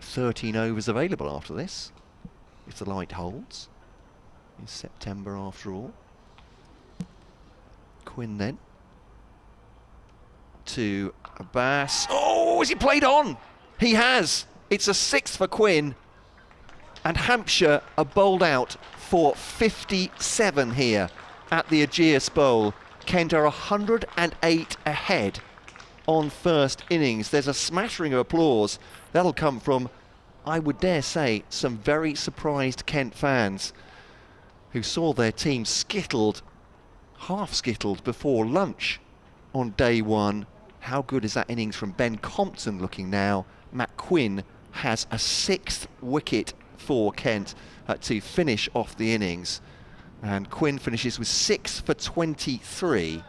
13 overs available after this, if the light holds. It's September after all. Quinn then to Abbas. Oh, has he played on? He has. It's a 6th for Quinn, and Hampshire are bowled out for 57 here at the Ageas Bowl. Kent are 108 ahead on first innings. There's a smattering of applause. That'll come from, I would dare say, some very surprised Kent fans who saw their team half skittled before lunch on day one. How good is that innings from Ben Compton looking now? Matt Quinn has a 6th wicket for Kent to finish off the innings, and Quinn finishes with 6 for 23,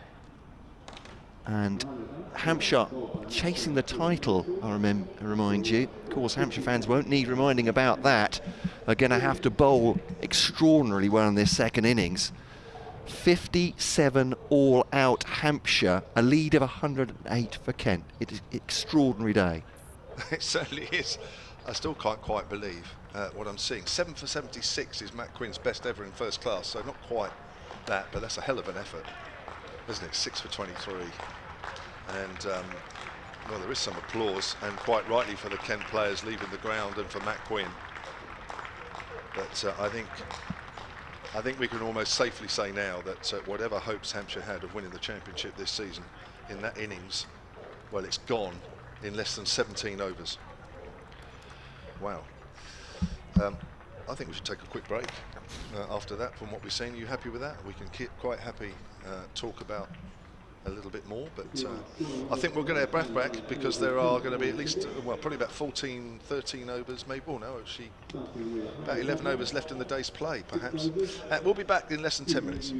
and Hampshire chasing the title. I remind you, of course Hampshire fans won't need reminding about that. They're going to have to bowl extraordinarily well in this second innings. 57 all out Hampshire, a lead of 108 for Kent. It is an extraordinary day. It certainly is. I still can't quite believe what I'm seeing. 7 for 76 is Matt Quinn's best ever in first class, so not quite that, but that's a hell of an effort, isn't it? 6 for 23. And, well, there is some applause, and quite rightly for the Kent players leaving the ground and for Matt Quinn. But I think we can almost safely say now that whatever hopes Hampshire had of winning the championship this season in that innings, well, it's gone in less than 17 overs. Wow. I think we should take a quick break after that. From what we've seen, are you happy with that? We can keep quite happy talk about a little bit more, but I think we'll get our breath back because there are going to be at least, well, probably about 14, 13 overs, maybe. Oh no, actually, about 11 overs left in the day's play, perhaps. We'll be back in less than 10 minutes.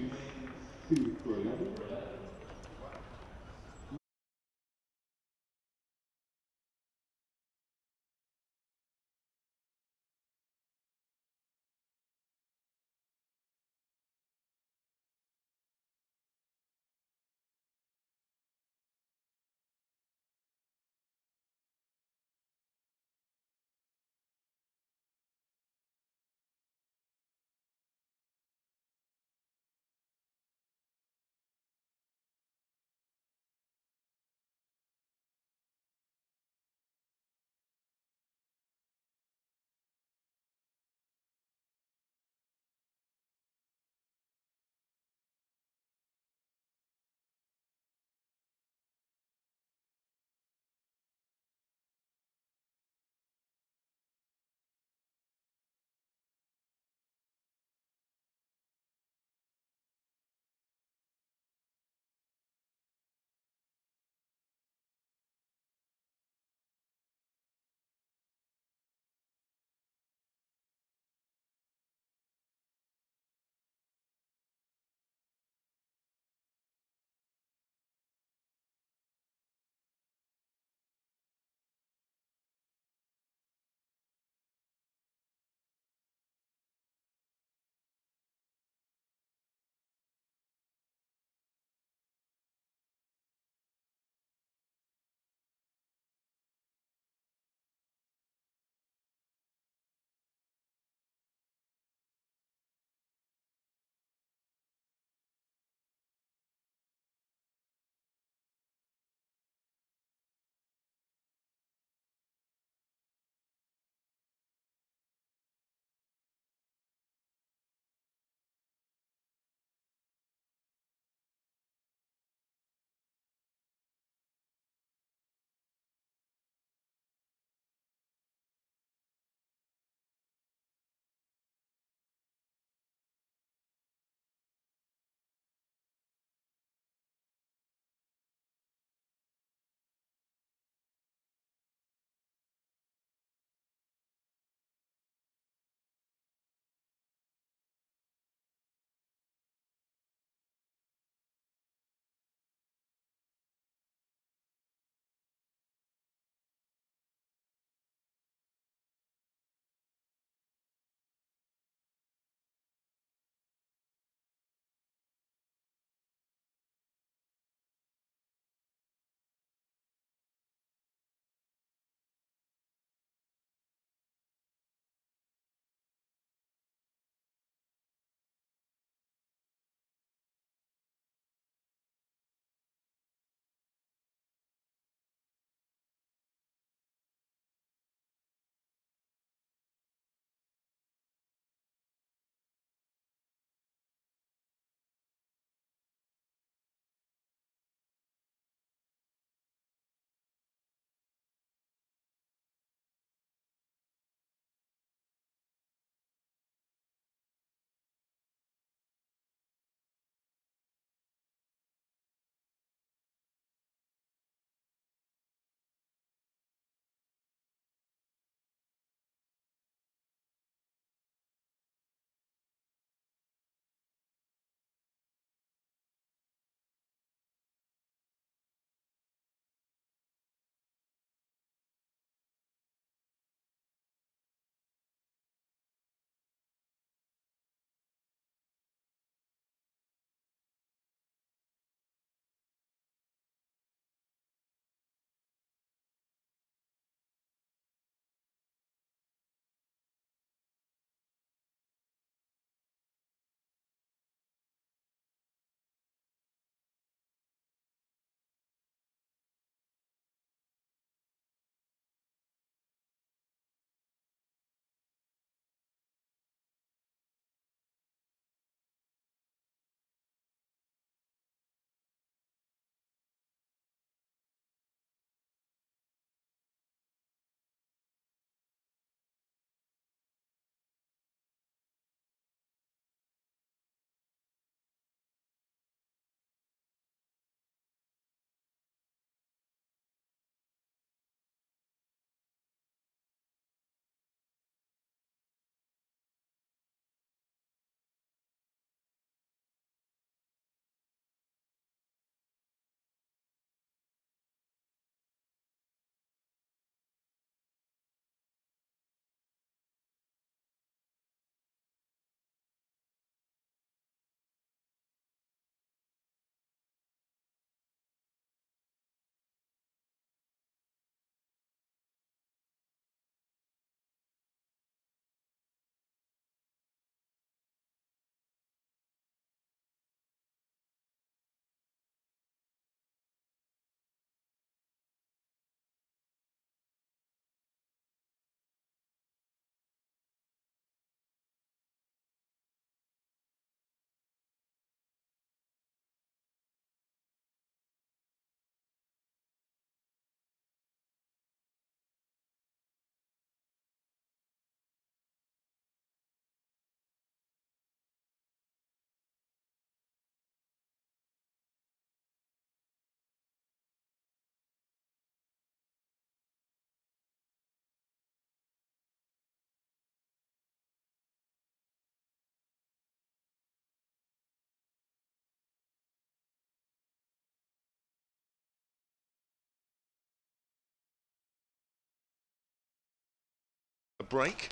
break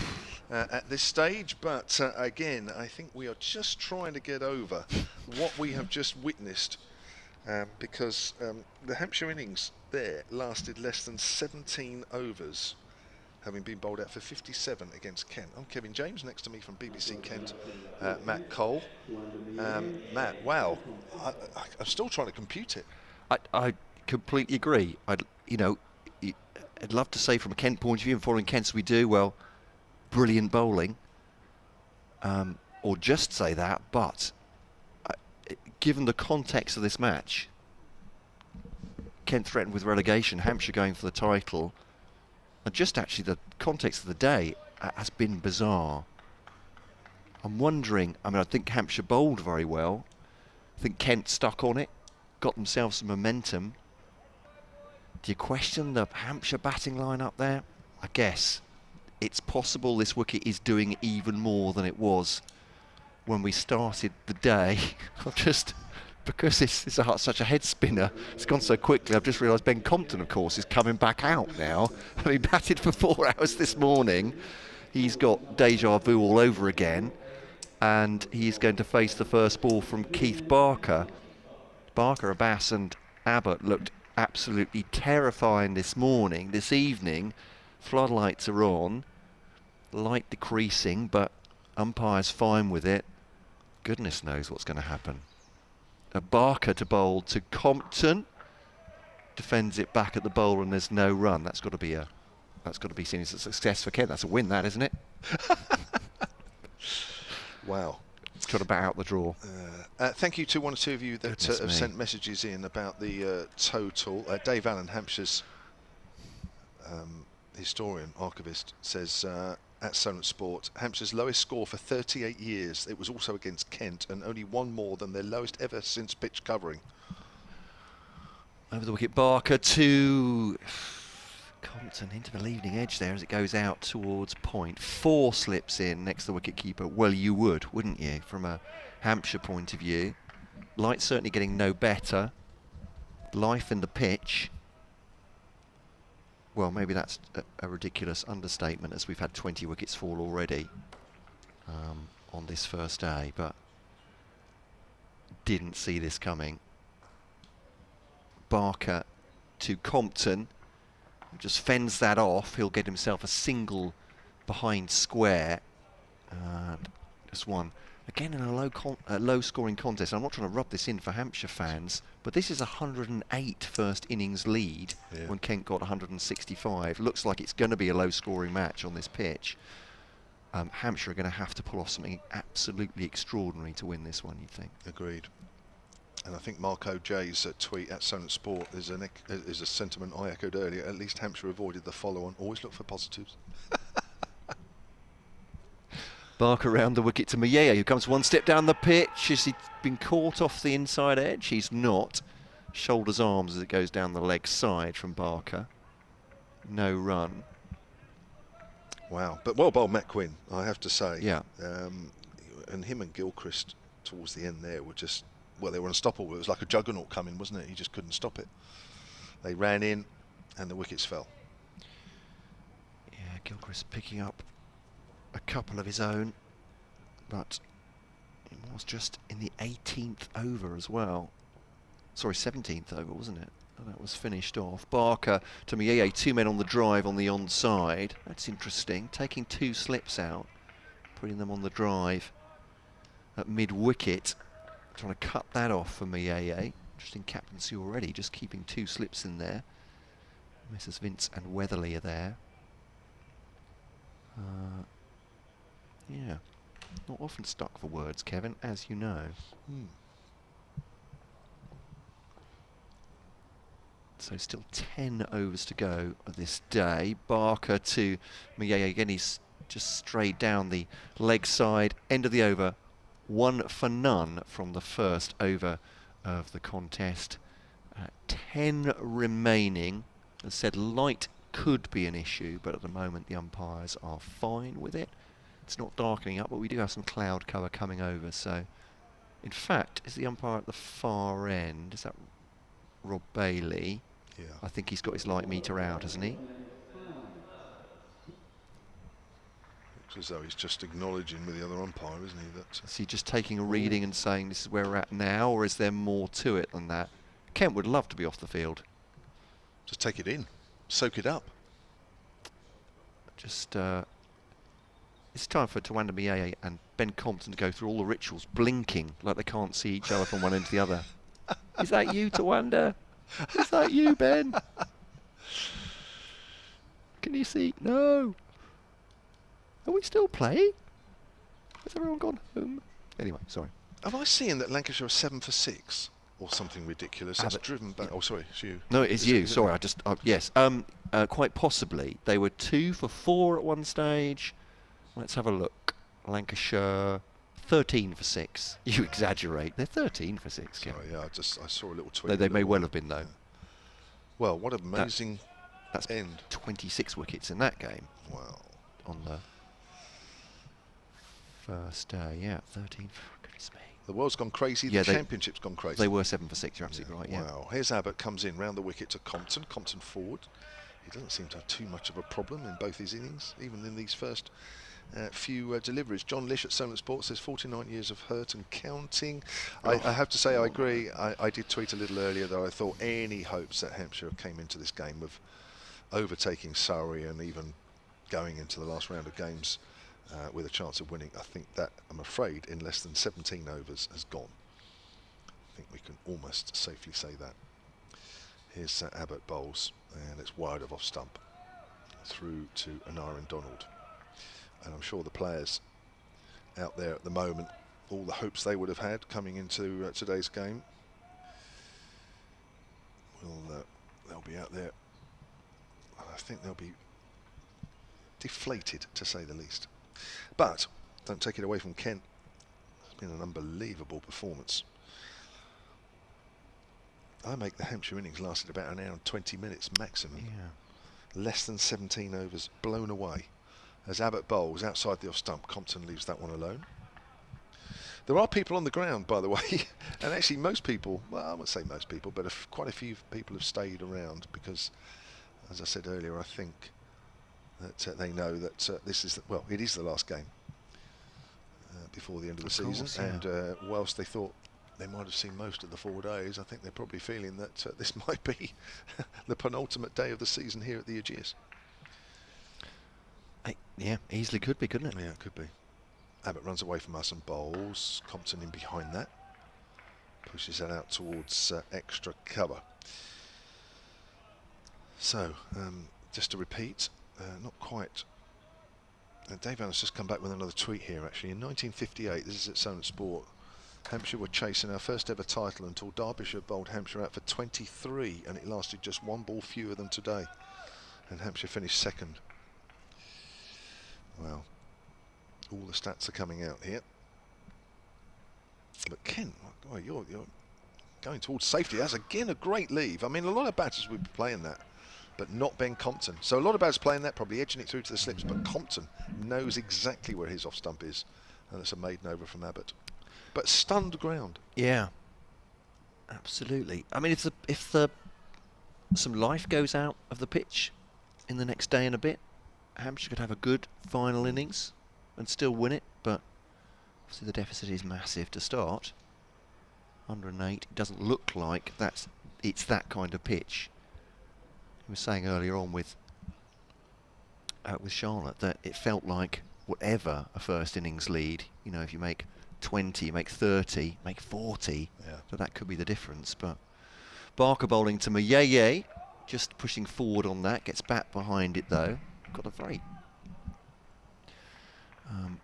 at this stage, but again, I think we are just trying to get over what we have just witnessed, because the Hampshire innings there lasted less than 17 overs, having been bowled out for 57 against Kent. I'm Kevin James, next to me from BBC Kent, Matt Cole. Matt, wow, I'm still trying to compute it. I completely agree. I'd love to say from a Kent point of view, and following Kent as we do, well, brilliant bowling, or just say that, but given the context of this match, Kent threatened with relegation, Hampshire going for the title, and just actually the context of the day has been bizarre. I'm wondering, I think Hampshire bowled very well. I think Kent stuck on it, got themselves some momentum. Do you question the Hampshire batting line up there? I guess it's possible this wicket is doing even more than it was when we started the day. Because it's such a head spinner, it's gone so quickly, I've just realised Ben Compton, of course, is coming back out now. He batted for 4 hours this morning. He's got deja vu all over again, and he's going to face the first ball from Keith Barker. Barker, Abbas and Abbott looked absolutely terrifying this evening. Floodlights are on, light decreasing, but umpire's fine with it. Goodness knows what's going to happen. A Barker to bowl to Compton, defends it back at the bowler, and there's no run. That's got to be seen as a success for Kent. That's a win, that, isn't it? Wow. It's got to bat out the draw. Thank you to one or two of you that have sent messages in about the total. Dave Allen, Hampshire's historian, archivist, says at Solent Sport, Hampshire's lowest score for 38 years. It was also against Kent, and only one more than their lowest ever since pitch covering. Over the wicket, Barker to Compton into the leading edge there as it goes out towards point. 4 slips in next to the wicket keeper. Well, you would, wouldn't you, from a Hampshire point of view? Light certainly getting no better. Life in the pitch. Well, maybe that's a ridiculous understatement, as we've had 20 wickets fall already on this first day, but didn't see this coming. Barker to Compton, just fends that off. He'll get himself a single behind square. And just one. Again, in a low-scoring contest. I'm not trying to rub this in for Hampshire fans, but this is a 108 first innings lead when Kent got 165. Looks like it's going to be a low-scoring match on this pitch. Hampshire are going to have to pull off something absolutely extraordinary to win this one, you'd think. Agreed. And I think Marco J's tweet at Solent Sport is a sentiment I echoed earlier. At least Hampshire avoided the follow-on. Always look for positives. Barker around the wicket to Mayea, who comes one step down the pitch. Has he been caught off the inside edge? He's not. Shoulders arms as it goes down the leg side from Barker. No run. Wow, but well bowled Matt Quinn, I have to say. Yeah. And him and Gilchrist towards the end there were just, well, they were unstoppable. It was like a juggernaut coming, wasn't it? He just couldn't stop it. They ran in and the wickets fell. Yeah, Gilchrist picking up a couple of his own, but it was just in the 18th over as well. Sorry, 17th over, wasn't it? And that was finished off. Barker to Mayeye, 2 men on the drive on the onside. That's interesting. Taking 2 slips out, putting them on the drive at mid-wicket. Trying to cut that off for Mayeye. Interesting captaincy already, just keeping 2 slips in there. Messrs Vince and Weatherly are there. Yeah, not often stuck for words, Kevin, as you know. So still 10 overs to go of this day. Barker to Mayeye again. He's just strayed down the leg side. End of the over. 1 for none from the first over of the contest. 10 remaining. As said, light could be an issue, but at the moment the umpires are fine with it. It's not darkening up, but we do have some cloud cover coming over. So, in fact, is the umpire at the far end? Is that Rob Bailey? Yeah. I think he's got his light meter out, hasn't he? Looks as though he's just acknowledging with the other umpire, isn't he? That Is he just taking a reading and saying this is where we're at now, or is there more to it than that? Kent would love to be off the field. just take it in, soak it up. Just, it's time for Tawanda Mieye and Ben Compton to go through all the rituals, blinking like they can't see each other from one end to the other. Is that you, Tawanda? Is that you, Ben? Can you see? No. Are we still playing? Has everyone gone home? Anyway, sorry. Am I seeing that Lancashire are 7 for 6 or something ridiculous? That's Abbott. driven back. Oh, sorry, it's you. No, it's Is you. it- is it- Sorry, I just yes. Quite possibly they were 2 for 4 at one stage. Let's have a look. Lancashire 13 for 6. You exaggerate. They're 13 for 6. Ken. Sorry, yeah, I saw a little tweet. They may well have been though. Well, what an amazing That's end. 26 wickets in that game Wow. on the first day. Yeah, 13. Goodness me. The world's gone crazy. Yeah, The they- championship's gone crazy. They were 7 for 6. You're absolutely right. Yeah. Wow. Here's Abbott, comes in round the wicket to Compton. Compton forward. He doesn't seem to have too much of a problem in both his innings, even in these first few deliveries. John Lish at Solent Sports says 49 years of hurt and counting. I have to say I agree. I did tweet a little earlier that I thought any hopes that Hampshire came into this game of overtaking Surrey and even going into the last round of games with a chance of winning, I think that, I'm afraid, in less than 17 overs has gone. I think we can almost safely say that. Here's Abbott bowls, and it's wide of off stump through to Anaran Donald. And I'm sure the players out there at the moment, all the hopes they would have had coming into today's game, they'll be out there. I think they'll be deflated, to say the least. But don't take it away from Kent. It's been an unbelievable performance. I make the Hampshire innings lasted about an hour and 20 minutes maximum. Yeah. Less than 17 overs, blown away. As Abbott bowls outside the off stump, Compton leaves that one alone. There are people on the ground, by the way, and actually most people, well, I won't say most people, but quite a few people have stayed around because, as I said earlier, I think that they know that this is, well, it is the last game before the end of the season. Course, yeah. And whilst they thought they might have seen most of the 4 days, I think they're probably feeling that this might be the penultimate day of the season here at the Ageas. Yeah, easily could be, couldn't it? Yeah, it could be. Abbott runs away from us and bowls. Compton in behind that. Pushes that out towards extra cover. So, just to repeat, not quite. Dave Allen's just come back with another tweet here, actually. In 1958, this is at Solent Sport, Hampshire were chasing our first ever title until Derbyshire bowled Hampshire out for 23, and it lasted just 1 ball fewer than today. And Hampshire finished second. Well, all the stats are coming out here. But Ken, oh, you're going towards safety. That's again a great leave. I mean, a lot of batters would be playing that, but not Ben Compton. So a lot of batters playing that, probably edging it through to the slips, but Compton knows exactly where his off stump is. And it's a maiden over from Abbott. But stunned ground. Yeah, absolutely. I mean, if some life goes out of the pitch in the next day and a bit, Hampshire could have a good final innings and still win it, but obviously the deficit is massive to start. 108, it doesn't look like it's that kind of pitch. I was saying earlier on with Charlotte that it felt like whatever a first innings lead, you know, if you make 20, make 30, make 40, Yeah. that could be the difference. But Barker bowling to Mieye, just pushing forward on that, gets back behind it though. Got a very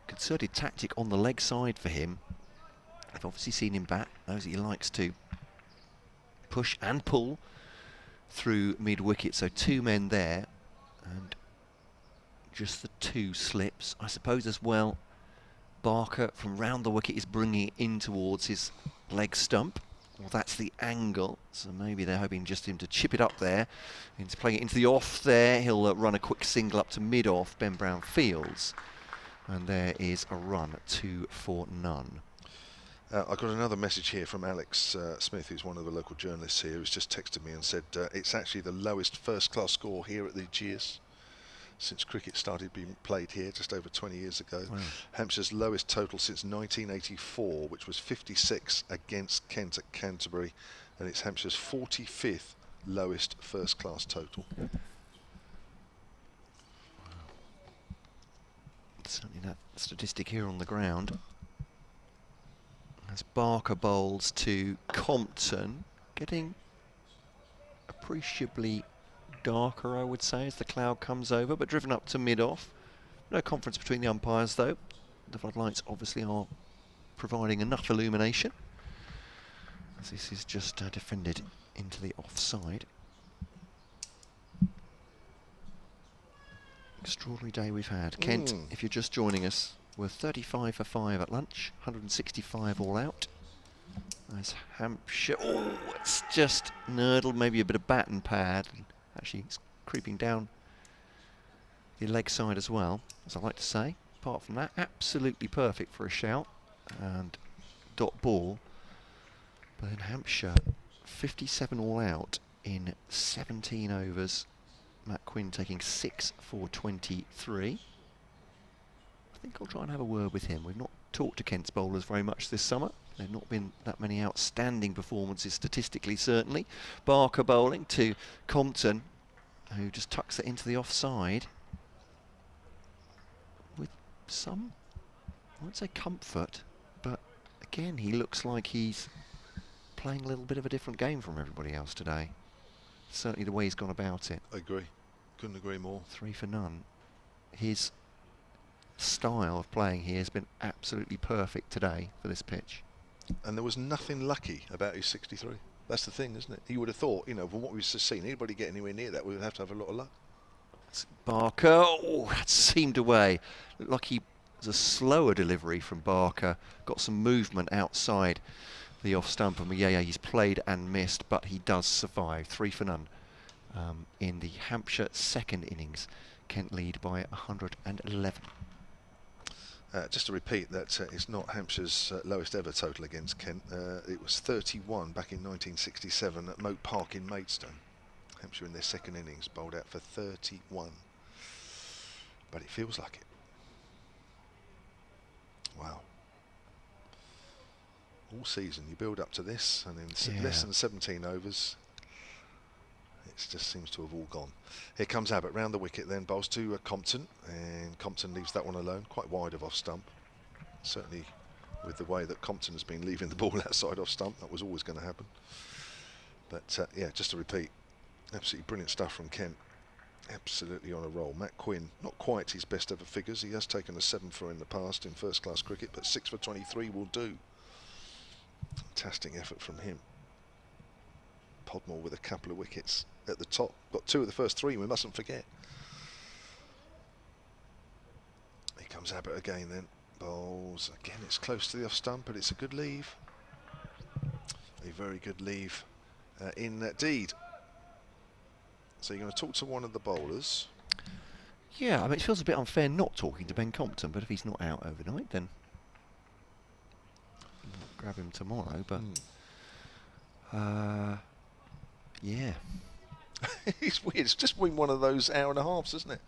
concerted tactic on the leg side for him. I've obviously seen him bat, knows that he likes to push and pull through mid-wicket, so 2 men there and just the 2 slips. I suppose as well Barker from round the wicket is bringing it in towards his leg stump. Well, that's the angle, so maybe they're hoping just him to chip it up there. He's playing it into the off there. He'll run a quick single up to mid-off. Ben Brown fields. And there is a run, 2 for none. I got another message here from Alex Smith, who's one of the local journalists here, who's just texted me and said it's actually the lowest first-class score here at the Ageas. since cricket started being played here just over 20 years ago. Wow. Hampshire's lowest total since 1984, which was 56 against Kent at Canterbury, and it's Hampshire's 45th lowest first-class total. Certainly that statistic here on the ground. As Barker bowls to Compton, getting appreciably darker, I would say, as the cloud comes over, but driven up to mid-off. No conference between the umpires, though. The floodlights obviously are providing enough illumination, as this is just defended into the offside. Extraordinary day we've had. Kent, if you're just joining us, we're 35 for 5 at lunch, 165 all out. As Hampshire, it's just nurdled, maybe a bit of bat and pad. Actually, it's creeping down the leg side as well, as I like to say. Apart from that, absolutely perfect for a shout and dot ball. But then Hampshire, 57 all out in 17 overs. Matt Quinn taking 6 for 23. I think I'll try and have a word with him. We've not talked to Kent's bowlers very much this summer. There have not been that many outstanding performances statistically, certainly. Barker bowling to Compton, who just tucks it into the offside with some, I won't say comfort, but again, he looks like he's playing a little bit of a different game from everybody else today. Certainly the way he's gone about it. I agree. Couldn't agree more. 3 for none. His style of playing here has been absolutely perfect today for this pitch. And there was nothing lucky about his 63. That's the thing, isn't it? You would have thought, you know, from what we've just seen, anybody get anywhere near that, we would have to have a lot of luck. It's Barker, that seemed away. Looked like he was a slower delivery from Barker. Got some movement outside the off stump, and yeah, he's played and missed, but he does survive. 3 for none in the Hampshire second innings. Kent lead by 111. Just to repeat that it's not Hampshire's lowest ever total against Kent. It was 31 back in 1967 at Moat Park in Maidstone. Hampshire in their second innings bowled out for 31. But it feels like it. Wow. All season you build up to this, and in less than 17 overs, it just seems to have all gone. Here comes Abbott round the wicket, then bowls to Compton, and Compton leaves that one alone, quite wide of off stump. Certainly with the way that Compton has been leaving the ball outside off stump, that was always going to happen. But yeah, just to repeat, absolutely brilliant stuff from Kent. Absolutely on a roll. Matt Quinn, not quite his best ever figures. He has taken a 7 for in the past in first class cricket, but 6 for 23 will do. Fantastic effort from him. Podmore with a couple of wickets at the top. Got 2 of the first 3, we mustn't forget. Here comes Abbott again then. Bowls. Again, it's close to the off stump, but it's a good leave. A very good leave indeed. So you're going to talk to one of the bowlers. Yeah, I mean, it feels a bit unfair not talking to Ben Compton, but if he's not out overnight, then we'll grab him tomorrow. But yeah. It's weird. It's just been one of those hour and a halves, isn't it?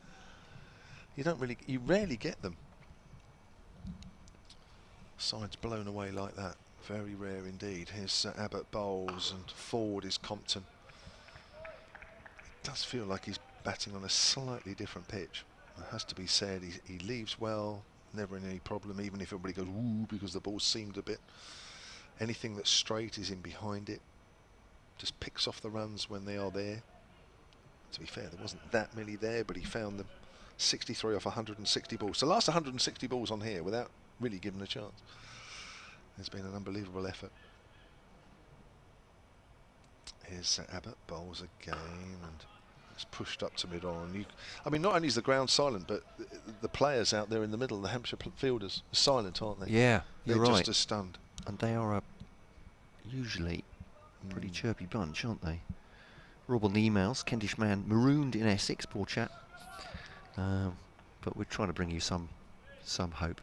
You rarely get them. Sides blown away like that. Very rare indeed. Here's Abbott bowls, and forward is Compton. It does feel like he's batting on a slightly different pitch. It has to be said. He leaves well, never in any problem, even if everybody goes ooh because the ball seemed a bit. Anything that's straight is in behind it. Just picks off the runs when they are there. To be fair, there wasn't that many there, but he found them. 63 off 160 balls. So last 160 balls on here without really giving a chance. It's been an unbelievable effort. Here's Abbott, bowls again, and it's pushed up to mid-on. I mean, not only is the ground silent, but the players out there in the middle, the Hampshire fielders, are silent, aren't they? Yeah, you're right. They're just as stunned. And they are usually a pretty chirpy bunch, aren't they? Rob on the emails, Kentish man marooned in Essex, poor chap. But we're trying to bring you some hope.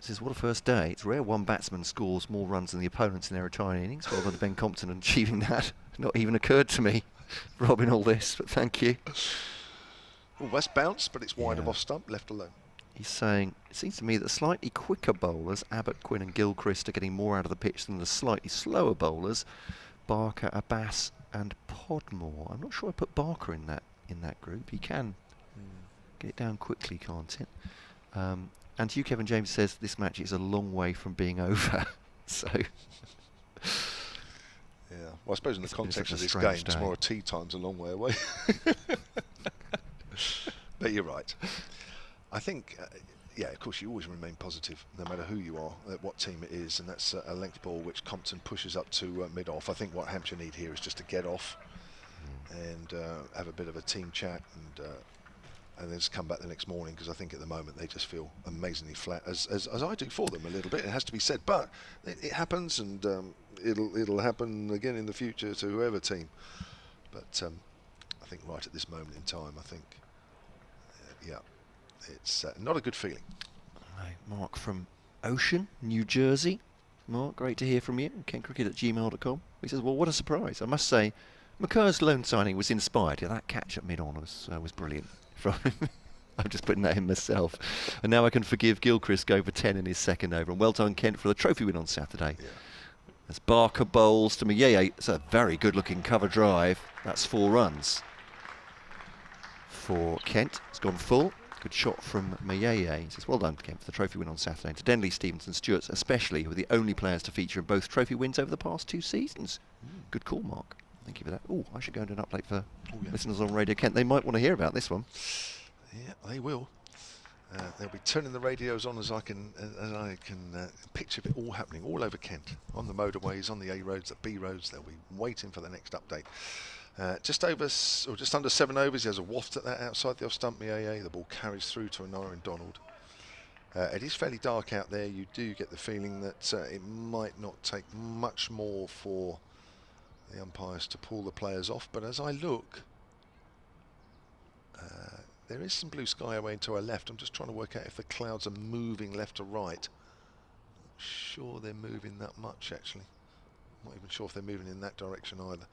Says, what a first day. It's rare one batsman scores more runs than the opponents in their retiring innings. Well done to Ben Compton achieving that. Not even occurred to me, Rob, in all this, but thank you. Oh, that's bounced, but it's wide of Yeah. off stump, left alone. He's saying, it seems to me that slightly quicker bowlers, Abbott, Quinn and Gilchrist, are getting more out of the pitch than the slightly slower bowlers, Barker, Abbas and Podmore. I'm not sure I put Barker in that group. He can get it down quickly, can't it? And Hugh Kevin James says this match is a long way from being over. So... Yeah, well, I suppose in the It's been context such a of this strange game, day. tomorrow tea time's a long way away. But you're right. I think, yeah, of course, you always remain positive, no matter who you are, what team it is, and that's a length ball which Compton pushes up to mid-off. I think what Hampshire need here is just to get off and have a bit of a team chat and then just come back the next morning, because I think at the moment they just feel amazingly flat, as I do for them a little bit. It has to be said, but it happens, and it'll happen again in the future to whoever team. But I think right at this moment in time, I think, yeah, it's not a good feeling. Right, Mark from Ocean, New Jersey. Mark, great to hear from you. KentCricket@gmail.com. He says, well, what a surprise. I must say, McCur's loan signing was inspired. Yeah, that catch at mid-on was brilliant. I'm just putting that in myself. And now I can forgive Gilchrist go for 10 in his second over. And well done, Kent, for the trophy win on Saturday. Yeah. As Barker bowls to Mayeye. It's a very good-looking cover drive. That's 4 runs for Kent. It's gone full. Good shot from Mayeye. He says, well done, Kent, for the trophy win on Saturday. And to Denley, Stevenson, Stewarts especially, who are the only players to feature in both trophy wins over the past 2 seasons. Good call, Mark. Thank you for that. Oh, I should go and do an update for listeners on Radio Kent. They might want to hear about this one. Yeah, they will. They'll be turning the radios on as I can picture it all happening all over Kent, on the motorways, on the A roads, the B roads. They'll be waiting for the next update. Just under 7 overs. He has a waft at that outside the off stump. The ball carries through to Aaron Donald. It is fairly dark out there. You do get the feeling that it might not take much more for the umpires to pull the players off. But as I look, there is some blue sky away to our left. I'm just trying to work out if the clouds are moving left to right. Not sure they're moving that much, actually. Not even sure if they're moving in that direction either.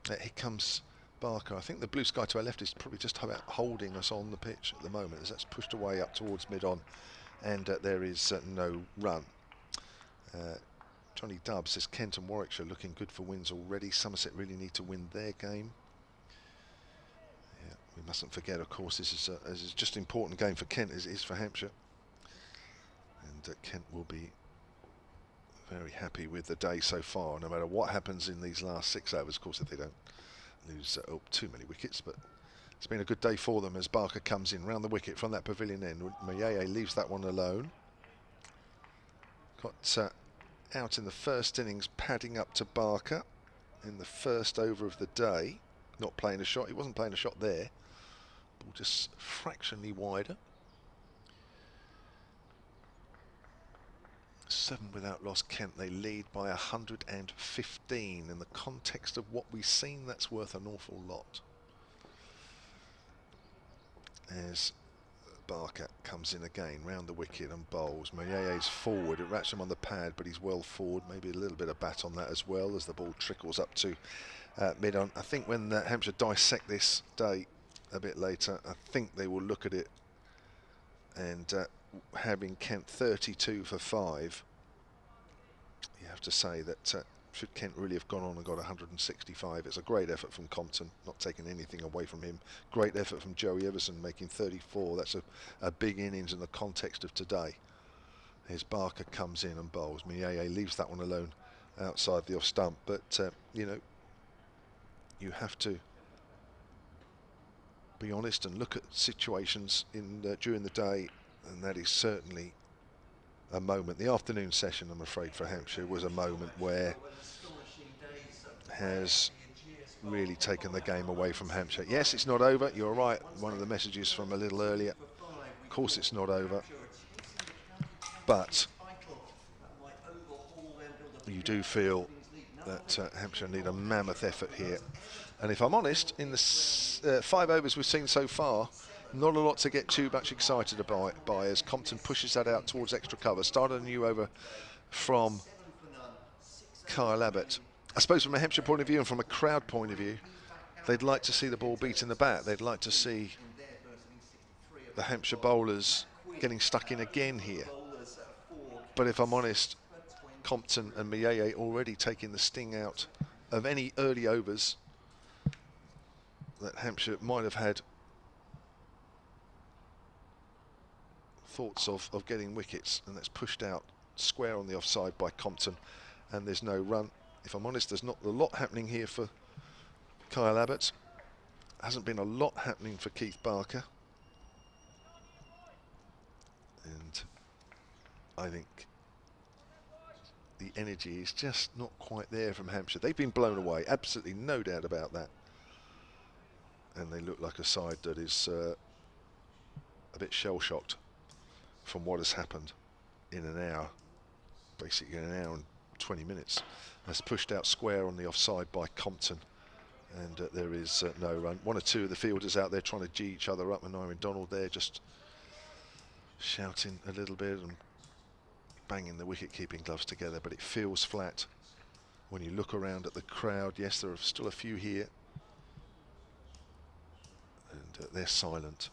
Here comes Barker. I think the blue sky to our left is probably just about holding us on the pitch at the moment, as that's pushed away up towards mid-on, and there is no run. Johnny Dubb says Kent and Warwickshire looking good for wins already. Somerset really need to win their game. Yeah, we mustn't forget, of course, this is just an important game for Kent as it is for Hampshire, and Kent will be very happy with the day so far, no matter what happens in these last 6 overs. Of course, if they don't lose too many wickets, but it's been a good day for them as Barker comes in round the wicket from that pavilion end. Mayeye leaves that one alone. Got out in the first innings, padding up to Barker in the first over of the day. Not playing a shot. He wasn't playing a shot there. Ball just fractionally wider. 7 without loss. Kent, they lead by 115. In the context of what we've seen, that's worth an awful lot. As Barker comes in again round the wicket and bowls. Mayeye's forward. It wraps him on the pad, but he's well forward. Maybe a little bit of bat on that as well, as the ball trickles up to mid-on. I think when Hampshire dissect this day a bit later, I think they will look at it, and having Kent 32 for 5, you have to say that should Kent really have gone on and got 165, it's a great effort from Compton, not taking anything away from him. Great effort from Joey Everson, making 34. That's a big innings in the context of today. Here's Barker comes in and bowls. Mayeye leaves that one alone outside the off stump, but you know, you have to be honest and look at situations during the day, and that is certainly a moment. The afternoon session, I'm afraid, for Hampshire was a moment where has really taken the game away from Hampshire. Yes, it's not over. You're right. One of the messages from a little earlier. Of course, it's not over. But you do feel that Hampshire need a mammoth effort here. And if I'm honest, in the 5 overs we've seen so far, not a lot to get too much excited about by as Compton pushes that out towards extra cover. Started a new over from Kyle Abbott. I suppose from a Hampshire point of view and from a crowd point of view, they'd like to see the ball beat in the bat. They'd like to see the Hampshire bowlers getting stuck in again here. But if I'm honest, Compton and Mieye already taking the sting out of any early overs that Hampshire might have had thoughts of getting wickets, and that's pushed out square on the offside by Compton, and there's no run. If I'm honest, there's not a lot happening here for Kyle Abbott. Hasn't been a lot happening for Keith Barker, and I think the energy is just not quite there from Hampshire. They've been blown away, absolutely no doubt about that, and they look like a side that is a bit shell-shocked from what has happened in an hour, basically in an hour and 20 minutes. That's pushed out square on the offside by Compton, and there is no run. One or two of the fielders out there trying to G each other up, and Irene Donald there just shouting a little bit and banging the wicket-keeping gloves together, but it feels flat when you look around at the crowd. Yes, there are still a few here, and they're silent.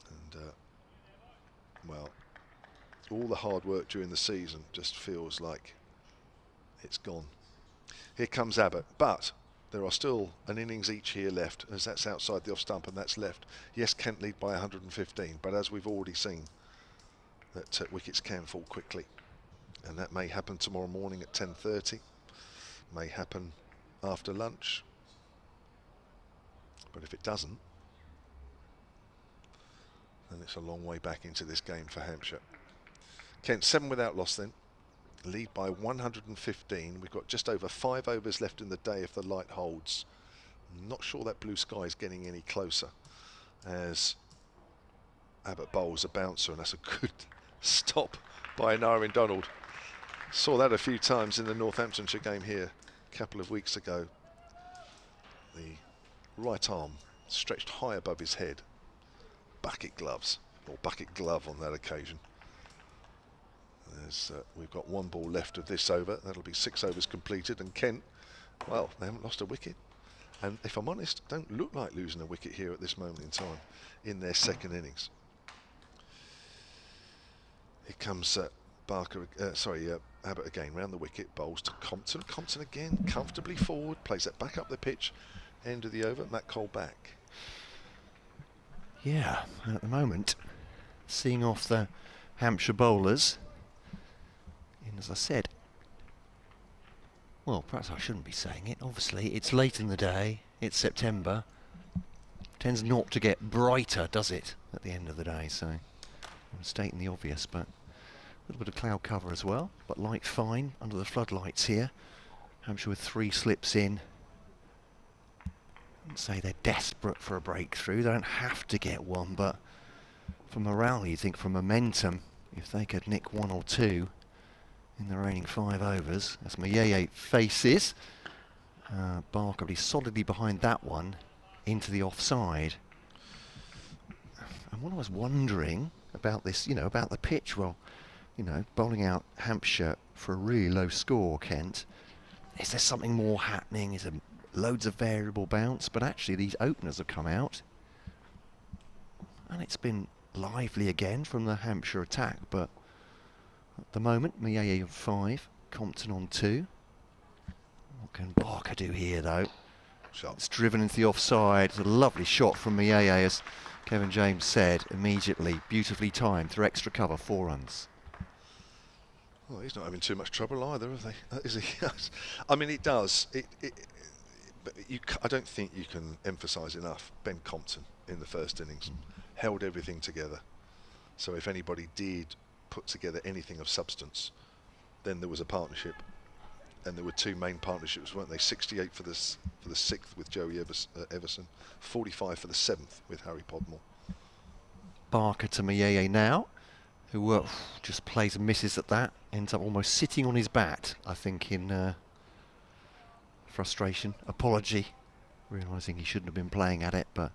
And well, all the hard work during the season just feels like it's gone. Here comes Abbott, but there are still an innings each here left, as that's outside the off stump and that's left. Yes, Kent lead by 115, but as we've already seen, that wickets can fall quickly, and that may happen tomorrow morning at 10:30, may happen after lunch, but if it doesn't, then it's a long way back into this game for Hampshire. Kent 7 without loss then, lead by 115. We've got just over 5 overs left in the day if the light holds. I'm not sure that blue sky is getting any closer as Abbott bowls a bouncer, and that's a good stop by Irene Donald. Saw that a few times in the Northamptonshire game here a couple of weeks ago. The right arm stretched high above his head. Bucket gloves, or bucket glove on that occasion. We've got 1 ball left of this over. That'll be 6 overs completed, and Kent, well, they haven't lost a wicket, and if I'm honest, don't look like losing a wicket here at this moment in time in their second innings. Here comes Abbott again round the wicket, bowls to Compton. Compton again comfortably forward, plays that back up the pitch, end of the over. Matt Cole back. Yeah, at the moment, seeing off the Hampshire bowlers. And as I said, well, perhaps I shouldn't be saying it. Obviously, it's late in the day, it's September. Tends not to get brighter, does it, at the end of the day? So, I'm stating the obvious, but a little bit of cloud cover as well. But light fine under the floodlights here. Hampshire with 3 slips in. I wouldn't say they're desperate for a breakthrough. They don't have to get one, but for morale, you think, for momentum, if they could nick 1 or 2 in the remaining 5 overs, as Mieye faces, Barker will be solidly behind that one into the offside. And what I was wondering about this, you know, about the pitch, well, you know, bowling out Hampshire for a really low score, Kent, is there something more happening? Is there loads of variable bounce? But actually these openers have come out and it's been lively again from the Hampshire attack, but at the moment, Mieye on 5, Compton on 2. What can Barker do here, though? Shot. It's driven into the offside. It's a lovely shot from Mieye, as Kevin James said, immediately, beautifully timed through extra cover, 4 runs. Well, he's not having too much trouble either, have they? Is he? I mean, it does. But I don't think you can emphasise enough Ben Compton in the first innings. Held everything together. So if anybody did put together anything of substance, then there was a partnership, and there were 2 main partnerships, weren't they? 68 for the 6th with Joey Everson, 45 for the 7th with Harry Podmore. Barker to Mieye now, who just plays and misses at that, ends up almost sitting on his bat, I think, in frustration, apology, realising he shouldn't have been playing at it, but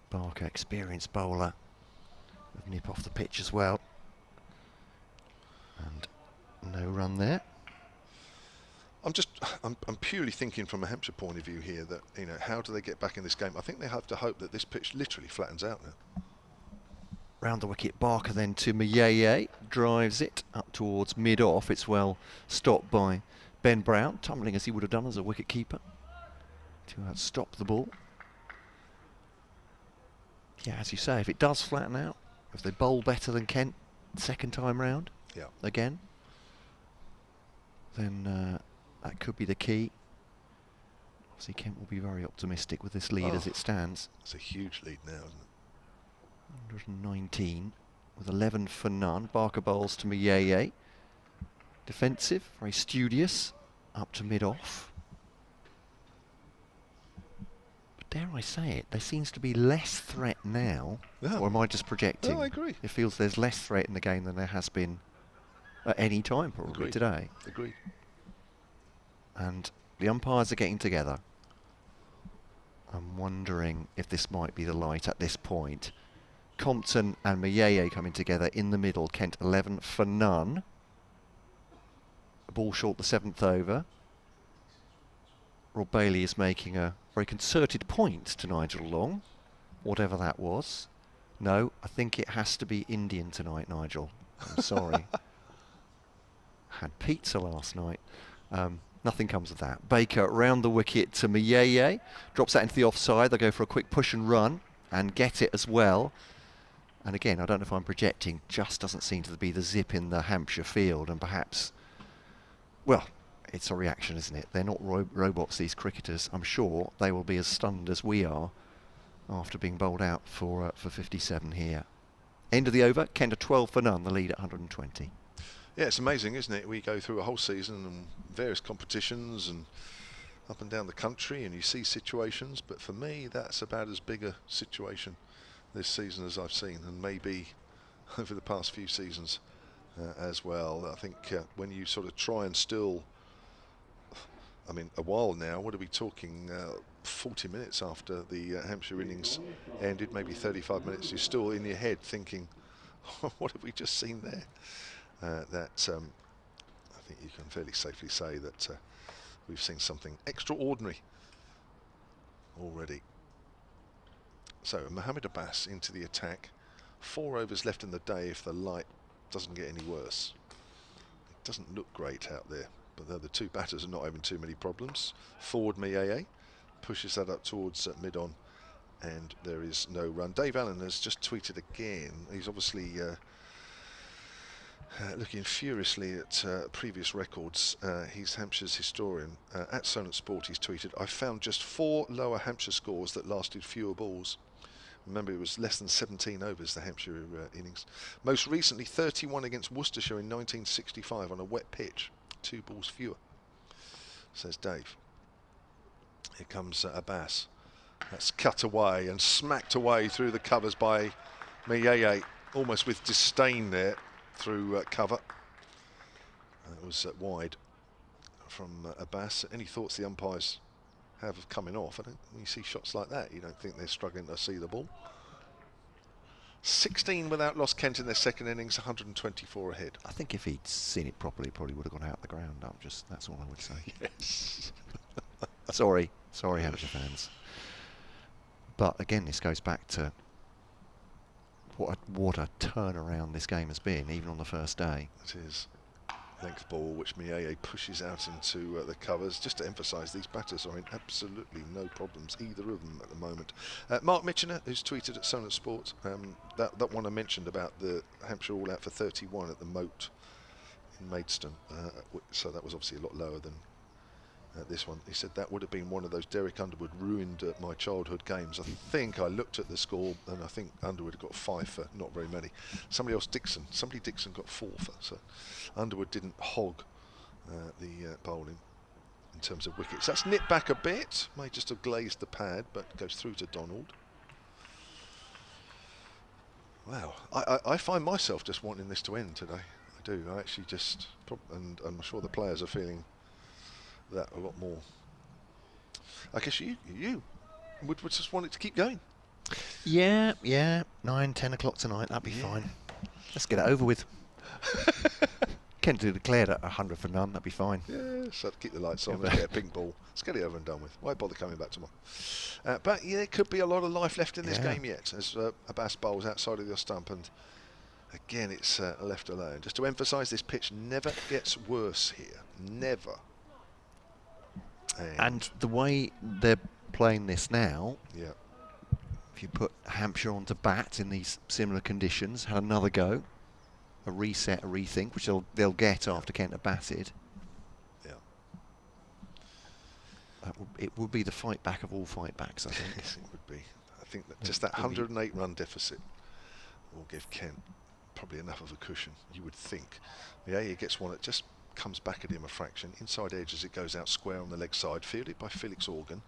Barker, experienced bowler, with nip off the pitch as well. And no run there. I'm purely thinking from a Hampshire point of view here that, how do they get back in this game? I think they have to hope that this pitch literally flattens out now. Round the wicket, Barker then to Mayeye, drives it up towards mid-off. It's well stopped by Ben Brown, tumbling as he would have done as a wicket keeper to stop the ball. Yeah, as you say, if it does flatten out, if they bowl better than Kent second time round, again, then that could be the key. Obviously, Kent will be very optimistic with this lead as it stands. It's a huge lead now, isn't it? 119 with 11 for none. Barker bowls to Mayeye. Defensive, very studious, up to mid-off. But dare I say it, there seems to be less threat now. Yeah. Or am I just projecting? No, I agree. It feels there's less threat in the game than there has been at any time probably today. Agreed. And the umpires are getting together. I'm wondering if this might be the light at this point. Compton and Mayeye coming together in the middle. Kent 11 for none. A ball short the 7th over. Rob Bailey is making a very concerted point to Nigel Long, whatever that was. No, I think it has to be Indian tonight, Nigel. I'm sorry. Had pizza last night. Nothing comes of that. Baker round the wicket to Mayeye. Drops that into the offside. They go for a quick push and run and get it as well. And again, I don't know if I'm projecting, just doesn't seem to be the zip in the Hampshire field. And perhaps, well, it's a reaction, isn't it? They're not robots, these cricketers. I'm sure they will be as stunned as we are after being bowled out for 57 here. End of the over, Kent 12 for none, the lead at 120. Yeah, it's amazing, isn't it? We go through a whole season and various competitions and up and down the country, and you see situations, but for me that's about as big a situation this season as I've seen, and maybe over the past few seasons as well. I think when you sort of try and still, I mean, a while now, what are we talking, 40 minutes after the Hampshire innings ended, maybe 35 minutes, you're still in your head thinking, what have we just seen there? I think you can fairly safely say that we've seen something extraordinary already. So Mohammed Abbas into the attack. 4 overs left in the day if the light doesn't get any worse. It doesn't look great out there, but the two batters are not having too many problems. Forward Mayeye pushes that up towards mid-on, and there is no run. Dave Allen has just tweeted again. He's obviously looking furiously at previous records. He's Hampshire's historian. At Solent Sport he's tweeted, I found just 4 lower Hampshire scores that lasted fewer balls. Remember, it was less than 17 overs, the Hampshire innings. Most recently 31 against Worcestershire in 1965 on a wet pitch. 2 balls fewer, says Dave. Here comes Abbas. That's cut away and smacked away through the covers by Mayeye, almost with disdain there. Through cover. It was wide from Abbas. Any thoughts the umpires have of coming off? When you see shots like that, you don't think they're struggling to see the ball. 16 without loss, Kent in their second innings, 124 ahead. I think if he'd seen it properly, probably would have gone out the ground. That's all I would say. Yes. sorry, Hampshire fans. But again, this goes back to what a turnaround this game has been, even on the first day. It is. Length ball, which Mayeye pushes out into the covers. Just to emphasise, these batters are in absolutely no problems, either of them at the moment. Mark Mitchener, who's tweeted at Solent Sport, that one I mentioned about the Hampshire all out for 31 at the Moat in Maidstone. So that was obviously a lot lower than this one. He said that would have been one of those Derek Underwood ruined my childhood games. I think I looked at the score and I think Underwood got 5 for not very many. Somebody Dixon got 4 for. So Underwood didn't hog the bowling in terms of wickets. That's nipped back a bit. May just have glazed the pad, but goes through to Donald. Wow, I find myself just wanting this to end today. I do. I actually just, and I'm sure the players are feeling that a lot more. I guess you would just want it to keep going. Yeah, 9, 10 o'clock tonight, that'd be fine. Let's get it over with. Kent declared at 100 for none, that'd be fine. Yeah, so keep the lights on, let's get a pink ball. Let's get it over and done with. Why bother coming back tomorrow? But yeah, there could be a lot of life left in this game yet, as Abbas bowls outside of your stump, and again it's left alone. Just to emphasise, this pitch never gets worse here. Never. And the way they're playing this now, yeah. if you put Hampshire onto bat in these similar conditions, had another go, a reset, a rethink, which they'll get after Kent have batted. Yeah. It would be the fight back of all fight backs, I think. Yes, it would be. I think that just that 108 run deficit will give Kent probably enough of a cushion, you would think. Yeah, he gets one that just comes back at him a fraction. Inside edge as it goes out square on the leg side, fielded by Felix Organ.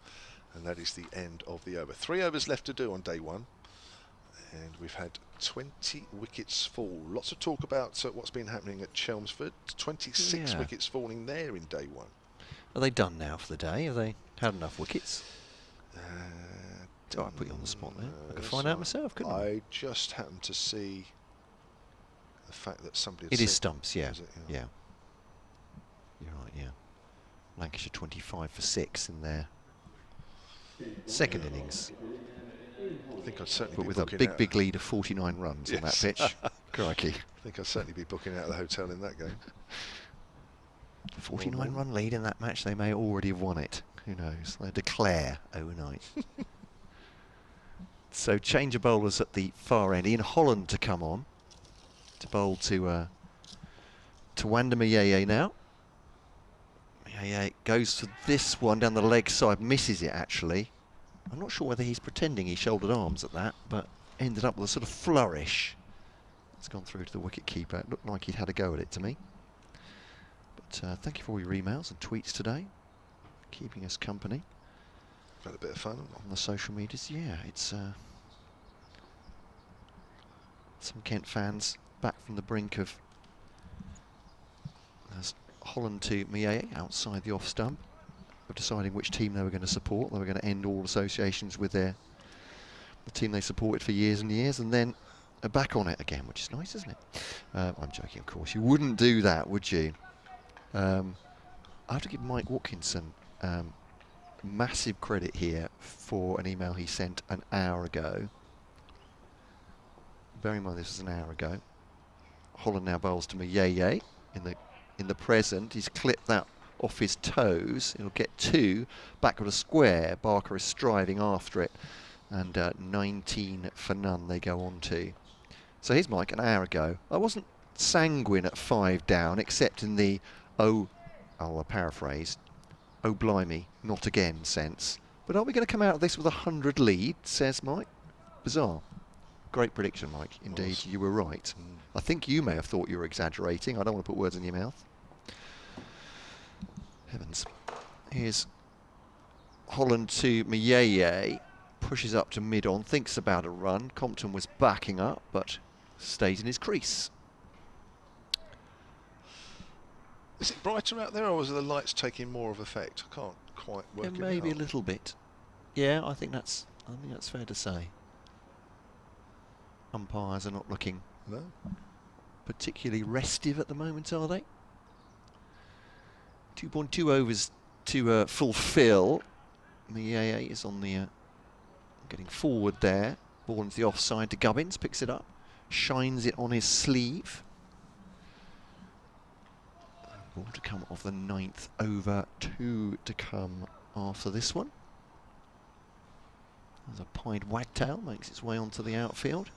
And that is the end of the over. 3 overs left to do on day one. And we've had 20 wickets fall. Lots of talk about what's been happening at Chelmsford. 26 wickets falling there in day one. Are they done now for the day? Have they had enough wickets? I put you on the spot there. I could find out myself, couldn't I? I just happened to see the fact that somebody had It is said, stumps, yeah. Is it? Yeah. You're right, yeah. Lancashire 25 for 6 in their second innings. I think I'd certainly But be with a booking big lead of 49 runs on that pitch. Crikey. I think I'd certainly be booking out of the hotel in that game. 49 run lead in that match, they may already have won it. Who knows? They declare overnight. So change of bowlers at the far end. Ian Holland to come on to bowl to Wanda Mayeye now. Mayeye goes for this one down the leg side, misses it actually. I'm not sure whether he's pretending he shouldered arms at that, but ended up with a sort of flourish. It's gone through to the wicket keeper. It looked like he'd had a go at it to me. But thank you for all your emails and tweets today, keeping us company. Had a bit of fun on the social medias. Yeah, it's some Kent fans back from the brink of Holland to Mayeye outside the off stump, of deciding which team they were going to support. They were going to end all associations with the team they supported for years and years, and then are back on it again, which is nice, isn't it? I'm joking, of course. You wouldn't do that, would you? I have to give Mike Watkinson massive credit here for an email he sent an hour ago. Bear in mind this was an hour ago. Holland now bowls to Mayeye in the present. He's clipped that off his toes. He'll get 2 back at a square. Barker is striving after it, and 19 for none they go on to. So here's Mike an hour ago. I wasn't sanguine at 5 down, except in the I'll paraphrase, oh blimey, not again sense. But are we going to come out of this with a 100 lead, says Mike? Bizarre. Great prediction, Mike. Indeed, you were right. I think you may have thought you were exaggerating. I don't want to put words in your mouth. Heavens. Here's Holland to Mayeye. Pushes up to mid-on, thinks about a run. Compton was backing up, but stays in his crease. Is it brighter out there, or is the lights taking more of effect? I can't quite work it out. Maybe a little bit. Yeah, I think that's fair to say. Umpires are not looking particularly restive at the moment, are they? 2.2 overs to fulfill. Mayeye is on the getting forward there. Ball into the offside to Gubbins, picks it up, shines it on his sleeve. Ball to come off the 9th over, 2 to come after this one. There's a pied wagtail, makes its way onto the outfield.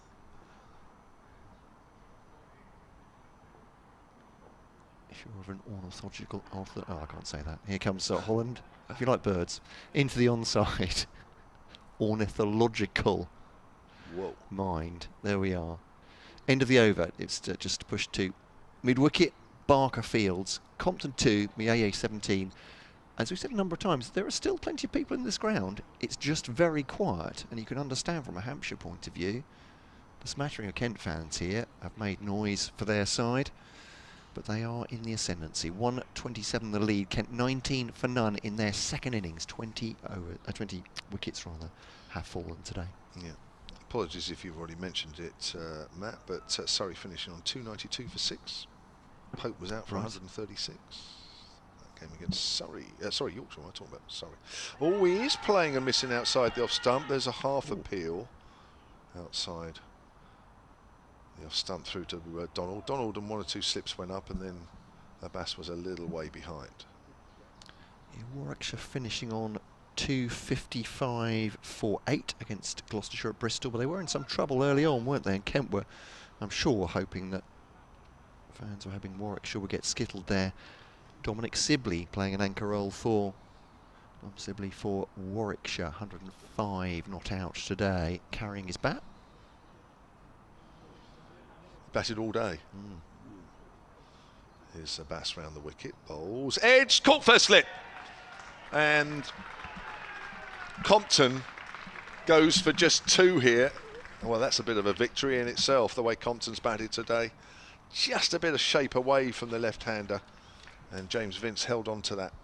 If you're of an ornithological I can't say that. Here comes Holland, if you like birds, into the onside. Ornithological mind. There we are. End of the over. It's just pushed to mid-wicket. Barker fields. Compton 2, Mayeye 17. As we've said a number of times, there are still plenty of people in this ground. It's just very quiet, and you can understand from a Hampshire point of view. The smattering of Kent fans here have made noise for their side, but they are in the ascendancy. 127 the lead. Kent 19 for none in their second innings. 20 wickets rather have fallen today. Yeah. Apologies if you've already mentioned it, Matt, but Surrey finishing on 292 for 6. Pope was out for Right. 136. That game against Surrey. Sorry, Yorkshire. I'm talking about Surrey. Oh, he is playing and missing outside the off stump. There's a half appeal outside the off stump through to Donald. Donald and 1 or 2 slips went up, and then Abbas was a little way behind. Yeah, Warwickshire finishing on 255 for 8 against Gloucestershire at Bristol, but they were in some trouble early on, weren't they? And Kent were, I'm sure, hoping that fans were hoping Warwickshire would get skittled there. Dominic Sibley playing an anchor role for Dom Sibley for Warwickshire, 105 not out today, carrying his bat. Batted all day. Here's Abbas round the wicket, bowls, edge, caught first slip, and Compton goes for just 2 here. Well, that's a bit of a victory in itself, the way Compton's batted today. Just a bit of shape away from the left-hander, and James Vince held on to that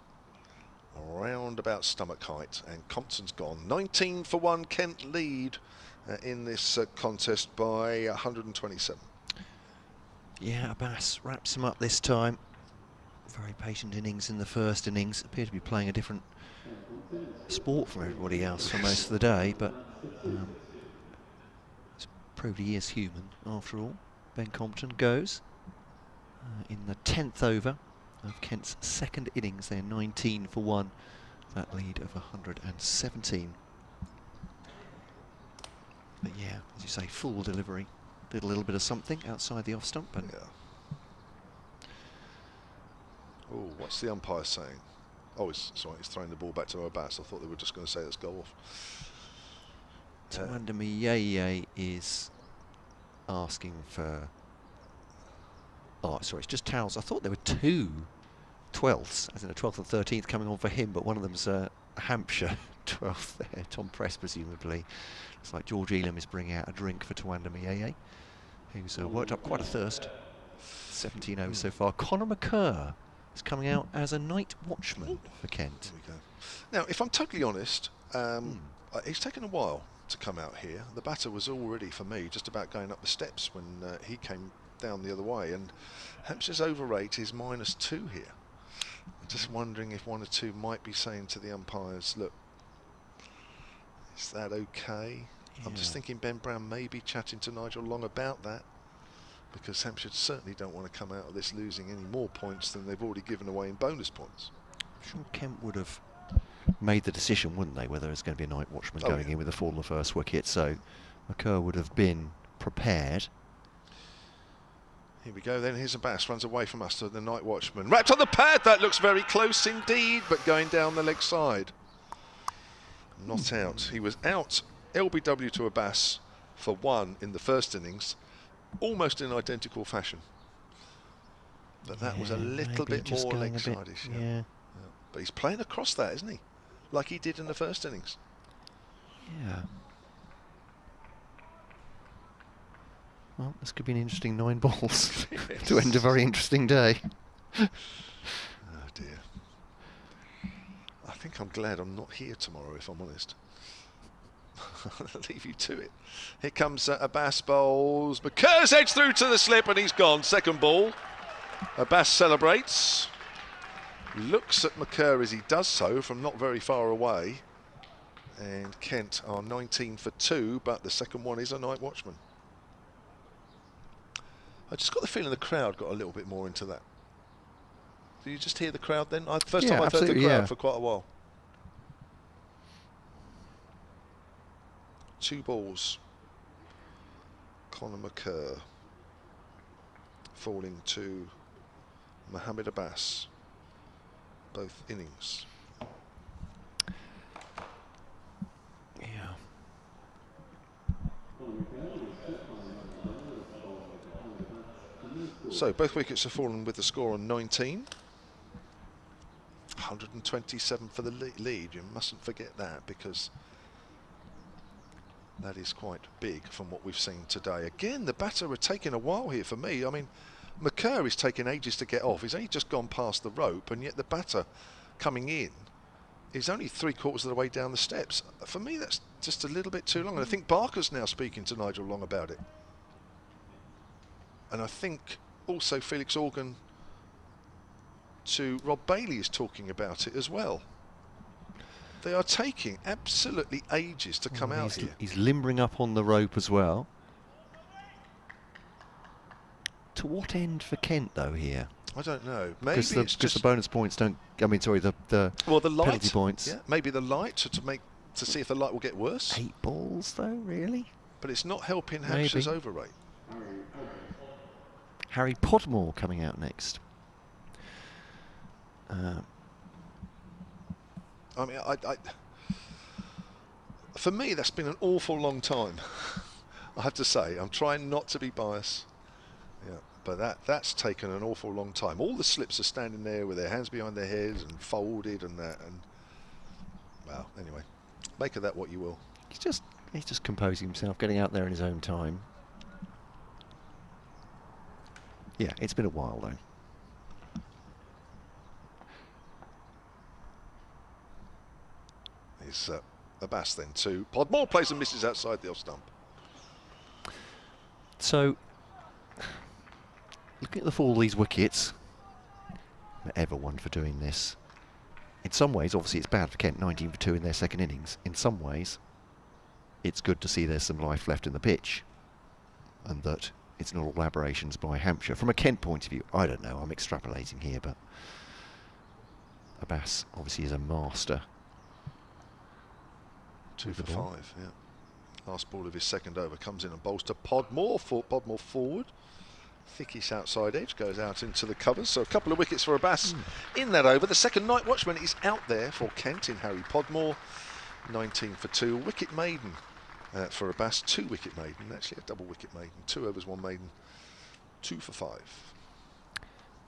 round about stomach height, and Compton's gone. 19 for 1, Kent lead in this contest by 127. Yeah, Abbas wraps him up this time. Very patient innings in the first innings. Appeared to be playing a different sport from everybody else for most of the day, but it's proved he is human after all. Ben Compton goes in the 10th over of Kent's second innings. They're 19 for 1. That lead of 117. But yeah, as you say, full delivery. Did a little bit of something outside the off stump, but yeah. Oh, what's the umpire saying? Oh, he's throwing the ball back to Abbas. I thought they were just going to say let's go off. Tawandamiye is asking for. Oh, sorry, it's just towels. I thought there were 2 12ths, as in a 12th and 13th coming on for him, but one of them's a Hampshire 12th there, Tom Press presumably. It's like George Elam is bringing out a drink for Tawandamiye, who's worked up quite a thirst. 17 overs so far. Conor McCurr is coming out as a night watchman for Kent. There we go. Now, if I'm totally honest, it's taken a while to come out here. The batter was already, for me, just about going up the steps when he came down the other way, and Hampshire's over rate is -2 here. I'm just wondering if 1 or 2 might be saying to the umpires, look, is that okay? Yeah. I'm just thinking Ben Brown may be chatting to Nigel Long about that, because Hampshire certainly don't want to come out of this losing any more points than they've already given away in bonus points. I'm sure Kent would have made the decision, wouldn't they, whether it's going to be a night watchman going in with a fall on the first wicket, so McCurr would have been prepared. Here we go then, here's Abbas, runs away from us to the night watchman. Wrapped on the pad, that looks very close indeed, but going down the leg side. Not out. He was out, LBW to Abbas for 1 in the first innings, almost in identical fashion. But that was a little bit more leg side-ish. Yeah. But he's playing across that, isn't he? Like he did in the first innings. Yeah. Well, this could be an interesting 9 balls to end a very interesting day. Oh dear. I think I'm glad I'm not here tomorrow, if I'm honest. I'll leave you to it. Here comes Abbas bowls. McCurr's edge through to the slip, and he's gone. Second ball. Abbas celebrates. Looks at McCurr as he does so from not very far away. And Kent are 19 for 2, but the second one is a night watchman. I just got the feeling the crowd got a little bit more into that. Did you just hear the crowd then? First time I've heard the crowd for quite a while. 2 balls. Conor McCurr falling to Mohamed Abbas. Both innings. Yeah. So both wickets have fallen with the score on 19. 127 for the lead. You mustn't forget that, because that is quite big from what we've seen today. Again, the batter are taking a while here for me. I mean, McCurr is taking ages to get off. He's only just gone past the rope, and yet the batter coming in is only 3/4 of the way down the steps. For me, that's just a little bit too long. And I think Barker's now speaking to Nigel Long about it. And I think also Felix Organ to Rob Bailey is talking about it as well. They are taking absolutely ages to come out here. He's limbering up on the rope as well. To what end for Kent though here? I don't know. Maybe because the bonus points don't. I mean, sorry, the light, penalty points. Yeah, maybe the light to see if the light will get worse. 8 balls though, really? But it's not helping Hampshire's over rate. Harry Podmore coming out next. I mean, for me, that's been an awful long time. I have to say, I'm trying not to be biased. Yeah, but that's taken an awful long time. All the slips are standing there with their hands behind their heads and folded and that. And well, anyway, make of that what you will. He's just composing himself, getting out there in his own time. Yeah, it's been a while though. Is Abbas then too. Podmore plays and misses outside the off stump. So, looking at the fall of these wickets, ever one for doing this. In some ways, obviously it's bad for Kent, 19 for 2 in their second innings. In some ways, it's good to see there's some life left in the pitch, and that it's not all aberrations by Hampshire. From a Kent point of view, I don't know, I'm extrapolating here, but Abbas obviously is a master. 2 for 5, yeah. Last ball of his second over comes in and bowls to Podmore. Podmore forward. Thickish outside edge goes out into the covers. So a couple of wickets for Abbas in that over. The second night watchman is out there for Kent in Harry Podmore. 19 for 2. Wicket maiden for Abbas. 2 wicket maiden. Actually a double wicket maiden. 2 overs, 1 maiden. 2 for 5.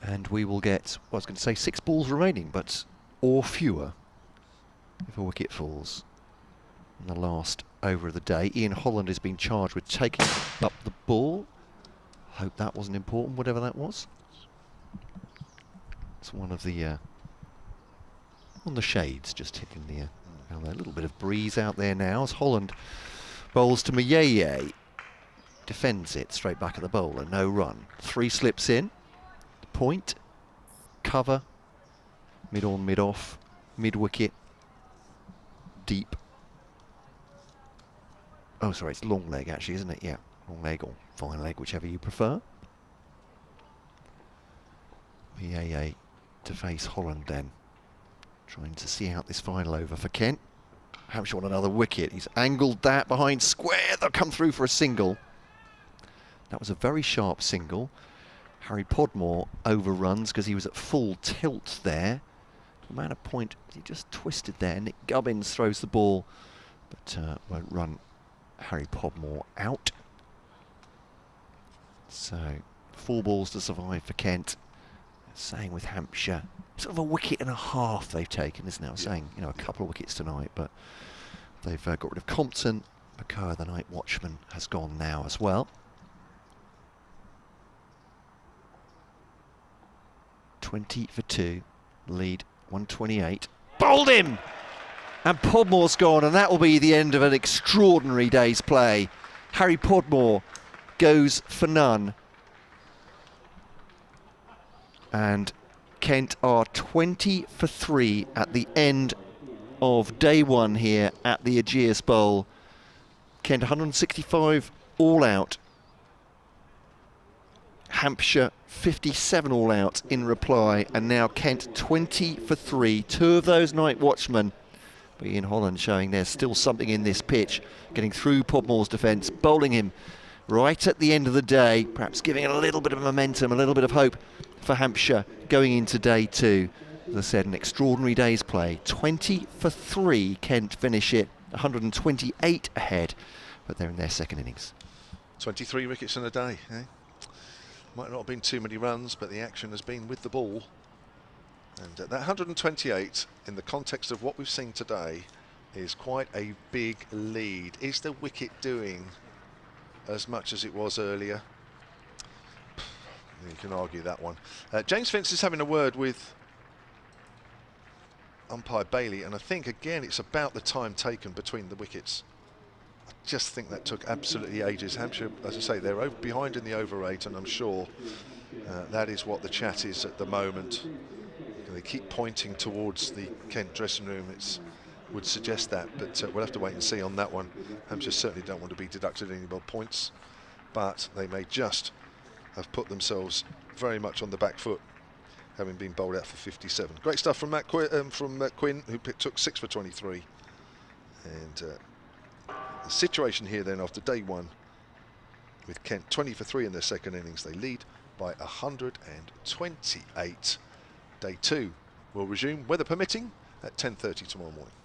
And we will get, well, I was going to say 6 balls remaining, but or fewer if a wicket falls. In the last over of the day, Ian Holland has been charged with taking up the ball. Hope that wasn't important, whatever that was. It's one of the on the shades, just hitting the a little bit of breeze out there now as Holland bowls to Mayeye. Defends it straight back at the bowler, no run. 3 slips in, point, cover, mid on, mid off, mid wicket, deep. Oh, sorry, it's long leg actually, isn't it? Yeah, long leg or fine leg, whichever you prefer. Mayeye to face Holland then. Trying to see out this final over for Kent. Hampshire want another wicket. He's angled that behind square. They'll come through for a single. That was a very sharp single. Harry Podmore overruns because he was at full tilt there. The man of point, he just twisted there. Nick Gubbins throws the ball, but won't run Harry Podmore out. So 4 balls to survive for Kent. Saying with Hampshire, sort of a wicket and a half they've taken, isn't it? I was saying, you know, a couple of wickets tonight, but they've got rid of Compton. McCurr, the night watchman, has gone now as well. 20 for 2, lead 128. Bowled him! And Podmore's gone, and that will be the end of an extraordinary day's play. Harry Podmore goes for none. And Kent are 20 for 3 at the end of day 1 here at the Ageas Bowl. Kent 165 all out. Hampshire 57 all out in reply, and now Kent 20 for 3. 2 of those night watchmen. But Ian Holland showing there's still something in this pitch, getting through Podmore's defence, bowling him right at the end of the day, perhaps giving it a little bit of momentum, a little bit of hope for Hampshire going into day 2. As I said, an extraordinary day's play. 20 for 3, Kent finish it, 128 ahead, but they're in their second innings. 23 wickets in a day, eh? Might not have been too many runs, but the action has been with the ball. And that 128, in the context of what we've seen today, is quite a big lead. Is the wicket doing as much as it was earlier? You can argue that one. James Finch is having a word with umpire Bailey, and I think again it's about the time taken between the wickets. I just think that took absolutely ages. Hampshire, as I say, they're behind in the over 8, and I'm sure that is what the chat is at the moment. They keep pointing towards the Kent dressing room. It would suggest that, but we'll have to wait and see on that one. Hampshire certainly don't want to be deducted any more points, but they may just have put themselves very much on the back foot, having been bowled out for 57. Great stuff from Quinn, who took 6 for 23. And the situation here then after day one, with Kent 20 for 3 in their second innings, they lead by 128. Day two will resume, weather permitting, at 10:30 tomorrow morning.